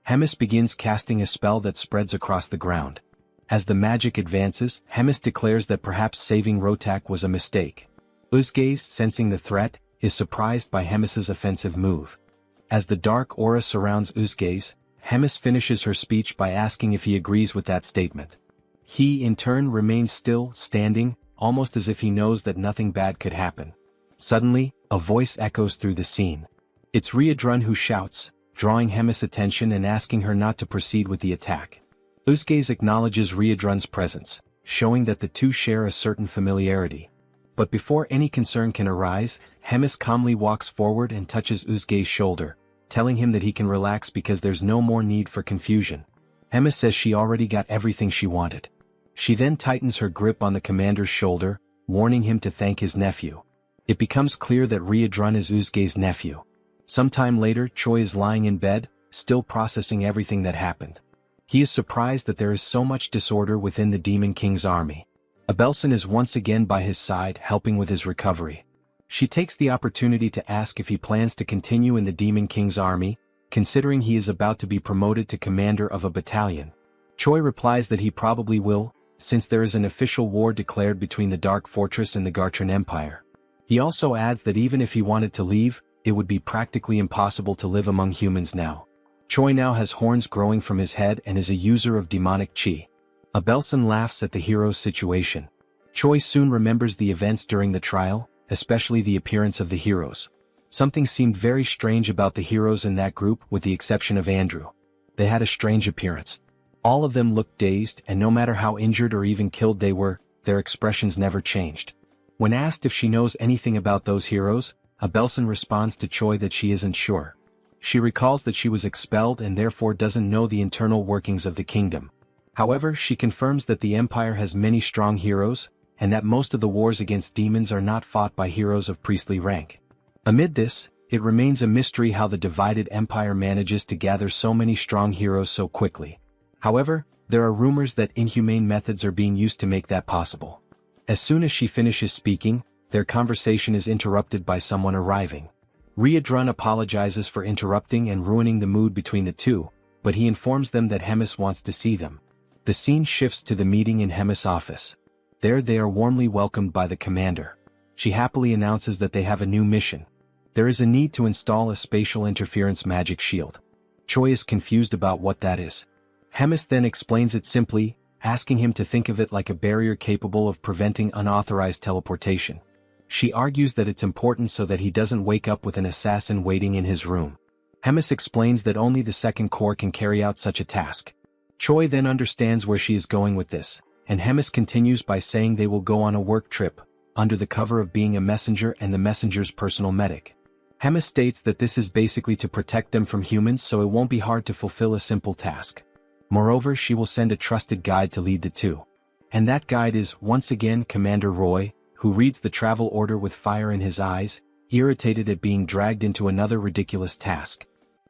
Hemis begins casting a spell that spreads across the ground. As the magic advances, Hemis declares that perhaps saving Rotak was a mistake. Uzgaze, sensing the threat, is surprised by Hemis's offensive move. As the dark aura surrounds Uzgaze, Hemis finishes her speech by asking if he agrees with that statement. He, in turn, remains still, standing, almost as if he knows that nothing bad could happen. Suddenly, a voice echoes through the scene. It's Riadrun who shouts, drawing Hemis' attention and asking her not to proceed with the attack. Uzgaze acknowledges Riadrun's presence, showing that the two share a certain familiarity. But before any concern can arise, Hemis calmly walks forward and touches Uzgaze's shoulder, telling him that he can relax because there's no more need for confusion. Hemis says she already got everything she wanted. She then tightens her grip on the commander's shoulder, warning him to thank his nephew. It becomes clear that Riadrun is Uzgaze's nephew. Sometime later, Choi is lying in bed, still processing everything that happened. He is surprised that there is so much disorder within the Demon King's army. Abelson is once again by his side, helping with his recovery. She takes the opportunity to ask if he plans to continue in the Demon King's army, considering he is about to be promoted to commander of a battalion. Choi replies that he probably will, since there is an official war declared between the Dark Fortress and the Gartran Empire. He also adds that even if he wanted to leave, it would be practically impossible to live among humans now. Choi now has horns growing from his head and is a user of demonic chi. Abelson laughs at the hero's situation. Choi soon remembers the events during the trial, especially the appearance of the heroes. Something seemed very strange about the heroes in that group with the exception of Andrew. They had a strange appearance. All of them looked dazed, and no matter how injured or even killed they were, their expressions never changed. When asked if she knows anything about those heroes, Abelson responds to Choi that she isn't sure. She recalls that she was expelled and therefore doesn't know the internal workings of the kingdom. However, she confirms that the Empire has many strong heroes, and that most of the wars against demons are not fought by heroes of priestly rank. Amid this, it remains a mystery how the divided Empire manages to gather so many strong heroes so quickly. However, there are rumors that inhumane methods are being used to make that possible. As soon as she finishes speaking, their conversation is interrupted by someone arriving. Riadrun apologizes for interrupting and ruining the mood between the two, but he informs them that Hemis wants to see them. The scene shifts to the meeting in Hemis' office. There they are warmly welcomed by the commander. She happily announces that they have a new mission. There is a need to install a spatial interference magic shield. Choi is confused about what that is. Hemis then explains it simply, asking him to think of it like a barrier capable of preventing unauthorized teleportation. She argues that it's important so that he doesn't wake up with an assassin waiting in his room. Hemis explains that only the Second Corps can carry out such a task. Choi then understands where she is going with this, and Hemis continues by saying they will go on a work trip, under the cover of being a messenger and the messenger's personal medic. Hemis states that this is basically to protect them from humans so it won't be hard to fulfill a simple task. Moreover, she will send a trusted guide to lead the two. And that guide is, once again, Commander Roy, who reads the travel order with fire in his eyes, irritated at being dragged into another ridiculous task.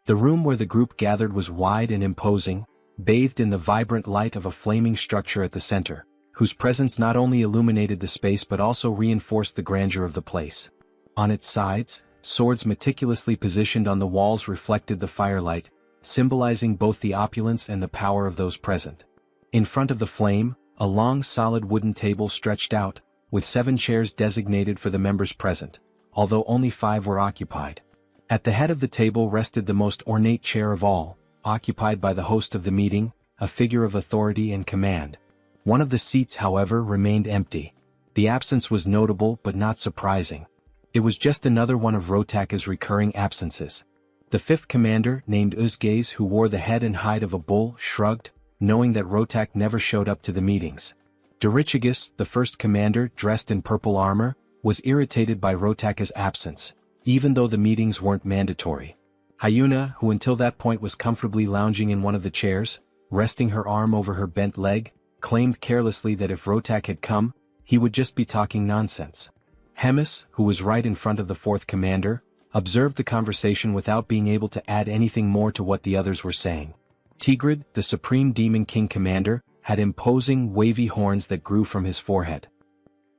The room where the group gathered was wide and imposing, bathed in the vibrant light of a flaming structure at the center, whose presence not only illuminated the space but also reinforced the grandeur of the place. On its sides, swords meticulously positioned on the walls reflected the firelight, symbolizing both the opulence and the power of those present. In front of the flame, a long solid wooden table stretched out, with 7 chairs designated for the members present, although only 5 were occupied. At the head of the table rested the most ornate chair of all, occupied by the host of the meeting, a figure of authority and command. One of the seats, however, remained empty. The absence was notable but not surprising. It was just another one of Rotaka's recurring absences. The 5th commander, named Uzgaze, who wore the head and hide of a bull, shrugged, knowing that Rotak never showed up to the meetings. Dorichigus, the 1st commander, dressed in purple armor, was irritated by Rotaka's absence, even though the meetings weren't mandatory. Hyuna, who until that point was comfortably lounging in one of the chairs, resting her arm over her bent leg, claimed carelessly that if Rotak had come, he would just be talking nonsense. Hemis, who was right in front of the fourth commander, observed the conversation without being able to add anything more to what the others were saying. Tigrid, the supreme demon king commander, had imposing, wavy horns that grew from his forehead.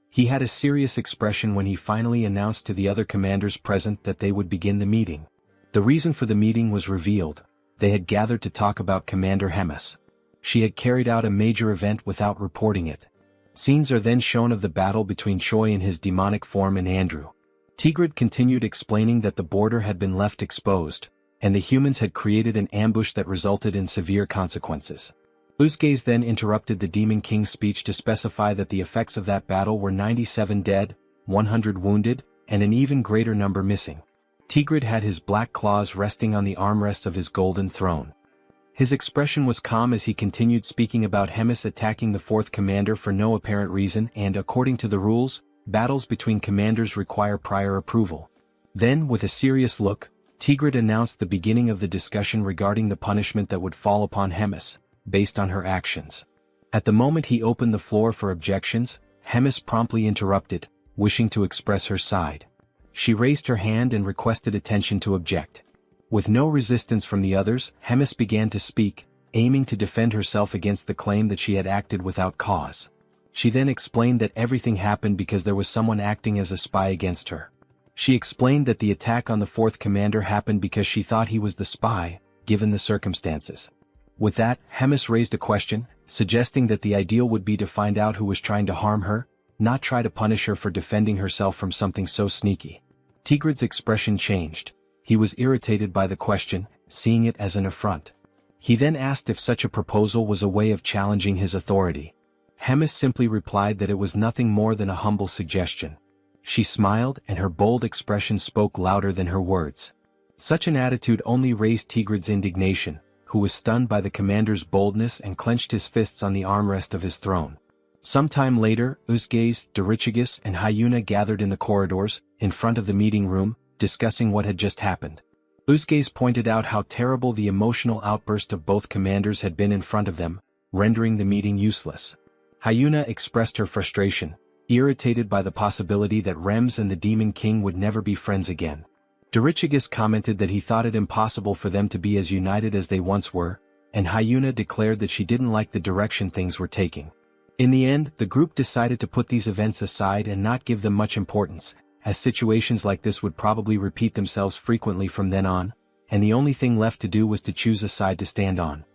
He had a serious expression when he finally announced to the other commanders present that they would begin the meeting. The reason for the meeting was revealed. They had gathered to talk about Commander Hemis. She had carried out a major event without reporting it. Scenes are then shown of the battle between Choi in his demonic form and Andrew. Tigrid continued explaining that the border had been left exposed, and the humans had created an ambush that resulted in severe consequences. Uzgaze then interrupted the Demon King's speech to specify that the effects of that battle were 97 dead, 100 wounded, and an even greater number missing. Tigrid had his black claws resting on the armrests of his golden throne. His expression was calm as he continued speaking about Hemis attacking the fourth commander for no apparent reason and, according to the rules, battles between commanders require prior approval. Then, with a serious look, Tigrid announced the beginning of the discussion regarding the punishment that would fall upon Hemis, based on her actions. At the moment he opened the floor for objections, Hemis promptly interrupted, wishing to express her side. She raised her hand and requested attention to object. With no resistance from the others, Hemis began to speak, aiming to defend herself against the claim that she had acted without cause. She then explained that everything happened because there was someone acting as a spy against her. She explained that the attack on the fourth commander happened because she thought he was the spy, given the circumstances. With that, Hemis raised a question, suggesting that the ideal would be to find out who was trying to harm her, not try to punish her for defending herself from something so sneaky. Tigrid's expression changed. He was irritated by the question, seeing it as an affront. He then asked if such a proposal was a way of challenging his authority. Hemis simply replied that it was nothing more than a humble suggestion. She smiled, and her bold expression spoke louder than her words. Such an attitude only raised Tigrid's indignation, who was stunned by the commander's boldness and clenched his fists on the armrest of his throne. Some time later, Uzgaze, Dorichigus, and Hyuna gathered in the corridors, in front of the meeting room, discussing what had just happened. Uzgaze pointed out how terrible the emotional outburst of both commanders had been in front of them, rendering the meeting useless. Hyuna expressed her frustration, irritated by the possibility that Rems and the Demon King would never be friends again. Dorichigus commented that he thought it impossible for them to be as united as they once were, and Hyuna declared that she didn't like the direction things were taking. In the end, the group decided to put these events aside and not give them much importance, as situations like this would probably repeat themselves frequently from then on, and the only thing left to do was to choose a side to stand on.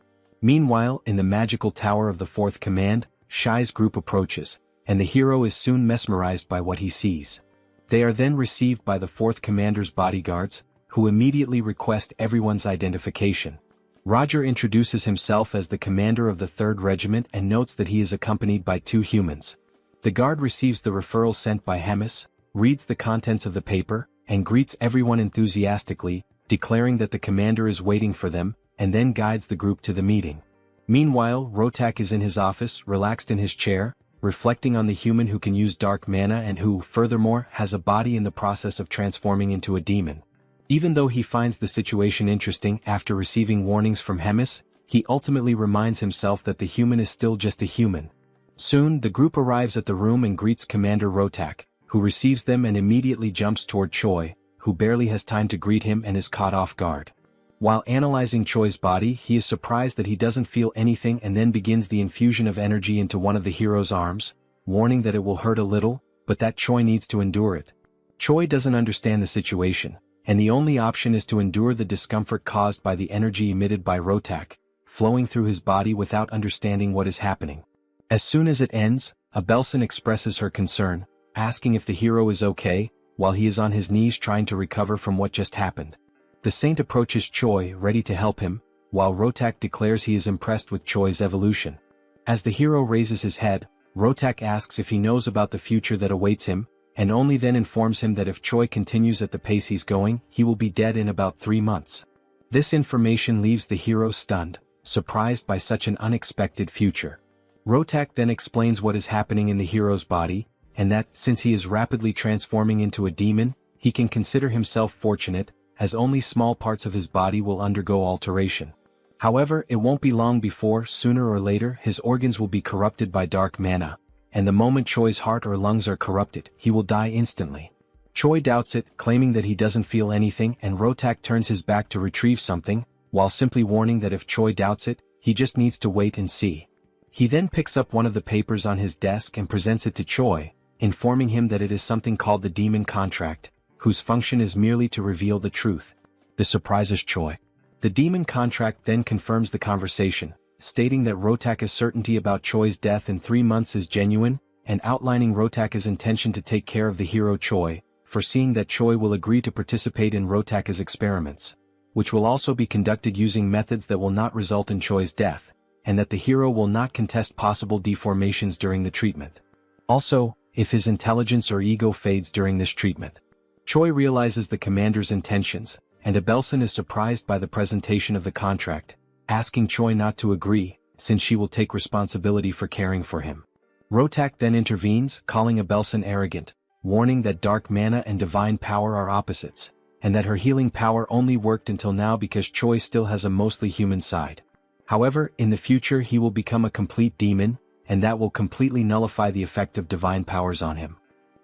Meanwhile, in the magical tower of the fourth command, Shai's group approaches, and the hero is soon mesmerized by what he sees. They are then received by the fourth commander's bodyguards, who immediately request everyone's identification. Roger introduces himself as the commander of the 3rd Regiment and notes that he is accompanied by 2 humans. The guard receives the referral sent by Hemis, reads the contents of the paper, and greets everyone enthusiastically, declaring that the commander is waiting for them, and then guides the group to the meeting. Meanwhile, Rotak is in his office, relaxed in his chair, reflecting on the human who can use dark mana and who, furthermore, has a body in the process of transforming into a demon. Even though he finds the situation interesting after receiving warnings from Hemis, he ultimately reminds himself that the human is still just a human. Soon, the group arrives at the room and greets Commander Rotak, who receives them and immediately jumps toward Choi, who barely has time to greet him and is caught off guard. While analyzing Choi's body, he is surprised that he doesn't feel anything and then begins the infusion of energy into one of the hero's arms, warning that it will hurt a little, but that Choi needs to endure it. Choi doesn't understand the situation, and the only option is to endure the discomfort caused by the energy emitted by Rotak, flowing through his body without understanding what is happening. As soon as it ends, Abelson expresses her concern, asking if the hero is okay, while he is on his knees trying to recover from what just happened. The saint approaches Choi, ready to help him, while Rotak declares he is impressed with Choi's evolution. As the hero raises his head, Rotak asks if he knows about the future that awaits him, and only then informs him that if Choi continues at the pace he's going, he will be dead in about 3 months. This information leaves the hero stunned, surprised by such an unexpected future. Rotak then explains what is happening in the hero's body, and that, since he is rapidly transforming into a demon, he can consider himself fortunate, as only small parts of his body will undergo alteration. However, it won't be long before, sooner or later, his organs will be corrupted by dark manhwa, and the moment Choi's heart or lungs are corrupted, he will die instantly. Choi doubts it, claiming that he doesn't feel anything, and Rotak turns his back to retrieve something, while simply warning that if Choi doubts it, he just needs to wait and see. He then picks up one of the papers on his desk and presents it to Choi, informing him that it is something called the Demon Contract, whose function is merely to reveal the truth. This surprises Choi. The Demon Contract then confirms the conversation, stating that Rotak's certainty about Choi's death in 3 months is genuine, and outlining Rotak's intention to take care of the hero Choi, foreseeing that Choi will agree to participate in Rotak's experiments, which will also be conducted using methods that will not result in Choi's death, and that the hero will not contest possible deformations during the treatment. Also, if his intelligence or ego fades during this treatment. Choi realizes the commander's intentions, and Abelson is surprised by the presentation of the contract, asking Choi not to agree, since she will take responsibility for caring for him. Rotak then intervenes, calling Abelson arrogant, warning that dark manhwa and divine power are opposites, and that her healing power only worked until now because Choi still has a mostly human side. However, in the future he will become a complete demon, and that will completely nullify the effect of divine powers on him.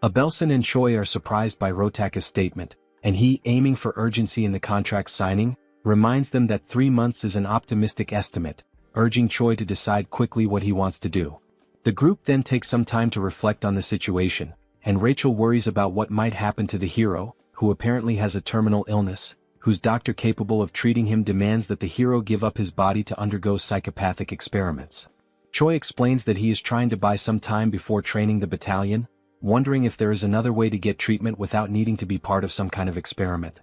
Abelson and Choi are surprised by Rotak's statement, and he, aiming for urgency in the contract signing, reminds them that 3 months is an optimistic estimate, urging Choi to decide quickly what he wants to do. The group then takes some time to reflect on the situation, and Rachel worries about what might happen to the hero, who apparently has a terminal illness, whose doctor capable of treating him demands that the hero give up his body to undergo psychopathic experiments. Choi explains that he is trying to buy some time before training the battalion, wondering if there is another way to get treatment without needing to be part of some kind of experiment.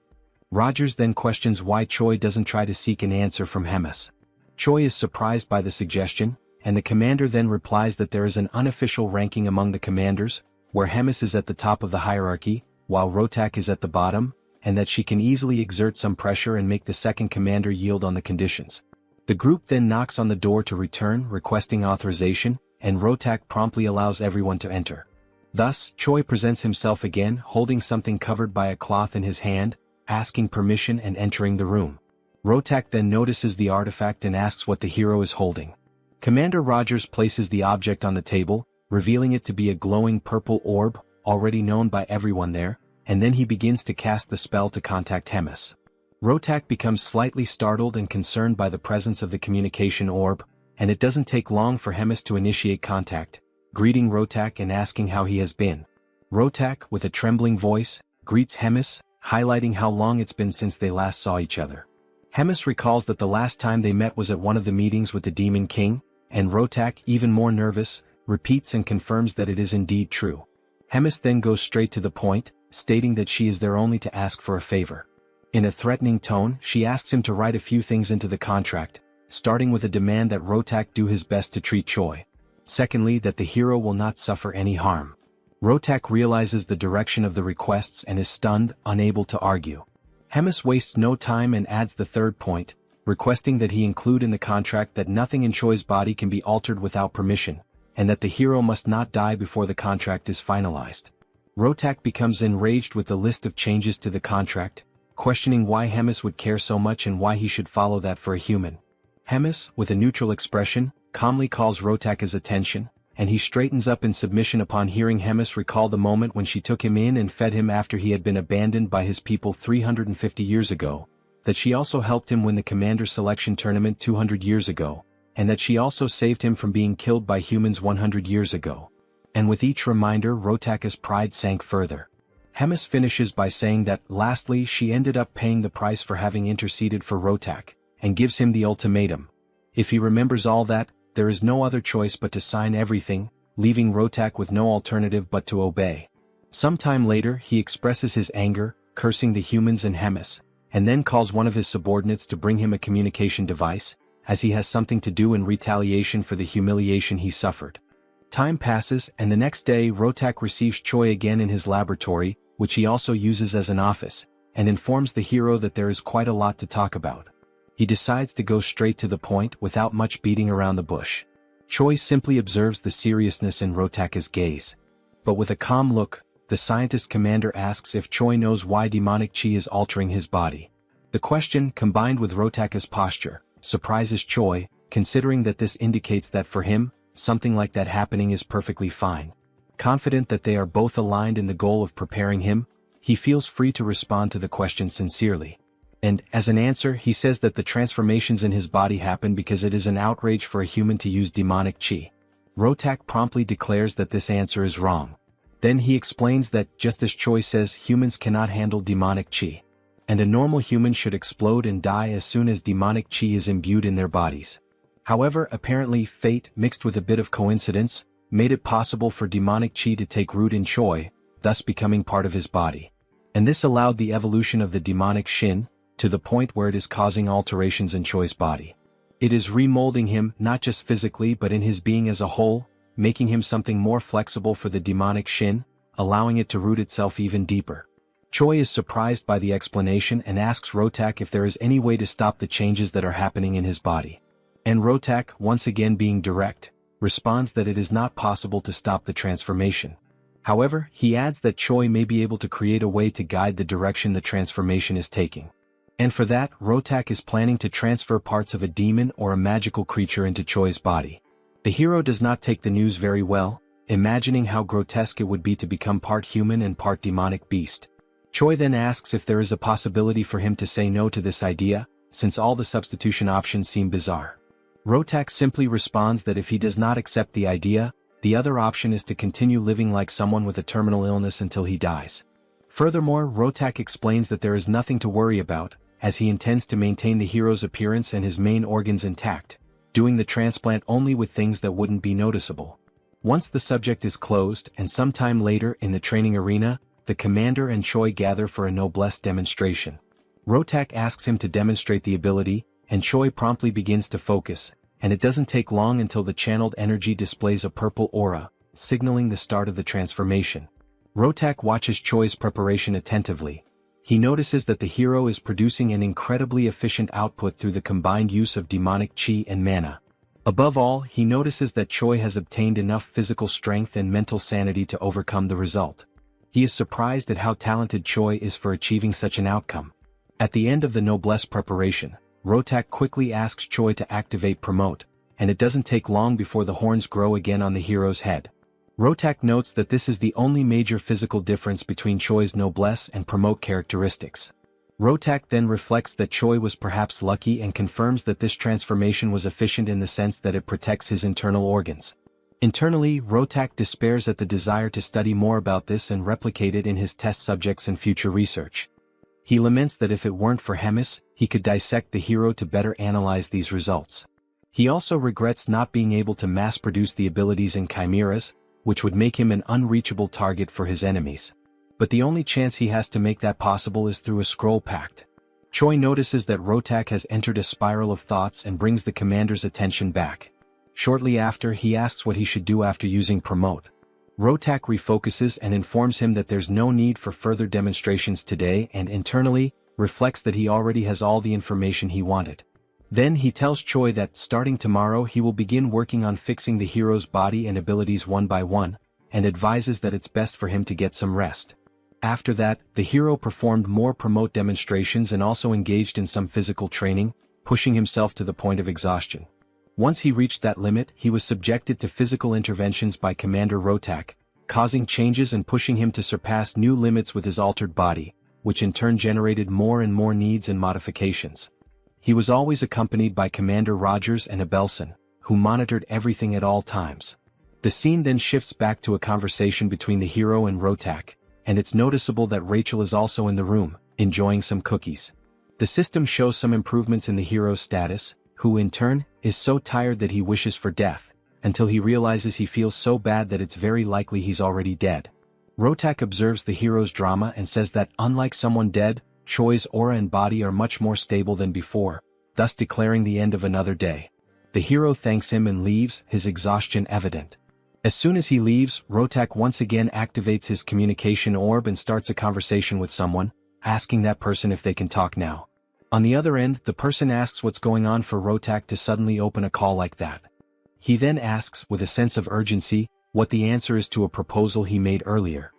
Rogers then questions why Choi doesn't try to seek an answer from Hemis. Choi is surprised by the suggestion, and the commander then replies that there is an unofficial ranking among the commanders, where Hemis is at the top of the hierarchy, while Rotak is at the bottom, and that she can easily exert some pressure and make the second commander yield on the conditions. The group then knocks on the door to return, requesting authorization, and Rotak promptly allows everyone to enter. Thus, Choi presents himself again, holding something covered by a cloth in his hand, asking permission and entering the room. Rotak then notices the artifact and asks what the hero is holding. Commander Rogers places the object on the table, revealing it to be a glowing purple orb, already known by everyone there, and then he begins to cast the spell to contact Hemis. Rotak becomes slightly startled and concerned by the presence of the communication orb, and it doesn't take long for Hemis to initiate contact, greeting Rotak and asking how he has been. Rotak, with a trembling voice, greets Hemis, highlighting how long it's been since they last saw each other. Hemis recalls that the last time they met was at one of the meetings with the Demon King, and Rotak, even more nervous, repeats and confirms that it is indeed true. Hemis then goes straight to the point, stating that she is there only to ask for a favor. In a threatening tone, she asks him to write a few things into the contract, starting with a demand that Rotak do his best to treat Choi. Secondly, that the hero will not suffer any harm. Rotak realizes the direction of the requests and is stunned, unable to argue. Hemis wastes no time and adds the third point, requesting that he include in the contract that nothing in Choi's body can be altered without permission, and that the hero must not die before the contract is finalized. Rotak becomes enraged with the list of changes to the contract, questioning why Hemis would care so much and why he should follow that for a human. Hemis, with a neutral expression, calmly calls Rotak's attention, and he straightens up in submission upon hearing Hemis recall the moment when she took him in and fed him after he had been abandoned by his people 350 years ago, that she also helped him win the commander selection tournament 200 years ago, and that she also saved him from being killed by humans 100 years ago. And with each reminder, Rotak's pride sank further. Hemis finishes by saying that, lastly, she ended up paying the price for having interceded for Rotak, and gives him the ultimatum. If he remembers all that, there is no other choice but to sign everything, leaving Rotak with no alternative but to obey. Sometime later, he expresses his anger, cursing the humans and Hemis, and then calls one of his subordinates to bring him a communication device, as he has something to do in retaliation for the humiliation he suffered. Time passes, and the next day Rotak receives Choi again in his laboratory, which he also uses as an office, and informs the hero that there is quite a lot to talk about. He decides to go straight to the point without much beating around the bush. Choi simply observes the seriousness in Rotak's gaze. But with a calm look, the scientist commander asks if Choi knows why demonic chi is altering his body. The question, combined with Rotaka's posture, surprises Choi, considering that this indicates that for him, something like that happening is perfectly fine. Confident that they are both aligned in the goal of preparing him, he feels free to respond to the question sincerely. And, as an answer, he says that the transformations in his body happen because it is an outrage for a human to use demonic chi. Rotak promptly declares that this answer is wrong. Then he explains that, just as Choi says, humans cannot handle demonic chi. And a normal human should explode and die as soon as demonic chi is imbued in their bodies. However, apparently fate, mixed with a bit of coincidence, made it possible for demonic chi to take root in Choi, thus becoming part of his body. And this allowed the evolution of the demonic Shin, to the point where it is causing alterations in Choi's body. It is remolding him not just physically but in his being as a whole, making him something more flexible for the demonic Shin, allowing it to root itself even deeper. Choi is surprised by the explanation and asks Rotak if there is any way to stop the changes that are happening in his body. And Rotak, once again being direct, responds that it is not possible to stop the transformation. However, he adds that Choi may be able to create a way to guide the direction the transformation is taking. And for that, Rotak is planning to transfer parts of a demon or a magical creature into Choi's body. The hero does not take the news very well, imagining how grotesque it would be to become part human and part demonic beast. Choi then asks if there is a possibility for him to say no to this idea, since all the substitution options seem bizarre. Rotak simply responds that if he does not accept the idea, the other option is to continue living like someone with a terminal illness until he dies. Furthermore, Rotak explains that there is nothing to worry about, as he intends to maintain the hero's appearance and his main organs intact, doing the transplant only with things that wouldn't be noticeable. Once the subject is closed and sometime later in the training arena, the commander and Choi gather for a noblesse demonstration. Rotak asks him to demonstrate the ability, and Choi promptly begins to focus, and it doesn't take long until the channeled energy displays a purple aura, signaling the start of the transformation. Rotak watches Choi's preparation attentively. He notices that the hero is producing an incredibly efficient output through the combined use of demonic chi and mana. Above all, he notices that Choi has obtained enough physical strength and mental sanity to overcome the result. He is surprised at how talented Choi is for achieving such an outcome. At the end of the noblesse preparation, Rotak quickly asks Choi to activate promote, and it doesn't take long before the horns grow again on the hero's head. Rotak notes that this is the only major physical difference between Choi's noblesse and promote characteristics. Rotak then reflects that Choi was perhaps lucky and confirms that this transformation was efficient in the sense that it protects his internal organs. Internally, Rotak despairs at the desire to study more about this and replicate it in his test subjects and future research. He laments that if it weren't for Hemis, he could dissect the hero to better analyze these results. He also regrets not being able to mass-produce the abilities in chimeras, which would make him an unreachable target for his enemies. But the only chance he has to make that possible is through a scroll pact. Choi notices that Rotak has entered a spiral of thoughts and brings the commander's attention back. Shortly after, he asks what he should do after using promote. Rotak refocuses and informs him that there's no need for further demonstrations today and internally, reflects that he already has all the information he wanted. Then he tells Choi that starting tomorrow he will begin working on fixing the hero's body and abilities one by one, and advises that it's best for him to get some rest. After that, the hero performed more promote demonstrations and also engaged in some physical training, pushing himself to the point of exhaustion. Once he reached that limit, he was subjected to physical interventions by Commander Rotak, causing changes and pushing him to surpass new limits with his altered body, which in turn generated more and more needs and modifications. He was always accompanied by Commander Rogers and Abelson, who monitored everything at all times. The scene then shifts back to a conversation between the hero and Rotak, and it's noticeable that Rachel is also in the room, enjoying some cookies. The system shows some improvements in the hero's status, who in turn, is so tired that he wishes for death, until he realizes he feels so bad that it's very likely he's already dead. Rotak observes the hero's drama and says that unlike someone dead, Choi's aura and body are much more stable than before, thus declaring the end of another day. The hero thanks him and leaves, his exhaustion evident. As soon as he leaves, Rotak once again activates his communication orb and starts a conversation with someone, asking that person if they can talk now. On the other end, the person asks what's going on for Rotak to suddenly open a call like that. He then asks, with a sense of urgency, what the answer is to a proposal he made earlier.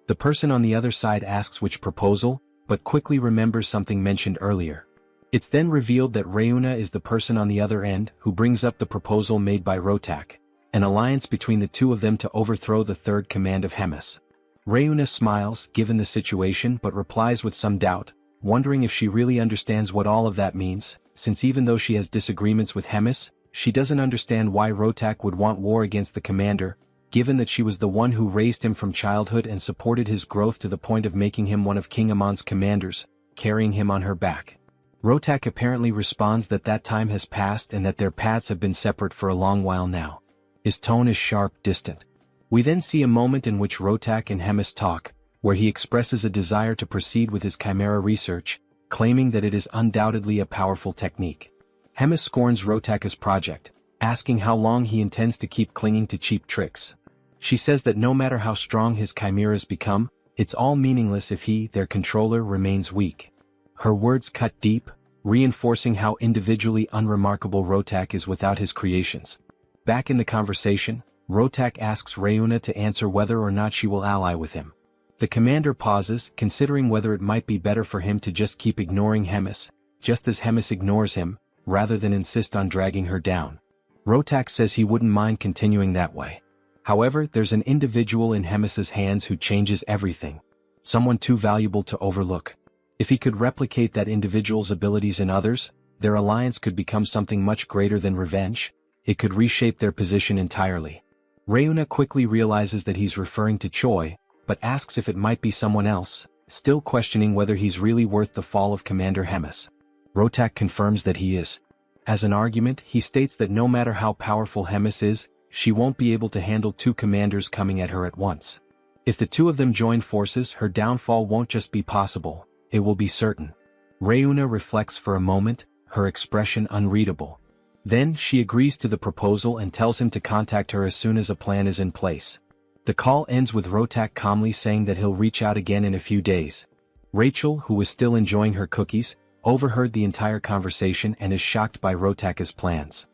The person on the other side asks which proposal, but quickly remembers something mentioned earlier. It's then revealed that Reuna is the person on the other end who brings up the proposal made by Rotak, an alliance between the two of them to overthrow the third command of Hemis. Reuna smiles, given the situation, but replies with some doubt, wondering if she really understands what all of that means, since even though she has disagreements with Hemis, she doesn't understand why Rotak would want war against the commander, given that she was the one who raised him from childhood and supported his growth to the point of making him one of King Amon's commanders, carrying him on her back. Rotak apparently responds that that time has passed and that their paths have been separate for a long while now. His tone is sharp, distant. We then see a moment in which Rotak and Hemis talk, where he expresses a desire to proceed with his chimera research, claiming that it is undoubtedly a powerful technique. Hemis scorns Rotak's project, asking how long he intends to keep clinging to cheap tricks. She says that no matter how strong his chimeras become, it's all meaningless if he, their controller, remains weak. Her words cut deep, reinforcing how individually unremarkable Rotak is without his creations. Back in the conversation, Rotak asks Reuna to answer whether or not she will ally with him. The commander pauses, considering whether it might be better for him to just keep ignoring Hemis, just as Hemis ignores him, rather than insist on dragging her down. Rotak says he wouldn't mind continuing that way. However, there's an individual in Hemis's hands who changes everything. Someone too valuable to overlook. If he could replicate that individual's abilities in others, their alliance could become something much greater than revenge. It could reshape their position entirely. Reuna quickly realizes that he's referring to Choi, but asks if it might be someone else, still questioning whether he's really worth the fall of Commander Hemis. Rotak confirms that he is. As an argument, he states that no matter how powerful Hemis is, she won't be able to handle two commanders coming at her at once. If the two of them join forces, her downfall won't just be possible, it will be certain. Reuna reflects for a moment, her expression unreadable. Then, she agrees to the proposal and tells him to contact her as soon as a plan is in place. The call ends with Rotak calmly saying that he'll reach out again in a few days. Rachel, who was still enjoying her cookies, overheard the entire conversation and is shocked by Rotak's plans.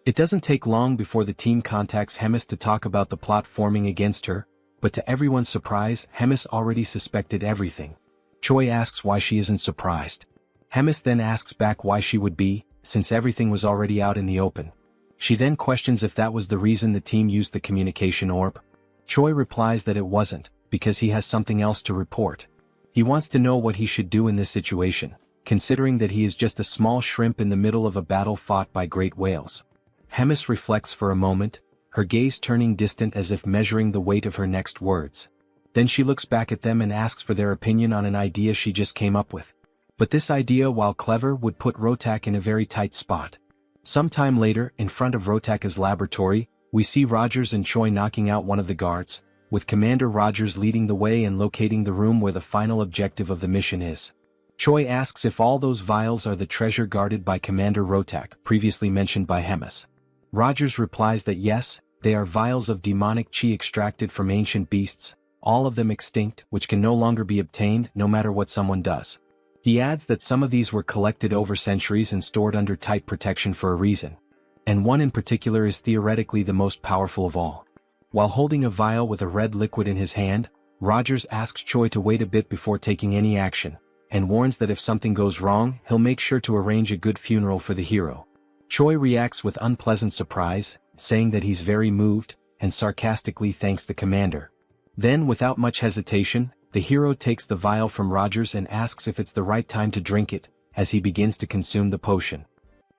It doesn't take long before the team contacts Hemis to talk about the plot forming against her, but to everyone's surprise, Hemis already suspected everything. Choi asks why she isn't surprised. Hemis then asks back why she would be, since everything was already out in the open. She then questions if that was the reason the team used the communication orb. Choi replies that it wasn't, because he has something else to report. He wants to know what he should do in this situation, considering that he is just a small shrimp in the middle of a battle fought by great whales. Hemis reflects for a moment, her gaze turning distant as if measuring the weight of her next words. Then she looks back at them and asks for their opinion on an idea she just came up with. But this idea, while clever, would put Rotak in a very tight spot. Sometime later, in front of Rotak's laboratory, we see Rogers and Choi knocking out one of the guards, with Commander Rogers leading the way and locating the room where the final objective of the mission is. Choi asks if all those vials are the treasure guarded by Commander Rotak, previously mentioned by Hemis. Rogers replies that yes, they are vials of demonic chi extracted from ancient beasts, all of them extinct, which can no longer be obtained no matter what someone does. He adds that some of these were collected over centuries and stored under tight protection for a reason. And one in particular is theoretically the most powerful of all. While holding a vial with a red liquid in his hand, Rogers asks Choi to wait a bit before taking any action, and warns that if something goes wrong, he'll make sure to arrange a good funeral for the hero. Choi reacts with unpleasant surprise, saying that he's very moved, and sarcastically thanks the commander. Then, without much hesitation, the hero takes the vial from Rogers and asks if it's the right time to drink it, as he begins to consume the potion.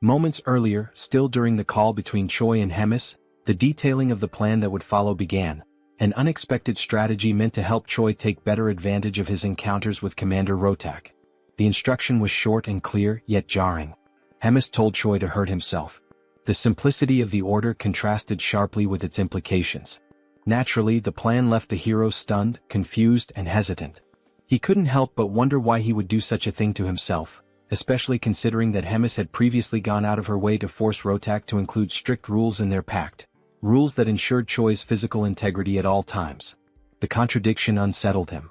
Moments earlier, still during the call between Choi and Hemis, the detailing of the plan that would follow began, an unexpected strategy meant to help Choi take better advantage of his encounters with Commander Rotak. The instruction was short and clear, yet jarring. Hemis told Choi to hurt himself. The simplicity of the order contrasted sharply with its implications. Naturally, the plan left the hero stunned, confused, and hesitant. He couldn't help but wonder why he would do such a thing to himself, especially considering that Hemis had previously gone out of her way to force Rotak to include strict rules in their pact, rules that ensured Choi's physical integrity at all times. The contradiction unsettled him.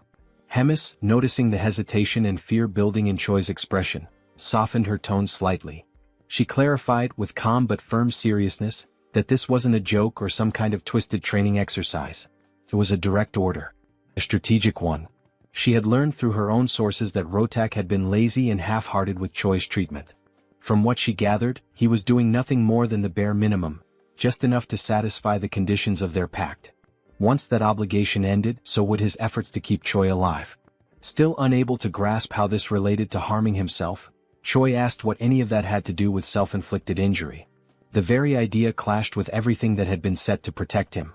Hemis, noticing the hesitation and fear building in Choi's expression, softened her tone slightly. She clarified with calm but firm seriousness, that this wasn't a joke or some kind of twisted training exercise. It was a direct order. A strategic one. She had learned through her own sources that Rotak had been lazy and half-hearted with Choi's treatment. From what she gathered, he was doing nothing more than the bare minimum, just enough to satisfy the conditions of their pact. Once that obligation ended, so would his efforts to keep Choi alive. Still unable to grasp how this related to harming himself, Choi asked what any of that had to do with self-inflicted injury. The very idea clashed with everything that had been set to protect him.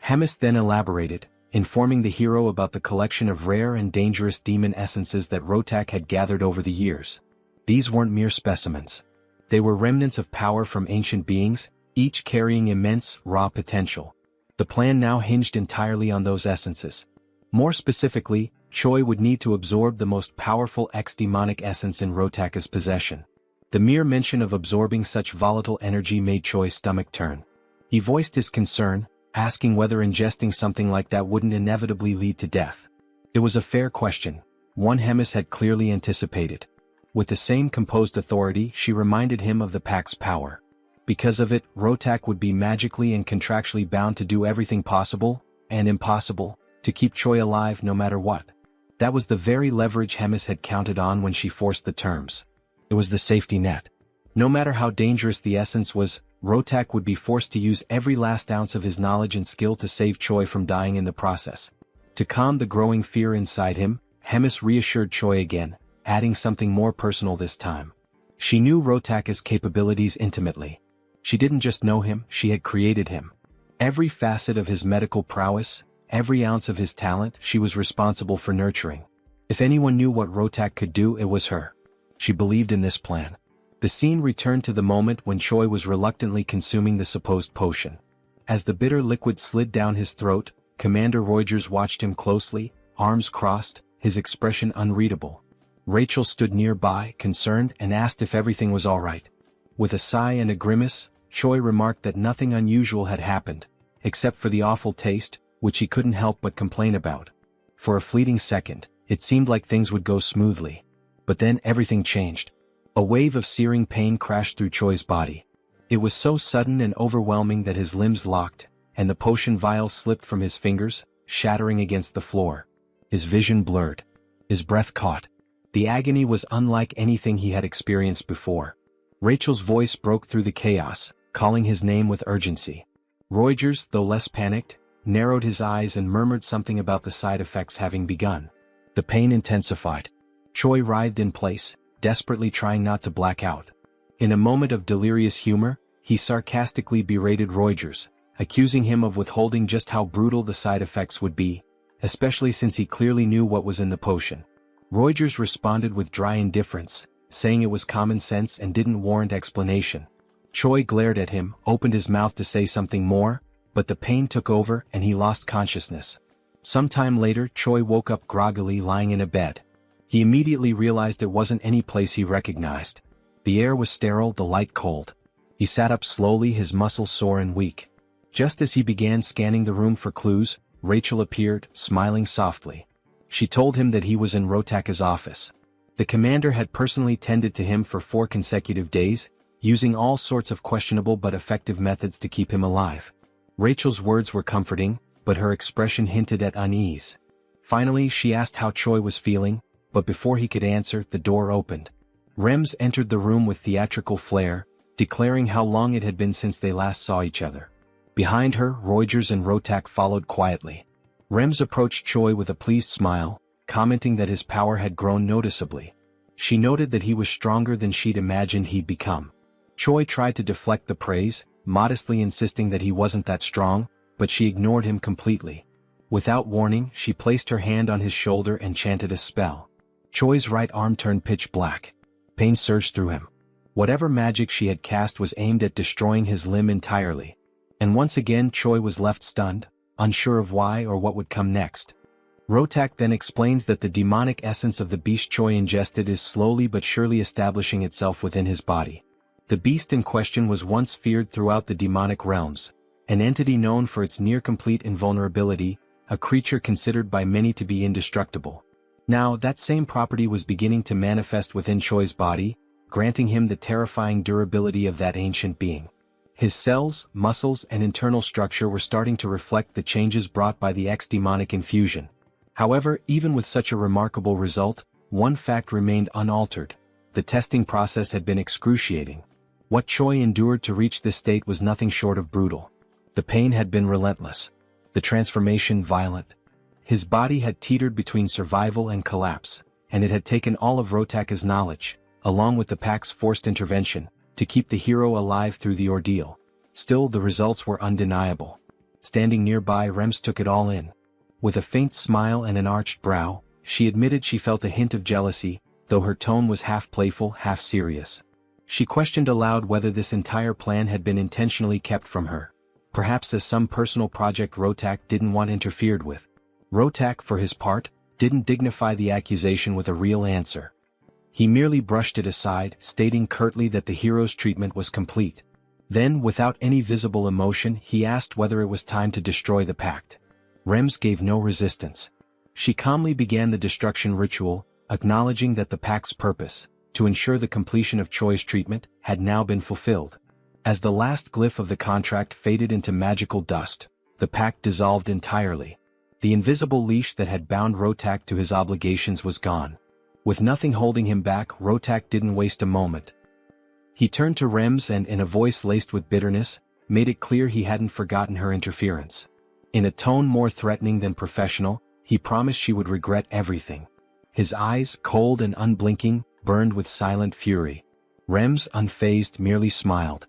Hemis then elaborated, informing the hero about the collection of rare and dangerous demon essences that Rotak had gathered over the years. These weren't mere specimens. They were remnants of power from ancient beings, each carrying immense, raw potential. The plan now hinged entirely on those essences. More specifically, Choi would need to absorb the most powerful ex-demonic essence in Rotaka's possession. The mere mention of absorbing such volatile energy made Choi's stomach turn. He voiced his concern, asking whether ingesting something like that wouldn't inevitably lead to death. It was a fair question, one Hemis had clearly anticipated. With the same composed authority, she reminded him of the Pact's power. Because of it, Rotak would be magically and contractually bound to do everything possible, and impossible, to keep Choi alive no matter what. That was the very leverage Hemis had counted on when she forced the terms. It was the safety net. No matter how dangerous the essence was, Rotak would be forced to use every last ounce of his knowledge and skill to save Choi from dying in the process. To calm the growing fear inside him, Hemis reassured Choi again, adding something more personal this time. She knew Rotaka's capabilities intimately. She didn't just know him, she had created him. Every facet of his medical prowess, every ounce of his talent, she was responsible for nurturing. If anyone knew what Rotak could do, it was her. She believed in this plan. The scene returned to the moment when Choi was reluctantly consuming the supposed potion. As the bitter liquid slid down his throat, Commander Reuters watched him closely, arms crossed, his expression unreadable. Rachel stood nearby, concerned, and asked if everything was all right. With a sigh and a grimace, Choi remarked that nothing unusual had happened, except for the awful taste, which he couldn't help but complain about. For a fleeting second, it seemed like things would go smoothly. But then everything changed. A wave of searing pain crashed through Choi's body. It was so sudden and overwhelming that his limbs locked, and the potion vial slipped from his fingers, shattering against the floor. His vision blurred. His breath caught. The agony was unlike anything he had experienced before. Rachel's voice broke through the chaos, calling his name with urgency. Reuters, though less panicked, narrowed his eyes and murmured something about the side effects having begun. The pain intensified. Choi writhed in place, desperately trying not to black out. In a moment of delirious humor, he sarcastically berated Reuters, accusing him of withholding just how brutal the side effects would be, especially since he clearly knew what was in the potion. Reuters responded with dry indifference, saying it was common sense and didn't warrant explanation. Choi glared at him, opened his mouth to say something more, but the pain took over and he lost consciousness. Sometime later, Choi woke up groggily lying in a bed. He immediately realized it wasn't any place he recognized. The air was sterile, the light cold. He sat up slowly, his muscles sore and weak. Just as he began scanning the room for clues, Rachel appeared, smiling softly. She told him that he was in Rotaka's office. The commander had personally tended to him for 4 consecutive days, using all sorts of questionable but effective methods to keep him alive. Rachel's words were comforting, but her expression hinted at unease. Finally, she asked how Choi was feeling, but before he could answer, the door opened. Rems entered the room with theatrical flair, declaring how long it had been since they last saw each other. Behind her, Reuters and Rotak followed quietly. Rems approached Choi with a pleased smile, commenting that his power had grown noticeably. She noted that he was stronger than she'd imagined he'd become. Choi tried to deflect the praise, modestly insisting that he wasn't that strong, but she ignored him completely. Without warning, she placed her hand on his shoulder and chanted a spell. Choi's right arm turned pitch black. Pain surged through him. Whatever magic she had cast was aimed at destroying his limb entirely. And once again Choi was left stunned, unsure of why or what would come next. Rotak then explains that the demonic essence of the beast Choi ingested is slowly but surely establishing itself within his body. The beast in question was once feared throughout the demonic realms, an entity known for its near-complete invulnerability, a creature considered by many to be indestructible. Now, that same property was beginning to manifest within Choi's body, granting him the terrifying durability of that ancient being. His cells, muscles, and internal structure were starting to reflect the changes brought by the X-demonic infusion. However, even with such a remarkable result, one fact remained unaltered. The testing process had been excruciating. What Choi endured to reach this state was nothing short of brutal. The pain had been relentless. The transformation violent. His body had teetered between survival and collapse, and it had taken all of Rotaka's knowledge, along with the pack's forced intervention, to keep the hero alive through the ordeal. Still, the results were undeniable. Standing nearby, Rems took it all in. With a faint smile and an arched brow, she admitted she felt a hint of jealousy, though her tone was half playful, half serious. She questioned aloud whether this entire plan had been intentionally kept from her. Perhaps as some personal project Rotak didn't want interfered with. Rotak, for his part, didn't dignify the accusation with a real answer. He merely brushed it aside, stating curtly that the hero's treatment was complete. Then, without any visible emotion, he asked whether it was time to destroy the pact. Rems gave no resistance. She calmly began the destruction ritual, acknowledging that the pact's purpose, to ensure the completion of Choi's treatment, had now been fulfilled. As the last glyph of the contract faded into magical dust, the pact dissolved entirely. The invisible leash that had bound Rotak to his obligations was gone. With nothing holding him back, Rotak didn't waste a moment. He turned to Rems and, in a voice laced with bitterness, made it clear he hadn't forgotten her interference. In a tone more threatening than professional, he promised she would regret everything. His eyes, cold and unblinking, burned with silent fury. Rems, unfazed, merely smiled.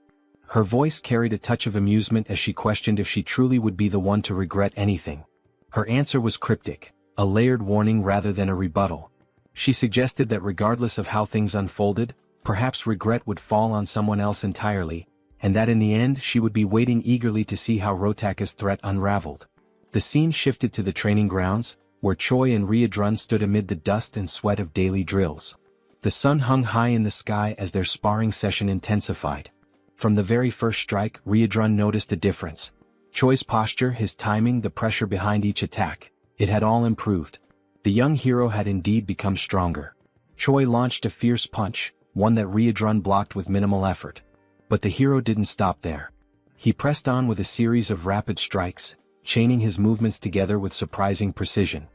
Her voice carried a touch of amusement as she questioned if she truly would be the one to regret anything. Her answer was cryptic, a layered warning rather than a rebuttal. She suggested that regardless of how things unfolded, perhaps regret would fall on someone else entirely, and that in the end she would be waiting eagerly to see how Rotaka's threat unraveled. The scene shifted to the training grounds, where Choi and Riadrun stood amid the dust and sweat of daily drills. The sun hung high in the sky as their sparring session intensified. From the very first strike, Riadrun noticed a difference. Choi's posture, his timing, the pressure behind each attack, it had all improved. The young hero had indeed become stronger. Choi launched a fierce punch, one that Riadrun blocked with minimal effort. But the hero didn't stop there. He pressed on with a series of rapid strikes, chaining his movements together with surprising precision.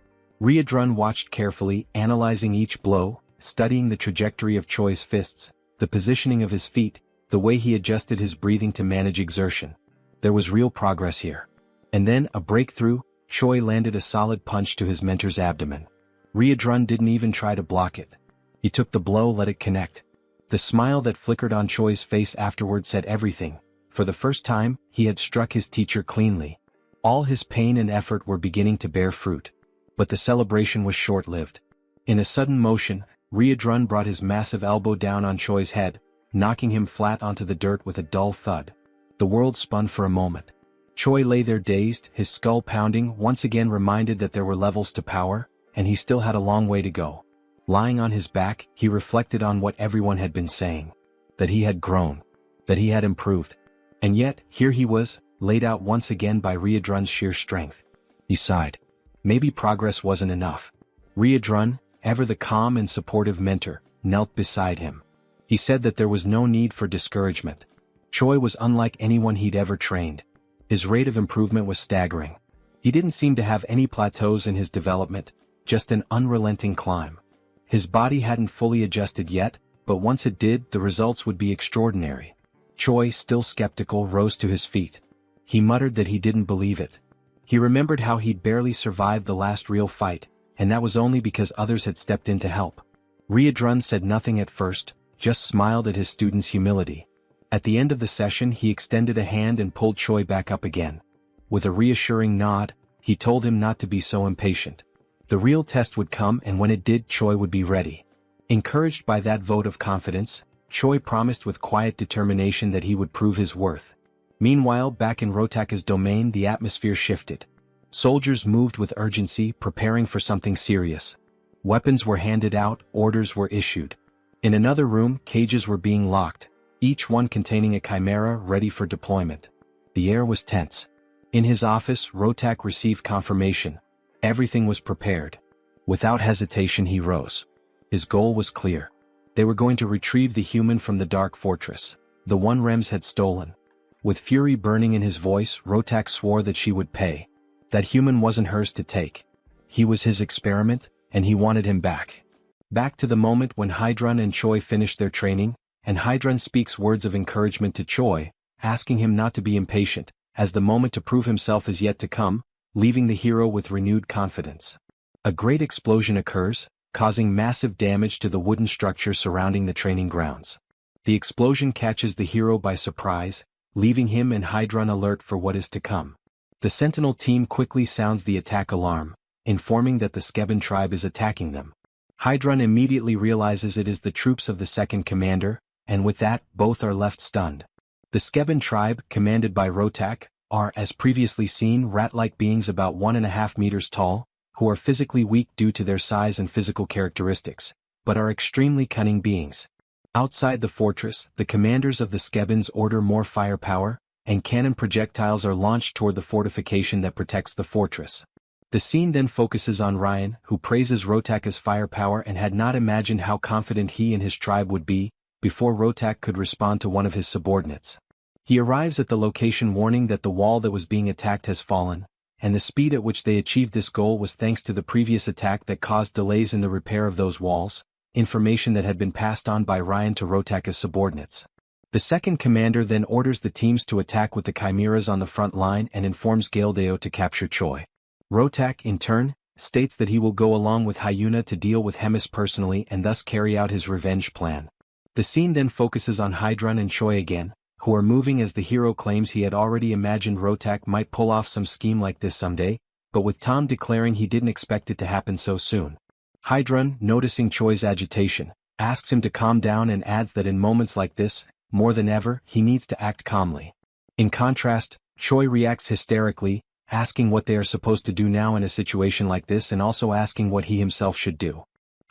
Riadrun watched carefully, analyzing each blow, studying the trajectory of Choi's fists, the positioning of his feet, the way he adjusted his breathing to manage exertion. There was real progress here. And then, a breakthrough, Choi landed a solid punch to his mentor's abdomen. Riadrun didn't even try to block it. He took the blow, let it connect. The smile that flickered on Choi's face afterward said everything. For the first time, he had struck his teacher cleanly. All his pain and effort were beginning to bear fruit. But the celebration was short-lived. In a sudden motion, Riadrun brought his massive elbow down on Choi's head, knocking him flat onto the dirt with a dull thud. The world spun for a moment. Choi lay there dazed, his skull pounding, once again reminded that there were levels to power, and he still had a long way to go. Lying on his back, he reflected on what everyone had been saying. That he had grown. That he had improved. And yet, here he was, laid out once again by Riadrun's sheer strength. He sighed. Maybe progress wasn't enough. Riadrun, ever the calm and supportive mentor, knelt beside him. He said that there was no need for discouragement. Choi was unlike anyone he'd ever trained. His rate of improvement was staggering. He didn't seem to have any plateaus in his development, just an unrelenting climb. His body hadn't fully adjusted yet, but once it did, the results would be extraordinary. Choi, still skeptical, rose to his feet. He muttered that he didn't believe it. He remembered how he'd barely survived the last real fight, and that was only because others had stepped in to help. Riadrun said nothing at first, just smiled at his student's humility. At the end of the session, he extended a hand and pulled Choi back up again. With a reassuring nod, he told him not to be so impatient. The real test would come, and when it did, Choi would be ready. Encouraged by that vote of confidence, Choi promised with quiet determination that he would prove his worth. Meanwhile, back in Rotaka's domain, the atmosphere shifted. Soldiers moved with urgency, preparing for something serious. Weapons were handed out, orders were issued. In another room, cages were being locked, each one containing a chimera ready for deployment. The air was tense. In his office, Rotak received confirmation. Everything was prepared. Without hesitation, he rose. His goal was clear. They were going to retrieve the human from the dark fortress, the one Rems had stolen. With fury burning in his voice, Rotak swore that she would pay. That human wasn't hers to take. He was his experiment, and he wanted him back. Back to the moment when Hydrun and Choi finished their training, and Hydrun speaks words of encouragement to Choi, asking him not to be impatient, as the moment to prove himself is yet to come, leaving the hero with renewed confidence. A great explosion occurs, causing massive damage to the wooden structure surrounding the training grounds. The explosion catches the hero by surprise, leaving him and Hydrun alert for what is to come. The Sentinel team quickly sounds the attack alarm, informing that the Skeben tribe is attacking them. Hydrun immediately realizes it is the troops of the second commander, and with that, both are left stunned. The Skeben tribe, commanded by Rotak, are, as previously seen, rat-like beings about 1.5 meters tall, who are physically weak due to their size and physical characteristics, but are extremely cunning beings. Outside the fortress, the commanders of the Skebens order more firepower, and cannon projectiles are launched toward the fortification that protects the fortress. The scene then focuses on Ryan, who praises Rotak's firepower and had not imagined how confident he and his tribe would be, before Rotak could respond to one of his subordinates. He arrives at the location warning that the wall that was being attacked has fallen, and the speed at which they achieved this goal was thanks to the previous attack that caused delays in the repair of those walls, information that had been passed on by Ryan to Rotak's subordinates. The second commander then orders the teams to attack with the chimeras on the front line and informs Galdeo to capture Choi. Rotak, in turn, states that he will go along with Hyuna to deal with Hemis personally and thus carry out his revenge plan. The scene then focuses on Hydrun and Choi again, who are moving as the hero claims he had already imagined Rotak might pull off some scheme like this someday, but with Tom declaring he didn't expect it to happen so soon. Hydrun, noticing Choi's agitation, asks him to calm down and adds that in moments like this, more than ever, he needs to act calmly. In contrast, Choi reacts hysterically, asking what they are supposed to do now in a situation like this and also asking what he himself should do.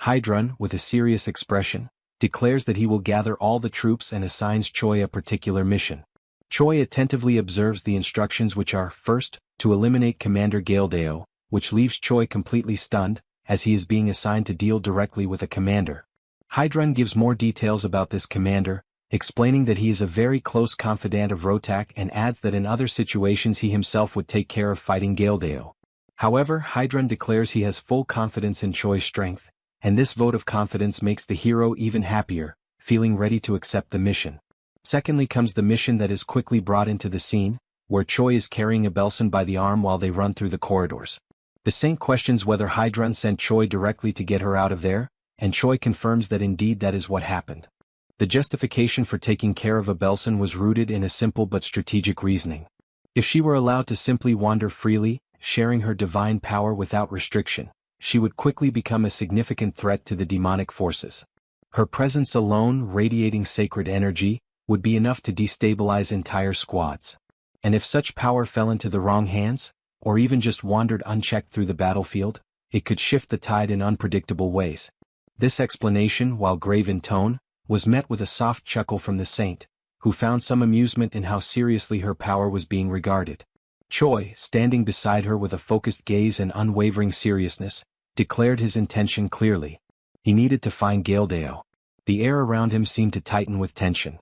Hydrun, with a serious expression, declares that he will gather all the troops and assigns Choi a particular mission. Choi attentively observes the instructions, which are, first, to eliminate Commander Galdeo, which leaves Choi completely stunned, as he is being assigned to deal directly with a commander. Hydrun gives more details about this commander, explaining that he is a very close confidant of Rotak and adds that in other situations he himself would take care of fighting Galdeo. However, Hydrun declares he has full confidence in Choi's strength, and this vote of confidence makes the hero even happier, feeling ready to accept the mission. Secondly comes the mission that is quickly brought into the scene, where Choi is carrying Abelson by the arm while they run through the corridors. The Saint questions whether Hydrun sent Choi directly to get her out of there, and Choi confirms that indeed that is what happened. The justification for taking care of Abelson was rooted in a simple but strategic reasoning. If she were allowed to simply wander freely, sharing her divine power without restriction, she would quickly become a significant threat to the demonic forces. Her presence alone, radiating sacred energy, would be enough to destabilize entire squads. And if such power fell into the wrong hands, or even just wandered unchecked through the battlefield, it could shift the tide in unpredictable ways. This explanation, while grave in tone, was met with a soft chuckle from the saint, who found some amusement in how seriously her power was being regarded. Choi, standing beside her with a focused gaze and unwavering seriousness, declared his intention clearly. He needed to find Galdeo. The air around him seemed to tighten with tension.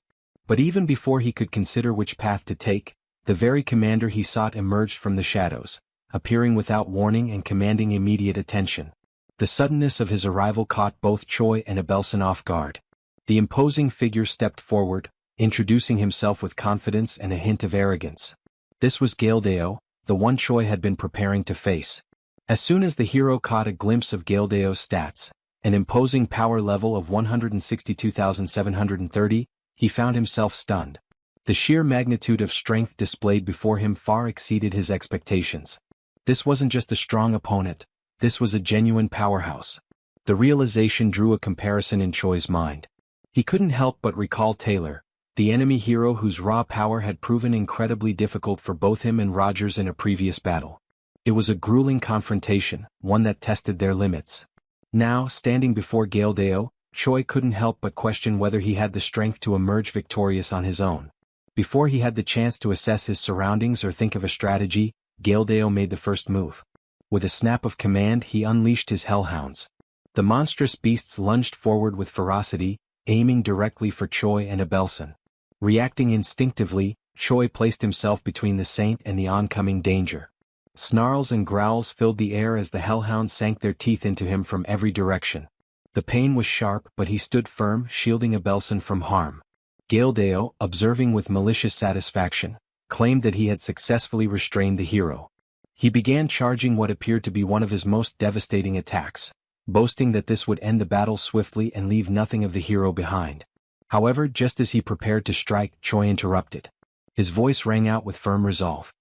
But even before he could consider which path to take, the very commander he sought emerged from the shadows, appearing without warning and commanding immediate attention. The suddenness of his arrival caught both Choi and Abelson off guard. The imposing figure stepped forward, introducing himself with confidence and a hint of arrogance. This was Galdeo, the one Choi had been preparing to face. As soon as the hero caught a glimpse of Galdeo's stats, an imposing power level of 162,730, he found himself stunned. The sheer magnitude of strength displayed before him far exceeded his expectations. This wasn't just a strong opponent, this was a genuine powerhouse. The realization drew a comparison in Choi's mind. He couldn't help but recall Taylor, the enemy hero whose raw power had proven incredibly difficult for both him and Rogers in a previous battle. It was a grueling confrontation, one that tested their limits. Now, standing before Galdeo, Choi couldn't help but question whether he had the strength to emerge victorious on his own. Before he had the chance to assess his surroundings or think of a strategy, Galdeo made the first move. With a snap of command, he unleashed his hellhounds. The monstrous beasts lunged forward with ferocity, aiming directly for Choi and Abelson. Reacting instinctively, Choi placed himself between the saint and the oncoming danger. Snarls and growls filled the air as the hellhounds sank their teeth into him from every direction. The pain was sharp, but he stood firm, shielding Abelson from harm. Gildeo, observing with malicious satisfaction, claimed that he had successfully restrained the hero. He began charging what appeared to be one of his most devastating attacks, boasting that this would end the battle swiftly and leave nothing of the hero behind. However, just as he prepared to strike, Choi interrupted. His voice rang out with firm resolve.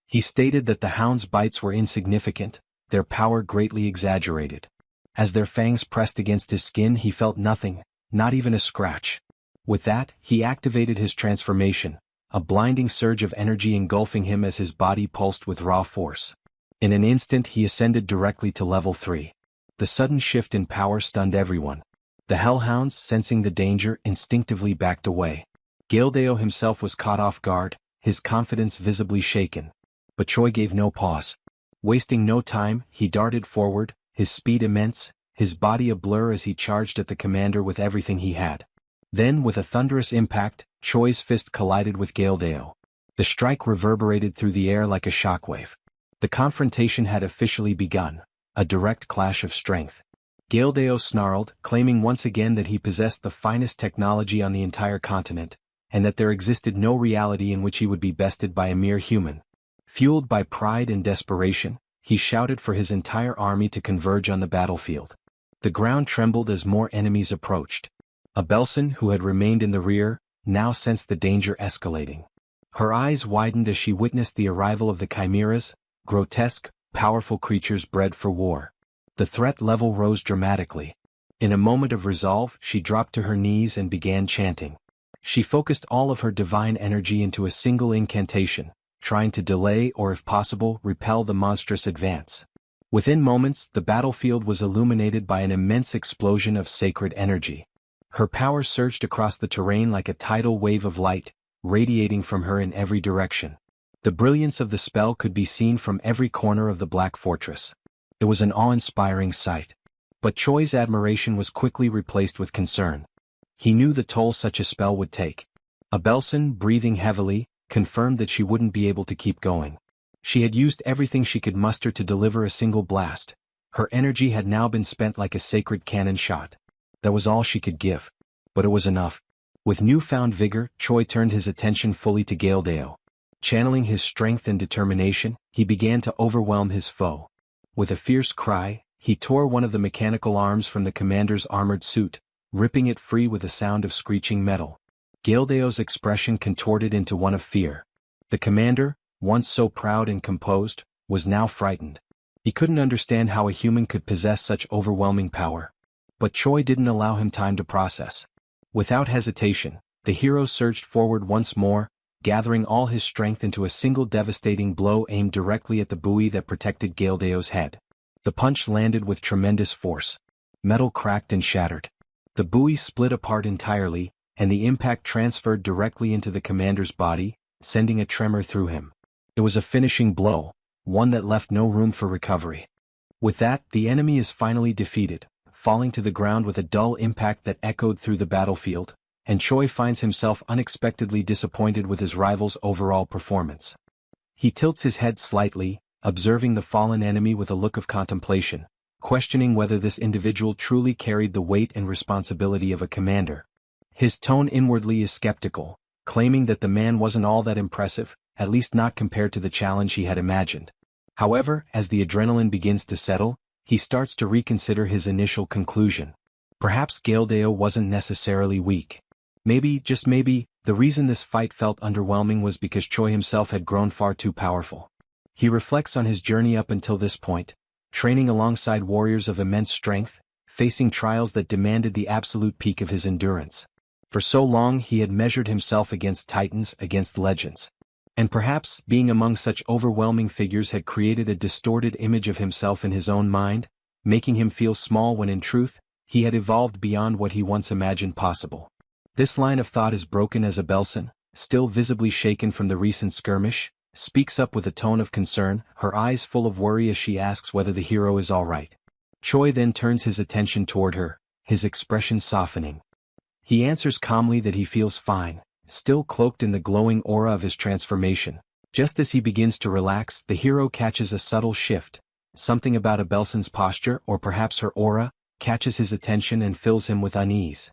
He stated that the hound's bites were insignificant, their power greatly exaggerated. As their fangs pressed against his skin, he felt nothing, not even a scratch. With that, he activated his transformation, a blinding surge of energy engulfing him as his body pulsed with raw force. In an instant he ascended directly to level 3. The sudden shift in power stunned everyone. The hellhounds, sensing the danger, instinctively backed away. Gildeo himself was caught off guard, his confidence visibly shaken. But Choi gave no pause. Wasting no time, he darted forward, his speed immense, his body a blur as he charged at the commander with everything he had. Then, with a thunderous impact, Choi's fist collided with Gildeo. The strike reverberated through the air like a shockwave. The confrontation had officially begun, a direct clash of strength. Gildeo snarled, claiming once again that he possessed the finest technology on the entire continent, and that there existed no reality in which he would be bested by a mere human. Fueled by pride and desperation, he shouted for his entire army to converge on the battlefield. The ground trembled as more enemies approached. Abelson, who had remained in the rear, now sensed the danger escalating. Her eyes widened as she witnessed the arrival of the chimeras, grotesque, powerful creatures bred for war. The threat level rose dramatically. In a moment of resolve, she dropped to her knees and began chanting. She focused all of her divine energy into a single incantation, trying to delay or, if possible, repel the monstrous advance. Within moments, the battlefield was illuminated by an immense explosion of sacred energy. Her power surged across the terrain like a tidal wave of light, radiating from her in every direction. The brilliance of the spell could be seen from every corner of the Black Fortress. It was an awe-inspiring sight. But Choi's admiration was quickly replaced with concern. He knew the toll such a spell would take. Abelson, breathing heavily, confirmed that she wouldn't be able to keep going. She had used everything she could muster to deliver a single blast. Her energy had now been spent like a sacred cannon shot. That was all she could give. But it was enough. With newfound vigor, Choi turned his attention fully to Gildeo. Channeling his strength and determination, he began to overwhelm his foe. With a fierce cry, he tore one of the mechanical arms from the commander's armored suit, ripping it free with a sound of screeching metal. Gildeo's expression contorted into one of fear. The commander, once so proud and composed, was now frightened. He couldn't understand how a human could possess such overwhelming power. But Choi didn't allow him time to process. Without hesitation, the hero surged forward once more, gathering all his strength into a single devastating blow aimed directly at the buoy that protected Gildeo's head. The punch landed with tremendous force. Metal cracked and shattered. The buoy split apart entirely, and the impact transferred directly into the commander's body, sending a tremor through him. It was a finishing blow, one that left no room for recovery. With that, the enemy is finally defeated, falling to the ground with a dull impact that echoed through the battlefield, and Choi finds himself unexpectedly disappointed with his rival's overall performance. He tilts his head slightly, observing the fallen enemy with a look of contemplation, questioning whether this individual truly carried the weight and responsibility of a commander. His tone inwardly is skeptical, claiming that the man wasn't all that impressive, at least not compared to the challenge he had imagined. However, as the adrenaline begins to settle, he starts to reconsider his initial conclusion. Perhaps Gildeo wasn't necessarily weak. Maybe, just maybe, the reason this fight felt underwhelming was because Choi himself had grown far too powerful. He reflects on his journey up until this point, training alongside warriors of immense strength, facing trials that demanded the absolute peak of his endurance. For so long he had measured himself against titans, against legends. And perhaps, being among such overwhelming figures had created a distorted image of himself in his own mind, making him feel small when in truth, he had evolved beyond what he once imagined possible. This line of thought is broken as Abelson, still visibly shaken from the recent skirmish, speaks up with a tone of concern, her eyes full of worry as she asks whether the hero is all right. Choi then turns his attention toward her, his expression softening. He answers calmly that he feels fine, still cloaked in the glowing aura of his transformation. Just as he begins to relax, the hero catches a subtle shift. Something about Abelson's posture, or perhaps her aura, catches his attention and fills him with unease.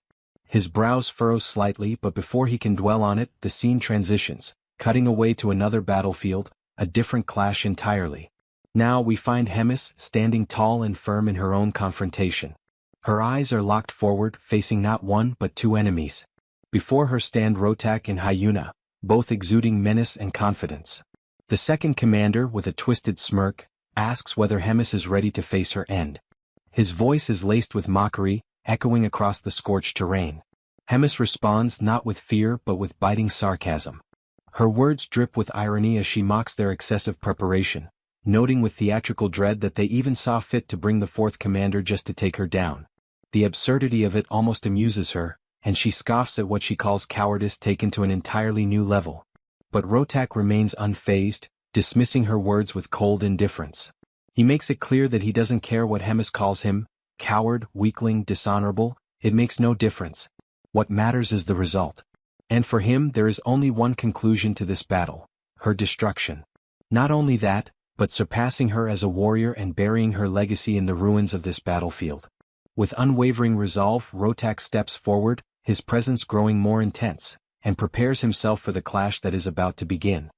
His brows furrow slightly, but before he can dwell on it, the scene transitions, cutting away to another battlefield, a different clash entirely. Now we find Hemis standing tall and firm in her own confrontation. Her eyes are locked forward, facing not one but two enemies. Before her stand Rotak and Hyuna, both exuding menace and confidence. The second commander, with a twisted smirk, asks whether Hemis is ready to face her end. His voice is laced with mockery, echoing across the scorched terrain. Hemis responds not with fear but with biting sarcasm. Her words drip with irony as she mocks their excessive preparation, noting with theatrical dread that they even saw fit to bring the fourth commander just to take her down. The absurdity of it almost amuses her, and she scoffs at what she calls cowardice taken to an entirely new level. But Rotak remains unfazed, dismissing her words with cold indifference. He makes it clear that he doesn't care what Hemis calls him, coward, weakling, dishonorable, it makes no difference. What matters is the result. And for him there is only one conclusion to this battle: her destruction. Not only that, but surpassing her as a warrior and burying her legacy in the ruins of this battlefield. With unwavering resolve, Rotak steps forward, his presence growing more intense, and prepares himself for the clash that is about to begin.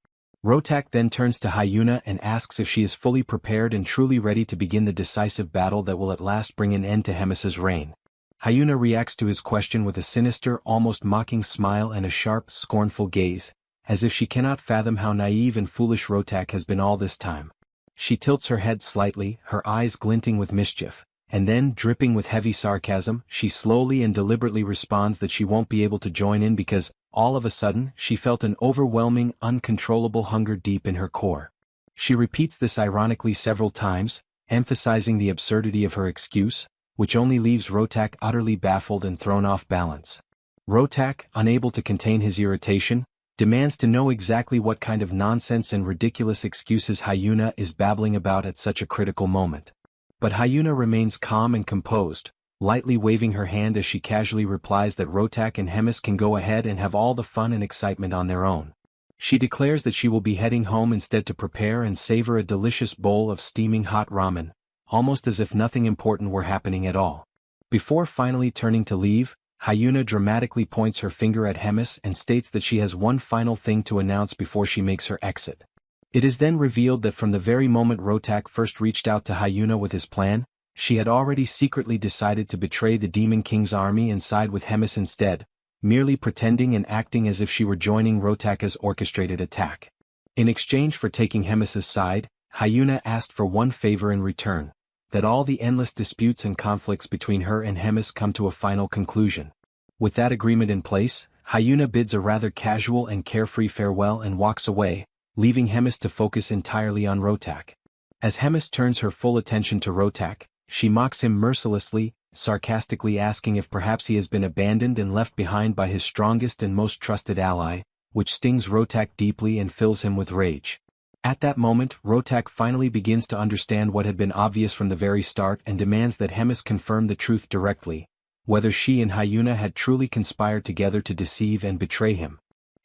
Rotak then turns to Hyuna and asks if she is fully prepared and truly ready to begin the decisive battle that will at last bring an end to Hemis's reign. Hyuna reacts to his question with a sinister, almost mocking smile and a sharp, scornful gaze, as if she cannot fathom how naive and foolish Rotak has been all this time. She tilts her head slightly, her eyes glinting with mischief, and then, dripping with heavy sarcasm, she slowly and deliberately responds that she won't be able to join in because, all of a sudden, she felt an overwhelming, uncontrollable hunger deep in her core. She repeats this ironically several times, emphasizing the absurdity of her excuse, which only leaves Rotak utterly baffled and thrown off balance. Rotak, unable to contain his irritation, demands to know exactly what kind of nonsense and ridiculous excuses Hyuna is babbling about at such a critical moment. But Hyuna remains calm and composed, lightly waving her hand as she casually replies that Rotak and Hemis can go ahead and have all the fun and excitement on their own. She declares that she will be heading home instead to prepare and savor a delicious bowl of steaming hot ramen, almost as if nothing important were happening at all. Before finally turning to leave, Hyuna dramatically points her finger at Hemis and states that she has one final thing to announce before she makes her exit. It is then revealed that from the very moment Rotak first reached out to Hyuna with his plan, she had already secretly decided to betray the Demon King's army and side with Hemis instead, merely pretending and acting as if she were joining Rotaka's orchestrated attack. In exchange for taking Hemis's side, Hyuna asked for one favor in return: that all the endless disputes and conflicts between her and Hemis come to a final conclusion. With that agreement in place, Hyuna bids a rather casual and carefree farewell and walks away, leaving Hemis to focus entirely on Rotak. As Hemis turns her full attention to Rotak, she mocks him mercilessly, sarcastically asking if perhaps he has been abandoned and left behind by his strongest and most trusted ally, which stings Rotak deeply and fills him with rage. At that moment, Rotak finally begins to understand what had been obvious from the very start and demands that Hemis confirm the truth directly, whether she and Hyuna had truly conspired together to deceive and betray him.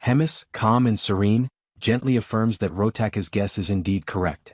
Hemis, calm and serene, gently affirms that Rotaka's guess is indeed correct.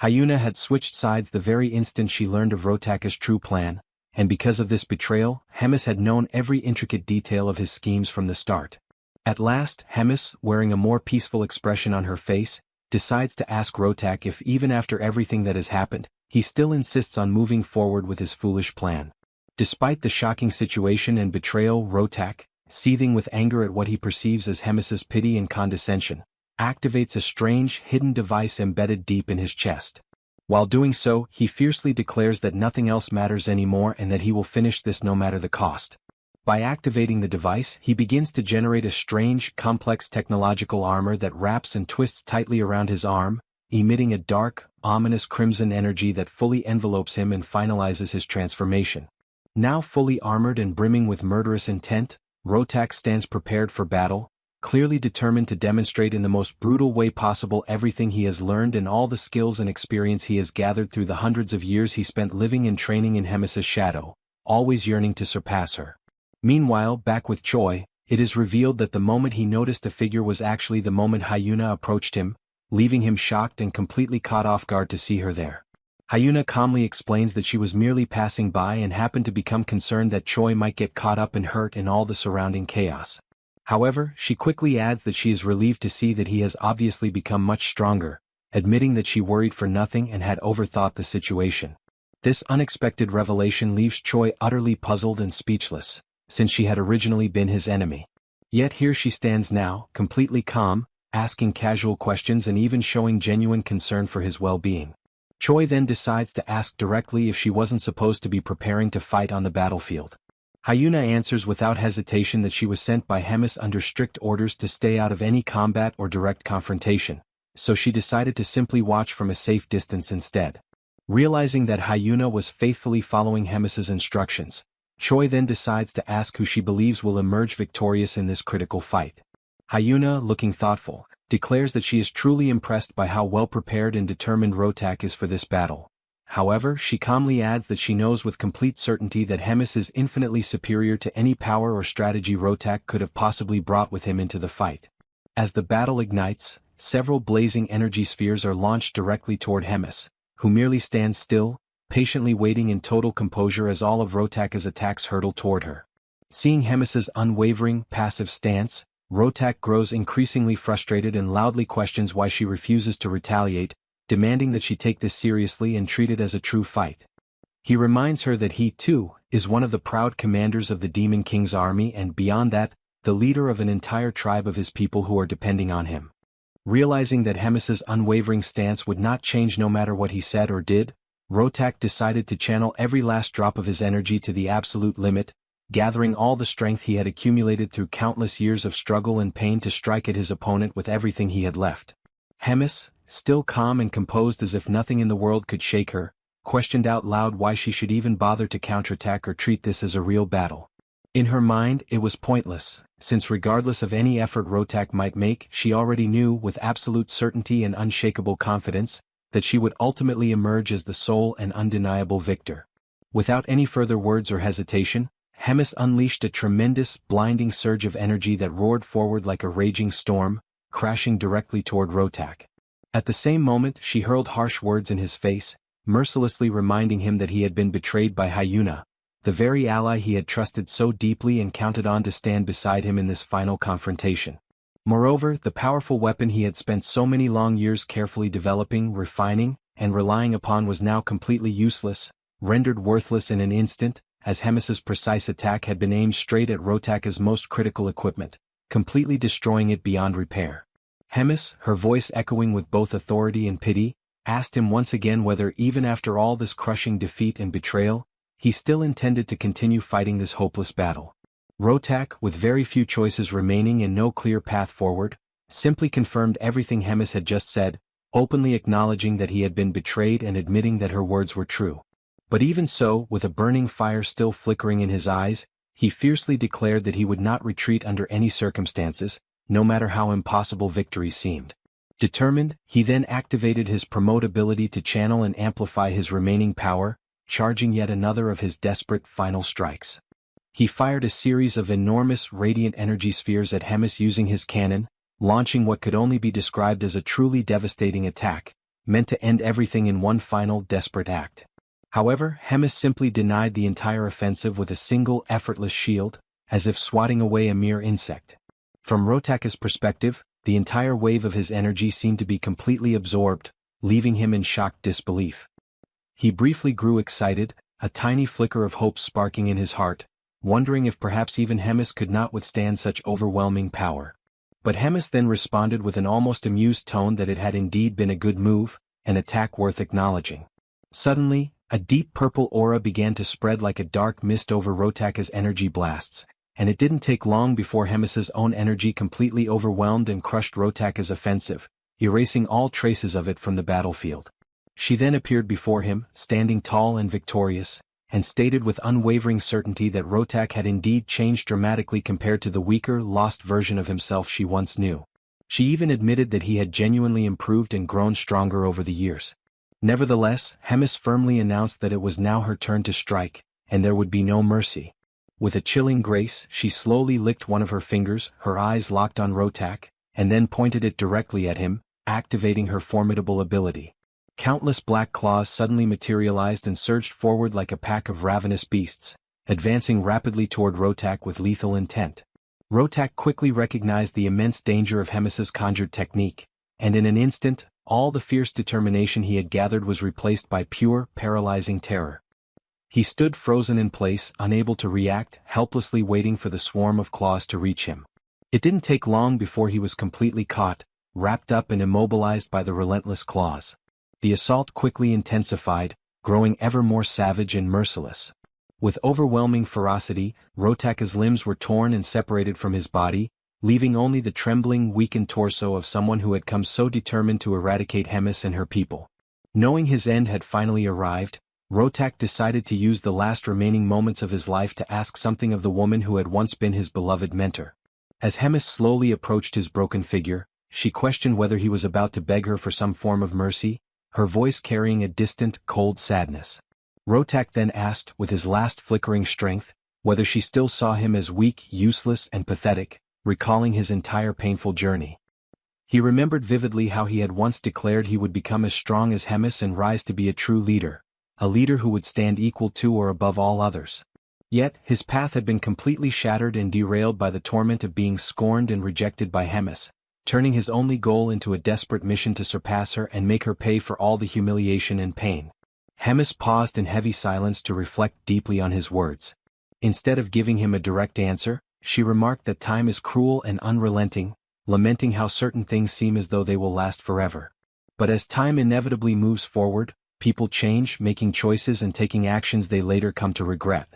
Hyuna had switched sides the very instant she learned of Rotaka's true plan, and because of this betrayal, Hemis had known every intricate detail of his schemes from the start. At last, Hemis, wearing a more peaceful expression on her face, decides to ask Rotak if even after everything that has happened, he still insists on moving forward with his foolish plan. Despite the shocking situation and betrayal, Rotak, seething with anger at what he perceives as Hemis's pity and condescension, activates a strange, hidden device embedded deep in his chest. While doing so, he fiercely declares that nothing else matters anymore and that he will finish this no matter the cost. By activating the device, he begins to generate a strange, complex technological armor that wraps and twists tightly around his arm, emitting a dark, ominous crimson energy that fully envelopes him and finalizes his transformation. Now fully armored and brimming with murderous intent, Rotak stands prepared for battle, clearly determined to demonstrate in the most brutal way possible everything he has learned and all the skills and experience he has gathered through the hundreds of years he spent living and training in Hemis's shadow, always yearning to surpass her. Meanwhile, back with Choi, it is revealed that the moment he noticed a figure was actually the moment Hyuna approached him, leaving him shocked and completely caught off guard to see her there. Hyuna calmly explains that she was merely passing by and happened to become concerned that Choi might get caught up and hurt in all the surrounding chaos. However, she quickly adds that she is relieved to see that he has obviously become much stronger, admitting that she worried for nothing and had overthought the situation. This unexpected revelation leaves Choi utterly puzzled and speechless, since she had originally been his enemy. Yet here she stands now, completely calm, asking casual questions and even showing genuine concern for his well-being. Choi then decides to ask directly if she wasn't supposed to be preparing to fight on the battlefield. Hyuna answers without hesitation that she was sent by Hemis under strict orders to stay out of any combat or direct confrontation, so she decided to simply watch from a safe distance instead. Realizing that Hyuna was faithfully following Hemis's instructions, Choi then decides to ask who she believes will emerge victorious in this critical fight. Hyuna, looking thoughtful, declares that she is truly impressed by how well-prepared and determined Rotak is for this battle. However, she calmly adds that she knows with complete certainty that Hemis is infinitely superior to any power or strategy Rotak could have possibly brought with him into the fight. As the battle ignites, several blazing energy spheres are launched directly toward Hemis, who merely stands still, patiently waiting in total composure as all of Rotak's attacks hurtle toward her. Seeing Hemis's unwavering, passive stance, Rotak grows increasingly frustrated and loudly questions why she refuses to retaliate, demanding that she take this seriously and treat it as a true fight. He reminds her that he, too, is one of the proud commanders of the Demon King's army and beyond that, the leader of an entire tribe of his people who are depending on him. Realizing that Hemis's unwavering stance would not change no matter what he said or did, Rotak decided to channel every last drop of his energy to the absolute limit, gathering all the strength he had accumulated through countless years of struggle and pain to strike at his opponent with everything he had left. Hemis, still calm and composed as if nothing in the world could shake her, questioned out loud why she should even bother to counterattack or treat this as a real battle. In her mind, it was pointless, since regardless of any effort Rotak might make, she already knew with absolute certainty and unshakable confidence that she would ultimately emerge as the sole and undeniable victor. Without any further words or hesitation, Hemis unleashed a tremendous, blinding surge of energy that roared forward like a raging storm, crashing directly toward Rotak. At the same moment, she hurled harsh words in his face, mercilessly reminding him that he had been betrayed by Hyuna, the very ally he had trusted so deeply and counted on to stand beside him in this final confrontation. Moreover, the powerful weapon he had spent so many long years carefully developing, refining, and relying upon was now completely useless, rendered worthless in an instant, as Hemis's precise attack had been aimed straight at Rotak's most critical equipment, completely destroying it beyond repair. Hemis, her voice echoing with both authority and pity, asked him once again whether even after all this crushing defeat and betrayal, he still intended to continue fighting this hopeless battle. Rotak, with very few choices remaining and no clear path forward, simply confirmed everything Hemis had just said, openly acknowledging that he had been betrayed and admitting that her words were true. But even so, with a burning fire still flickering in his eyes, he fiercely declared that he would not retreat under any circumstances, no matter how impossible victory seemed. Determined, he then activated his promote ability to channel and amplify his remaining power, charging yet another of his desperate final strikes. He fired a series of enormous radiant energy spheres at Hemis using his cannon, launching what could only be described as a truly devastating attack, meant to end everything in one final desperate act. However, Hemis simply denied the entire offensive with a single effortless shield, as if swatting away a mere insect. From Rotak's perspective, the entire wave of his energy seemed to be completely absorbed, leaving him in shocked disbelief. He briefly grew excited, a tiny flicker of hope sparking in his heart, wondering if perhaps even Hemis could not withstand such overwhelming power. But Hemis then responded with an almost amused tone that it had indeed been a good move, an attack worth acknowledging. Suddenly, a deep purple aura began to spread like a dark mist over Rotak's energy blasts, and it didn't take long before Hemis's own energy completely overwhelmed and crushed Rotak's offensive, erasing all traces of it from the battlefield. She then appeared before him, standing tall and victorious, and stated with unwavering certainty that Rotak had indeed changed dramatically compared to the weaker, lost version of himself she once knew. She even admitted that he had genuinely improved and grown stronger over the years. Nevertheless, Hemis firmly announced that it was now her turn to strike, and there would be no mercy. With a chilling grace, she slowly licked one of her fingers, her eyes locked on Rotak, and then pointed it directly at him, activating her formidable ability. Countless black claws suddenly materialized and surged forward like a pack of ravenous beasts, advancing rapidly toward Rotak with lethal intent. Rotak quickly recognized the immense danger of Hemis's conjured technique, and in an instant, all the fierce determination he had gathered was replaced by pure, paralyzing terror. He stood frozen in place, unable to react, helplessly waiting for the swarm of claws to reach him. It didn't take long before he was completely caught, wrapped up and immobilized by the relentless claws. The assault quickly intensified, growing ever more savage and merciless. With overwhelming ferocity, Rotaka's limbs were torn and separated from his body, leaving only the trembling, weakened torso of someone who had come so determined to eradicate Hemis and her people. Knowing his end had finally arrived, Rotak decided to use the last remaining moments of his life to ask something of the woman who had once been his beloved mentor. As Hemis slowly approached his broken figure, she questioned whether he was about to beg her for some form of mercy, her voice carrying a distant, cold sadness. Rotak then asked, with his last flickering strength, whether she still saw him as weak, useless, and pathetic, recalling his entire painful journey. He remembered vividly how he had once declared he would become as strong as Hemis and rise to be a true leader, a leader who would stand equal to or above all others. Yet, his path had been completely shattered and derailed by the torment of being scorned and rejected by Hemis, turning his only goal into a desperate mission to surpass her and make her pay for all the humiliation and pain. Hemis paused in heavy silence to reflect deeply on his words. Instead of giving him a direct answer, she remarked that time is cruel and unrelenting, lamenting how certain things seem as though they will last forever. But as time inevitably moves forward, people change, making choices and taking actions they later come to regret.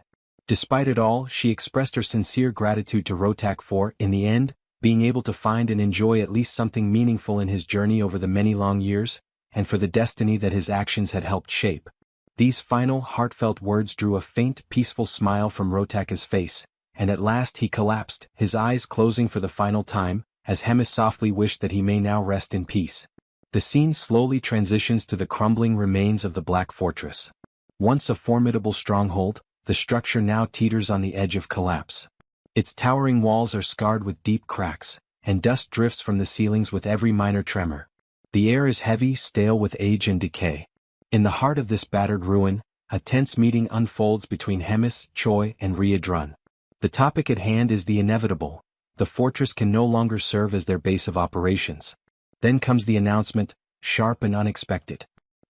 Despite it all, she expressed her sincere gratitude to Rotak for, in the end, being able to find and enjoy at least something meaningful in his journey over the many long years, and for the destiny that his actions had helped shape. These final, heartfelt words drew a faint, peaceful smile from Rotaka's face, and at last he collapsed, his eyes closing for the final time, as Hemis softly wished that he may now rest in peace. The scene slowly transitions to the crumbling remains of the Black Fortress. Once a formidable stronghold, the structure now teeters on the edge of collapse. Its towering walls are scarred with deep cracks, and dust drifts from the ceilings with every minor tremor. The air is heavy, stale with age and decay. In the heart of this battered ruin, a tense meeting unfolds between Hemis, Choi, and Riadrun. The topic at hand is the inevitable. The fortress can no longer serve as their base of operations. Then comes the announcement, sharp and unexpected.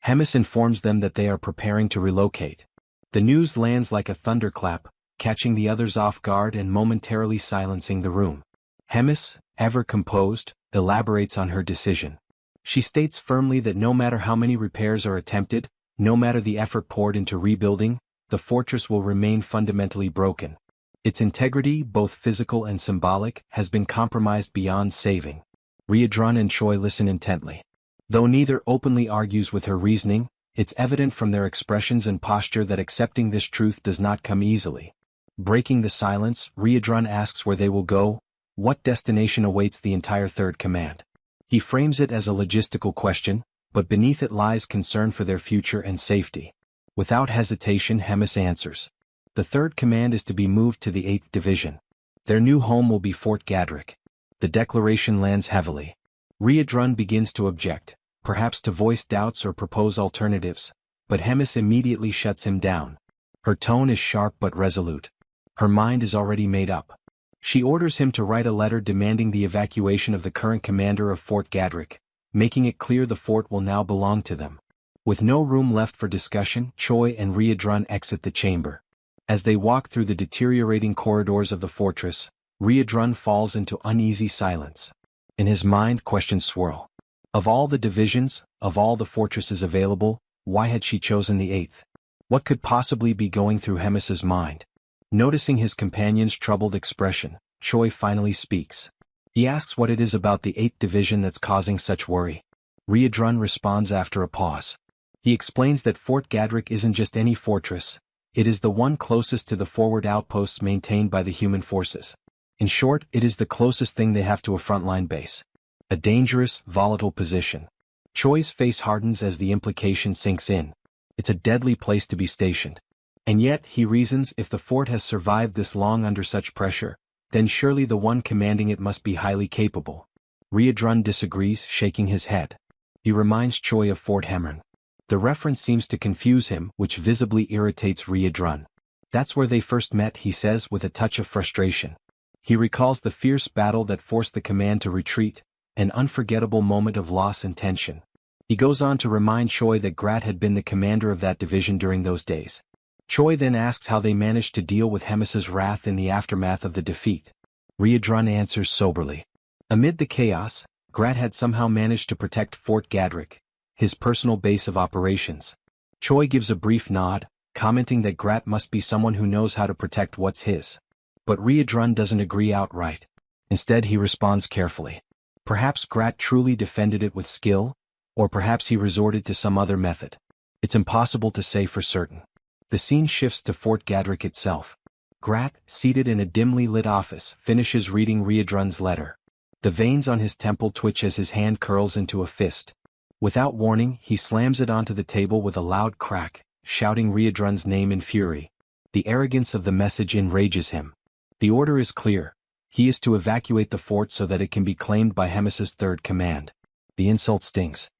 Hemis informs them that they are preparing to relocate. The news lands like a thunderclap, catching the others off guard and momentarily silencing the room. Hemis, ever composed, elaborates on her decision. She states firmly that no matter how many repairs are attempted, no matter the effort poured into rebuilding, the fortress will remain fundamentally broken. Its integrity, both physical and symbolic, has been compromised beyond saving. Riadrun and Choi listen intently. Though neither openly argues with her reasoning, it's evident from their expressions and posture that accepting this truth does not come easily. Breaking the silence, Riadrun asks where they will go, what destination awaits the entire Third Command. He frames it as a logistical question, but beneath it lies concern for their future and safety. Without hesitation, Hemis answers. The Third Command is to be moved to the 8th Division. Their new home will be Fort Gadrick. The declaration lands heavily. Riadrun begins to object, perhaps to voice doubts or propose alternatives, but Hemis immediately shuts him down. Her tone is sharp but resolute. Her mind is already made up. She orders him to write a letter demanding the evacuation of the current commander of Fort Gadrick, making it clear the fort will now belong to them. With no room left for discussion, Choi and Riadrun exit the chamber. As they walk through the deteriorating corridors of the fortress, Riadrun falls into uneasy silence. In his mind, questions swirl. Of all the divisions, of all the fortresses available, why had she chosen the 8th? What could possibly be going through Hemis's mind? Noticing his companion's troubled expression, Choi finally speaks. He asks what it is about the 8th Division that's causing such worry. Riadrun responds after a pause. He explains that Fort Gadrick isn't just any fortress, it is the one closest to the forward outposts maintained by the human forces. In short, it is the closest thing they have to a frontline base. A dangerous, volatile position. Choi's face hardens as the implication sinks in. It's a deadly place to be stationed. And yet, he reasons, if the fort has survived this long under such pressure, then surely the one commanding it must be highly capable. Riedrun disagrees, shaking his head. He reminds Choi of Fort Hemron. The reference seems to confuse him, which visibly irritates Riedrun. That's where they first met, he says with a touch of frustration. He recalls the fierce battle that forced the command to retreat, an unforgettable moment of loss and tension. He goes on to remind Choi that Grat had been the commander of that division during those days. Choi then asks how they managed to deal with Hemis's wrath in the aftermath of the defeat. Riedrun answers soberly. Amid the chaos, Grat had somehow managed to protect Fort Gadrick, his personal base of operations. Choi gives a brief nod, commenting that Grat must be someone who knows how to protect what's his. But Riedrun doesn't agree outright. Instead, he responds carefully. Perhaps Grat truly defended it with skill, or perhaps he resorted to some other method. It's impossible to say for certain. The scene shifts to Fort Gadrick itself. Grat, seated in a dimly lit office, finishes reading Riedrun's letter. The veins on his temple twitch as his hand curls into a fist. Without warning, he slams it onto the table with a loud crack, shouting Riedrun's name in fury. The arrogance of the message enrages him. The order is clear. He is to evacuate the fort so that it can be claimed by Hemis's third command. The insult stings.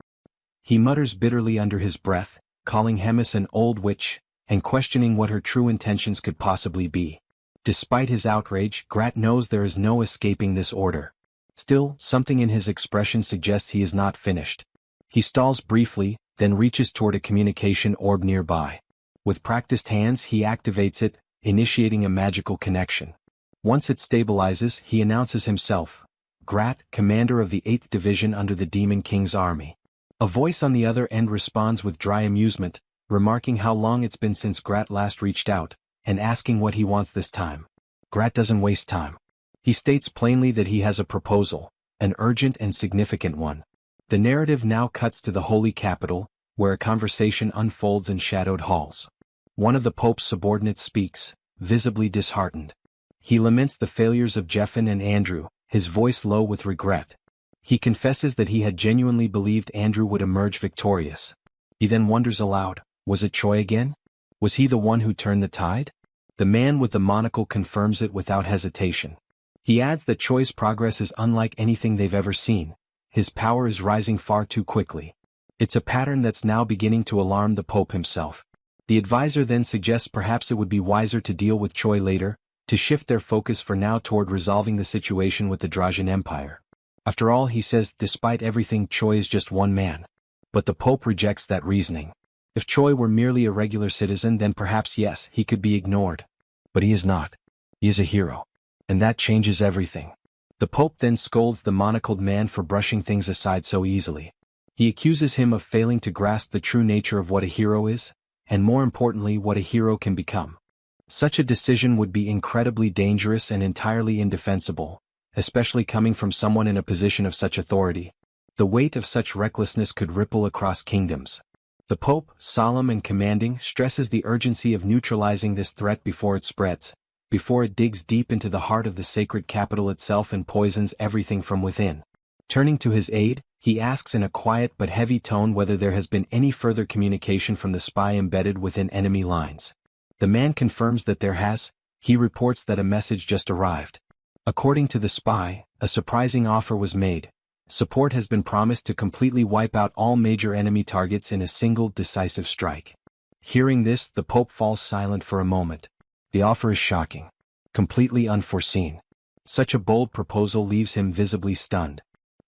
He mutters bitterly under his breath, calling Hemis an old witch, and questioning what her true intentions could possibly be. Despite his outrage, Grat knows there is no escaping this order. Still, something in his expression suggests he is not finished. He stalls briefly, then reaches toward a communication orb nearby. With practiced hands he activates it, initiating a magical connection. Once it stabilizes, he announces himself. Grat, commander of the 8th Division under the Demon King's army. A voice on the other end responds with dry amusement, remarking how long it's been since Grat last reached out, and asking what he wants this time. Grat doesn't waste time. He states plainly that he has a proposal, an urgent and significant one. The narrative now cuts to the Holy Capital, where a conversation unfolds in shadowed halls. One of the Pope's subordinates speaks, visibly disheartened. He laments the failures of Jeffin and Andrew, his voice low with regret. He confesses that he had genuinely believed Andrew would emerge victorious. He then wonders aloud, was it Choi again? Was he the one who turned the tide? The man with the monocle confirms it without hesitation. He adds that Choi's progress is unlike anything they've ever seen. His power is rising far too quickly. It's a pattern that's now beginning to alarm the Pope himself. The advisor then suggests perhaps it would be wiser to deal with Choi later, to shift their focus for now toward resolving the situation with the Drajan Empire. After all, he says, despite everything, Choi is just one man. But the Pope rejects that reasoning. If Choi were merely a regular citizen, then perhaps yes, he could be ignored. But he is not. He is a hero. And that changes everything. The Pope then scolds the monocled man for brushing things aside so easily. He accuses him of failing to grasp the true nature of what a hero is, and more importantly what a hero can become. Such a decision would be incredibly dangerous and entirely indefensible, especially coming from someone in a position of such authority. The weight of such recklessness could ripple across kingdoms. The Pope, solemn and commanding, stresses the urgency of neutralizing this threat before it spreads, before it digs deep into the heart of the sacred capital itself and poisons everything from within. Turning to his aide, he asks in a quiet but heavy tone whether there has been any further communication from the spy embedded within enemy lines. The man confirms that there has. He reports that a message just arrived. According to the spy, a surprising offer was made. Support has been promised to completely wipe out all major enemy targets in a single decisive strike. Hearing this, the Pope falls silent for a moment. The offer is shocking. Completely unforeseen. Such a bold proposal leaves him visibly stunned.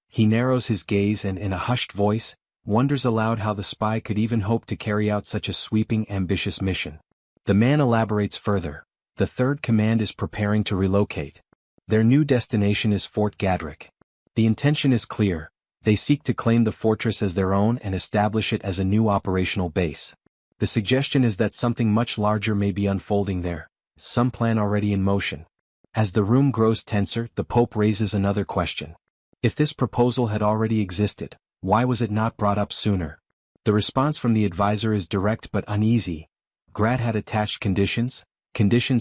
He narrows his gaze and, in a hushed voice, wonders aloud how the spy could even hope to carry out such a sweeping, ambitious mission. The man elaborates further. The third command is preparing to relocate. Their new destination is Fort Gadrick. The intention is clear. They seek to claim the fortress as their own and establish it as a new operational base. The suggestion is that something much larger may be unfolding there, some plan already in motion. As the room grows tenser, the Pope raises another question. If this proposal had already existed, why was it not brought up sooner? The response from the advisor is direct but uneasy. Grat had attached conditions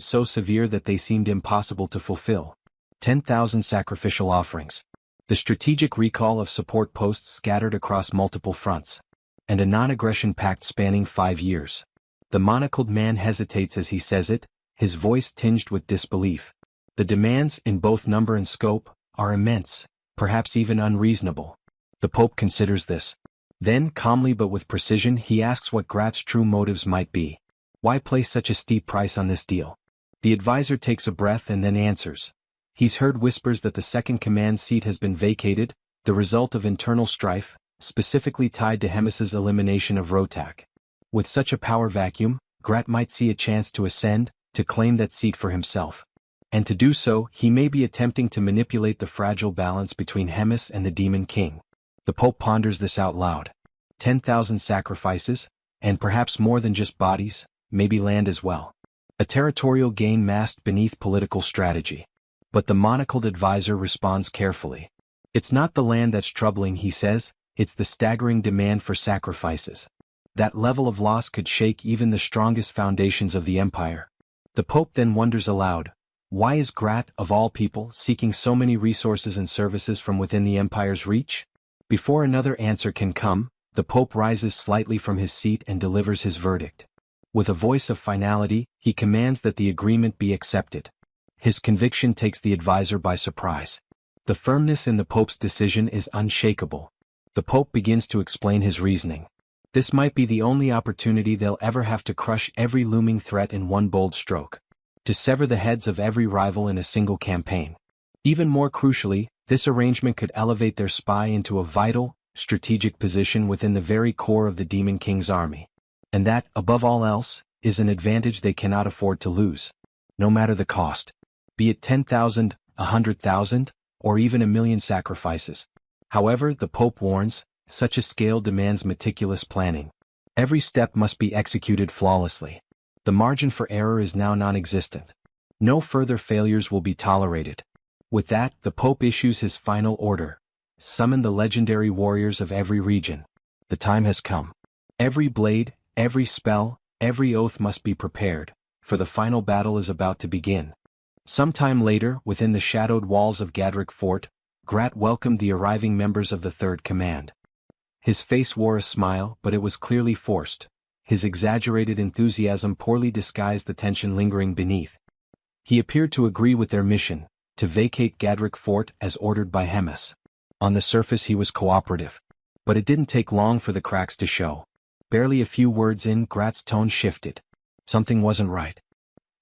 so severe that they seemed impossible to fulfill. 10,000 sacrificial offerings. The strategic recall of support posts scattered across multiple fronts. And a non-aggression pact spanning 5 years. The monocled man hesitates as he says it, his voice tinged with disbelief. The demands, in both number and scope, are immense, perhaps even unreasonable. The Pope considers this. Then, calmly but with precision, he asks what Grat's true motives might be. Why place such a steep price on this deal? The advisor takes a breath and then answers. He's heard whispers that the second command seat has been vacated, the result of internal strife, specifically tied to Hermes's elimination of Rotak. With such a power vacuum, Grat might see a chance to ascend, to claim that seat for himself. And to do so, he may be attempting to manipulate the fragile balance between Hermes and the Demon King. The Pope ponders this out loud. 10,000 sacrifices, and perhaps more than just bodies, maybe land as well. A territorial gain masked beneath political strategy. But the monocled advisor responds carefully. It's not the land that's troubling, he says, it's the staggering demand for sacrifices. That level of loss could shake even the strongest foundations of the empire. The Pope then wonders aloud, why is Grat, of all people, seeking so many resources and services from within the empire's reach? Before another answer can come, the Pope rises slightly from his seat and delivers his verdict. With a voice of finality, he commands that the agreement be accepted. His conviction takes the advisor by surprise. The firmness in the Pope's decision is unshakable. The Pope begins to explain his reasoning. This might be the only opportunity they'll ever have to crush every looming threat in one bold stroke. To sever the heads of every rival in a single campaign. Even more crucially, this arrangement could elevate their spy into a vital, strategic position within the very core of the Demon King's army. And that, above all else, is an advantage they cannot afford to lose. No matter the cost. Be it 10,000, 100,000, or even 1,000,000 sacrifices. However, the Pope warns, such a scale demands meticulous planning. Every step must be executed flawlessly. The margin for error is now non-existent. No further failures will be tolerated. With that, the Pope issues his final order. Summon the legendary warriors of every region. The time has come. Every blade, every spell, every oath must be prepared, for the final battle is about to begin. Sometime later, within the shadowed walls of Gadrick Fort, Grat welcomed the arriving members of the Third Command. His face wore a smile, but it was clearly forced. His exaggerated enthusiasm poorly disguised the tension lingering beneath. He appeared to agree with their mission, to vacate Gadrick Fort as ordered by Hermes. On the surface he was cooperative. But it didn't take long for the cracks to show. Barely a few words in, Grat's tone shifted. Something wasn't right.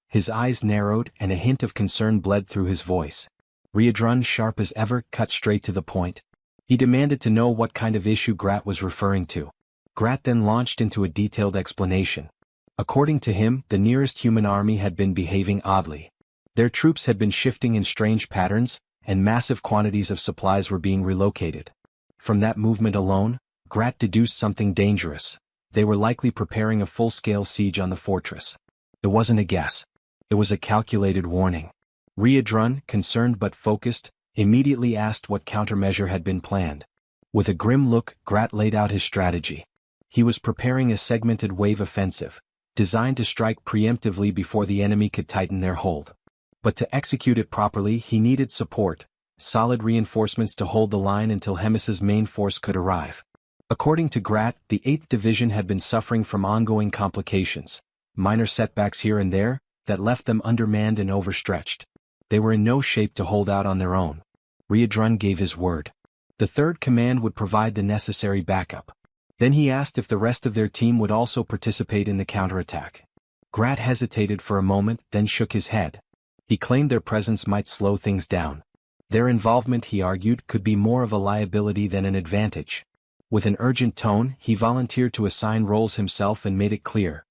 His eyes narrowed and a hint of concern bled through his voice. Riadrun, sharp as ever, cut straight to the point. He demanded to know what kind of issue Grat was referring to. Grat then launched into a detailed explanation. According to him, the nearest human army had been behaving oddly. Their troops had been shifting in strange patterns, and massive quantities of supplies were being relocated. From that movement alone, Grat deduced something dangerous. They were likely preparing a full-scale siege on the fortress. It wasn't a guess. It was a calculated warning. Riadrun, concerned but focused, immediately asked what countermeasure had been planned. With a grim look, Grat laid out his strategy. He was preparing a segmented wave offensive, designed to strike preemptively before the enemy could tighten their hold. But to execute it properly, he needed support, solid reinforcements to hold the line until Hermes's main force could arrive. According to Grat, the 8th Division had been suffering from ongoing complications, minor setbacks here and there, that left them undermanned and overstretched. They were in no shape to hold out on their own. Riadrun gave his word. The Third Command would provide the necessary backup. Then he asked if the rest of their team would also participate in the counterattack. Grat hesitated for a moment, then shook his head. He claimed their presence might slow things down. Their involvement, he argued, could be more of a liability than an advantage. With an urgent tone, he volunteered to assign roles himself and made it clear.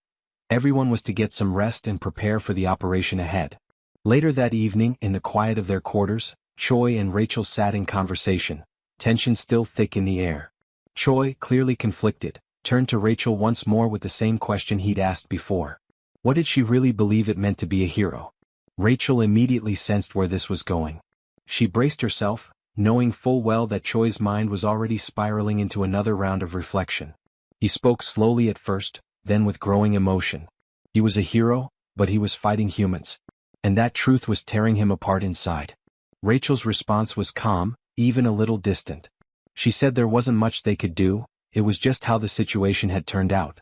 Everyone was to get some rest and prepare for the operation ahead. Later that evening, in the quiet of their quarters, Choi and Rachel sat in conversation, tension still thick in the air. Choi, clearly conflicted, turned to Rachel once more with the same question he'd asked before. What did she really believe it meant to be a hero? Rachel immediately sensed where this was going. She braced herself, knowing full well that Choi's mind was already spiraling into another round of reflection. He spoke slowly at first, then with growing emotion. He was a hero, but he was fighting humans. And that truth was tearing him apart inside. Rachel's response was calm, even a little distant. She said there wasn't much they could do, it was just how the situation had turned out.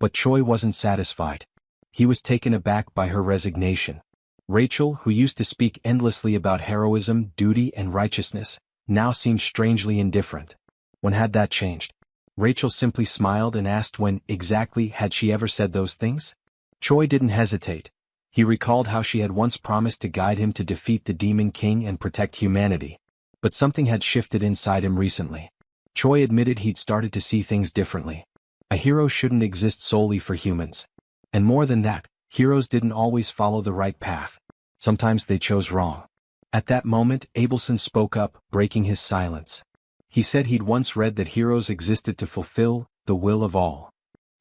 But Choi wasn't satisfied. He was taken aback by her resignation. Rachel, who used to speak endlessly about heroism, duty, and righteousness, now seemed strangely indifferent. When had that changed? Rachel simply smiled and asked when, exactly, had she ever said those things? Choi didn't hesitate. He recalled how she had once promised to guide him to defeat the Demon King and protect humanity. But something had shifted inside him recently. Choi admitted he'd started to see things differently. A hero shouldn't exist solely for humans. And more than that, heroes didn't always follow the right path. Sometimes they chose wrong. At that moment, Abelson spoke up, breaking his silence. He said he'd once read that heroes existed to fulfill the will of all.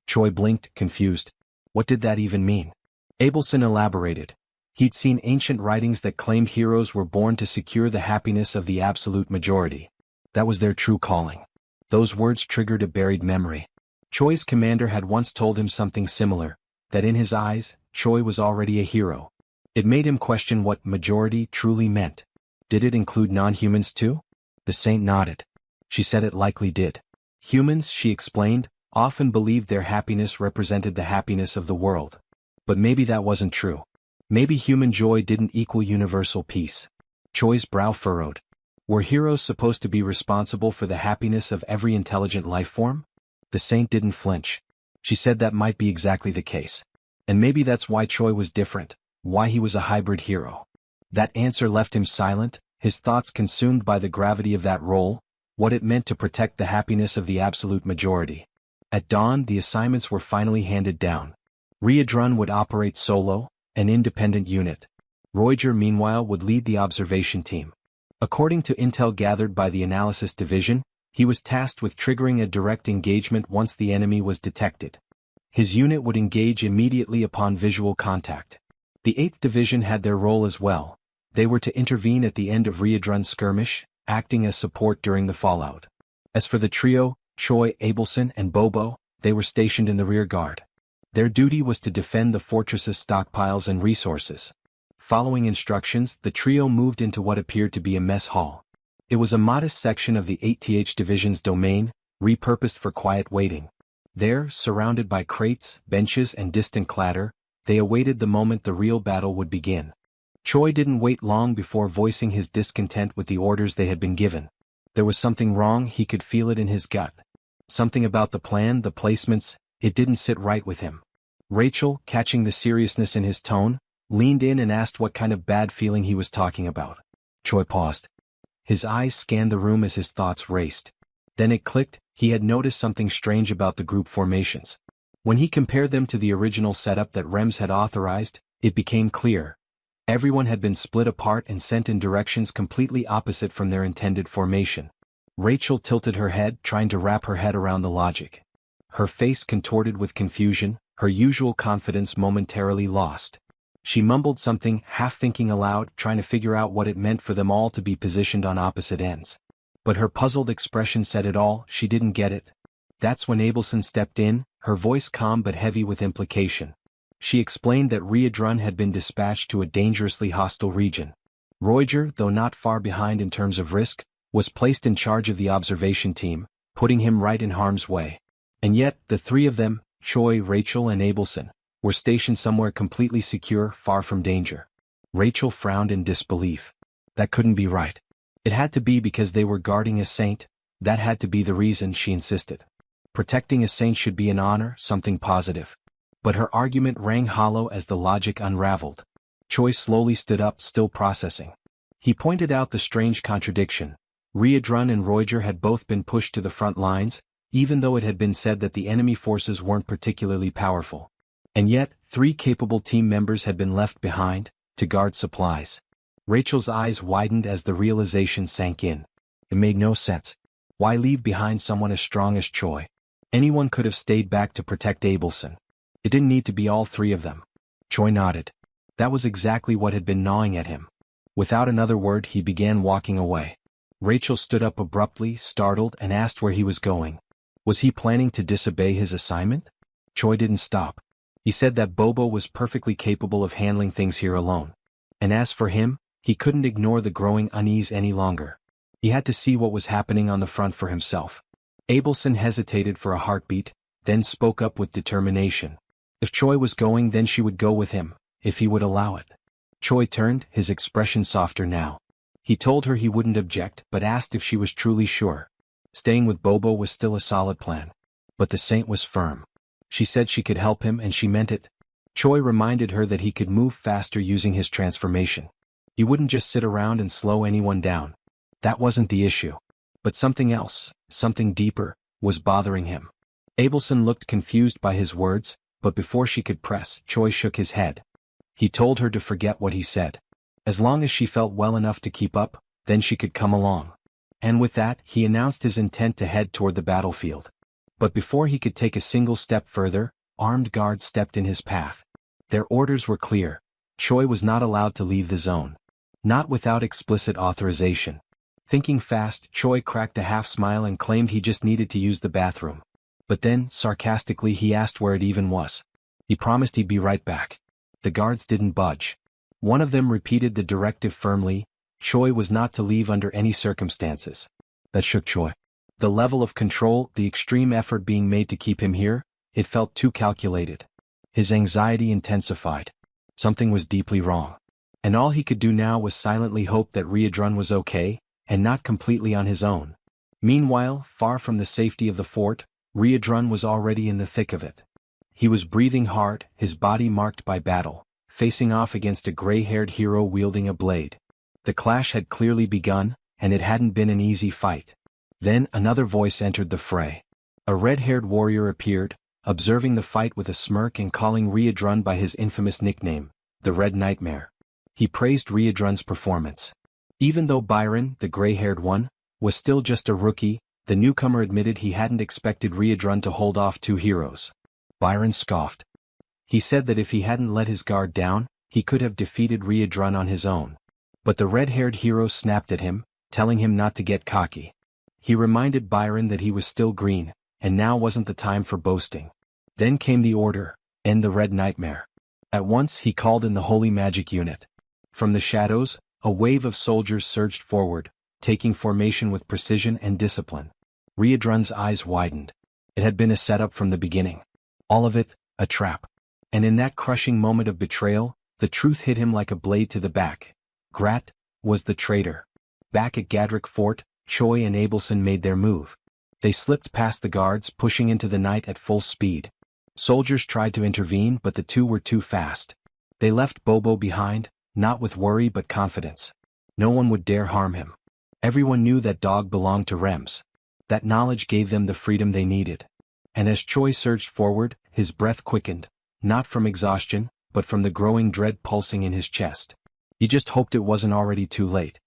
Choi blinked, confused. What did that even mean? Abelson elaborated. He'd seen ancient writings that claimed heroes were born to secure the happiness of the absolute majority. That was their true calling. Those words triggered a buried memory. Choi's commander had once told him something similar, that in his eyes, Choi was already a hero. It made him question what majority truly meant. Did it include non-humans too? The saint nodded. She said it likely did. Humans, she explained, often believed their happiness represented the happiness of the world. But maybe that wasn't true. Maybe human joy didn't equal universal peace. Choi's brow furrowed. Were heroes supposed to be responsible for the happiness of every intelligent life form? The saint didn't flinch. She said that might be exactly the case. And maybe that's why Choi was different, why he was a hybrid hero. That answer left him silent, his thoughts consumed by the gravity of that role, what it meant to protect the happiness of the absolute majority. At dawn, the assignments were finally handed down. Riadrun would operate solo, an independent unit. Roiger, meanwhile, would lead the observation team. According to intel gathered by the analysis division, he was tasked with triggering a direct engagement once the enemy was detected. His unit would engage immediately upon visual contact. The 8th Division had their role as well. They were to intervene at the end of Riadrun's skirmish, acting as support during the fallout. As for the trio, Choi, Abelson, and Bobo, they were stationed in the rear guard. Their duty was to defend the fortress's stockpiles and resources. Following instructions, the trio moved into what appeared to be a mess hall. It was a modest section of the 8th Division's domain, repurposed for quiet waiting. There, surrounded by crates, benches, and distant clatter, they awaited the moment the real battle would begin. Choi didn't wait long before voicing his discontent with the orders they had been given. There was something wrong, he could feel it in his gut. Something about the plan, the placements, it didn't sit right with him. Rachel, catching the seriousness in his tone, leaned in and asked what kind of bad feeling he was talking about. Choi paused. His eyes scanned the room as his thoughts raced. Then it clicked, he had noticed something strange about the group formations. When he compared them to the original setup that Rems had authorized, it became clear. Everyone had been split apart and sent in directions completely opposite from their intended formation. Rachel tilted her head, trying to wrap her head around the logic. Her face contorted with confusion, her usual confidence momentarily lost. She mumbled something, half thinking aloud, trying to figure out what it meant for them all to be positioned on opposite ends. But her puzzled expression said it all, she didn't get it. That's when Abelson stepped in, her voice calm but heavy with implication. She explained that Riadrun had been dispatched to a dangerously hostile region. Roiger, though not far behind in terms of risk, was placed in charge of the observation team, putting him right in harm's way. And yet, the three of them, Choi, Rachel, and Abelson, were stationed somewhere completely secure, far from danger. Rachel frowned in disbelief. That couldn't be right. It had to be because they were guarding a saint, that had to be the reason, she insisted. Protecting a saint should be an honor, something positive. But her argument rang hollow as the logic unraveled. Choi slowly stood up, still processing. He pointed out the strange contradiction. Riadrun and Roiger had both been pushed to the front lines, even though it had been said that the enemy forces weren't particularly powerful. And yet, 3 capable team members had been left behind, to guard supplies. Rachel's eyes widened as the realization sank in. It made no sense. Why leave behind someone as strong as Choi? Anyone could have stayed back to protect Abelson. It didn't need to be all 3 of them. Choi nodded. That was exactly what had been gnawing at him. Without another word, he began walking away. Rachel stood up abruptly, startled, and asked where he was going. Was he planning to disobey his assignment? Choi didn't stop. He said that Bobo was perfectly capable of handling things here alone. And as for him, he couldn't ignore the growing unease any longer. He had to see what was happening on the front for himself. Abelson hesitated for a heartbeat, then spoke up with determination. If Choi was going, then she would go with him, if he would allow it. Choi turned, his expression softer now. He told her he wouldn't object, but asked if she was truly sure. Staying with Bobo was still a solid plan. But the saint was firm. She said she could help him, and she meant it. Choi reminded her that he could move faster using his transformation. He wouldn't just sit around and slow anyone down. That wasn't the issue. But something else, something deeper, was bothering him. Abelson looked confused by his words, but before she could press, Choi shook his head. He told her to forget what he said. As long as she felt well enough to keep up, then she could come along. And with that, he announced his intent to head toward the battlefield. But before he could take a single step further, armed guards stepped in his path. Their orders were clear. Choi was not allowed to leave the zone. Not without explicit authorization. Thinking fast, Choi cracked a half-smile and claimed he just needed to use the bathroom. But then, sarcastically, he asked where it even was. He promised he'd be right back. The guards didn't budge. One of them repeated the directive firmly. Choi was not to leave under any circumstances. That shook Choi. The level of control, the extreme effort being made to keep him here, it felt too calculated. His anxiety intensified. Something was deeply wrong. And all he could do now was silently hope that Riadrun was okay, and not completely on his own. Meanwhile, far from the safety of the fort, Riadrun was already in the thick of it. He was breathing hard, his body marked by battle, facing off against a gray-haired hero wielding a blade. The clash had clearly begun, and it hadn't been an easy fight. Then another voice entered the fray. A red-haired warrior appeared, observing the fight with a smirk and calling Riadrun by his infamous nickname, the Red Nightmare. He praised Riadrun's performance. Even though Byron, the gray-haired one, was still just a rookie, the newcomer admitted he hadn't expected Riadrun to hold off two heroes. Byron scoffed. He said that if he hadn't let his guard down, he could have defeated Riadrun on his own. But the red-haired hero snapped at him, telling him not to get cocky. He reminded Byron that he was still green, and now wasn't the time for boasting. Then came the order, end the Red Nightmare. At once he called in the Holy Magic Unit. From the shadows, a wave of soldiers surged forward, taking formation with precision and discipline. Riadrun's eyes widened. It had been a setup from the beginning. All of it, a trap. And in that crushing moment of betrayal, the truth hit him like a blade to the back. Grat was the traitor. Back at Gadrick Fort, Choi and Abelson made their move. They slipped past the guards, pushing into the night at full speed. Soldiers tried to intervene, but the two were too fast. They left Bobo behind, not with worry but confidence. No one would dare harm him. Everyone knew that dog belonged to Rems. That knowledge gave them the freedom they needed. And as Choi surged forward, his breath quickened, not from exhaustion, but from the growing dread pulsing in his chest. He just hoped it wasn't already too late.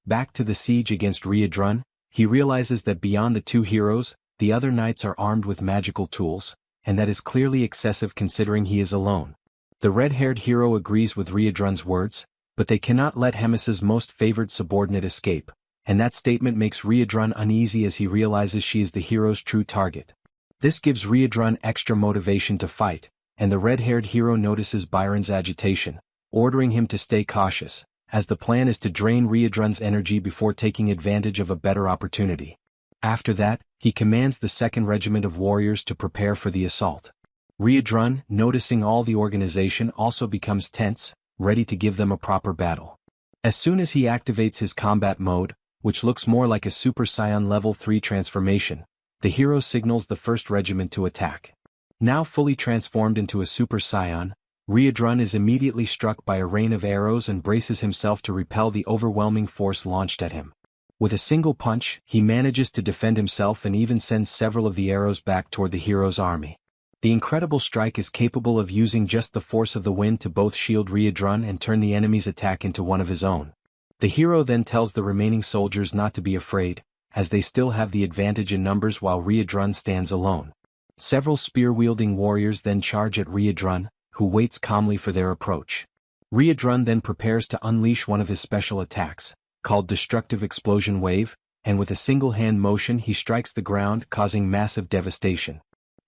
Back to the siege against Riadrun, he realizes that beyond the two heroes, the other knights are armed with magical tools, and that is clearly excessive considering he is alone. The red-haired hero agrees with Riadrun's words, but they cannot let Hemis's most favored subordinate escape, and that statement makes Riadrun uneasy as he realizes she is the hero's true target. This gives Riadrun extra motivation to fight, and the red-haired hero notices Byron's agitation, ordering him to stay cautious, as the plan is to drain Riadrun's energy before taking advantage of a better opportunity. After that, he commands the 2nd Regiment of Warriors to prepare for the assault. Riadrun, noticing all the organization, also becomes tense, ready to give them a proper battle. As soon as he activates his combat mode, which looks more like a Super Saiyan Level 3 transformation, the hero signals the 1st Regiment to attack. Now fully transformed into a Super Saiyan, Riadrun is immediately struck by a rain of arrows and braces himself to repel the overwhelming force launched at him. With a single punch, he manages to defend himself and even sends several of the arrows back toward the hero's army. The incredible strike is capable of using just the force of the wind to both shield Riadrun and turn the enemy's attack into one of his own. The hero then tells the remaining soldiers not to be afraid, as they still have the advantage in numbers while Riadrun stands alone. Several spear-wielding warriors then charge at Riadrun, who waits calmly for their approach. Riadrun then prepares to unleash one of his special attacks, called Destructive Explosion Wave, and with a single-hand motion he strikes the ground, causing massive devastation.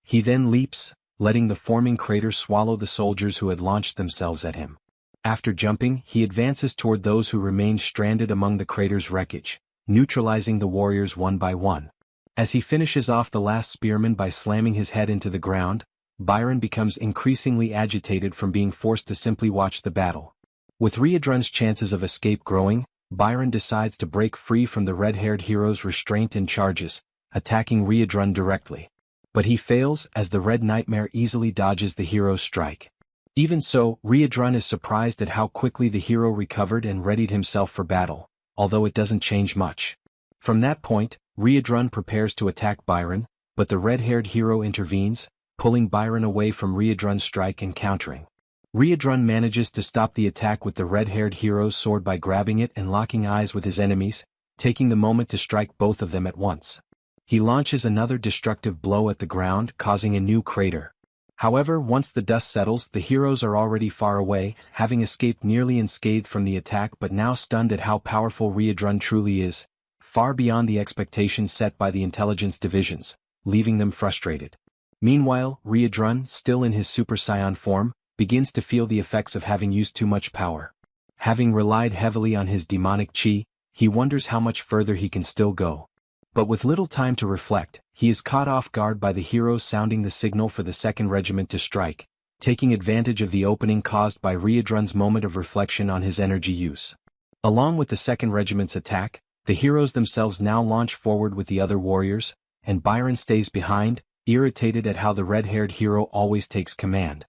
He then leaps, letting the forming crater swallow the soldiers who had launched themselves at him. After jumping, he advances toward those who remained stranded among the crater's wreckage, neutralizing the warriors one by one. As he finishes off the last spearman by slamming his head into the ground, Byron becomes increasingly agitated from being forced to simply watch the battle. With Riadrun's chances of escape growing, Byron decides to break free from the red-haired hero's restraint and charges, attacking Riadrun directly. But he fails as the Red Nightmare easily dodges the hero's strike. Even so, Riadrun is surprised at how quickly the hero recovered and readied himself for battle, although it doesn't change much. From that point, Riadrun prepares to attack Byron, but the red-haired hero intervenes, pulling Byron away from Riadrun's strike and countering. Riadrun manages to stop the attack with the red-haired hero's sword by grabbing it and locking eyes with his enemies, taking the moment to strike both of them at once. He launches another destructive blow at the ground, causing a new crater. However, once the dust settles, the heroes are already far away, having escaped nearly unscathed from the attack but now stunned at how powerful Riadrun truly is, far beyond the expectations set by the intelligence divisions, leaving them frustrated. Meanwhile, Riadrun, still in his Super Saiyan form, begins to feel the effects of having used too much power. Having relied heavily on his demonic chi, he wonders how much further he can still go. But with little time to reflect, he is caught off guard by the hero sounding the signal for the 2nd Regiment to strike, taking advantage of the opening caused by Riadrun's moment of reflection on his energy use. Along with the 2nd Regiment's attack, the heroes themselves now launch forward with the other warriors, and Byron stays behind, irritated at how the red-haired hero always takes command.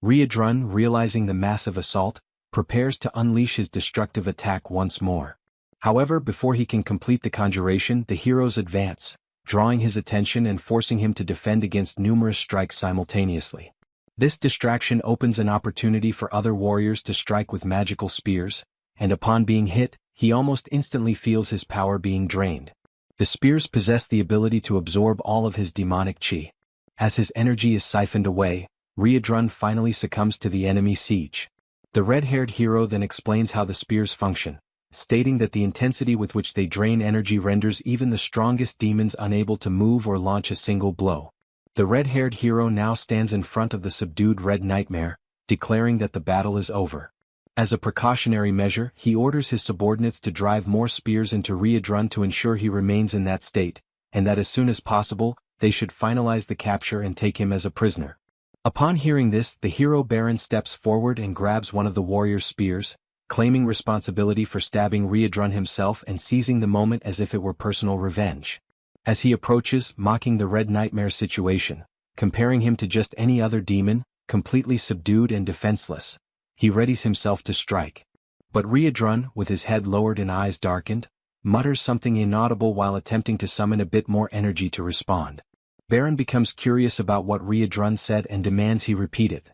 Riadrun, realizing the massive assault, prepares to unleash his destructive attack once more. However, before he can complete the conjuration, the heroes advance, drawing his attention and forcing him to defend against numerous strikes simultaneously. This distraction opens an opportunity for other warriors to strike with magical spears, and upon being hit, he almost instantly feels his power being drained. The spears possess the ability to absorb all of his demonic chi. As his energy is siphoned away, Riadrun finally succumbs to the enemy siege. The red-haired hero then explains how the spears function, stating that the intensity with which they drain energy renders even the strongest demons unable to move or launch a single blow. The red-haired hero now stands in front of the subdued Red Nightmare, declaring that the battle is over. As a precautionary measure, he orders his subordinates to drive more spears into Riadrun to ensure he remains in that state, and that as soon as possible, they should finalize the capture and take him as a prisoner. Upon hearing this, the hero Baron steps forward and grabs one of the warrior's spears, claiming responsibility for stabbing Riadrun himself and seizing the moment as if it were personal revenge. As he approaches, mocking the Red Nightmare situation, comparing him to just any other demon, completely subdued and defenseless, he readies himself to strike. But Riadrun, with his head lowered and eyes darkened, mutters something inaudible while attempting to summon a bit more energy to respond. Baron becomes curious about what Riadrun said and demands he repeat it.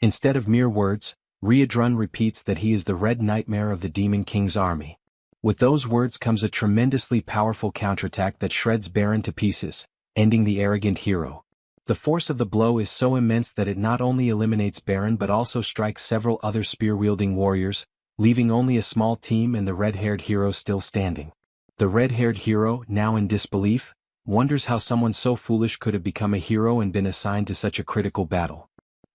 Instead of mere words, Riadrun repeats that he is the Red Nightmare of the Demon King's army. With those words comes a tremendously powerful counterattack that shreds Baron to pieces, ending the arrogant hero. The force of the blow is so immense that it not only eliminates Baron but also strikes several other spear-wielding warriors, leaving only a small team and the red-haired hero still standing. The red-haired hero, now in disbelief, wonders how someone so foolish could have become a hero and been assigned to such a critical battle.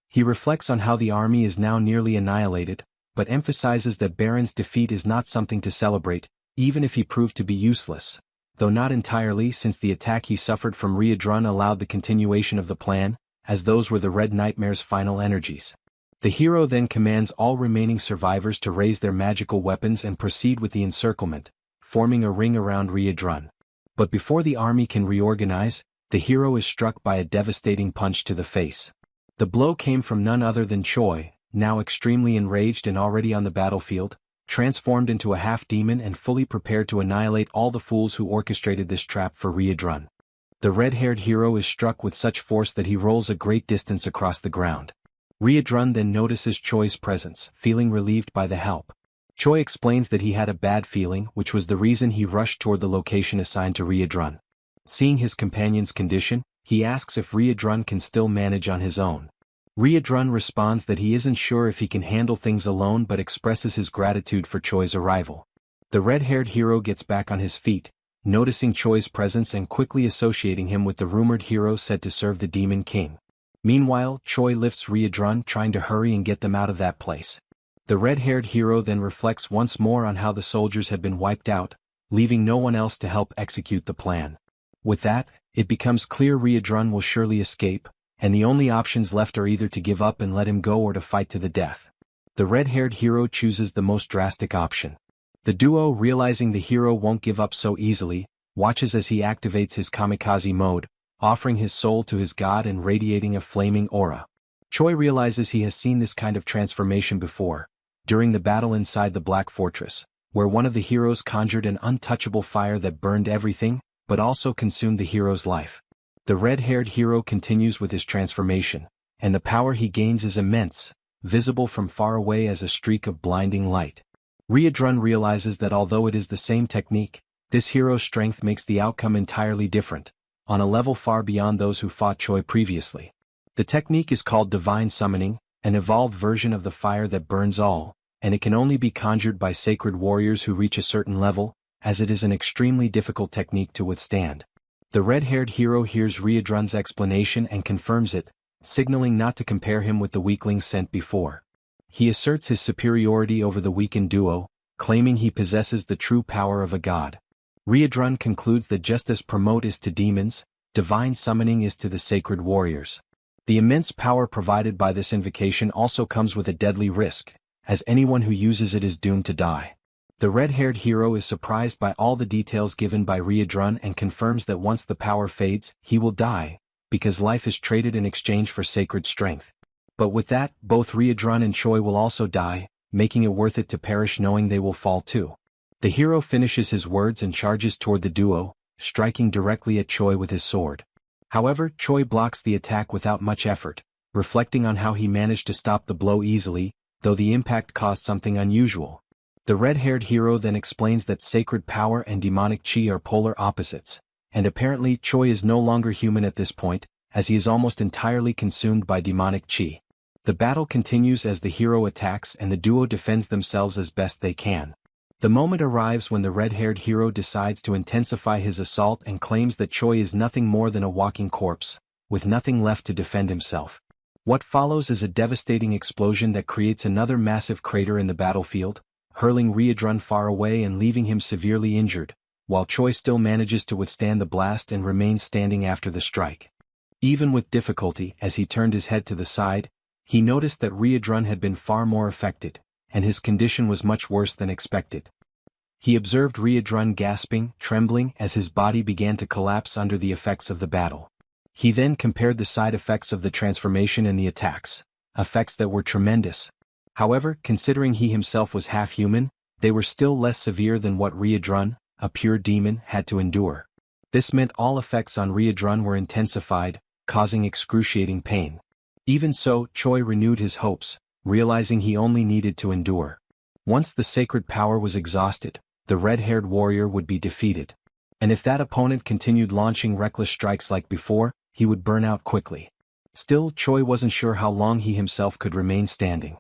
He reflects on how the army is now nearly annihilated, but emphasizes that Baron's defeat is not something to celebrate, even if he proved to be useless, though not entirely since the attack he suffered from Riadrun allowed the continuation of the plan, as those were the Red Nightmare's final energies. The hero then commands all remaining survivors to raise their magical weapons and proceed with the encirclement, forming a ring around Riadrun. But before the army can reorganize, the hero is struck by a devastating punch to the face. The blow came from none other than Choi, now extremely enraged and already on the battlefield, transformed into a half-demon and fully prepared to annihilate all the fools who orchestrated this trap for Riadrun. The red-haired hero is struck with such force that he rolls a great distance across the ground. Riadrun then notices Choi's presence, feeling relieved by the help. Choi explains that he had a bad feeling, which was the reason he rushed toward the location assigned to Riadrun. Seeing his companion's condition, he asks if Riadrun can still manage on his own. Riadrun responds that he isn't sure if he can handle things alone but expresses his gratitude for Choi's arrival. The red-haired hero gets back on his feet, noticing Choi's presence and quickly associating him with the rumored hero said to serve the Demon King. Meanwhile, Choi lifts Riadrun, trying to hurry and get them out of that place. The red-haired hero then reflects once more on how the soldiers had been wiped out, leaving no one else to help execute the plan. With that, it becomes clear Riadrun will surely escape, and the only options left are either to give up and let him go or to fight to the death. The red-haired hero chooses the most drastic option. The duo, realizing the hero won't give up so easily, watches as he activates his kamikaze mode, offering his soul to his god and radiating a flaming aura. Choi realizes he has seen this kind of transformation before, during the battle inside the Black Fortress, where one of the heroes conjured an untouchable fire that burned everything, but also consumed the hero's life. The red-haired hero continues with his transformation, and the power he gains is immense, visible from far away as a streak of blinding light. Riadrun realizes that although it is the same technique, this hero's strength makes the outcome entirely different, on a level far beyond those who fought Choi previously. The technique is called divine summoning, an evolved version of the fire that burns all, and it can only be conjured by sacred warriors who reach a certain level, as it is an extremely difficult technique to withstand. The red-haired hero hears Riadrun's explanation and confirms it, signaling not to compare him with the weaklings sent before. He asserts his superiority over the weakened duo, claiming he possesses the true power of a god. Riadrun concludes that just as promote is to demons, divine summoning is to the sacred warriors. The immense power provided by this invocation also comes with a deadly risk, as anyone who uses it is doomed to die. The red-haired hero is surprised by all the details given by Riadrun and confirms that once the power fades, he will die, because life is traded in exchange for sacred strength. But with that, both Riadrun and Choi will also die, making it worth it to perish knowing they will fall too. The hero finishes his words and charges toward the duo, striking directly at Choi with his sword. However, Choi blocks the attack without much effort, reflecting on how he managed to stop the blow easily, though the impact caused something unusual. The red-haired hero then explains that sacred power and demonic chi are polar opposites, and apparently Choi is no longer human at this point, as he is almost entirely consumed by demonic chi. The battle continues as the hero attacks and the duo defends themselves as best they can. The moment arrives when the red-haired hero decides to intensify his assault and claims that Choi is nothing more than a walking corpse, with nothing left to defend himself. What follows is a devastating explosion that creates another massive crater in the battlefield, hurling Riadrun far away and leaving him severely injured, while Choi still manages to withstand the blast and remains standing after the strike. Even with difficulty, as he turned his head to the side, he noticed that Riadrun had been far more affected, and his condition was much worse than expected. He observed Riadrun gasping, trembling as his body began to collapse under the effects of the battle. He then compared the side effects of the transformation and the attacks, effects that were tremendous. However, considering he himself was half-human, they were still less severe than what Riadrun, a pure demon, had to endure. This meant all effects on Riadrun were intensified, causing excruciating pain. Even so, Choi renewed his hopes, realizing he only needed to endure. Once the sacred power was exhausted, the red-haired warrior would be defeated. And if that opponent continued launching reckless strikes like before, he would burn out quickly. Still, Choi wasn't sure how long he himself could remain standing.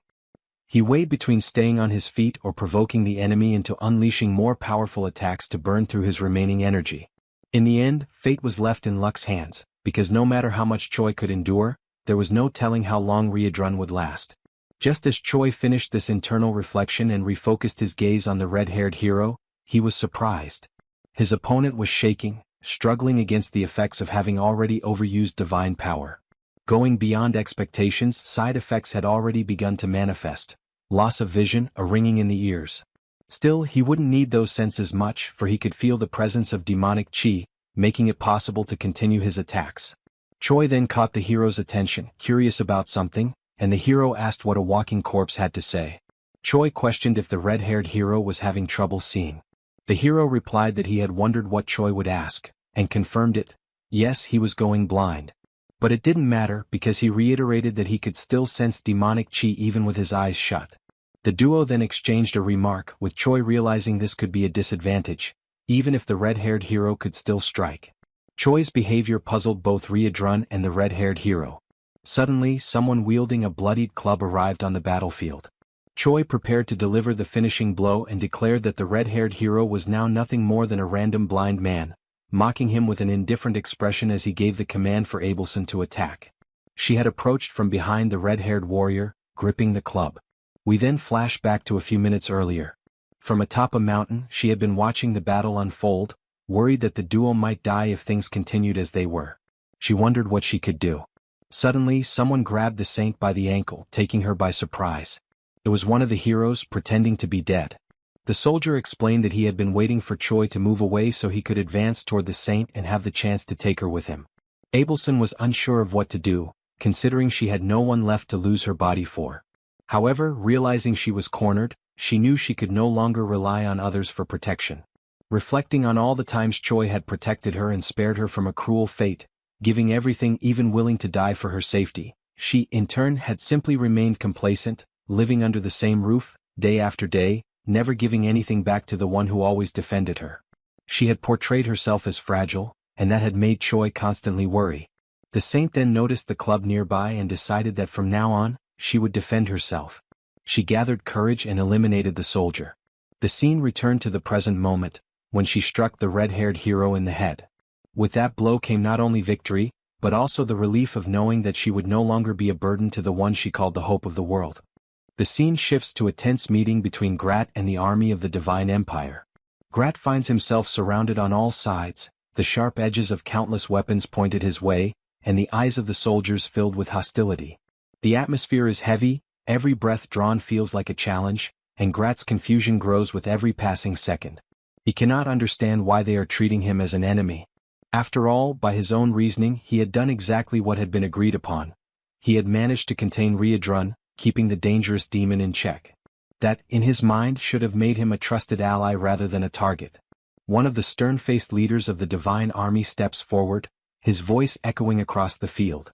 He weighed between staying on his feet or provoking the enemy into unleashing more powerful attacks to burn through his remaining energy. In the end, fate was left in luck's hands, because no matter how much Choi could endure, there was no telling how long Riadrun would last. Just as Choi finished this internal reflection and refocused his gaze on the red-haired hero, he was surprised. His opponent was shaking, struggling against the effects of having already overused divine power. Going beyond expectations, side effects had already begun to manifest. Loss of vision, a ringing in the ears. Still, he wouldn't need those senses much, for he could feel the presence of demonic chi, making it possible to continue his attacks. Choi then caught the hero's attention, curious about something, and the hero asked what a walking corpse had to say. Choi questioned if the red-haired hero was having trouble seeing. The hero replied that he had wondered what Choi would ask, and confirmed it. Yes, he was going blind. But it didn't matter because he reiterated that he could still sense demonic chi even with his eyes shut. The duo then exchanged a remark, with Choi realizing this could be a disadvantage, even if the red-haired hero could still strike. Choi's behavior puzzled both Riadrun and the red-haired hero. Suddenly, someone wielding a bloodied club arrived on the battlefield. Choi prepared to deliver the finishing blow and declared that the red-haired hero was now nothing more than a random blind man, mocking him with an indifferent expression as he gave the command for Abelson to attack. She had approached from behind the red-haired warrior, gripping the club. We then flash back to a few minutes earlier. From atop a mountain, she had been watching the battle unfold, worried that the duo might die if things continued as they were. She wondered what she could do. Suddenly, someone grabbed the saint by the ankle, taking her by surprise. It was one of the heroes, pretending to be dead. The soldier explained that he had been waiting for Choi to move away so he could advance toward the saint and have the chance to take her with him. Abelson was unsure of what to do, considering she had no one left to lose her body for. However, realizing she was cornered, she knew she could no longer rely on others for protection. Reflecting on all the times Choi had protected her and spared her from a cruel fate, giving everything, even willing to die for her safety, she, in turn, had simply remained complacent, living under the same roof, day after day, never giving anything back to the one who always defended her. She had portrayed herself as fragile, and that had made Choi constantly worry. The saint then noticed the club nearby and decided that from now on, she would defend herself. She gathered courage and eliminated the soldier. The scene returned to the present moment, when she struck the red-haired hero in the head. With that blow came not only victory, but also the relief of knowing that she would no longer be a burden to the one she called the hope of the world. The scene shifts to a tense meeting between Grat and the army of the Divine Empire. Grat finds himself surrounded on all sides, the sharp edges of countless weapons pointed his way, and the eyes of the soldiers filled with hostility. The atmosphere is heavy, every breath drawn feels like a challenge, and Grat's confusion grows with every passing second. He cannot understand why they are treating him as an enemy. After all, by his own reasoning, he had done exactly what had been agreed upon. He had managed to contain Riadrun, keeping the dangerous demon in check. That, in his mind, should have made him a trusted ally rather than a target. One of the stern-faced leaders of the Divine Army steps forward, his voice echoing across the field.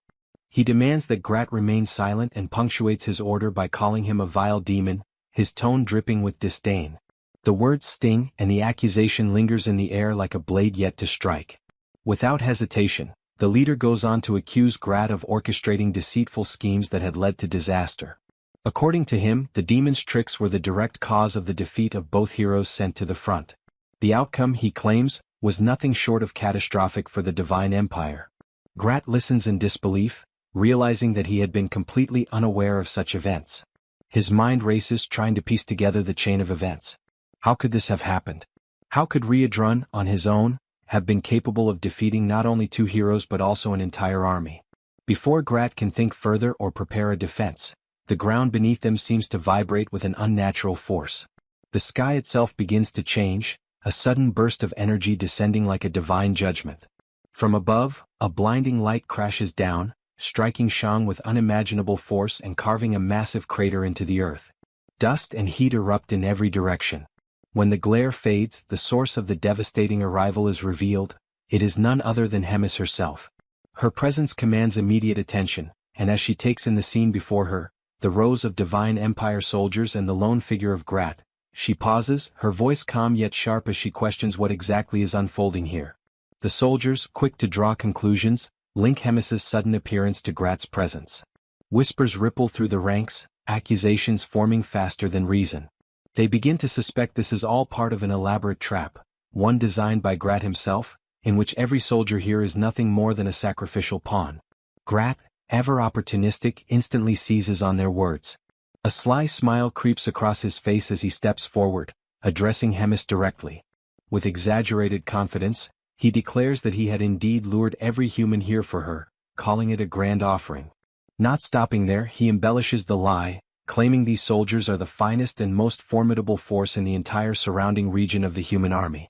He demands that Grat remain silent and punctuates his order by calling him a vile demon, his tone dripping with disdain. The words sting, and the accusation lingers in the air like a blade yet to strike. Without hesitation, the leader goes on to accuse Grat of orchestrating deceitful schemes that had led to disaster. According to him, the demon's tricks were the direct cause of the defeat of both heroes sent to the front. The outcome, he claims, was nothing short of catastrophic for the Divine Empire. Grat listens in disbelief, realizing that he had been completely unaware of such events. His mind races trying to piece together the chain of events. How could this have happened? How could Riadrun, on his own, have been capable of defeating not only two heroes but also an entire army? Before Grat can think further or prepare a defense, the ground beneath them seems to vibrate with an unnatural force. The sky itself begins to change, a sudden burst of energy descending like a divine judgment. From above, a blinding light crashes down, striking Shang with unimaginable force and carving a massive crater into the earth. Dust and heat erupt in every direction. When the glare fades, the source of the devastating arrival is revealed. It is none other than Hemis herself. Her presence commands immediate attention, and as she takes in the scene before her, the rows of Divine Empire soldiers and the lone figure of Grat, she pauses, her voice calm yet sharp as she questions what exactly is unfolding here. The soldiers, quick to draw conclusions, link Hemis's sudden appearance to Grat's presence. Whispers ripple through the ranks, accusations forming faster than reason. They begin to suspect this is all part of an elaborate trap, one designed by Grat himself, in which every soldier here is nothing more than a sacrificial pawn. Grat, ever opportunistic, instantly seizes on their words. A sly smile creeps across his face as he steps forward, addressing Hemis directly. With exaggerated confidence, he declares that he had indeed lured every human here for her, calling it a grand offering. Not stopping there, he embellishes the lie, claiming these soldiers are the finest and most formidable force in the entire surrounding region of the human army.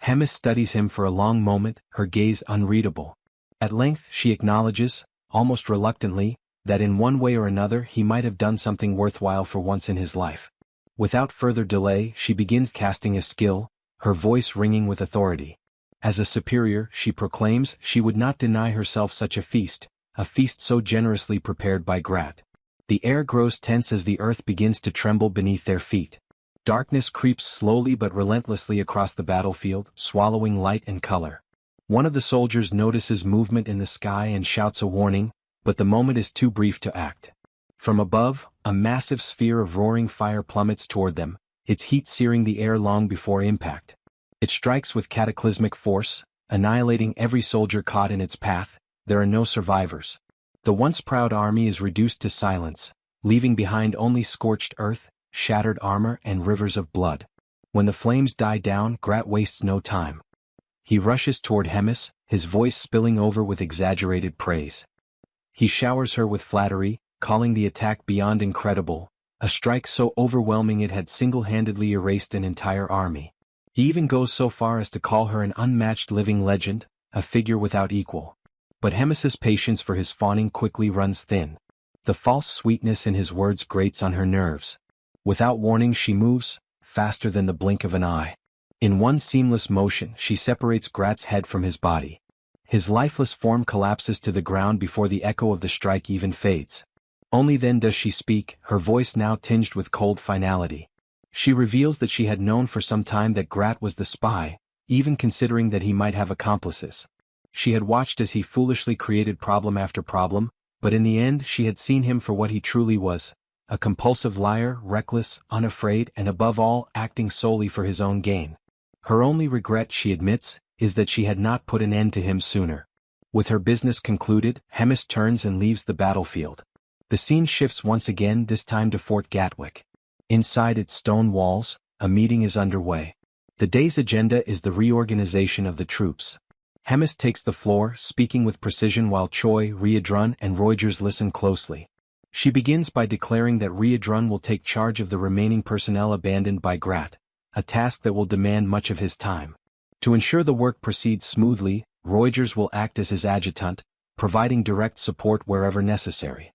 Hemis studies him for a long moment, her gaze unreadable. At length she acknowledges, almost reluctantly, that in one way or another he might have done something worthwhile for once in his life. Without further delay, she begins casting a skill, her voice ringing with authority. As a superior, she proclaims she would not deny herself such a feast so generously prepared by Grat. The air grows tense as the earth begins to tremble beneath their feet. Darkness creeps slowly but relentlessly across the battlefield, swallowing light and color. One of the soldiers notices movement in the sky and shouts a warning, but the moment is too brief to act. From above, a massive sphere of roaring fire plummets toward them, its heat searing the air long before impact. It strikes with cataclysmic force, annihilating every soldier caught in its path. There are no survivors. The once proud army is reduced to silence, leaving behind only scorched earth, shattered armor and rivers of blood. When the flames die down, Grat wastes no time. He rushes toward Hemis, his voice spilling over with exaggerated praise. He showers her with flattery, calling the attack beyond incredible, a strike so overwhelming it had single-handedly erased an entire army. He even goes so far as to call her an unmatched living legend, a figure without equal. But Hemis's patience for his fawning quickly runs thin. The false sweetness in his words grates on her nerves. Without warning she moves, faster than the blink of an eye. In one seamless motion she separates Grat's head from his body. His lifeless form collapses to the ground before the echo of the strike even fades. Only then does she speak, her voice now tinged with cold finality. She reveals that she had known for some time that Grat was the spy, even considering that he might have accomplices. She had watched as he foolishly created problem after problem, but in the end she had seen him for what he truly was, a compulsive liar, reckless, unafraid, and above all, acting solely for his own gain. Her only regret, she admits, is that she had not put an end to him sooner. With her business concluded, Hemis turns and leaves the battlefield. The scene shifts once again, this time to Fort Gatwick. Inside its stone walls, a meeting is underway. The day's agenda is the reorganization of the troops. Hemis takes the floor, speaking with precision while Choi, Riedrun, and Reuters listen closely. She begins by declaring that Riedrun will take charge of the remaining personnel abandoned by Grat, a task that will demand much of his time. To ensure the work proceeds smoothly, Reuters will act as his adjutant, providing direct support wherever necessary.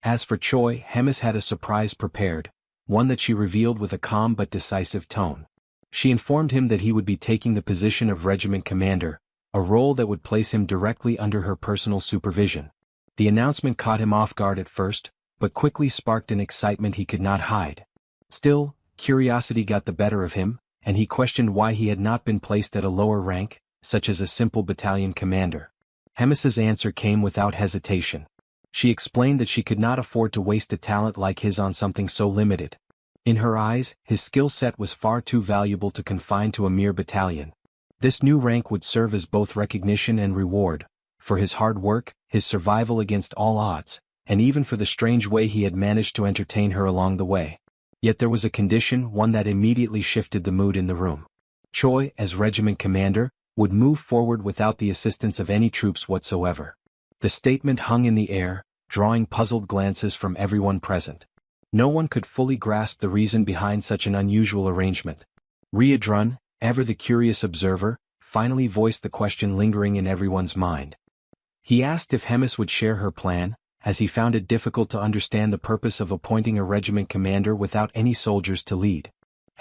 As for Choi, Hemis had a surprise prepared, one that she revealed with a calm but decisive tone. She informed him that he would be taking the position of regiment commander, a role that would place him directly under her personal supervision. The announcement caught him off guard at first, but quickly sparked an excitement he could not hide. Still, curiosity got the better of him, and he questioned why he had not been placed at a lower rank, such as a simple battalion commander. Hemis's answer came without hesitation. She explained that she could not afford to waste a talent like his on something so limited. In her eyes, his skill set was far too valuable to confine to a mere battalion. This new rank would serve as both recognition and reward, for his hard work, his survival against all odds, and even for the strange way he had managed to entertain her along the way. Yet there was a condition, one that immediately shifted the mood in the room. Choi, as regiment commander, would move forward without the assistance of any troops whatsoever. The statement hung in the air, drawing puzzled glances from everyone present. No one could fully grasp the reason behind such an unusual arrangement. Riedrun, ever the curious observer, finally voiced the question lingering in everyone's mind. He asked if Hemis would share her plan, as he found it difficult to understand the purpose of appointing a regiment commander without any soldiers to lead.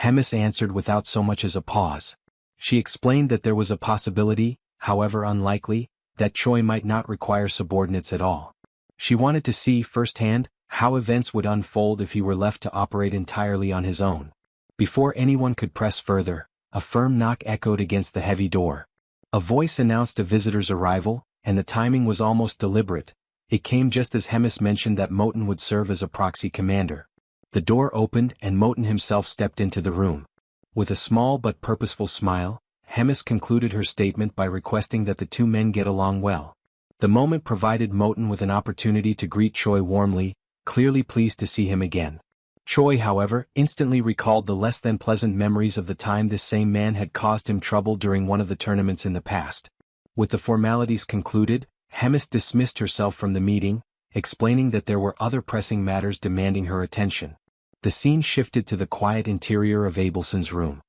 Hemis answered without so much as a pause. She explained that there was a possibility, however unlikely, that Choi might not require subordinates at all. She wanted to see firsthand how events would unfold if he were left to operate entirely on his own. Before anyone could press further, a firm knock echoed against the heavy door. A voice announced a visitor's arrival, and the timing was almost deliberate. It came just as Hemis mentioned that Moten would serve as a proxy commander. The door opened and Moten himself stepped into the room. With a small but purposeful smile, Hemis concluded her statement by requesting that the two men get along well. The moment provided Moten with an opportunity to greet Choi warmly, clearly pleased to see him again. Choi, however, instantly recalled the less than pleasant memories of the time this same man had caused him trouble during one of the tournaments in the past. With the formalities concluded, Hemis dismissed herself from the meeting, explaining that there were other pressing matters demanding her attention. The scene shifted to the quiet interior of Abelson's room.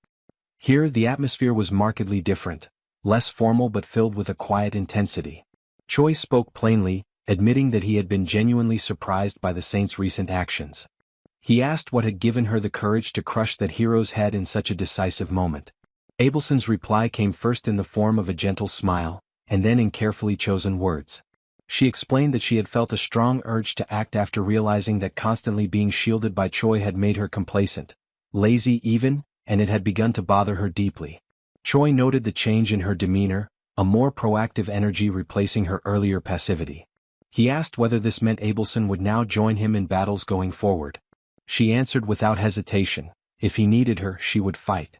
Here the atmosphere was markedly different, less formal but filled with a quiet intensity. Choi spoke plainly, admitting that he had been genuinely surprised by the saint's recent actions. He asked what had given her the courage to crush that hero's head in such a decisive moment. Abelson's reply came first in the form of a gentle smile, and then in carefully chosen words. She explained that she had felt a strong urge to act after realizing that constantly being shielded by Choi had made her complacent, lazy even, and it had begun to bother her deeply. Choi noted the change in her demeanor, a more proactive energy replacing her earlier passivity. He asked whether this meant Abelson would now join him in battles going forward. She answered without hesitation, if he needed her, she would fight.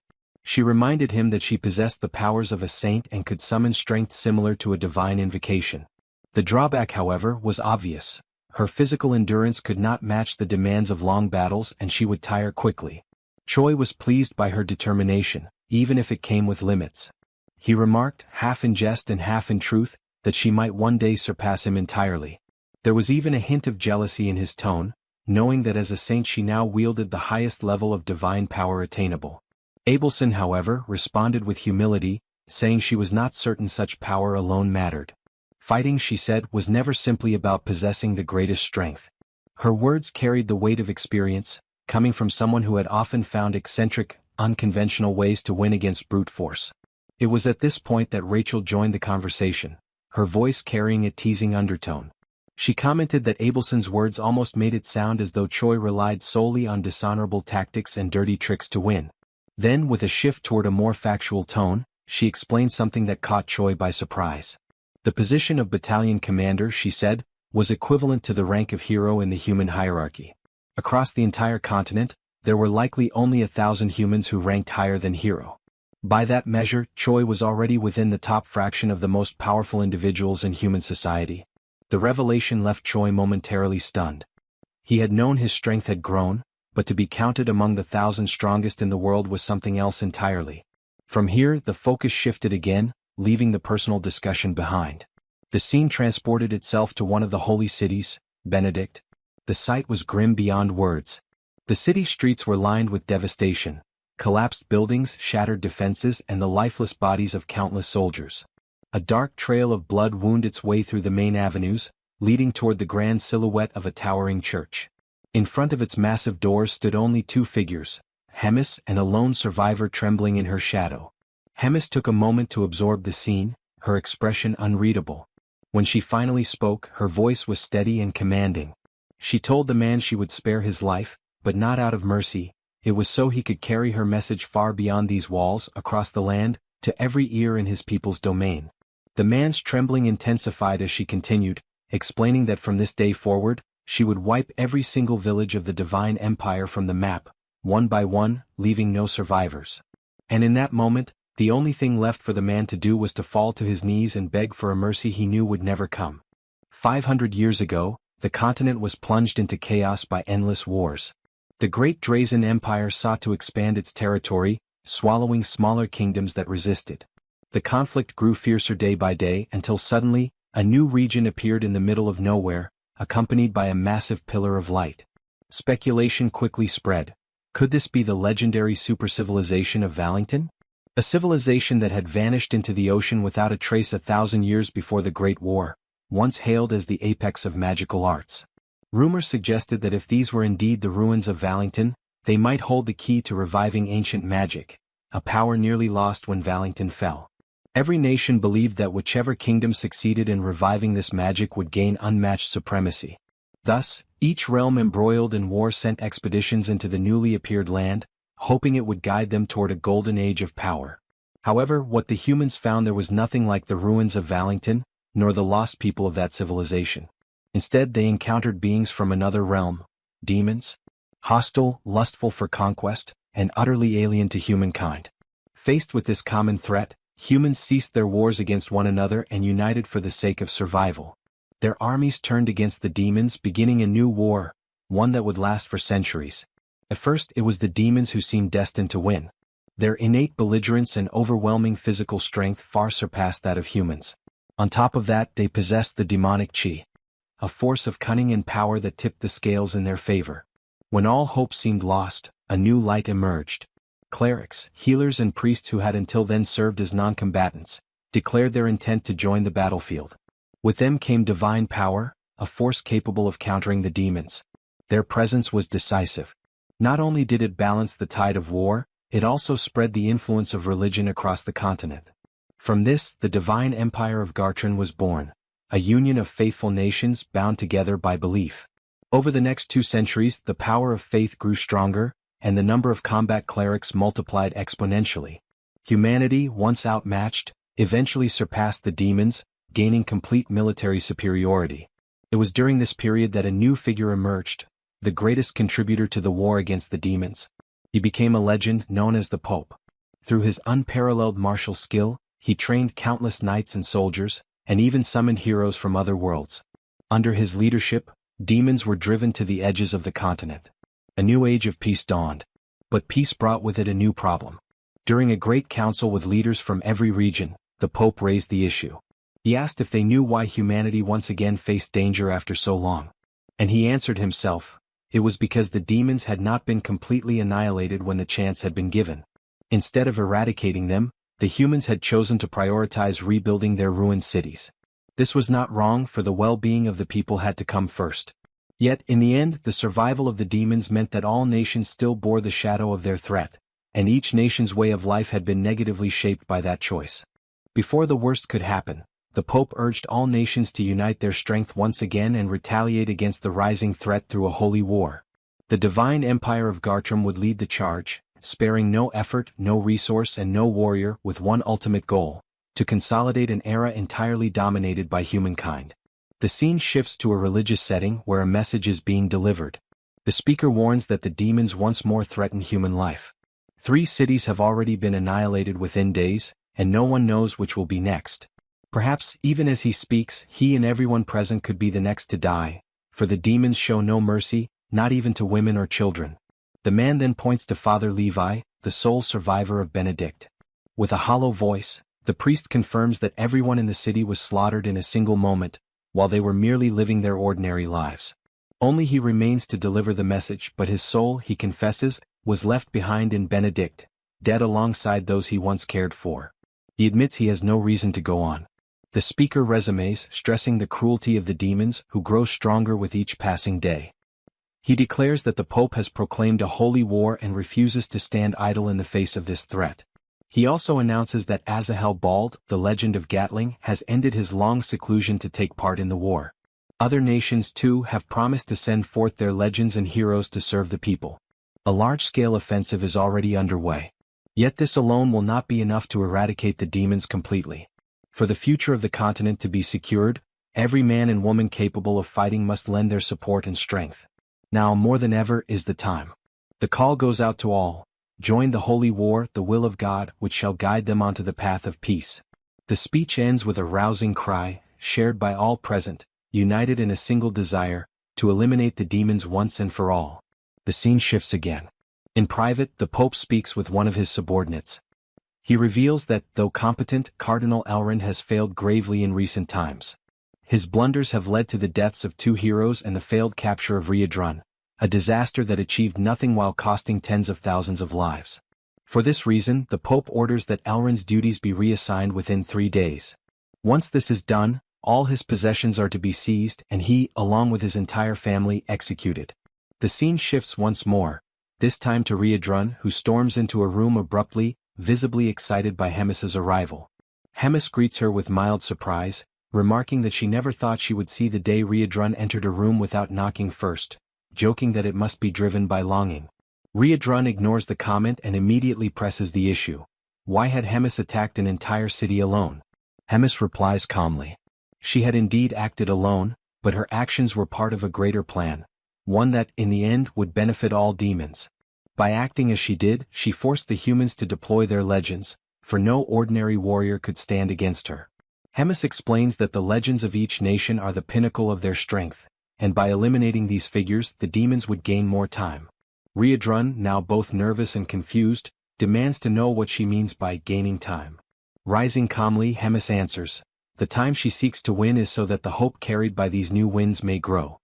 She reminded him that she possessed the powers of a saint and could summon strength similar to a divine invocation. The drawback, however, was obvious. Her physical endurance could not match the demands of long battles and she would tire quickly. Choi was pleased by her determination, even if it came with limits. He remarked, half in jest and half in truth, that she might one day surpass him entirely. There was even a hint of jealousy in his tone, knowing that as a saint she now wielded the highest level of divine power attainable. Abelson, however, responded with humility, saying she was not certain such power alone mattered. Fighting, she said, was never simply about possessing the greatest strength. Her words carried the weight of experience, coming from someone who had often found eccentric, unconventional ways to win against brute force. It was at this point that Rachel joined the conversation, her voice carrying a teasing undertone. She commented that Abelson's words almost made it sound as though Choi relied solely on dishonorable tactics and dirty tricks to win. Then, with a shift toward a more factual tone, she explained something that caught Choi by surprise. The position of battalion commander, she said, was equivalent to the rank of hero in the human hierarchy. Across the entire continent, there were likely only 1,000 humans who ranked higher than hero. By that measure, Choi was already within the top fraction of the most powerful individuals in human society. The revelation left Choi momentarily stunned. He had known his strength had grown, but to be counted among the 1,000 strongest in the world was something else entirely. From here, the focus shifted again, leaving the personal discussion behind. The scene transported itself to one of the holy cities, Benedict. The sight was grim beyond words. The city streets were lined with devastation, collapsed buildings, shattered defenses, and the lifeless bodies of countless soldiers. A dark trail of blood wound its way through the main avenues, leading toward the grand silhouette of a towering church. In front of its massive doors stood only two figures, Hemis and a lone survivor trembling in her shadow. Hemis took a moment to absorb the scene, her expression unreadable. When she finally spoke, her voice was steady and commanding. She told the man she would spare his life, but not out of mercy. It was so he could carry her message far beyond these walls, across the land, to every ear in his people's domain. The man's trembling intensified as she continued, explaining that from this day forward, she would wipe every single village of the divine empire from the map, one by one, leaving no survivors. And in that moment, the only thing left for the man to do was to fall to his knees and beg for a mercy he knew would never come. 500 years ago, the continent was plunged into chaos by endless wars. The Great Drazen Empire sought to expand its territory, swallowing smaller kingdoms that resisted. The conflict grew fiercer day by day until suddenly, a new region appeared in the middle of nowhere, accompanied by a massive pillar of light. Speculation quickly spread. Could this be the legendary supercivilization of Valington? A civilization that had vanished into the ocean without a trace 1,000 years before the Great War, once hailed as the apex of magical arts. Rumors suggested that if these were indeed the ruins of Valington, they might hold the key to reviving ancient magic, a power nearly lost when Valington fell. Every nation believed that whichever kingdom succeeded in reviving this magic would gain unmatched supremacy. Thus, each realm embroiled in war sent expeditions into the newly appeared land, hoping it would guide them toward a golden age of power. However, what the humans found, there was nothing like the ruins of Valington, nor the lost people of that civilization. Instead, they encountered beings from another realm, demons, hostile, lustful for conquest, and utterly alien to humankind. Faced with this common threat, humans ceased their wars against one another and united for the sake of survival. Their armies turned against the demons, beginning a new war, one that would last for centuries. At first, it was the demons who seemed destined to win. Their innate belligerence and overwhelming physical strength far surpassed that of humans. On top of that, they possessed the demonic chi, a force of cunning and power that tipped the scales in their favor. When all hope seemed lost, a new light emerged. Clerics, healers and priests who had until then served as non-combatants, declared their intent to join the battlefield. With them came divine power, a force capable of countering the demons. Their presence was decisive. Not only did it balance the tide of war, it also spread the influence of religion across the continent. From this, the divine empire of Gartran was born, a union of faithful nations bound together by belief. Over the next 2 centuries, the power of faith grew stronger, and the number of combat clerics multiplied exponentially. Humanity, once outmatched, eventually surpassed the demons, gaining complete military superiority. It was during this period that a new figure emerged, the greatest contributor to the war against the demons. He became a legend known as the Pope. Through his unparalleled martial skill, he trained countless knights and soldiers, and even summoned heroes from other worlds. Under his leadership, demons were driven to the edges of the continent. A new age of peace dawned. But peace brought with it a new problem. During a great council with leaders from every region, the Pope raised the issue. He asked if they knew why humanity once again faced danger after so long. And he answered himself, it was because the demons had not been completely annihilated when the chance had been given. Instead of eradicating them, the humans had chosen to prioritize rebuilding their ruined cities. This was not wrong, for the well-being of the people had to come first. Yet, in the end, the survival of the demons meant that all nations still bore the shadow of their threat, and each nation's way of life had been negatively shaped by that choice. Before the worst could happen, the Pope urged all nations to unite their strength once again and retaliate against the rising threat through a holy war. The divine empire of Gartrum would lead the charge, sparing no effort, no resource and no warrior, with one ultimate goal: to consolidate an era entirely dominated by humankind. The scene shifts to a religious setting where a message is being delivered. The speaker warns that the demons once more threaten human life. 3 cities have already been annihilated within days, and no one knows which will be next. Perhaps, even as he speaks, he and everyone present could be the next to die, for the demons show no mercy, not even to women or children. The man then points to Father Levi, the sole survivor of Benedict. With a hollow voice, the priest confirms that everyone in the city was slaughtered in a single moment, while they were merely living their ordinary lives. Only he remains to deliver the message, but his soul, he confesses, was left behind in Benedict, dead alongside those he once cared for. He admits he has no reason to go on. The speaker resumes, stressing the cruelty of the demons, who grow stronger with each passing day. He declares that the Pope has proclaimed a holy war and refuses to stand idle in the face of this threat. He also announces that Asahel Bald, the legend of Gatling, has ended his long seclusion to take part in the war. Other nations too have promised to send forth their legends and heroes to serve the people. A large-scale offensive is already underway. Yet this alone will not be enough to eradicate the demons completely. For the future of the continent to be secured, every man and woman capable of fighting must lend their support and strength. Now more than ever is the time. The call goes out to all. Join the holy war, the will of God, which shall guide them onto the path of peace. The speech ends with a rousing cry, shared by all present, united in a single desire, to eliminate the demons once and for all. The scene shifts again. In private, the Pope speaks with one of his subordinates. He reveals that, though competent, Cardinal Elrond has failed gravely in recent times. His blunders have led to the deaths of 2 heroes and the failed capture of Riadrun, a disaster that achieved nothing while costing tens of thousands of lives. For this reason, the Pope orders that Elrond's duties be reassigned within 3 days. Once this is done, all his possessions are to be seized and he, along with his entire family, executed. The scene shifts once more, this time to Riadrun, who storms into a room abruptly, visibly excited by Hemis's arrival. Hemis greets her with mild surprise, remarking that she never thought she would see the day Riadrun entered a room without knocking first, joking that it must be driven by longing. Riadrun ignores the comment and immediately presses the issue. Why had Hemis attacked an entire city alone? Hemis replies calmly. She had indeed acted alone, but her actions were part of a greater plan, one that, in the end, would benefit all demons. By acting as she did, she forced the humans to deploy their legends, for no ordinary warrior could stand against her. Hemis explains that the legends of each nation are the pinnacle of their strength, and by eliminating these figures the demons would gain more time. Riadrun, now both nervous and confused, demands to know what she means by gaining time. Rising calmly, Hemis answers, the time she seeks to win is so that the hope carried by these new winds may grow.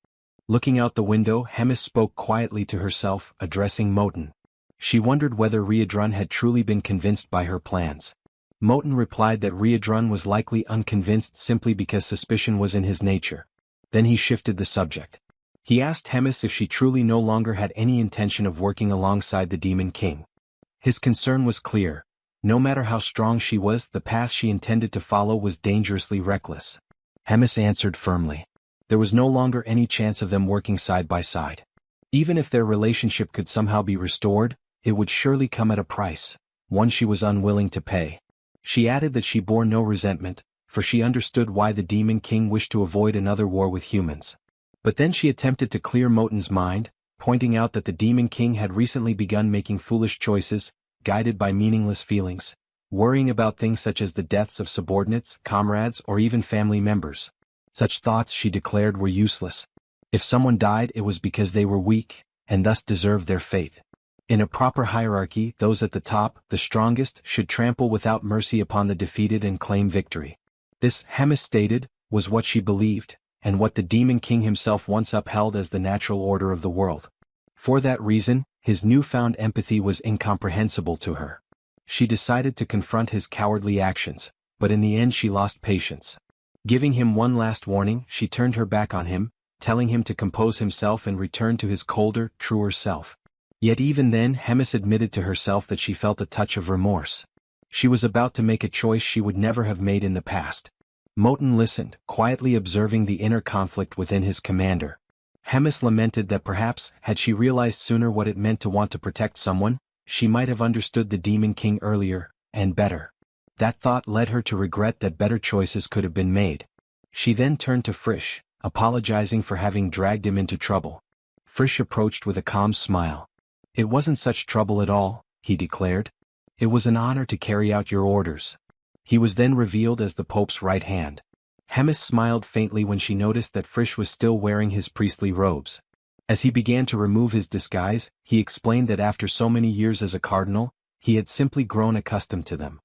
Looking out the window, Hemis spoke quietly to herself, addressing Moten. She wondered whether Riadrun had truly been convinced by her plans. Moten replied that Riadrun was likely unconvinced simply because suspicion was in his nature. Then he shifted the subject. He asked Hemis if she truly no longer had any intention of working alongside the Demon King. His concern was clear. No matter how strong she was, the path she intended to follow was dangerously reckless. Hemis answered firmly. There was no longer any chance of them working side by side. Even if their relationship could somehow be restored, it would surely come at a price, one she was unwilling to pay. She added that she bore no resentment, for she understood why the Demon King wished to avoid another war with humans. But then she attempted to clear Moten's mind, pointing out that the Demon King had recently begun making foolish choices, guided by meaningless feelings, worrying about things such as the deaths of subordinates, comrades, or even family members. Such thoughts, she declared, were useless. If someone died, it was because they were weak, and thus deserved their fate. In a proper hierarchy, those at the top, the strongest, should trample without mercy upon the defeated and claim victory. This, Hemis stated, was what she believed, and what the Demon King himself once upheld as the natural order of the world. For that reason, his newfound empathy was incomprehensible to her. She decided to confront his cowardly actions, but in the end she lost patience. Giving him one last warning, she turned her back on him, telling him to compose himself and return to his colder, truer self. Yet even then Hemis admitted to herself that she felt a touch of remorse. She was about to make a choice she would never have made in the past. Moten listened, quietly observing the inner conflict within his commander. Hemis lamented that perhaps, had she realized sooner what it meant to want to protect someone, she might have understood the Demon King earlier, and better. That thought led her to regret that better choices could have been made. She then turned to Frisch, apologizing for having dragged him into trouble. Frisch approached with a calm smile. "It wasn't such trouble at all," he declared. "It was an honor to carry out your orders." He was then revealed as the Pope's right hand. Hemis smiled faintly when she noticed that Frisch was still wearing his priestly robes. As he began to remove his disguise, he explained that after so many years as a cardinal, he had simply grown accustomed to them.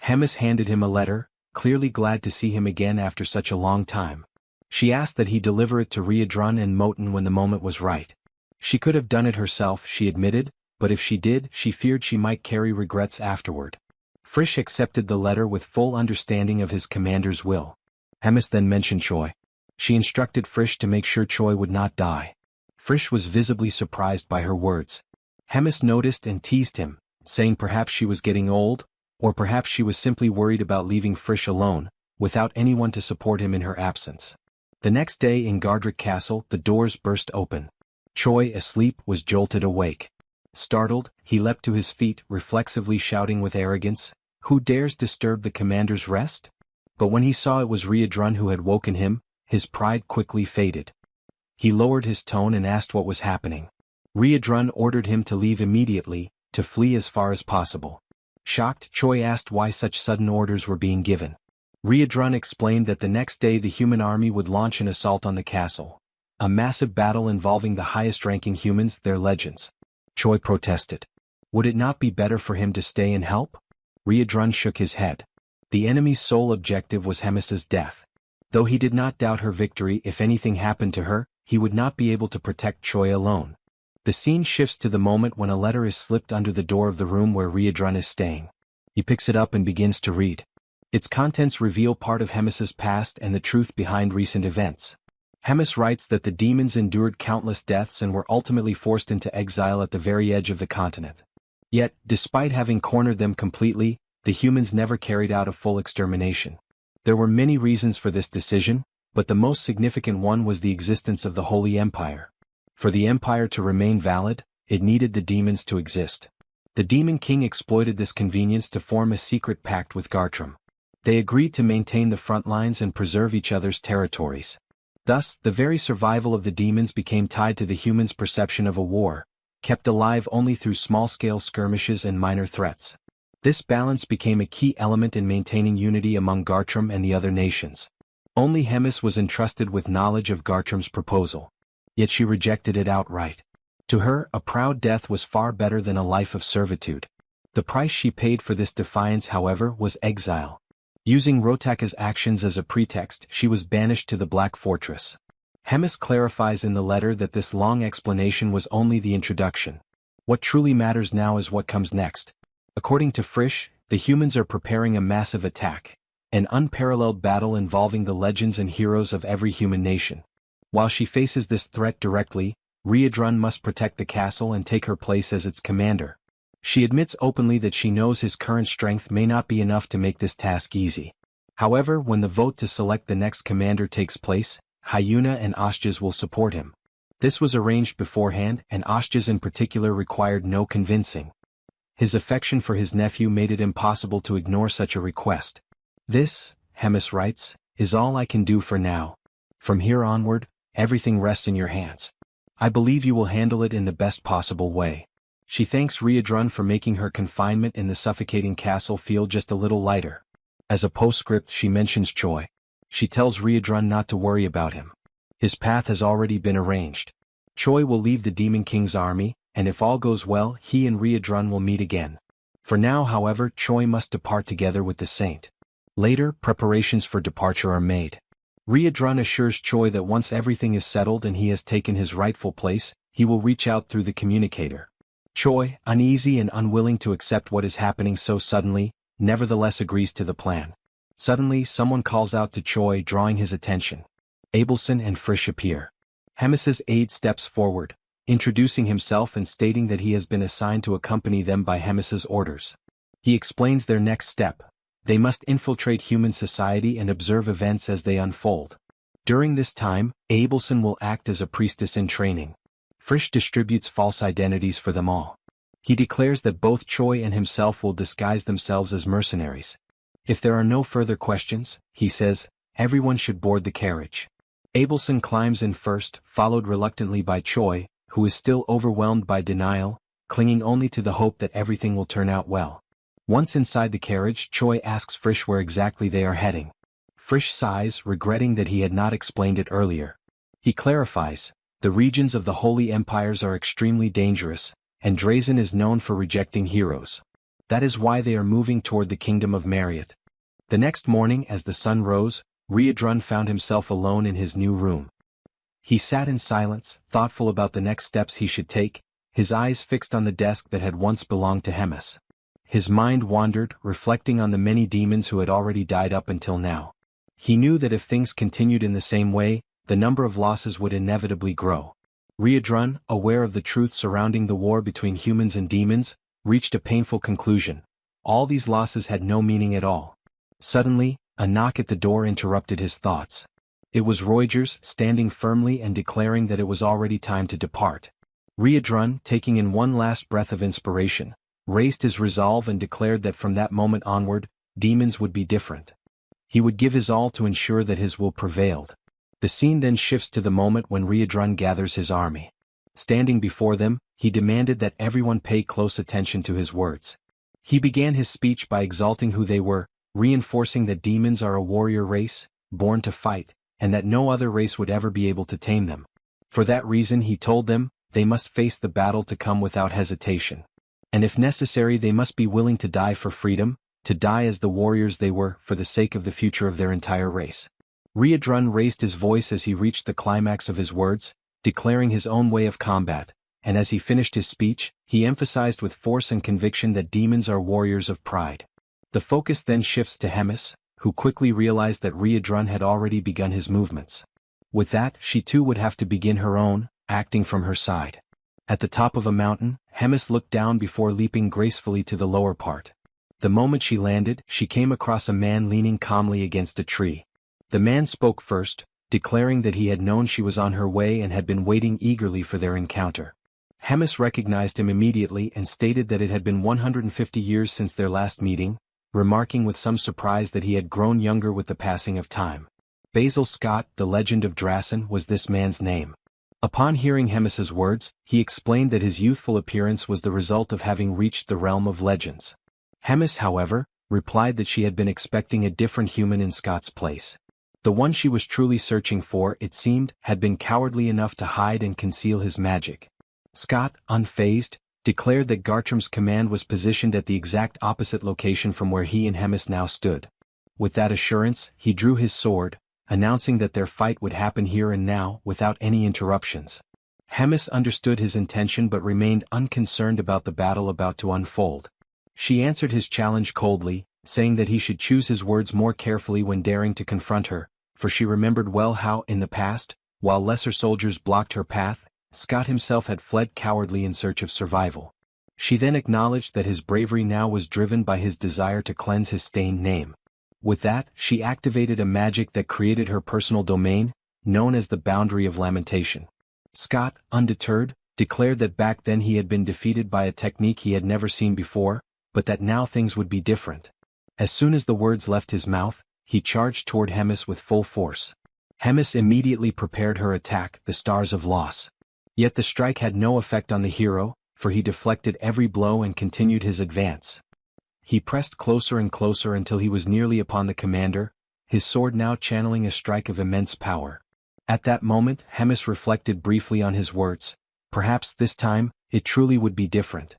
Hemis handed him a letter, clearly glad to see him again after such a long time. She asked that he deliver it to Riedrun and Moten when the moment was right. She could have done it herself, she admitted, but if she did, she feared she might carry regrets afterward. Frisch accepted the letter with full understanding of his commander's will. Hemis then mentioned Choi. She instructed Frisch to make sure Choi would not die. Frisch was visibly surprised by her words. Hemis noticed and teased him, saying perhaps she was getting old, or perhaps she was simply worried about leaving Frisch alone, without anyone to support him in her absence. The next day in Gardrick Castle, the doors burst open. Choi, asleep, was jolted awake. Startled, he leapt to his feet, reflexively shouting with arrogance, "Who dares disturb the commander's rest?" But when he saw it was Riedrun who had woken him, his pride quickly faded. He lowered his tone and asked what was happening. Riedrun ordered him to leave immediately, to flee as far as possible. Shocked, Choi asked why such sudden orders were being given. Riedrun explained that the next day the human army would launch an assault on the castle. A massive battle involving the highest-ranking humans, their legends. Choi protested. Would it not be better for him to stay and help? Riedrun shook his head. The enemy's sole objective was Hemis's death. Though he did not doubt her victory, if anything happened to her, he would not be able to protect Choi alone. The scene shifts to the moment when a letter is slipped under the door of the room where Riedrun is staying. He picks it up and begins to read. Its contents reveal part of Hemis's past and the truth behind recent events. Hemis writes that the demons endured countless deaths and were ultimately forced into exile at the very edge of the continent. Yet, despite having cornered them completely, the humans never carried out a full extermination. There were many reasons for this decision, but the most significant one was the existence of the Holy Empire. For the Empire to remain valid, it needed the demons to exist. The Demon King exploited this convenience to form a secret pact with Gartrum. They agreed to maintain the front lines and preserve each other's territories. Thus, the very survival of the demons became tied to the humans' perception of a war, kept alive only through small-scale skirmishes and minor threats. This balance became a key element in maintaining unity among Gartrum and the other nations. Only Hemis was entrusted with knowledge of Gartrum's proposal. Yet she rejected it outright. To her, a proud death was far better than a life of servitude. The price she paid for this defiance, however, was exile. Using Rotaka's actions as a pretext, she was banished to the Black Fortress. Hemis clarifies in the letter that this long explanation was only the introduction. What truly matters now is what comes next. According to Frisch, the humans are preparing a massive attack, an unparalleled battle involving the legends and heroes of every human nation. While she faces this threat directly, Riedrun must protect the castle and take her place as its commander. She admits openly that she knows his current strength may not be enough to make this task easy. However, when the vote to select the next commander takes place, Hyuna and Ashjas will support him. This was arranged beforehand, and Ashjas in particular required no convincing. His affection for his nephew made it impossible to ignore such a request. This, Hemis writes, is all I can do for now. From here onward, everything rests in your hands. I believe you will handle it in the best possible way. She thanks Riedrun for making her confinement in the suffocating castle feel just a little lighter. As a postscript, she mentions Choi. She tells Riedrun not to worry about him. His path has already been arranged. Choi will leave the Demon King's army, and if all goes well he and Riadrun will meet again. For now however Choi must depart together with the saint. Later, preparations for departure are made. Riadrun assures Choi that once everything is settled and he has taken his rightful place, he will reach out through the communicator. Choi, uneasy and unwilling to accept what is happening so suddenly, nevertheless agrees to the plan. Suddenly someone calls out to Choi, drawing his attention. Abelson and Frisch appear. Hemis's aide steps forward, introducing himself and stating that he has been assigned to accompany them by Hemis's orders. He explains their next step. They must infiltrate human society and observe events as they unfold. During this time, Abelson will act as a priestess in training. Frisch distributes false identities for them all. He declares that both Choi and himself will disguise themselves as mercenaries. If there are no further questions, he says, everyone should board the carriage. Abelson climbs in first, followed reluctantly by Choi, who is still overwhelmed by denial, clinging only to the hope that everything will turn out well. Once inside the carriage, Choi asks Frisch where exactly they are heading. Frisch sighs, regretting that he had not explained it earlier. He clarifies, the regions of the Holy Empires are extremely dangerous, and Drazen is known for rejecting heroes. That is why they are moving toward the kingdom of Marriott. The next morning as the sun rose, Riadrun found himself alone in his new room. He sat in silence, thoughtful about the next steps he should take, his eyes fixed on the desk that had once belonged to Hemis. His mind wandered, reflecting on the many demons who had already died up until now. He knew that if things continued in the same way, the number of losses would inevitably grow. Riadrun, aware of the truth surrounding the war between humans and demons, reached a painful conclusion. All these losses had no meaning at all. Suddenly, a knock at the door interrupted his thoughts. It was Reugers, standing firmly and declaring that it was already time to depart. Riadrun, taking in one last breath of inspiration, raised his resolve and declared that from that moment onward, demons would be different. He would give his all to ensure that his will prevailed. The scene then shifts to the moment when Riadrun gathers his army. Standing before them, he demanded that everyone pay close attention to his words. He began his speech by exalting who they were, reinforcing that demons are a warrior race, born to fight, and that no other race would ever be able to tame them. For that reason he told them, they must face the battle to come without hesitation. And if necessary they must be willing to die for freedom, to die as the warriors they were for the sake of the future of their entire race. Riadrun raised his voice as he reached the climax of his words, declaring his own way of combat, and as he finished his speech, he emphasized with force and conviction that demons are warriors of pride. The focus then shifts to Hemis, who quickly realized that Riadrun had already begun his movements. With that, she too would have to begin her own, acting from her side. At the top of a mountain, Hemis looked down before leaping gracefully to the lower part. The moment she landed, she came across a man leaning calmly against a tree. The man spoke first, declaring that he had known she was on her way and had been waiting eagerly for their encounter. Hemis recognized him immediately and stated that it had been 150 years since their last meeting, remarking with some surprise that he had grown younger with the passing of time. Basil Scott, the legend of Drazen, was this man's name. Upon hearing Hemis's words, he explained that his youthful appearance was the result of having reached the realm of legends. Hemis, however, replied that she had been expecting a different human in Scott's place. The one she was truly searching for, it seemed, had been cowardly enough to hide and conceal his magic. Scott, unfazed, declared that Gartram's command was positioned at the exact opposite location from where he and Hemis now stood. With that assurance, he drew his sword, announcing that their fight would happen here and now, without any interruptions. Hemis understood his intention but remained unconcerned about the battle about to unfold. She answered his challenge coldly, saying that he should choose his words more carefully when daring to confront her, for she remembered well how, in the past, while lesser soldiers blocked her path, Scott himself had fled cowardly in search of survival. She then acknowledged that his bravery now was driven by his desire to cleanse his stained name. With that, she activated a magic that created her personal domain, known as the Boundary of Lamentation. Scott, undeterred, declared that back then he had been defeated by a technique he had never seen before, but that now things would be different. As soon as the words left his mouth, he charged toward Hemis with full force. Hemis immediately prepared her attack, the Stars of Loss. Yet the strike had no effect on the hero, for he deflected every blow and continued his advance. He pressed closer and closer until he was nearly upon the commander, his sword now channeling a strike of immense power. At that moment, Hemis reflected briefly on his words. Perhaps this time, it truly would be different.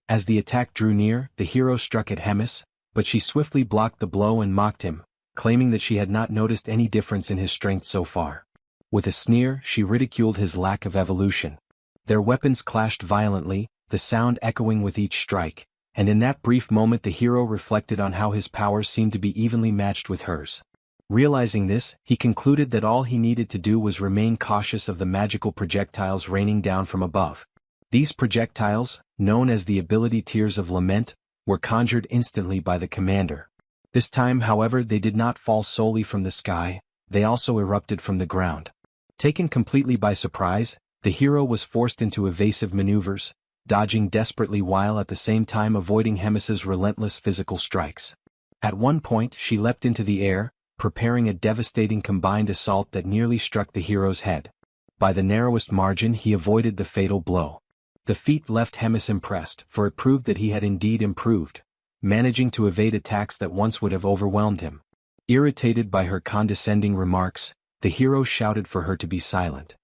As the attack drew near, the hero struck at Hemis, but she swiftly blocked the blow and mocked him, claiming that she had not noticed any difference in his strength so far. With a sneer, she ridiculed his lack of evolution. Their weapons clashed violently, the sound echoing with each strike, and in that brief moment the hero reflected on how his powers seemed to be evenly matched with hers. Realizing this, he concluded that all he needed to do was remain cautious of the magical projectiles raining down from above. These projectiles, known as the ability Tears of Lament, were conjured instantly by the commander. This time, however, they did not fall solely from the sky, they also erupted from the ground. Taken completely by surprise, the hero was forced into evasive maneuvers, dodging desperately while at the same time avoiding Hemis's relentless physical strikes. At one point she leapt into the air, preparing a devastating combined assault that nearly struck the hero's head. By the narrowest margin he avoided the fatal blow. The feat left Hemis impressed, for it proved that he had indeed improved, managing to evade attacks that once would have overwhelmed him. Irritated by her condescending remarks, the hero shouted for her to be silent.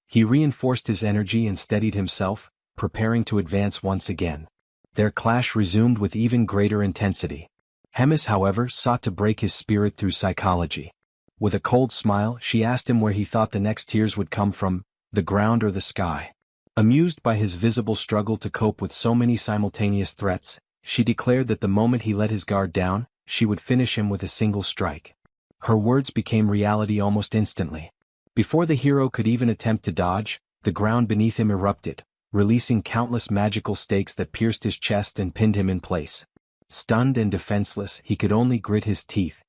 He reinforced his energy and steadied himself, preparing to advance once again. Their clash resumed with even greater intensity. Hemis, however, sought to break his spirit through psychology. With a cold smile, she asked him where he thought the next tears would come from, the ground or the sky. Amused by his visible struggle to cope with so many simultaneous threats, she declared that the moment he let his guard down, she would finish him with a single strike. Her words became reality almost instantly. Before the hero could even attempt to dodge, the ground beneath him erupted, releasing countless magical stakes that pierced his chest and pinned him in place. Stunned and defenseless, he could only grit his teeth.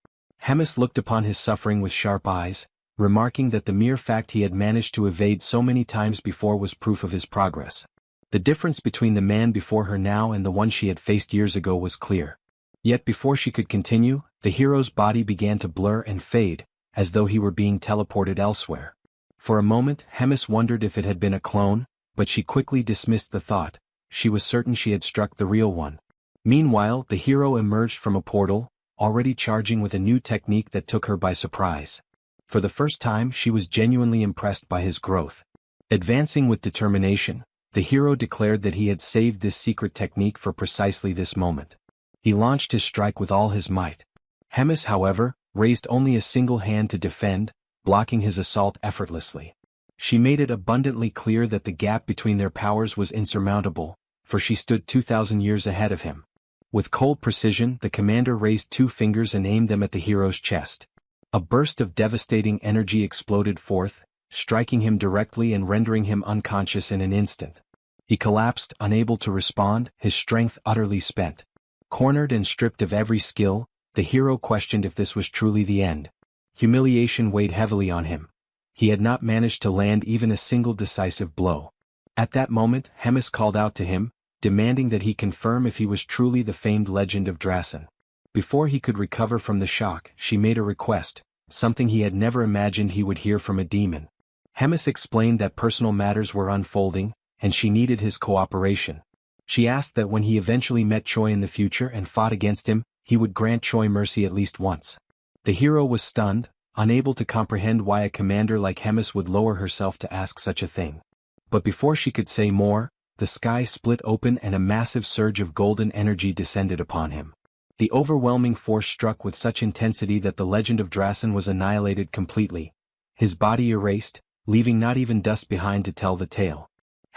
Hemis looked upon his suffering with sharp eyes, remarking that the mere fact he had managed to evade so many times before was proof of his progress. The difference between the man before her now and the one she had faced years ago was clear. Yet before she could continue, the hero's body began to blur and fade, as though he were being teleported elsewhere. For a moment, Hemis wondered if it had been a clone, but she quickly dismissed the thought. She was certain she had struck the real one. Meanwhile, the hero emerged from a portal, already charging with a new technique that took her by surprise. For the first time, she was genuinely impressed by his growth. Advancing with determination, the hero declared that he had saved this secret technique for precisely this moment. He launched his strike with all his might. Hemis, however, raised only a single hand to defend, blocking his assault effortlessly. She made it abundantly clear that the gap between their powers was insurmountable, for she stood 2,000 years ahead of him. With cold precision, the commander raised 2 fingers and aimed them at the hero's chest. A burst of devastating energy exploded forth, striking him directly and rendering him unconscious in an instant. He collapsed, unable to respond, his strength utterly spent. Cornered and stripped of every skill, the hero questioned if this was truly the end. Humiliation weighed heavily on him. He had not managed to land even a single decisive blow. At that moment, Hemis called out to him, demanding that he confirm if he was truly the famed legend of Drasen. Before he could recover from the shock, she made a request, something he had never imagined he would hear from a demon. Hemis explained that personal matters were unfolding, and she needed his cooperation. She asked that when he eventually met Choi in the future and fought against him, he would grant Choi mercy at least once. The hero was stunned, unable to comprehend why a commander like Hemis would lower herself to ask such a thing. But before she could say more, the sky split open and a massive surge of golden energy descended upon him. The overwhelming force struck with such intensity that the legend of Drasen was annihilated completely, his body erased, leaving not even dust behind to tell the tale.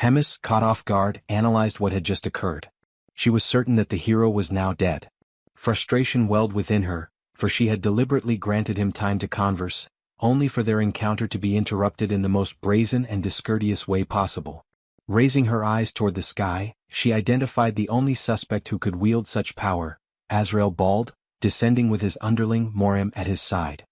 Hemis, caught off guard, analyzed what had just occurred. She was certain that the hero was now dead. Frustration welled within her, for she had deliberately granted him time to converse, only for their encounter to be interrupted in the most brazen and discourteous way possible. Raising her eyes toward the sky, she identified the only suspect who could wield such power, Azrael Bald, descending with his underling Morim at his side.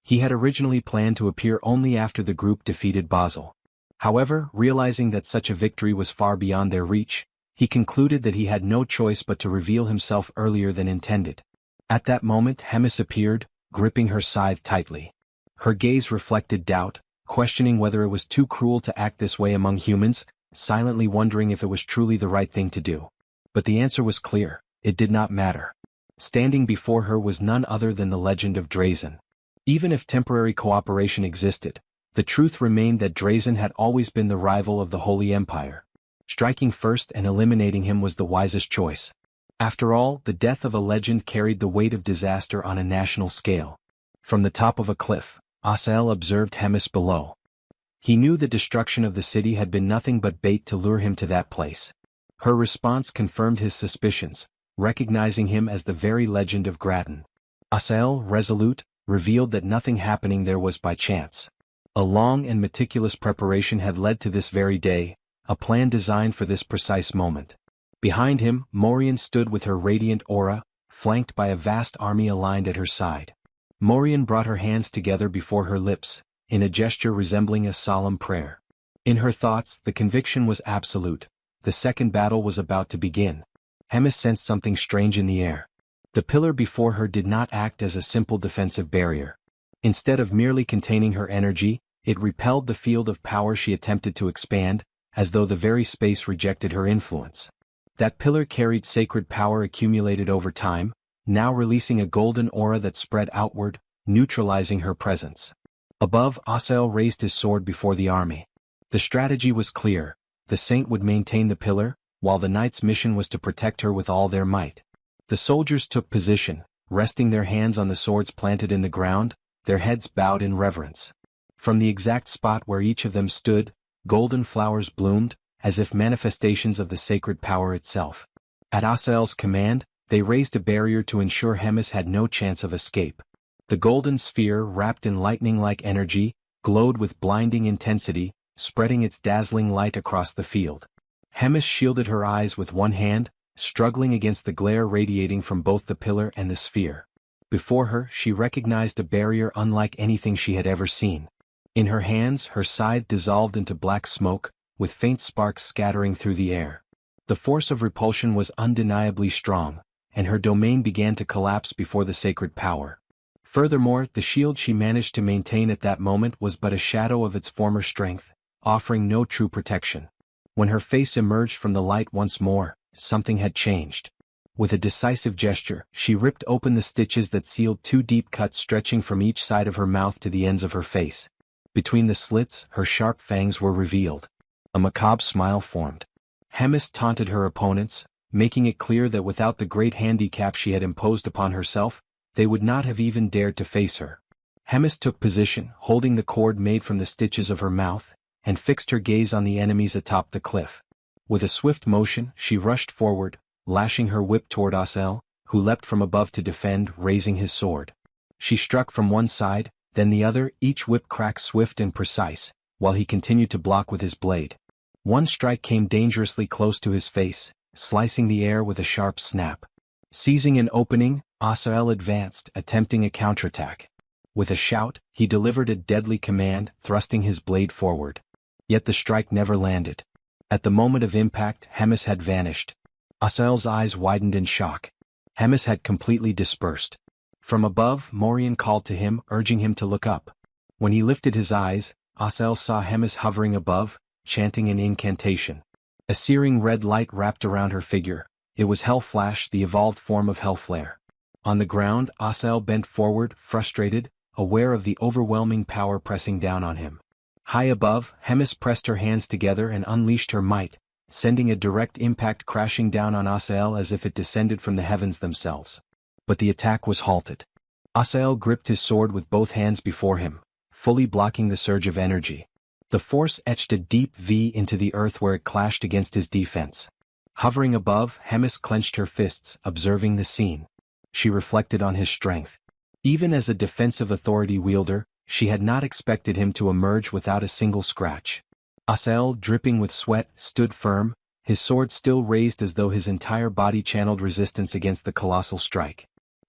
He had originally planned to appear only after the group defeated Basel. However, realizing that such a victory was far beyond their reach, he concluded that he had no choice but to reveal himself earlier than intended. At that moment Hemis appeared, gripping her scythe tightly. Her gaze reflected doubt, questioning whether it was too cruel to act this way among humans, silently wondering if it was truly the right thing to do. But the answer was clear, it did not matter. Standing before her was none other than the legend of Drasen. Even if temporary cooperation existed, the truth remained that Drasen had always been the rival of the Holy Empire. Striking first and eliminating him was the wisest choice. After all, the death of a legend carried the weight of disaster on a national scale. From the top of a cliff, Asael observed Hemis below. He knew the destruction of the city had been nothing but bait to lure him to that place. Her response confirmed his suspicions, recognizing him as the very legend of Gratin. Asael, resolute, revealed that nothing happening there was by chance. A long and meticulous preparation had led to this very day, a plan designed for this precise moment. Behind him, Morian stood with her radiant aura, flanked by a vast army aligned at her side. Morian brought her hands together before her lips, in a gesture resembling a solemn prayer. In her thoughts, the conviction was absolute. The second battle was about to begin. Hemis sensed something strange in the air. The pillar before her did not act as a simple defensive barrier. Instead of merely containing her energy, it repelled the field of power she attempted to expand, as though the very space rejected her influence. That pillar carried sacred power accumulated over time, now releasing a golden aura that spread outward, neutralizing her presence. Above, Asael raised his sword before the army. The strategy was clear. The saint would maintain the pillar, while the knight's mission was to protect her with all their might. The soldiers took position, resting their hands on the swords planted in the ground, their heads bowed in reverence. From the exact spot where each of them stood, golden flowers bloomed, as if manifestations of the sacred power itself. At Asael's command, they raised a barrier to ensure Hemis had no chance of escape. The golden sphere, wrapped in lightning-like energy, glowed with blinding intensity, spreading its dazzling light across the field. Hemis shielded her eyes with one hand, struggling against the glare radiating from both the pillar and the sphere. Before her, she recognized a barrier unlike anything she had ever seen. In her hands, her scythe dissolved into black smoke, with faint sparks scattering through the air. The force of repulsion was undeniably strong, and her domain began to collapse before the sacred power. Furthermore, the shield she managed to maintain at that moment was but a shadow of its former strength, offering no true protection. When her face emerged from the light once more, something had changed. With a decisive gesture, she ripped open the stitches that sealed two deep cuts stretching from each side of her mouth to the ends of her face. Between the slits, her sharp fangs were revealed. A macabre smile formed. Hemis taunted her opponents, making it clear that without the great handicap she had imposed upon herself, they would not have even dared to face her. Hemis took position, holding the cord made from the stitches of her mouth, and fixed her gaze on the enemies atop the cliff. With a swift motion, she rushed forward, lashing her whip toward Asael, who leapt from above to defend, raising his sword. She struck from one side, then the other, each whip crack swift and precise, while he continued to block with his blade. One strike came dangerously close to his face, slicing the air with a sharp snap. Seizing an opening, Asael advanced, attempting a counterattack. With a shout, he delivered a deadly command, thrusting his blade forward. Yet the strike never landed. At the moment of impact, Hemis had vanished. Asael's eyes widened in shock. Hemis had completely dispersed. From above, Morian called to him, urging him to look up. When he lifted his eyes, Asael saw Hemis hovering above, chanting an incantation. A searing red light wrapped around her figure. It was Hellflash, the evolved form of Hellflare. On the ground, Asael bent forward, frustrated, aware of the overwhelming power pressing down on him. High above, Hemis pressed her hands together and unleashed her might, sending a direct impact crashing down on Asael as if it descended from the heavens themselves. But the attack was halted. Asael gripped his sword with both hands before him, fully blocking the surge of energy. The force etched a deep V into the earth where it clashed against his defense. Hovering above, Hemis clenched her fists, observing the scene. She reflected on his strength. Even as a defensive authority wielder, she had not expected him to emerge without a single scratch. Asael, dripping with sweat, stood firm, his sword still raised as though his entire body channeled resistance against the colossal strike.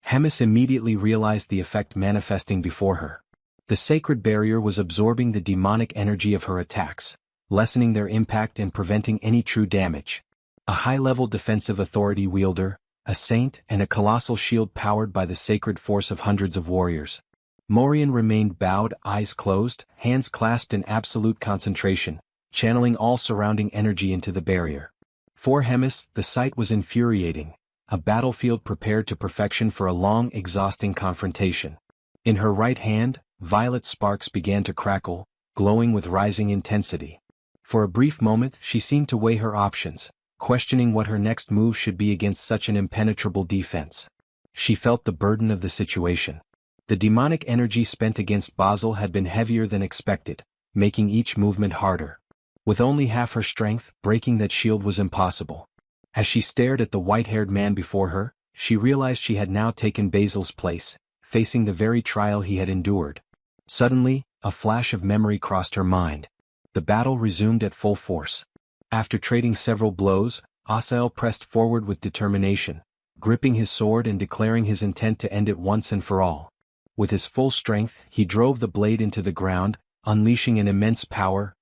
Hemis immediately realized the effect manifesting before her. The sacred barrier was absorbing the demonic energy of her attacks, lessening their impact and preventing any true damage. A high-level defensive authority wielder, a saint, and a colossal shield powered by the sacred force of hundreds of warriors. Morian remained bowed, eyes closed, hands clasped in absolute concentration, channeling all surrounding energy into the barrier. For Hemis, the sight was infuriating, a battlefield prepared to perfection for a long, exhausting confrontation. In her right hand, violet sparks began to crackle, glowing with rising intensity. For a brief moment she seemed to weigh her options, questioning what her next move should be against such an impenetrable defense. She felt the burden of the situation. The demonic energy spent against Basil had been heavier than expected, making each movement harder. With only half her strength, breaking that shield was impossible. As she stared at the white-haired man before her, she realized she had now taken Basil's place, facing the very trial he had endured. Suddenly, a flash of memory crossed her mind. The battle resumed at full force. After trading several blows, Asael pressed forward with determination, gripping his sword and declaring his intent to end it once and for all. With his full strength, he drove the blade into the ground, unleashing an immense power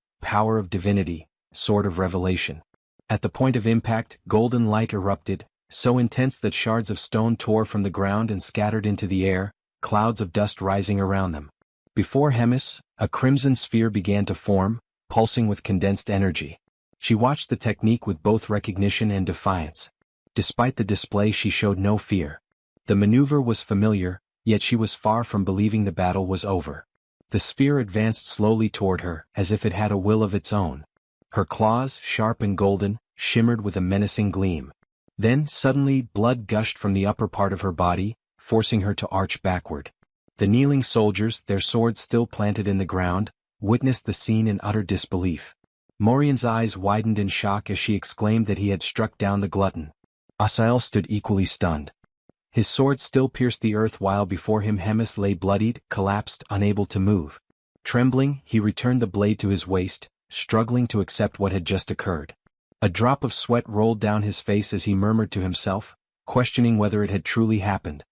of divinity, sword of revelation. At the point of impact, golden light erupted, so intense that shards of stone tore from the ground and scattered into the air, clouds of dust rising around them. Before Hemis, a crimson sphere began to form, pulsing with condensed energy. She watched the technique with both recognition and defiance. Despite the display, she showed no fear. The maneuver was familiar, yet she was far from believing the battle was over. The sphere advanced slowly toward her, as if it had a will of its own. Her claws, sharp and golden, shimmered with a menacing gleam. Then, suddenly, blood gushed from the upper part of her body, forcing her to arch backward. The kneeling soldiers, their swords still planted in the ground, witnessed the scene in utter disbelief. Morian's eyes widened in shock as she exclaimed that he had struck down the glutton. Asael stood equally stunned. His sword still pierced the earth while before him Hemis lay bloodied, collapsed, unable to move. Trembling, he returned the blade to his waist, struggling to accept what had just occurred. A drop of sweat rolled down his face as he murmured to himself, questioning whether it had truly happened.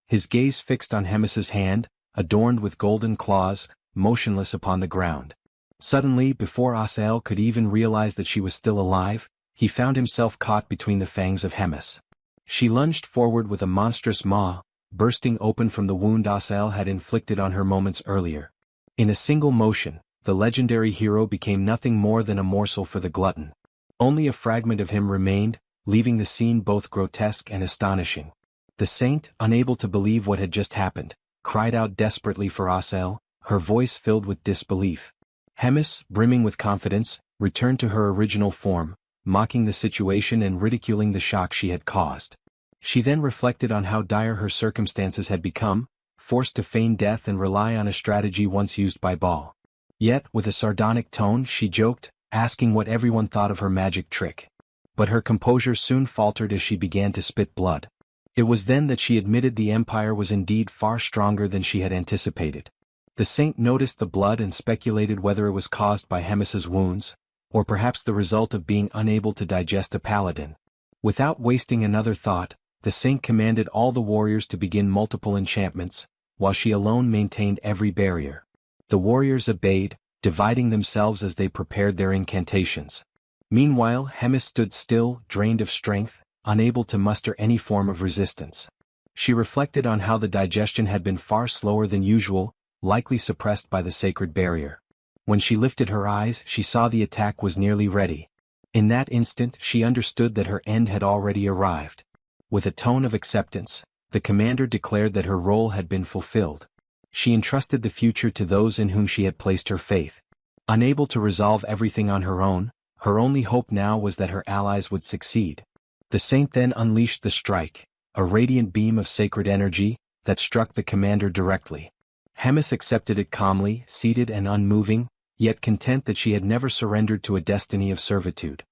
His gaze fixed on Hemis's hand, adorned with golden claws, motionless upon the ground. Suddenly, before Asael could even realize that she was still alive, he found himself caught between the fangs of Hemis. She lunged forward with a monstrous maw, bursting open from the wound Asael had inflicted on her moments earlier. In a single motion, the legendary hero became nothing more than a morsel for the glutton. Only a fragment of him remained, leaving the scene both grotesque and astonishing. The saint, unable to believe what had just happened, cried out desperately for Asael, her voice filled with disbelief. Hemis, brimming with confidence, returned to her original form, mocking the situation and ridiculing the shock she had caused. She then reflected on how dire her circumstances had become, forced to feign death and rely on a strategy once used by Baal. Yet, with a sardonic tone, she joked, asking what everyone thought of her magic trick. But her composure soon faltered as she began to spit blood. It was then that she admitted the empire was indeed far stronger than she had anticipated. The saint noticed the blood and speculated whether it was caused by Hemis's wounds, or perhaps the result of being unable to digest a paladin. Without wasting another thought, the saint commanded all the warriors to begin multiple enchantments, while she alone maintained every barrier. The warriors obeyed, dividing themselves as they prepared their incantations. Meanwhile, Hemis stood still, drained of strength, unable to muster any form of resistance. She reflected on how the digestion had been far slower than usual, likely suppressed by the sacred barrier. When she lifted her eyes, she saw the attack was nearly ready. In that instant, she understood that her end had already arrived. With a tone of acceptance, the commander declared that her role had been fulfilled. She entrusted the future to those in whom she had placed her faith. Unable to resolve everything on her own, her only hope now was that her allies would succeed. The saint then unleashed the strike, a radiant beam of sacred energy, that struck the commander directly. Hemis accepted it calmly, seated and unmoving, yet content that she had never surrendered to a destiny of servitude.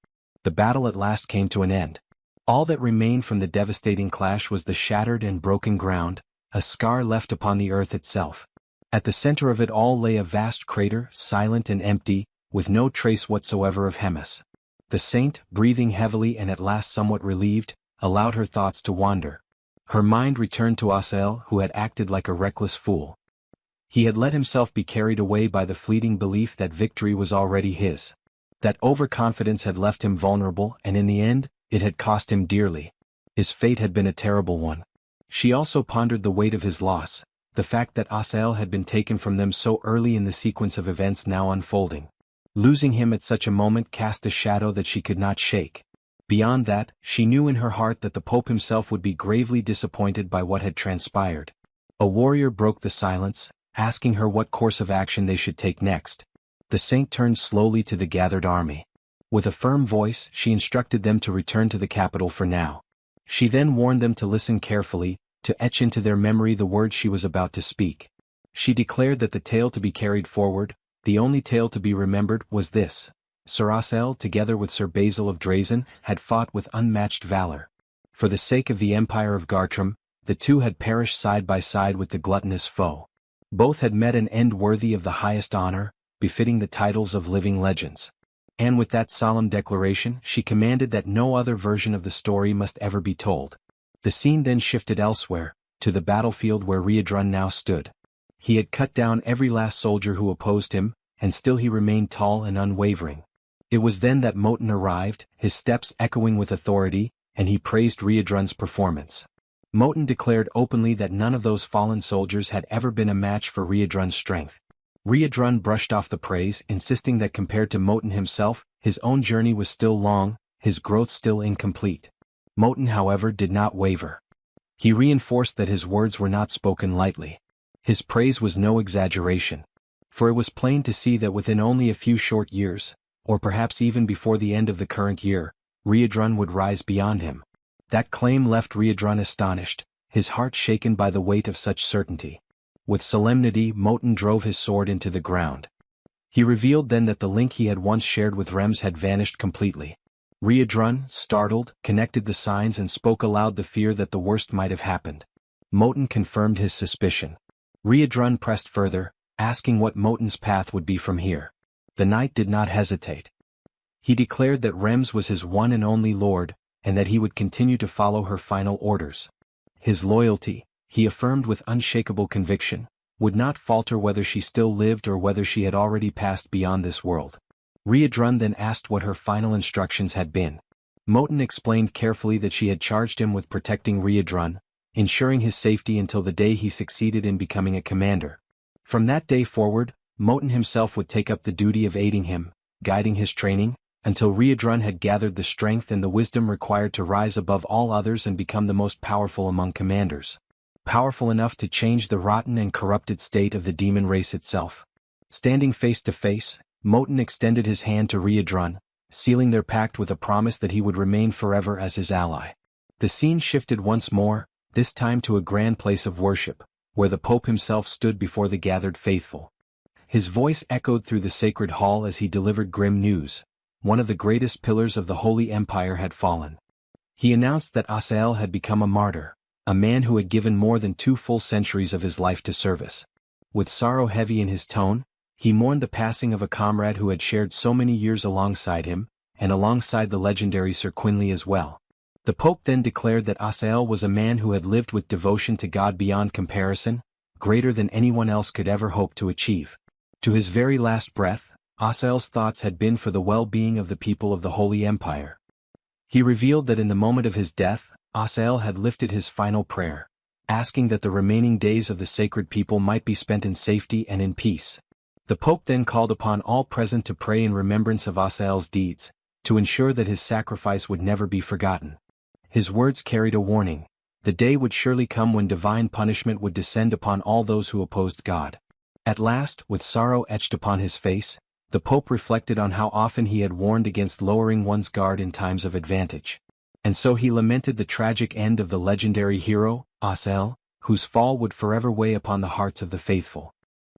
The battle at last came to an end. All that remained from the devastating clash was the shattered and broken ground, a scar left upon the earth itself. At the center of it all lay a vast crater, silent and empty, with no trace whatsoever of Hemis. The saint, breathing heavily and at last somewhat relieved, allowed her thoughts to wander. Her mind returned to Asael, who had acted like a reckless fool. He had let himself be carried away by the fleeting belief that victory was already his. That overconfidence had left him vulnerable, and in the end, it had cost him dearly. His fate had been a terrible one. She also pondered the weight of his loss, the fact that Asael had been taken from them so early in the sequence of events now unfolding. Losing him at such a moment cast a shadow that she could not shake. Beyond that, she knew in her heart that the Pope himself would be gravely disappointed by what had transpired. A warrior broke the silence, asking her what course of action they should take next. The saint turned slowly to the gathered army. With a firm voice, she instructed them to return to the capital for now. She then warned them to listen carefully, to etch into their memory the words she was about to speak. She declared that the tale to be carried forward, the only tale to be remembered, was this. Sir Asel, together with Sir Basil of Drazen, had fought with unmatched valor. For the sake of the empire of Gartram, the two had perished side by side with the gluttonous foe. Both had met an end worthy of the highest honor, befitting the titles of living legends. And with that solemn declaration, she commanded that no other version of the story must ever be told. The scene then shifted elsewhere, to the battlefield where Riadrun now stood. He had cut down every last soldier who opposed him, and still he remained tall and unwavering. It was then that Moten arrived, his steps echoing with authority, and he praised Riadrun's performance. Moten declared openly that none of those fallen soldiers had ever been a match for Riadrun's strength. Riadrun brushed off the praise, insisting that compared to Moten himself, his own journey was still long, his growth still incomplete. Moten, however, did not waver. He reinforced that his words were not spoken lightly. His praise was no exaggeration. For it was plain to see that within only a few short years, or perhaps even before the end of the current year, Riadrun would rise beyond him. That claim left Riadrun astonished, his heart shaken by the weight of such certainty. With solemnity, Moten drove his sword into the ground. He revealed then that the link he had once shared with Rems had vanished completely. Riadrun, startled, connected the signs and spoke aloud the fear that the worst might have happened. Moten confirmed his suspicion. Riadrun pressed further, asking what Moten's path would be from here. The knight did not hesitate. He declared that Rems was his one and only lord, and that he would continue to follow her final orders. His loyalty, he affirmed with unshakable conviction, would not falter whether she still lived or whether she had already passed beyond this world. Riadrun then asked what her final instructions had been. Moten explained carefully that she had charged him with protecting Riadrun, ensuring his safety until the day he succeeded in becoming a commander. From that day forward, Moten himself would take up the duty of aiding him, guiding his training, until Riadrun had gathered the strength and the wisdom required to rise above all others and become the most powerful among commanders. Powerful enough to change the rotten and corrupted state of the demon race itself. Standing face to face, Moten extended his hand to Riadrun, sealing their pact with a promise that he would remain forever as his ally. The scene shifted once more, this time to a grand place of worship, where the Pope himself stood before the gathered faithful. His voice echoed through the sacred hall as he delivered grim news. One of the greatest pillars of the Holy Empire had fallen. He announced that Asael had become a martyr, a man who had given more than 2 full centuries of his life to service. With sorrow heavy in his tone, he mourned the passing of a comrade who had shared so many years alongside him, and alongside the legendary Sir Quinley as well. The Pope then declared that Asael was a man who had lived with devotion to God beyond comparison, greater than anyone else could ever hope to achieve. To his very last breath, Asael's thoughts had been for the well-being of the people of the Holy Empire. He revealed that in the moment of his death, Asael had lifted his final prayer, asking that the remaining days of the sacred people might be spent in safety and in peace. The Pope then called upon all present to pray in remembrance of Asael's deeds, to ensure that his sacrifice would never be forgotten. His words carried a warning. The day would surely come when divine punishment would descend upon all those who opposed God. At last, with sorrow etched upon his face, the Pope reflected on how often he had warned against lowering one's guard in times of advantage. And so he lamented the tragic end of the legendary hero, Asael, whose fall would forever weigh upon the hearts of the faithful.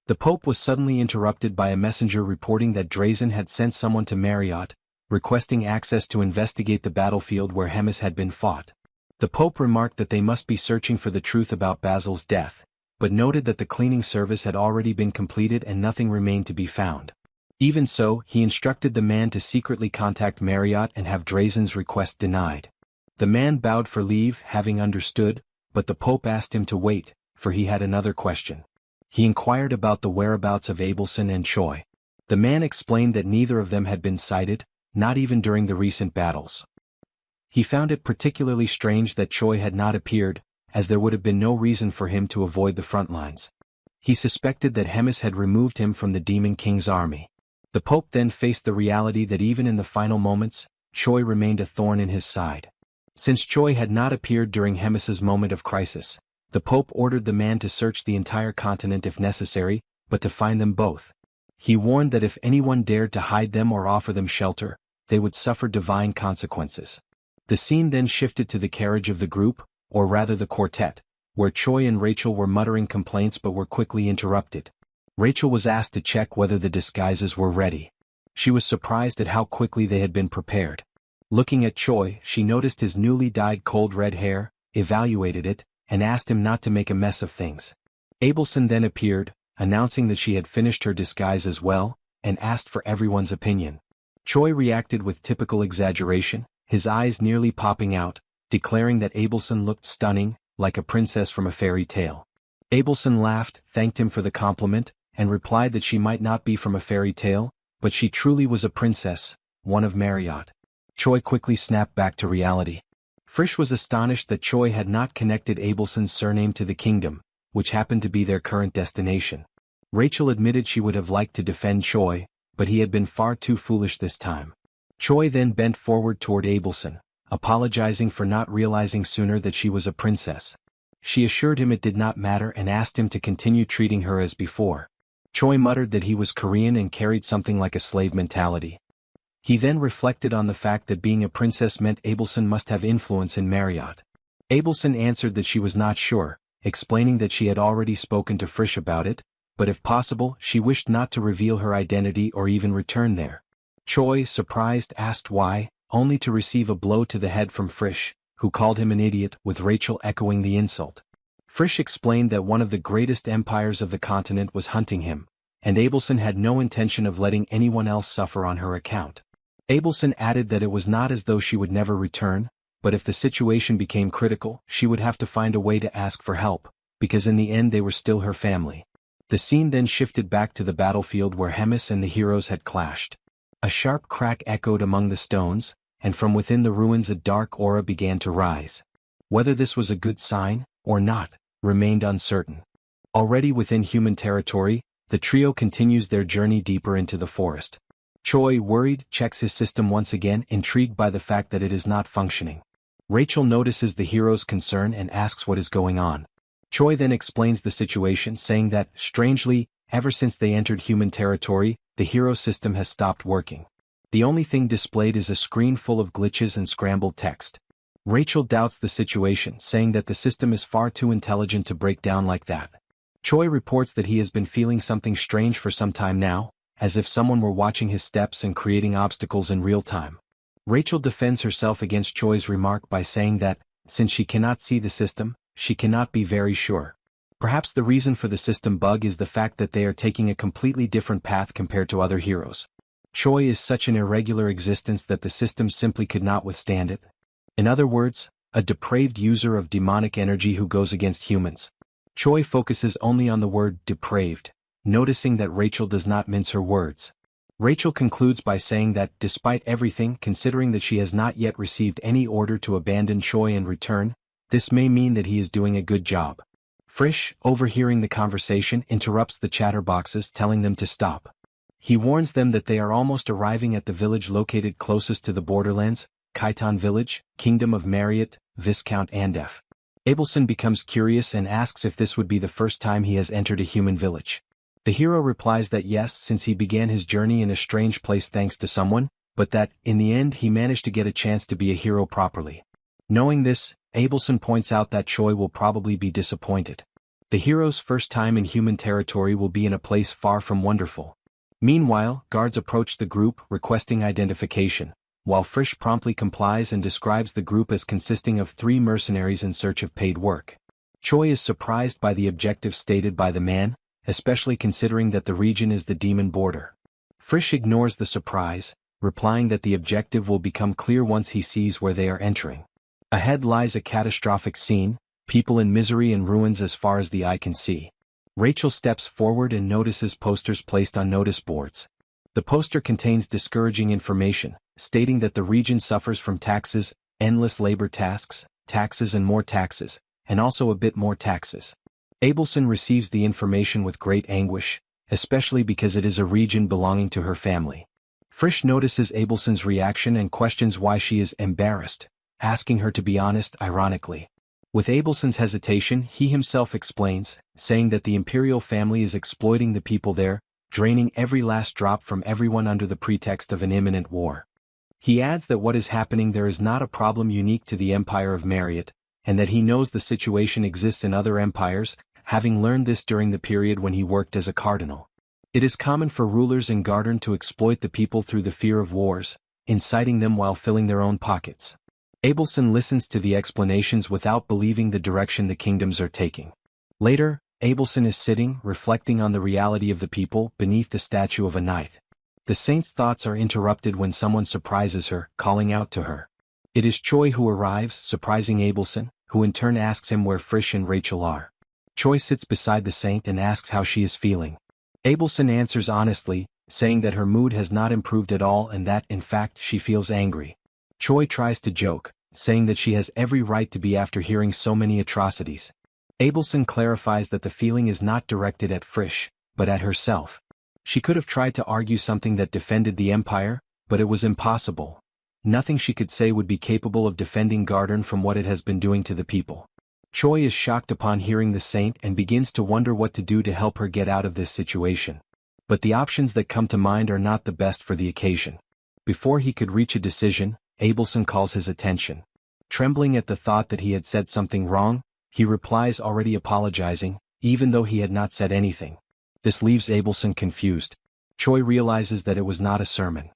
The Pope was suddenly interrupted by a messenger reporting that Drazen had sent someone to Marriott, requesting access to investigate the battlefield where Hemis had been fought. The Pope remarked that they must be searching for the truth about Basil's death, but noted that the cleaning service had already been completed and nothing remained to be found. Even so, he instructed the man to secretly contact Marriott and have Drazen's request denied. The man bowed for leave, having understood, but the Pope asked him to wait, for he had another question. He inquired about the whereabouts of Abelson and Choi. The man explained that neither of them had been sighted, not even during the recent battles. He found it particularly strange that Choi had not appeared, as there would have been no reason for him to avoid the front lines. He suspected that Hemis had removed him from the Demon King's army. The Pope then faced the reality that even in the final moments, Choi remained a thorn in his side. Since Choi had not appeared during Hemis's moment of crisis, the Pope ordered the man to search the entire continent if necessary, but to find them both. He warned that if anyone dared to hide them or offer them shelter, they would suffer divine consequences. The scene then shifted to the carriage of the group, or rather the quartet, where Choi and Rachel were muttering complaints but were quickly interrupted. Rachel was asked to check whether the disguises were ready. She was surprised at how quickly they had been prepared. Looking at Choi, she noticed his newly dyed cold red hair, evaluated it, and asked him not to make a mess of things. Abelson then appeared, announcing that she had finished her disguise as well, and asked for everyone's opinion. Choi reacted with typical exaggeration, his eyes nearly popping out, declaring that Abelson looked stunning, like a princess from a fairy tale. Abelson laughed, thanked him for the compliment, and replied that she might not be from a fairy tale, but she truly was a princess, one of Marriott. Choi quickly snapped back to reality. Frisch was astonished that Choi had not connected Abelson's surname to the kingdom, which happened to be their current destination. Rachel admitted she would have liked to defend Choi, but he had been far too foolish this time. Choi then bent forward toward Abelson, apologizing for not realizing sooner that she was a princess. She assured him it did not matter and asked him to continue treating her as before. Choi muttered that he was Korean and carried something like a slave mentality. He then reflected on the fact that being a princess meant Abelson must have influence in Marriott. Abelson answered that she was not sure, explaining that she had already spoken to Frisch about it, but if possible, she wished not to reveal her identity or even return there. Choi, surprised, asked why, only to receive a blow to the head from Frisch, who called him an idiot, with Rachel echoing the insult. Frisch explained that one of the greatest empires of the continent was hunting him, and Abelson had no intention of letting anyone else suffer on her account. Abelson added that it was not as though she would never return, but if the situation became critical, she would have to find a way to ask for help, because in the end they were still her family. The scene then shifted back to the battlefield where Hemis and the heroes had clashed. A sharp crack echoed among the stones, and from within the ruins a dark aura began to rise. Whether this was a good sign, or not, remained uncertain. Already within human territory, the trio continues their journey deeper into the forest. Choi, worried, checks his system once again, intrigued by the fact that it is not functioning. Rachel notices the hero's concern and asks what is going on. Choi then explains the situation, saying that, strangely, ever since they entered human territory, the hero system has stopped working. The only thing displayed is a screen full of glitches and scrambled text. Rachel doubts the situation, saying that the system is far too intelligent to break down like that. Choi reports that he has been feeling something strange for some time now, as if someone were watching his steps and creating obstacles in real time. Rachel defends herself against Choi's remark by saying that, since she cannot see the system, she cannot be very sure. Perhaps the reason for the system bug is the fact that they are taking a completely different path compared to other heroes. Choi is such an irregular existence that the system simply could not withstand it. In other words, a depraved user of demonic energy who goes against humans. Choi focuses only on the word depraved, noticing that Rachel does not mince her words. Rachel concludes by saying that, despite everything, considering that she has not yet received any order to abandon Choi and return, this may mean that he is doing a good job. Frisch, overhearing the conversation, interrupts the chatterboxes, telling them to stop. He warns them that they are almost arriving at the village located closest to the borderlands, Khitan Village, Kingdom of Marriott, Viscount Andef. Abelson becomes curious and asks if this would be the first time he has entered a human village. The hero replies that yes, since he began his journey in a strange place thanks to someone, but that, in the end, he managed to get a chance to be a hero properly. Knowing this, Abelson points out that Choi will probably be disappointed. The hero's first time in human territory will be in a place far from wonderful. Meanwhile, guards approach the group, requesting identification, while Frisch promptly complies and describes the group as consisting of 3 mercenaries in search of paid work. Choi is surprised by the objective stated by the man, especially considering that the region is the demon border. Frisch ignores the surprise, replying that the objective will become clear once he sees where they are entering. Ahead lies a catastrophic scene, people in misery and ruins as far as the eye can see. Rachel steps forward and notices posters placed on notice boards. The poster contains discouraging information, stating that the region suffers from taxes, endless labor tasks, taxes and more taxes, and also a bit more taxes. Abelson receives the information with great anguish, especially because it is a region belonging to her family. Frisch notices Abelson's reaction and questions why she is embarrassed, asking her to be honest ironically. With Abelson's hesitation, he himself explains, saying that the imperial family is exploiting the people there, draining every last drop from everyone under the pretext of an imminent war. He adds that what is happening there is not a problem unique to the Empire of Marriott, and that he knows the situation exists in other empires, having learned this during the period when he worked as a cardinal. It is common for rulers in Garden to exploit the people through the fear of wars, inciting them while filling their own pockets. Abelson listens to the explanations without believing the direction the kingdoms are taking. Later, Abelson is sitting, reflecting on the reality of the people beneath the statue of a knight. The saint's thoughts are interrupted when someone surprises her, calling out to her. It is Choi who arrives, surprising Abelson, who in turn asks him where Frisch and Rachel are. Choi sits beside the saint and asks how she is feeling. Abelson answers honestly, saying that her mood has not improved at all and that, in fact, she feels angry. Choi tries to joke, saying that she has every right to be after hearing so many atrocities. Abelson clarifies that the feeling is not directed at Frisch, but at herself. She could have tried to argue something that defended the empire, but it was impossible. Nothing she could say would be capable of defending Garden from what it has been doing to the people. Choi is shocked upon hearing the saint and begins to wonder what to do to help her get out of this situation. But the options that come to mind are not the best for the occasion. Before he could reach a decision, Abelson calls his attention. Trembling at the thought that he had said something wrong, he replies already apologizing, even though he had not said anything. This leaves Abelson confused. Choi realizes that it was not a sermon.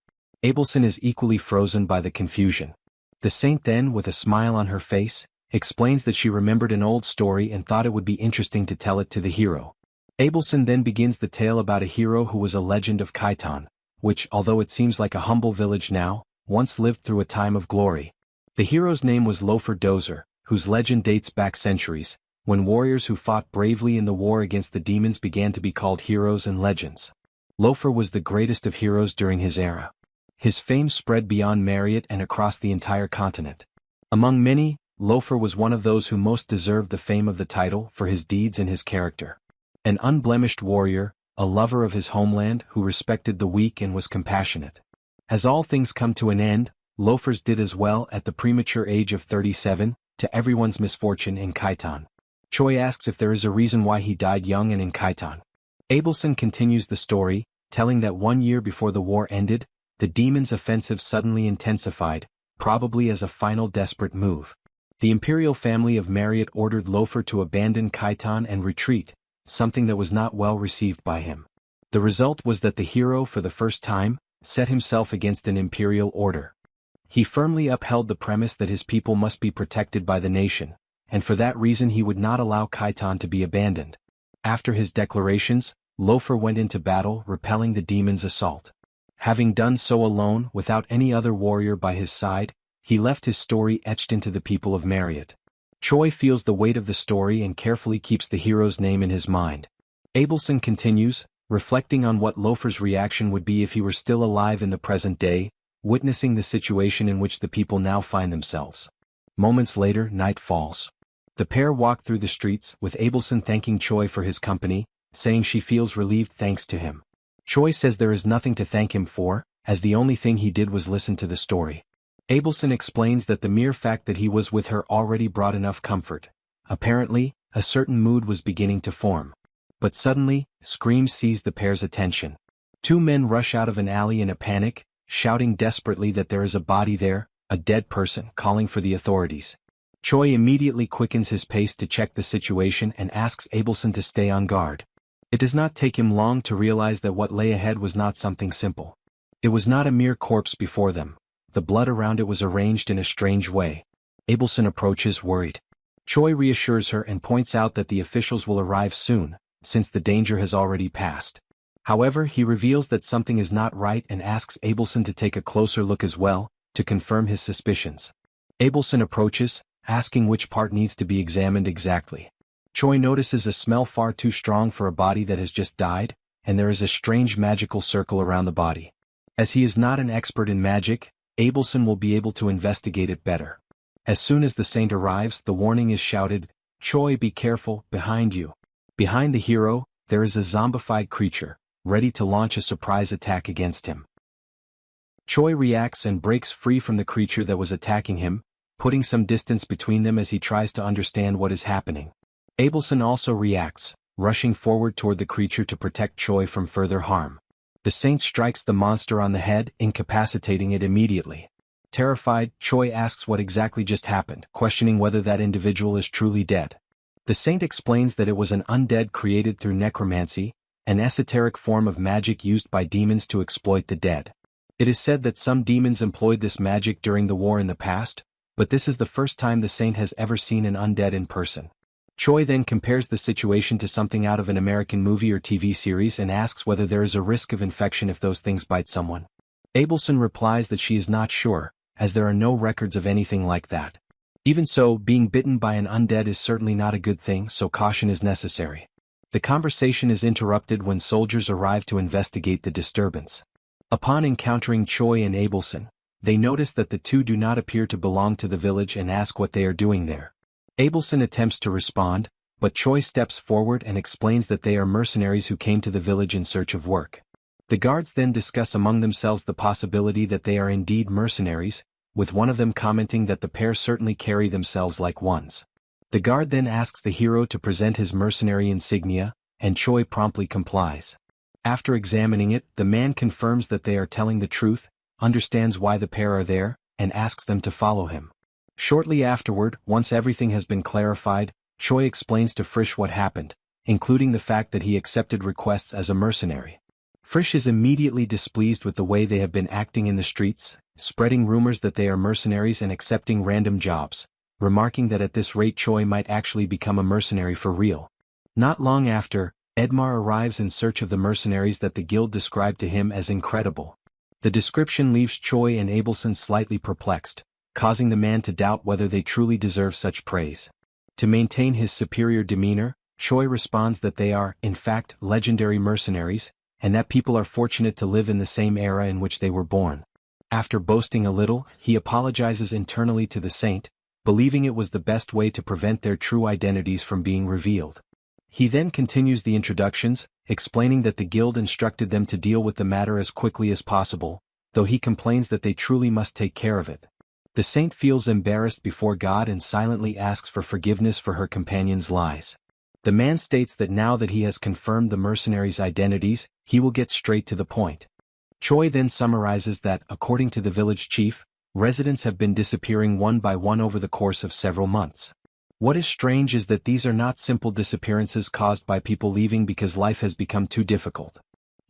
Abelson is equally frozen by the confusion. The saint then, with a smile on her face, explains that she remembered an old story and thought it would be interesting to tell it to the hero. Abelson then begins the tale about a hero who was a legend of Khitan, which, although it seems like a humble village now, once lived through a time of glory. The hero's name was Lofer Dozer, whose legend dates back centuries, when warriors who fought bravely in the war against the demons began to be called heroes and legends. Lofer was the greatest of heroes during his era. His fame spread beyond Marriott and across the entire continent. Among many, Lofer was one of those who most deserved the fame of the title for his deeds and his character. An unblemished warrior, a lover of his homeland who respected the weak and was compassionate. As all things come to an end, Lofer's did as well at the premature age of 37, to everyone's misfortune in Khitan. Choi asks if there is a reason why he died young and in Khitan. Abelson continues the story, telling that 1 year before the war ended, the demons' offensive suddenly intensified, probably as a final desperate move. The imperial family of Marriott ordered Lofer to abandon Khitan and retreat, something that was not well received by him. The result was that the hero, for the first time, set himself against an imperial order. He firmly upheld the premise that his people must be protected by the nation, and for that reason he would not allow Khitan to be abandoned. After his declarations, Lofer went into battle, repelling the demons' assault. Having done so alone, without any other warrior by his side, he left his story etched into the people of Marriott. Choi feels the weight of the story and carefully keeps the hero's name in his mind. Abelson continues, reflecting on what Lofer's reaction would be if he were still alive in the present day, witnessing the situation in which the people now find themselves. Moments later, night falls. The pair walk through the streets, with Abelson thanking Choi for his company, saying she feels relieved thanks to him. Choi says there is nothing to thank him for, as the only thing he did was listen to the story. Abelson explains that the mere fact that he was with her already brought enough comfort. Apparently, a certain mood was beginning to form. But suddenly, screams seize the pair's attention. Two men rush out of an alley in a panic, shouting desperately that there is a body there, a dead person, calling for the authorities. Choi immediately quickens his pace to check the situation and asks Abelson to stay on guard. It does not take him long to realize that what lay ahead was not something simple. It was not a mere corpse before them. The blood around it was arranged in a strange way. Abelson approaches, worried. Choi reassures her and points out that the officials will arrive soon, since the danger has already passed. However, he reveals that something is not right and asks Abelson to take a closer look as well, to confirm his suspicions. Abelson approaches, asking which part needs to be examined exactly. Choi notices a smell far too strong for a body that has just died, and there is a strange magical circle around the body. As he is not an expert in magic, Abelson will be able to investigate it better. As soon as the saint arrives, the warning is shouted, "Choi, be careful, behind you." Behind the hero, there is a zombified creature, ready to launch a surprise attack against him. Choi reacts and breaks free from the creature that was attacking him, putting some distance between them as he tries to understand what is happening. Abelson also reacts, rushing forward toward the creature to protect Choi from further harm. The saint strikes the monster on the head, incapacitating it immediately. Terrified, Choi asks what exactly just happened, questioning whether that individual is truly dead. The saint explains that it was an undead created through necromancy, an esoteric form of magic used by demons to exploit the dead. It is said that some demons employed this magic during the war in the past, but this is the first time the saint has ever seen an undead in person. Choi then compares the situation to something out of an American movie or TV series and asks whether there is a risk of infection if those things bite someone. Abelson replies that she is not sure, as there are no records of anything like that. Even so, being bitten by an undead is certainly not a good thing, so caution is necessary. The conversation is interrupted when soldiers arrive to investigate the disturbance. Upon encountering Choi and Abelson, they notice that the two do not appear to belong to the village and ask what they are doing there. Abelson attempts to respond, but Choi steps forward and explains that they are mercenaries who came to the village in search of work. The guards then discuss among themselves the possibility that they are indeed mercenaries, with one of them commenting that the pair certainly carry themselves like ones. The guard then asks the hero to present his mercenary insignia, and Choi promptly complies. After examining it, the man confirms that they are telling the truth, understands why the pair are there, and asks them to follow him. Shortly afterward, once everything has been clarified, Choi explains to Frisch what happened, including the fact that he accepted requests as a mercenary. Frisch is immediately displeased with the way they have been acting in the streets, spreading rumors that they are mercenaries and accepting random jobs, remarking that at this rate Choi might actually become a mercenary for real. Not long after, Edmar arrives in search of the mercenaries that the guild described to him as incredible. The description leaves Choi and Abelson slightly perplexed, causing the man to doubt whether they truly deserve such praise. To maintain his superior demeanor, Choi responds that they are, in fact, legendary mercenaries, and that people are fortunate to live in the same era in which they were born. After boasting a little, he apologizes internally to the saint, believing it was the best way to prevent their true identities from being revealed. He then continues the introductions, explaining that the guild instructed them to deal with the matter as quickly as possible, though he complains that they truly must take care of it. The saint feels embarrassed before God and silently asks for forgiveness for her companion's lies. The man states that now that he has confirmed the mercenaries' identities, he will get straight to the point. Choi then summarizes that, according to the village chief, residents have been disappearing one by one over the course of several months. What is strange is that these are not simple disappearances caused by people leaving because life has become too difficult.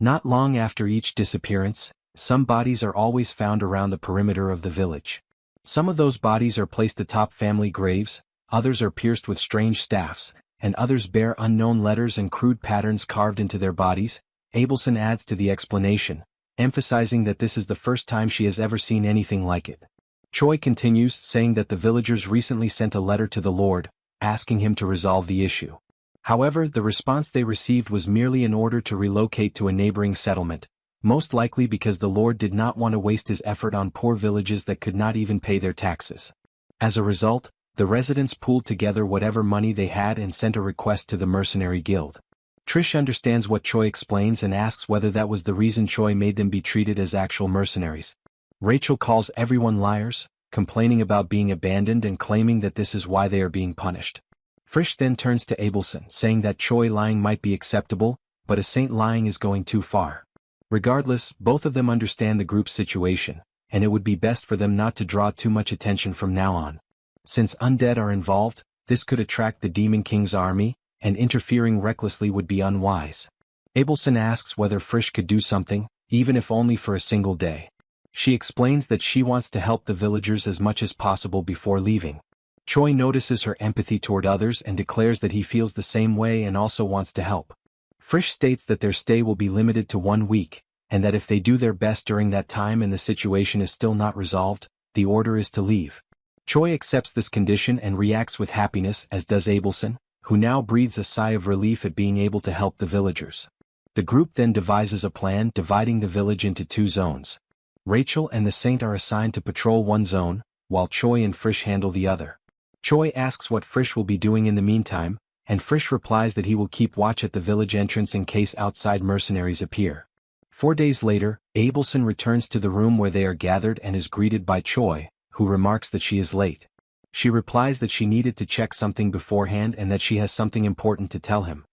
Not long after each disappearance, some bodies are always found around the perimeter of the village. Some of those bodies are placed atop family graves, others are pierced with strange staffs, and others bear unknown letters and crude patterns carved into their bodies. Abelson adds to the explanation, emphasizing that this is the first time she has ever seen anything like it. Choi continues, saying that the villagers recently sent a letter to the Lord, asking him to resolve the issue. However, the response they received was merely an order to relocate to a neighboring settlement, most likely because the Lord did not want to waste his effort on poor villages that could not even pay their taxes. As a result, the residents pooled together whatever money they had and sent a request to the mercenary guild. Trish understands what Choi explains and asks whether that was the reason Choi made them be treated as actual mercenaries. Rachel calls everyone liars, complaining about being abandoned and claiming that this is why they are being punished. Frisch then turns to Abelson, saying that Choi lying might be acceptable, but a saint lying is going too far. Regardless, both of them understand the group's situation, and it would be best for them not to draw too much attention from now on. Since undead are involved, this could attract the Demon King's army, and interfering recklessly would be unwise. Abelson asks whether Frisch could do something, even if only for a single day. She explains that she wants to help the villagers as much as possible before leaving. Choi notices her empathy toward others and declares that he feels the same way and also wants to help. Frisch states that their stay will be limited to 1 week, and that if they do their best during that time and the situation is still not resolved, the order is to leave. Choi accepts this condition and reacts with happiness, as does Abelson, who now breathes a sigh of relief at being able to help the villagers. The group then devises a plan dividing the village into 2 zones. Rachel and the saint are assigned to patrol one zone, while Choi and Frisch handle the other. Choi asks what Frisch will be doing in the meantime, and Frisch replies that he will keep watch at the village entrance in case outside mercenaries appear. 4 days later, Abelson returns to the room where they are gathered and is greeted by Choi, who remarks that she is late. She replies that she needed to check something beforehand and that she has something important to tell him.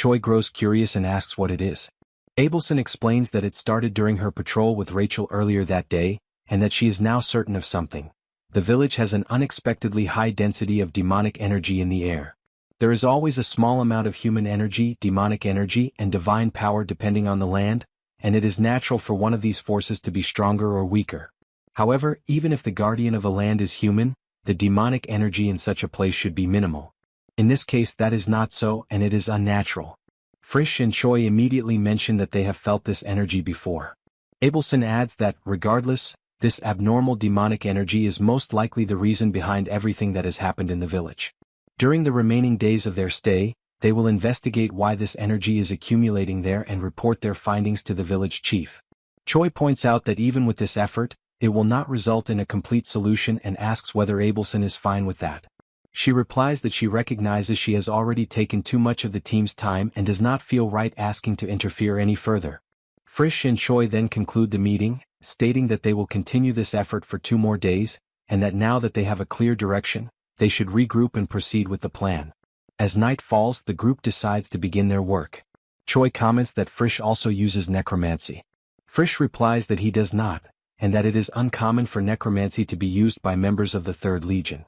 Choi grows curious and asks what it is. Abelson explains that it started during her patrol with Rachel earlier that day, and that she is now certain of something. The village has an unexpectedly high density of demonic energy in the air. There is always a small amount of human energy, demonic energy, and divine power depending on the land, and it is natural for one of these forces to be stronger or weaker. However, even if the guardian of a land is human, the demonic energy in such a place should be minimal. In this case that is not so, and it is unnatural. Frisch and Choi immediately mention that they have felt this energy before. Abelson adds that, regardless, this abnormal demonic energy is most likely the reason behind everything that has happened in the village. During the remaining days of their stay, they will investigate why this energy is accumulating there and report their findings to the village chief. Choi points out that even with this effort, it will not result in a complete solution and asks whether Abelson is fine with that. She replies that she recognizes she has already taken too much of the team's time and does not feel right asking to interfere any further. Frisch and Choi then conclude the meeting, stating that they will continue this effort for 2 more days, and that now that they have a clear direction, they should regroup and proceed with the plan. As night falls, the group decides to begin their work. Choi comments that Frisch also uses necromancy. Frisch replies that he does not, and that it is uncommon for necromancy to be used by members of the 3rd Legion.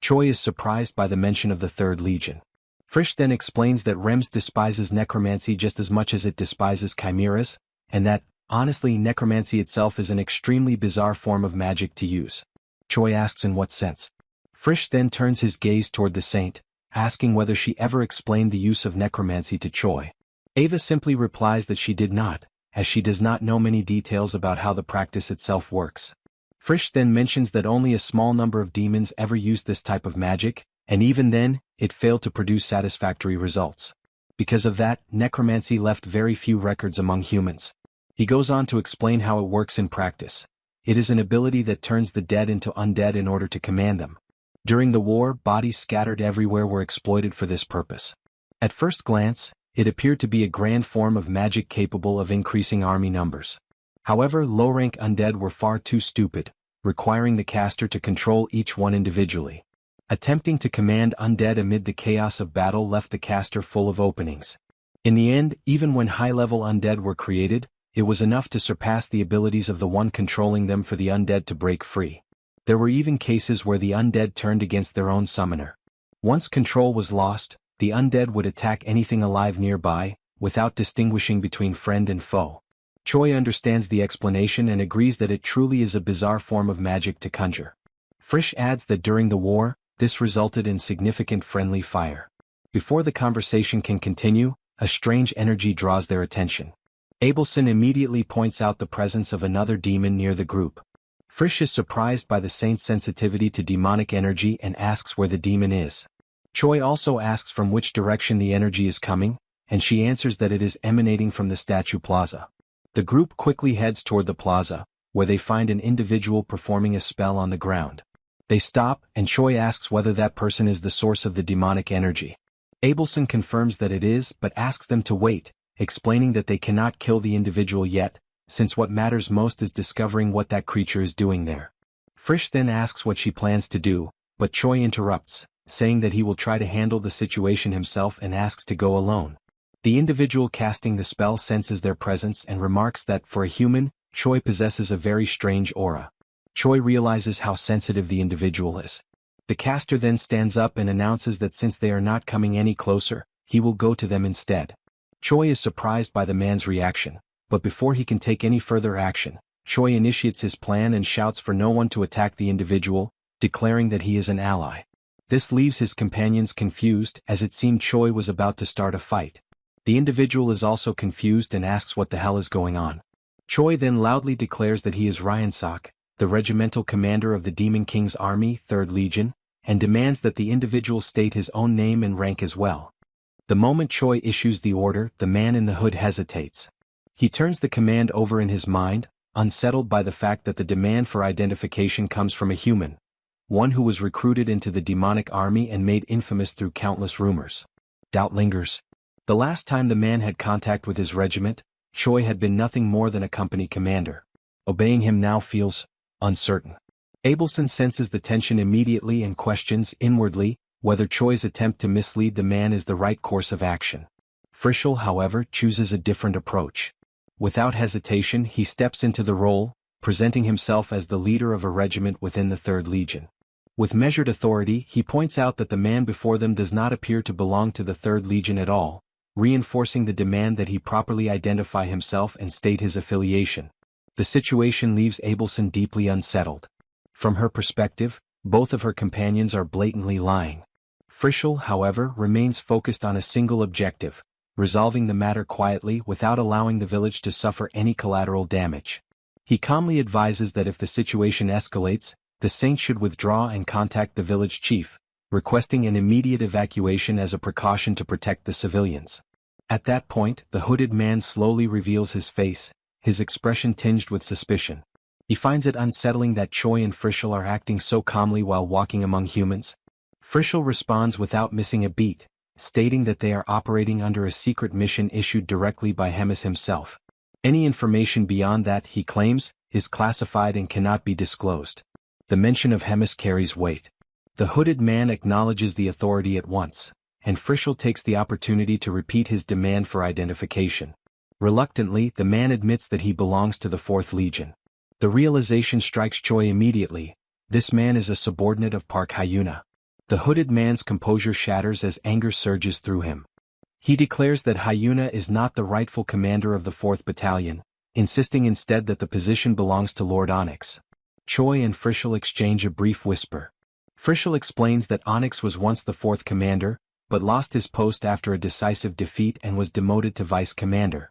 Choi is surprised by the mention of the 3rd Legion. Frisch then explains that Rems despises necromancy just as much as it despises chimeras, and that, honestly, necromancy itself is an extremely bizarre form of magic to use. Choi asks in what sense. Frisch then turns his gaze toward the saint, asking whether she ever explained the use of necromancy to Choi. Ava simply replies that she did not, as she does not know many details about how the practice itself works. Frisch then mentions that only a small number of demons ever used this type of magic, and even then, it failed to produce satisfactory results. Because of that, necromancy left very few records among humans. He goes on to explain how it works in practice. It is an ability that turns the dead into undead in order to command them. During the war, bodies scattered everywhere were exploited for this purpose. At first glance, it appeared to be a grand form of magic capable of increasing army numbers. However, low-rank undead were far too stupid, requiring the caster to control each one individually. Attempting to command undead amid the chaos of battle left the caster full of openings. In the end, even when high-level undead were created, it was enough to surpass the abilities of the one controlling them for the undead to break free. There were even cases where the undead turned against their own summoner. Once control was lost, the undead would attack anything alive nearby, without distinguishing between friend and foe. Choi understands the explanation and agrees that it truly is a bizarre form of magic to conjure. Frisch adds that during the war, this resulted in significant friendly fire. Before the conversation can continue, a strange energy draws their attention. Abelson immediately points out the presence of another demon near the group. Frisch is surprised by the saint's sensitivity to demonic energy and asks where the demon is. Choi also asks from which direction the energy is coming, and she answers that it is emanating from the statue plaza. The group quickly heads toward the plaza, where they find an individual performing a spell on the ground. They stop, and Choi asks whether that person is the source of the demonic energy. Abelson confirms that it is, but asks them to wait, explaining that they cannot kill the individual yet, since what matters most is discovering what that creature is doing there. Frisch then asks what she plans to do, but Choi interrupts, saying that he will try to handle the situation himself and asks to go alone. The individual casting the spell senses their presence and remarks that, for a human, Choi possesses a very strange aura. Choi realizes how sensitive the individual is. The caster then stands up and announces that since they are not coming any closer, he will go to them instead. Choi is surprised by the man's reaction, but before he can take any further action, Choi initiates his plan and shouts for no one to attack the individual, declaring that he is an ally. This leaves his companions confused, as it seemed Choi was about to start a fight. The individual is also confused and asks what the hell is going on. Choi then loudly declares that he is Ryansak, the regimental commander of the Demon King's army, 3rd Legion, and demands that the individual state his own name and rank as well. The moment Choi issues the order, the man in the hood hesitates. He turns the command over in his mind, unsettled by the fact that the demand for identification comes from a human, one who was recruited into the demonic army and made infamous through countless rumors. Doubt lingers. The last time the man had contact with his regiment, Choi had been nothing more than a company commander. Obeying him now feels uncertain. Abelson senses the tension immediately and questions inwardly whether Choi's attempt to mislead the man is the right course of action. Frischl, however, chooses a different approach. Without hesitation, he steps into the role, presenting himself as the leader of a regiment within the 3rd Legion. With measured authority, he points out that the man before them does not appear to belong to the 3rd Legion at all, reinforcing the demand that he properly identify himself and state his affiliation. The situation leaves Abelson deeply unsettled. From her perspective, both of her companions are blatantly lying. Frischl, however, remains focused on a single objective, resolving the matter quietly without allowing the village to suffer any collateral damage. He calmly advises that if the situation escalates, the saint should withdraw and contact the village chief, requesting an immediate evacuation as a precaution to protect the civilians. At that point, the hooded man slowly reveals his face, his expression tinged with suspicion. He finds it unsettling that Choi and Frischl are acting so calmly while walking among humans. Frischl responds without missing a beat, stating that they are operating under a secret mission issued directly by Hemis himself. Any information beyond that, he claims, is classified and cannot be disclosed. The mention of Hemis carries weight. The hooded man acknowledges the authority at once, and Frischl takes the opportunity to repeat his demand for identification. Reluctantly, the man admits that he belongs to the 4th Legion. The realization strikes Choi immediately: this man is a subordinate of Park Hyuna. The hooded man's composure shatters as anger surges through him. He declares that Hyuna is not the rightful commander of the 4th Battalion, insisting instead that the position belongs to Lord Onyx. Choi and Frischl exchange a brief whisper. Frischl explains that Onyx was once the 4th commander, but lost his post after a decisive defeat and was demoted to vice commander.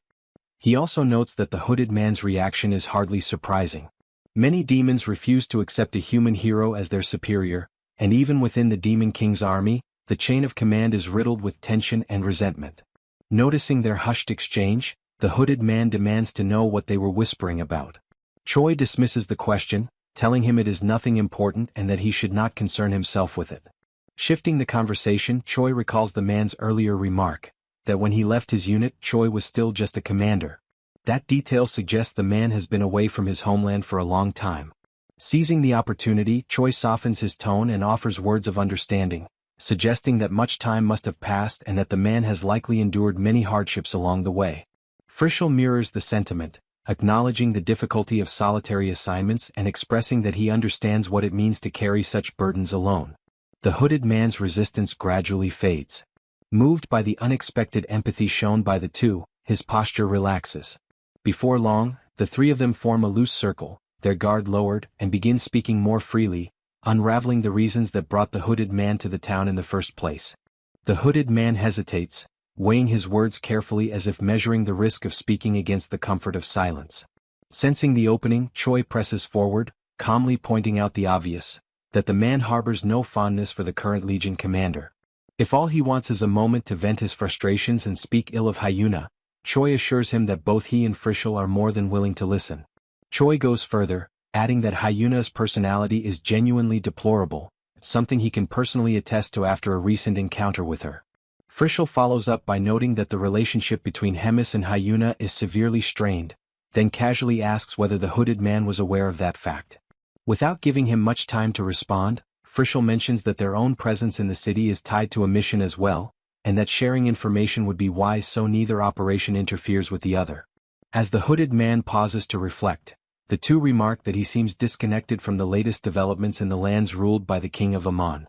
He also notes that the hooded man's reaction is hardly surprising. Many demons refuse to accept a human hero as their superior, and even within the Demon King's army, the chain of command is riddled with tension and resentment. Noticing their hushed exchange, the hooded man demands to know what they were whispering about. Choi dismisses the question, telling him it is nothing important and that he should not concern himself with it. Shifting the conversation, Choi recalls the man's earlier remark, that when he left his unit, Choi was still just a commander. That detail suggests the man has been away from his homeland for a long time. Seizing the opportunity, Choi softens his tone and offers words of understanding, suggesting that much time must have passed and that the man has likely endured many hardships along the way. Frischl mirrors the sentiment, acknowledging the difficulty of solitary assignments and expressing that he understands what it means to carry such burdens alone. The hooded man's resistance gradually fades. Moved by the unexpected empathy shown by the two, his posture relaxes. Before long, the three of them form a loose circle, their guard lowered, and begin speaking more freely, unraveling the reasons that brought the hooded man to the town in the first place. The hooded man hesitates, weighing his words carefully as if measuring the risk of speaking against the comfort of silence. Sensing the opening, Choi presses forward, calmly pointing out the obvious, that the man harbors no fondness for the current Legion commander. If all he wants is a moment to vent his frustrations and speak ill of Hyuna, Choi assures him that both he and Frischl are more than willing to listen. Choi goes further, adding that Hyuna's personality is genuinely deplorable, something he can personally attest to after a recent encounter with her. Frischl follows up by noting that the relationship between Hemis and Hyuna is severely strained, then casually asks whether the hooded man was aware of that fact. Without giving him much time to respond, Frischl mentions that their own presence in the city is tied to a mission as well, and that sharing information would be wise so neither operation interferes with the other. As the hooded man pauses to reflect, the two remark that he seems disconnected from the latest developments in the lands ruled by the King of Amon.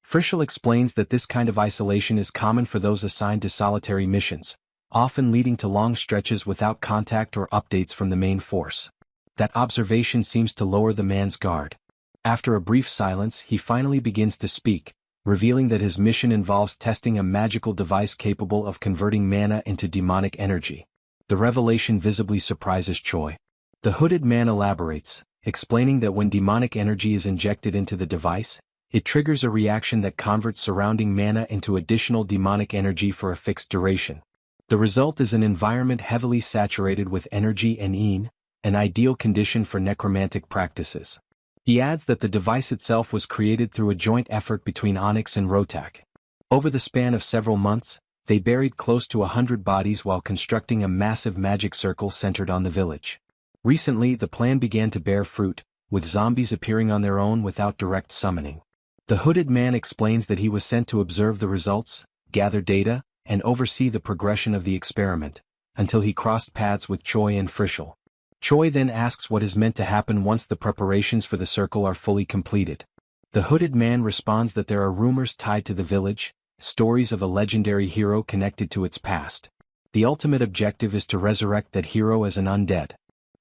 Frischl explains that this kind of isolation is common for those assigned to solitary missions, often leading to long stretches without contact or updates from the main force. That observation seems to lower the man's guard. After a brief silence, he finally begins to speak, revealing that his mission involves testing a magical device capable of converting mana into demonic energy. The revelation visibly surprises Choi. The hooded man elaborates, explaining that when demonic energy is injected into the device, it triggers a reaction that converts surrounding mana into additional demonic energy for a fixed duration. The result is an environment heavily saturated with energy and yin, an ideal condition for necromantic practices. He adds that the device itself was created through a joint effort between Onyx and Rotak. Over the span of several months, they buried close to 100 bodies while constructing a massive magic circle centered on the village. Recently, the plan began to bear fruit, with zombies appearing on their own without direct summoning. The hooded man explains that he was sent to observe the results, gather data, and oversee the progression of the experiment, until he crossed paths with Choi and Frischel. Choi then asks what is meant to happen once the preparations for the circle are fully completed. The hooded man responds that there are rumors tied to the village, stories of a legendary hero connected to its past. The ultimate objective is to resurrect that hero as an undead.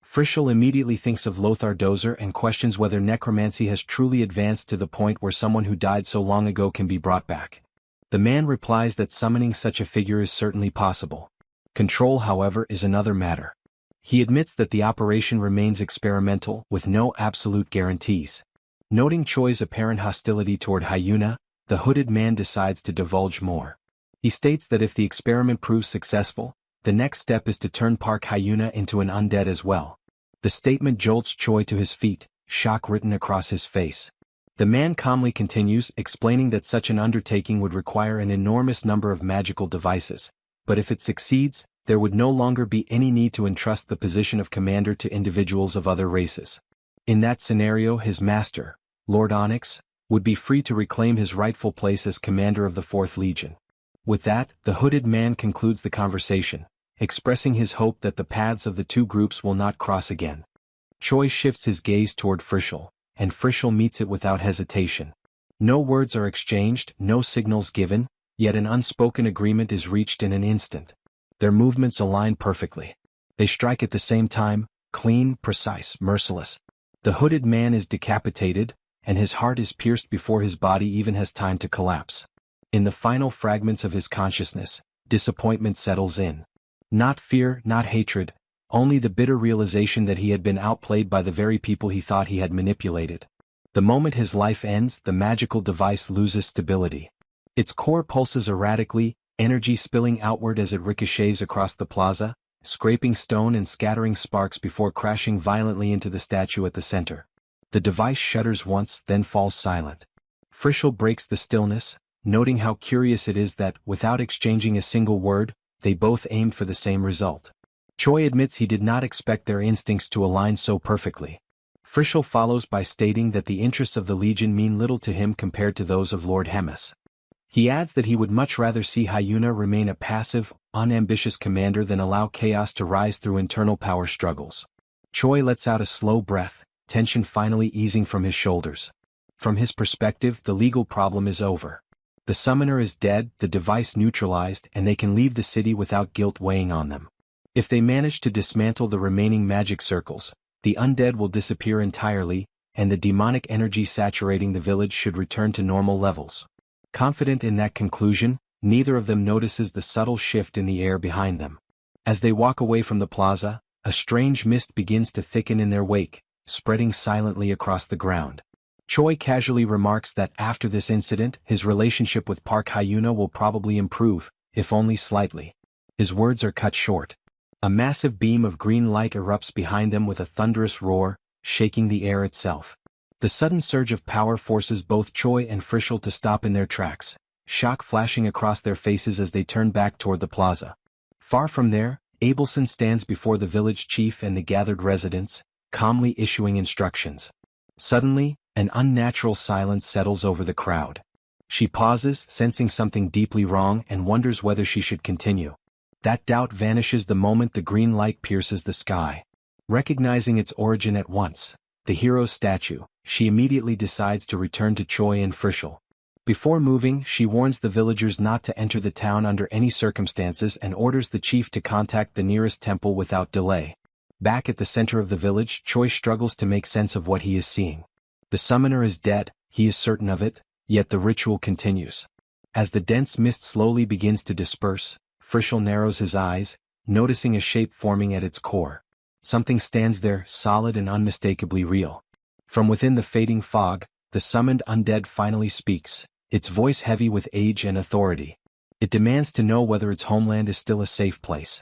Frischel immediately thinks of Lothar Dozer and questions whether necromancy has truly advanced to the point where someone who died so long ago can be brought back. The man replies that summoning such a figure is certainly possible. Control, however, is another matter. He admits that the operation remains experimental, with no absolute guarantees. Noting Choi's apparent hostility toward Hyuna, the hooded man decides to divulge more. He states that if the experiment proves successful, the next step is to turn Park Hyuna into an undead as well. The statement jolts Choi to his feet, shock written across his face. The man calmly continues, explaining that such an undertaking would require an enormous number of magical devices, but if it succeeds, there would no longer be any need to entrust the position of commander to individuals of other races. In that scenario, his master, Lord Onyx, would be free to reclaim his rightful place as commander of the 4th Legion. With that, the hooded man concludes the conversation, expressing his hope that the paths of the two groups will not cross again. Choi shifts his gaze toward Frischel, and Frischel meets it without hesitation. No words are exchanged, no signals given, yet an unspoken agreement is reached in an instant. Their movements align perfectly. They strike at the same time, clean, precise, merciless. The hooded man is decapitated, and his heart is pierced before his body even has time to collapse. In the final fragments of his consciousness, disappointment settles in. Not fear, not hatred, only the bitter realization that he had been outplayed by the very people he thought he had manipulated. The moment his life ends, the magical device loses stability. Its core pulses erratically, energy spilling outward as it ricochets across the plaza, scraping stone and scattering sparks before crashing violently into the statue at the center. The device shudders once, then falls silent. Frischel breaks the stillness, noting how curious it is that, without exchanging a single word, they both aimed for the same result. Choi admits he did not expect their instincts to align so perfectly. Frischel follows by stating that the interests of the Legion mean little to him compared to those of Lord Hemis. He adds that he would much rather see Hyuna remain a passive, unambitious commander than allow chaos to rise through internal power struggles. Choi lets out a slow breath, tension finally easing from his shoulders. From his perspective, the legal problem is over. The summoner is dead, the device neutralized, and they can leave the city without guilt weighing on them. If they manage to dismantle the remaining magic circles, the undead will disappear entirely, and the demonic energy saturating the village should return to normal levels. Confident in that conclusion, neither of them notices the subtle shift in the air behind them. As they walk away from the plaza, a strange mist begins to thicken in their wake, spreading silently across the ground. Choi casually remarks that after this incident, his relationship with Park Hyuna will probably improve, if only slightly. His words are cut short. A massive beam of green light erupts behind them with a thunderous roar, shaking the air itself. The sudden surge of power forces both Choi and Frischel to stop in their tracks, shock flashing across their faces as they turn back toward the plaza. Far from there, Abelson stands before the village chief and the gathered residents, calmly issuing instructions. Suddenly, an unnatural silence settles over the crowd. She pauses, sensing something deeply wrong, and wonders whether she should continue. That doubt vanishes the moment the green light pierces the sky. Recognizing its origin at once, the hero's statue, she immediately decides to return to Choi and Frischel. Before moving, she warns the villagers not to enter the town under any circumstances and orders the chief to contact the nearest temple without delay. Back at the center of the village, Choi struggles to make sense of what he is seeing. The summoner is dead, he is certain of it, yet the ritual continues. As the dense mist slowly begins to disperse, Frischel narrows his eyes, noticing a shape forming at its core. Something stands there, solid and unmistakably real. From within the fading fog, the summoned undead finally speaks, its voice heavy with age and authority. It demands to know whether its homeland is still a safe place.